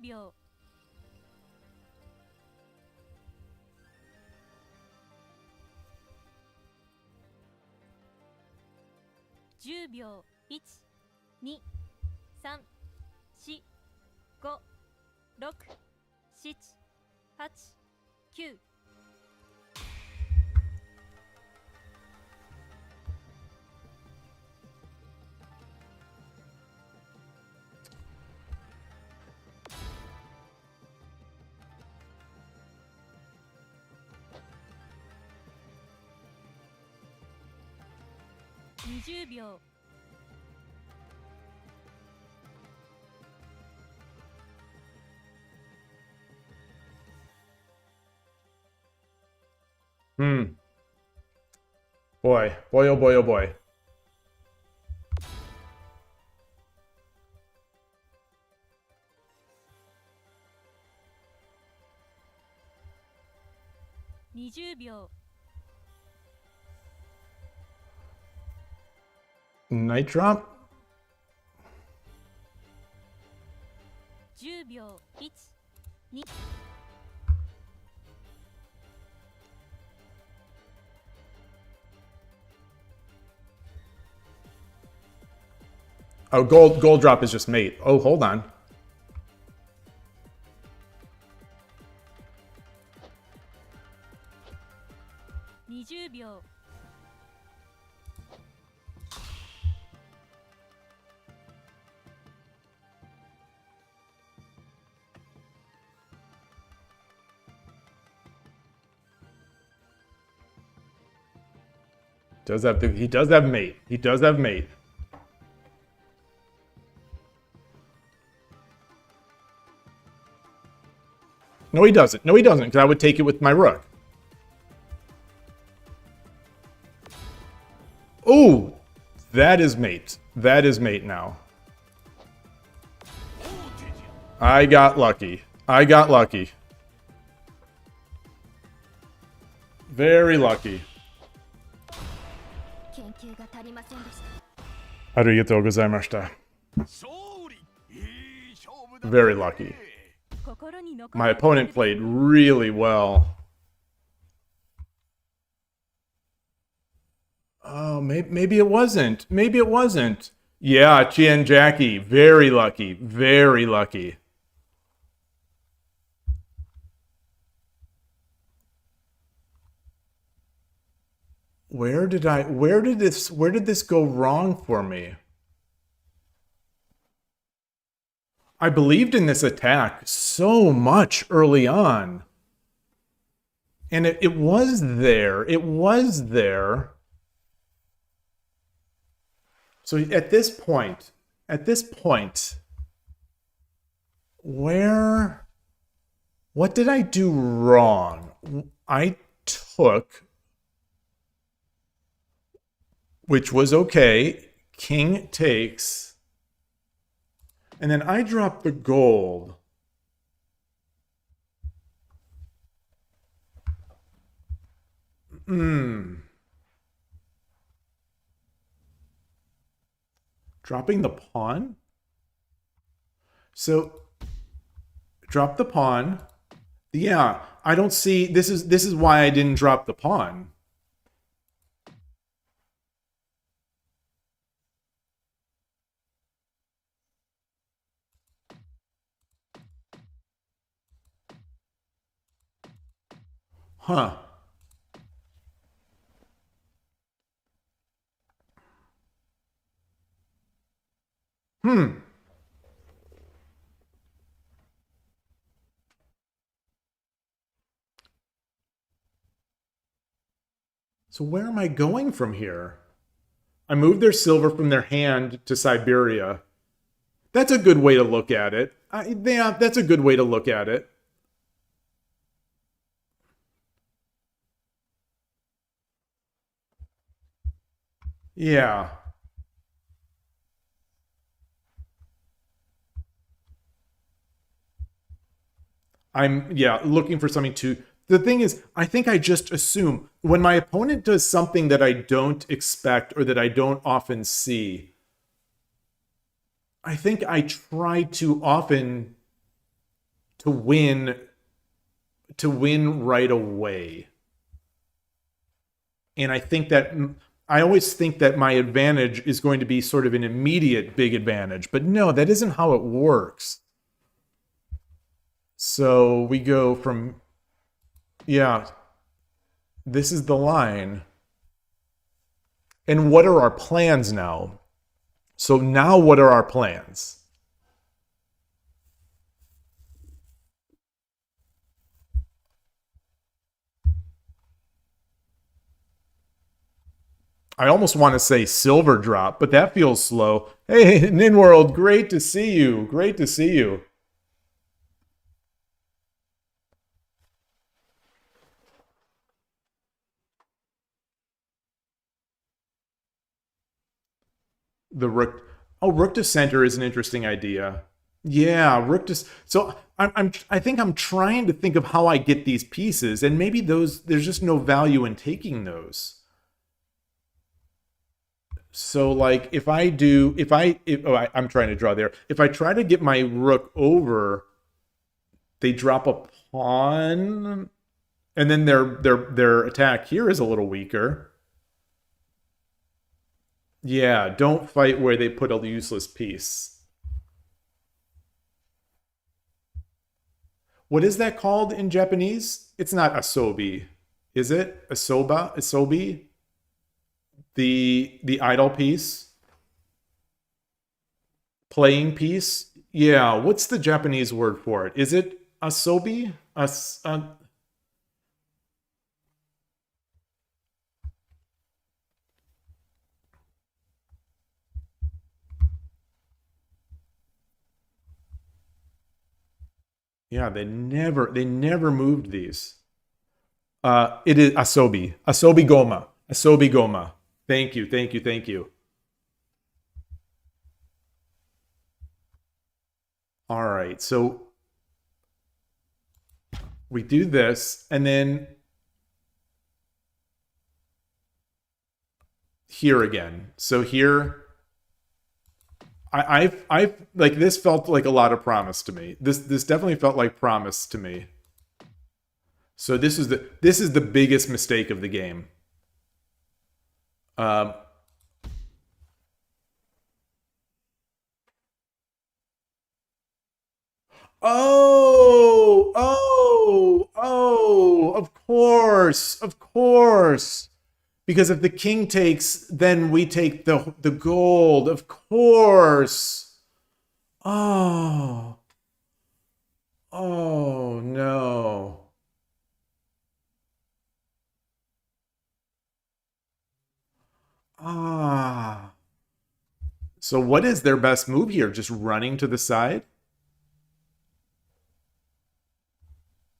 秒。10秒。1、2、3、4、5、6、7、8、9。20秒。Boy, boy, oh boy, oh boy. $20秒。Knight drop? 10秒。1、2。Oh, gold drop is just mate. Oh, hold on.20秒。He does have mate. He does have mate. No, he doesn't. No, he doesn't, because I would take it with my rook. Oh, that is mate. That is mate now. I got lucky. I got lucky. Very lucky. 研究が足りませんでした。Arigatou gozaimashita. 勝利いい Very lucky. 心に残 My opponent played really well. Oh, maybe it wasn't. Maybe it wasn't. Yeah, Chien Jackie. Very lucky. Very lucky. Where did this go wrong for me? I believed in this attack so much early on. And it was there. It was there. So at this point, what did I do wrong? I took, which was okay, king takes, and then I dropped the gold. Dropping the pawn? So, drop the pawn. Yeah, I don't see, this is why I didn't drop the pawn. Huh. So where am I going from here? I moved their silver from their hand to Siberia. That's a good way to look at it. Yeah, that's a good way to look at it. Yeah. I'm looking for something to... The thing is, I think I just assume when my opponent does something that I don't expect or that I don't often see, I think I try too often to win right away. And I think that I always think that my advantage is going to be sort of an immediate big advantage, but no, that isn't how it works. So we go from, yeah, this is the line. And what are our plans now? So now what are our plans? I almost want to say silver drop, but that feels slow. Hey, NinWorld, great to see you. Great to see you. The rook. Oh, rook to center is an interesting idea. Yeah, rook to. So I think I'm trying to think of how I get these pieces, and maybe there's just no value in taking those. So like if I'm trying to draw there. If I try to get my rook over, they drop a pawn, and then their attack here is a little weaker. Yeah, don't fight where they put a useless piece. What is that called in Japanese? It's not asobi, is it? Asobi? The idle piece? Playing piece? Yeah, what's the Japanese word for it? Is it asobi? Yeah, they never moved these. It is asobi. Asobi goma. Asobi goma. Thank you, thank you, thank you. All right, so we do this, and then here again. So here, I like this felt like a lot of promise to me. This definitely felt like promise to me. So this is the biggest mistake of the game. Oh, of course. Because if the king takes, then we take the gold, of course. Oh no. So what is their best move here? Just running to the side?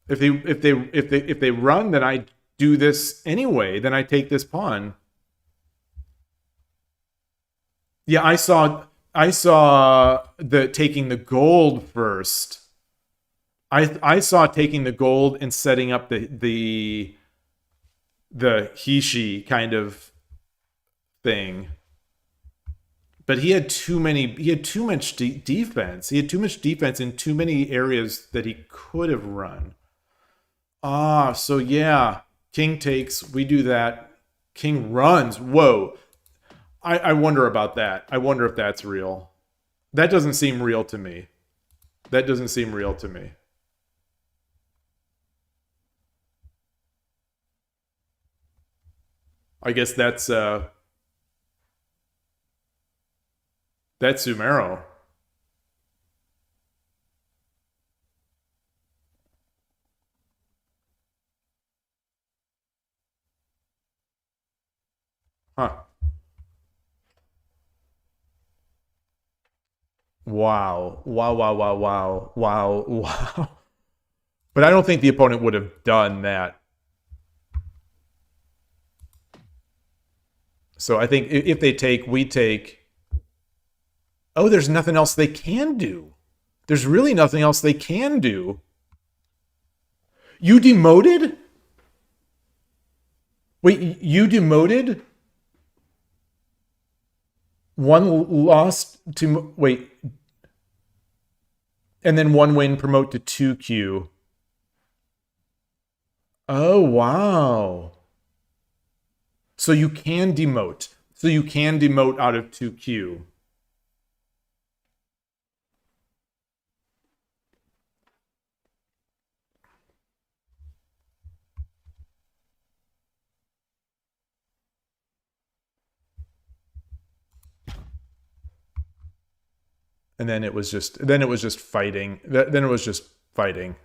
If they run, then I do this anyway. Then I take this pawn. Yeah, I saw the taking the gold first. I saw taking the gold and setting up the Hishi kind of thing. But he had too much defense. He had too much defense in too many areas that he could have run. So yeah. King takes, we do that. King runs. Whoa. I wonder about that. I wonder if that's real. That doesn't seem real to me. That doesn't seem real to me. I guess that's Sumero. Huh. Wow. But I don't think the opponent would have done that. So I think if they take, we take. Oh, there's nothing else they can do. There's really nothing else they can do. You demoted? Wait, you demoted? One lost to... Wait. And then one win, promote to 2Q. Oh, wow. So you can demote. So you can demote out of 2Q. And then it was just fighting. Then it was just fighting.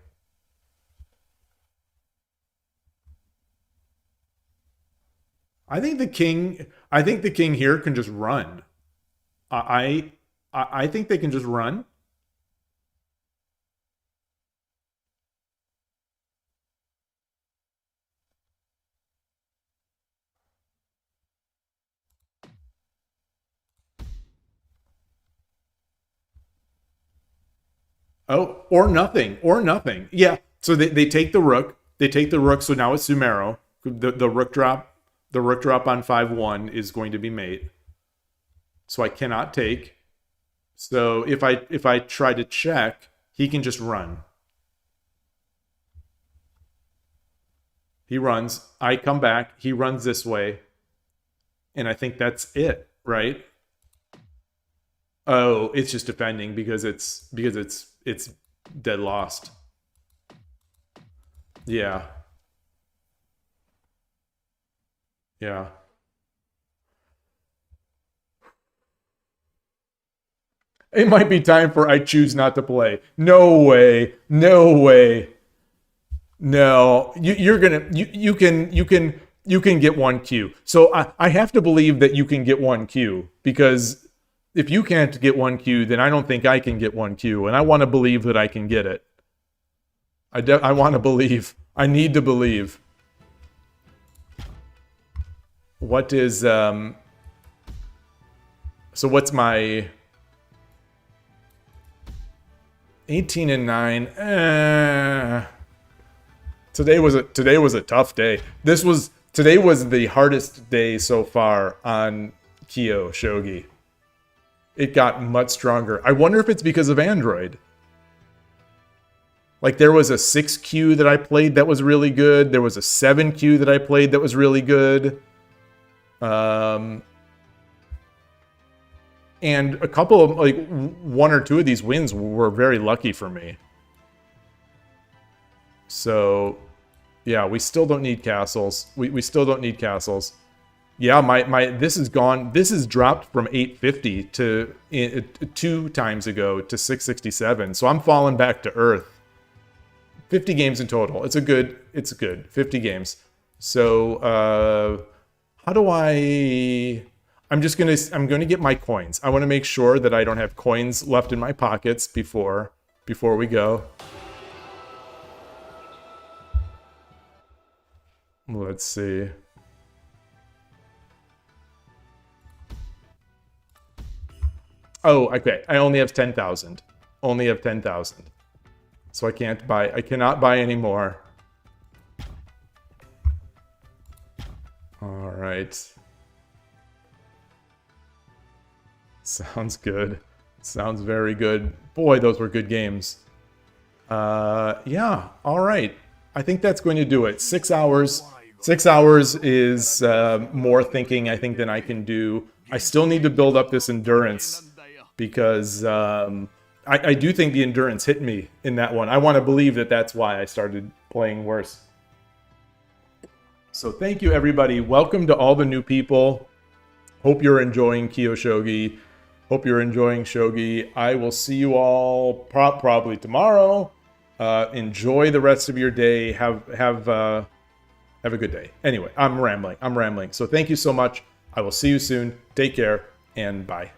I think the king here can just run. I think they can just run. Oh, or nothing. Yeah. So they take the rook. They take the rook. So now it's Sumero. The rook drop. The rook drop on 5-1 is going to be mate. So I cannot take. So if I try to check, he can just run. He runs. I come back. He runs this way. And I think that's it, right? Oh, it's just defending because it's dead lost. Yeah. Yeah. It might be time for I choose not to play. No way. No way. No. You can get 1Q. So I have to believe that you can get 1Q, because if you can't get 1Q, then I don't think I can get 1Q, and I want to believe that I can get it. I want to believe. I need to believe. What is so what's my 18 and 9? Today was a tough day. Today was the hardest day so far on KIOU Shogi. It got much stronger. I wonder if it's because of Android. Like, there was a 6Q that I played that was really good. There was a 7Q that I played that was really good. And a couple of, like, 1 or 2 of these wins were very lucky for me. So, yeah, we still don't need castles. We still don't need castles. Yeah, this is gone. This is dropped from 850 to 2 times ago to 667. So I'm falling back to earth. 50 games in total. It's good. 50 games. So how do I'm gonna get my coins. I want to make sure that I don't have coins left in my pockets before we go. Let's see. Oh, okay. I only have 10,000. Only have 10,000. So I cannot buy any more. All right. Sounds good. Sounds very good. Boy, those were good games. Yeah, all right. I think that's going to do it. 6 hours. 6 hours is more thinking, I think, than I can do. I still need to build up this endurance because I do think the endurance hit me in that one. I want to believe that that's why I started playing worse. So thank you, everybody. Welcome to all the new people. Hope you're enjoying KIOU Shogi. Hope you're enjoying Shogi. I will see you all probably tomorrow. Enjoy the rest of your day. Have a good day. Anyway, I'm rambling. So thank you so much. I will see you soon. Take care and bye.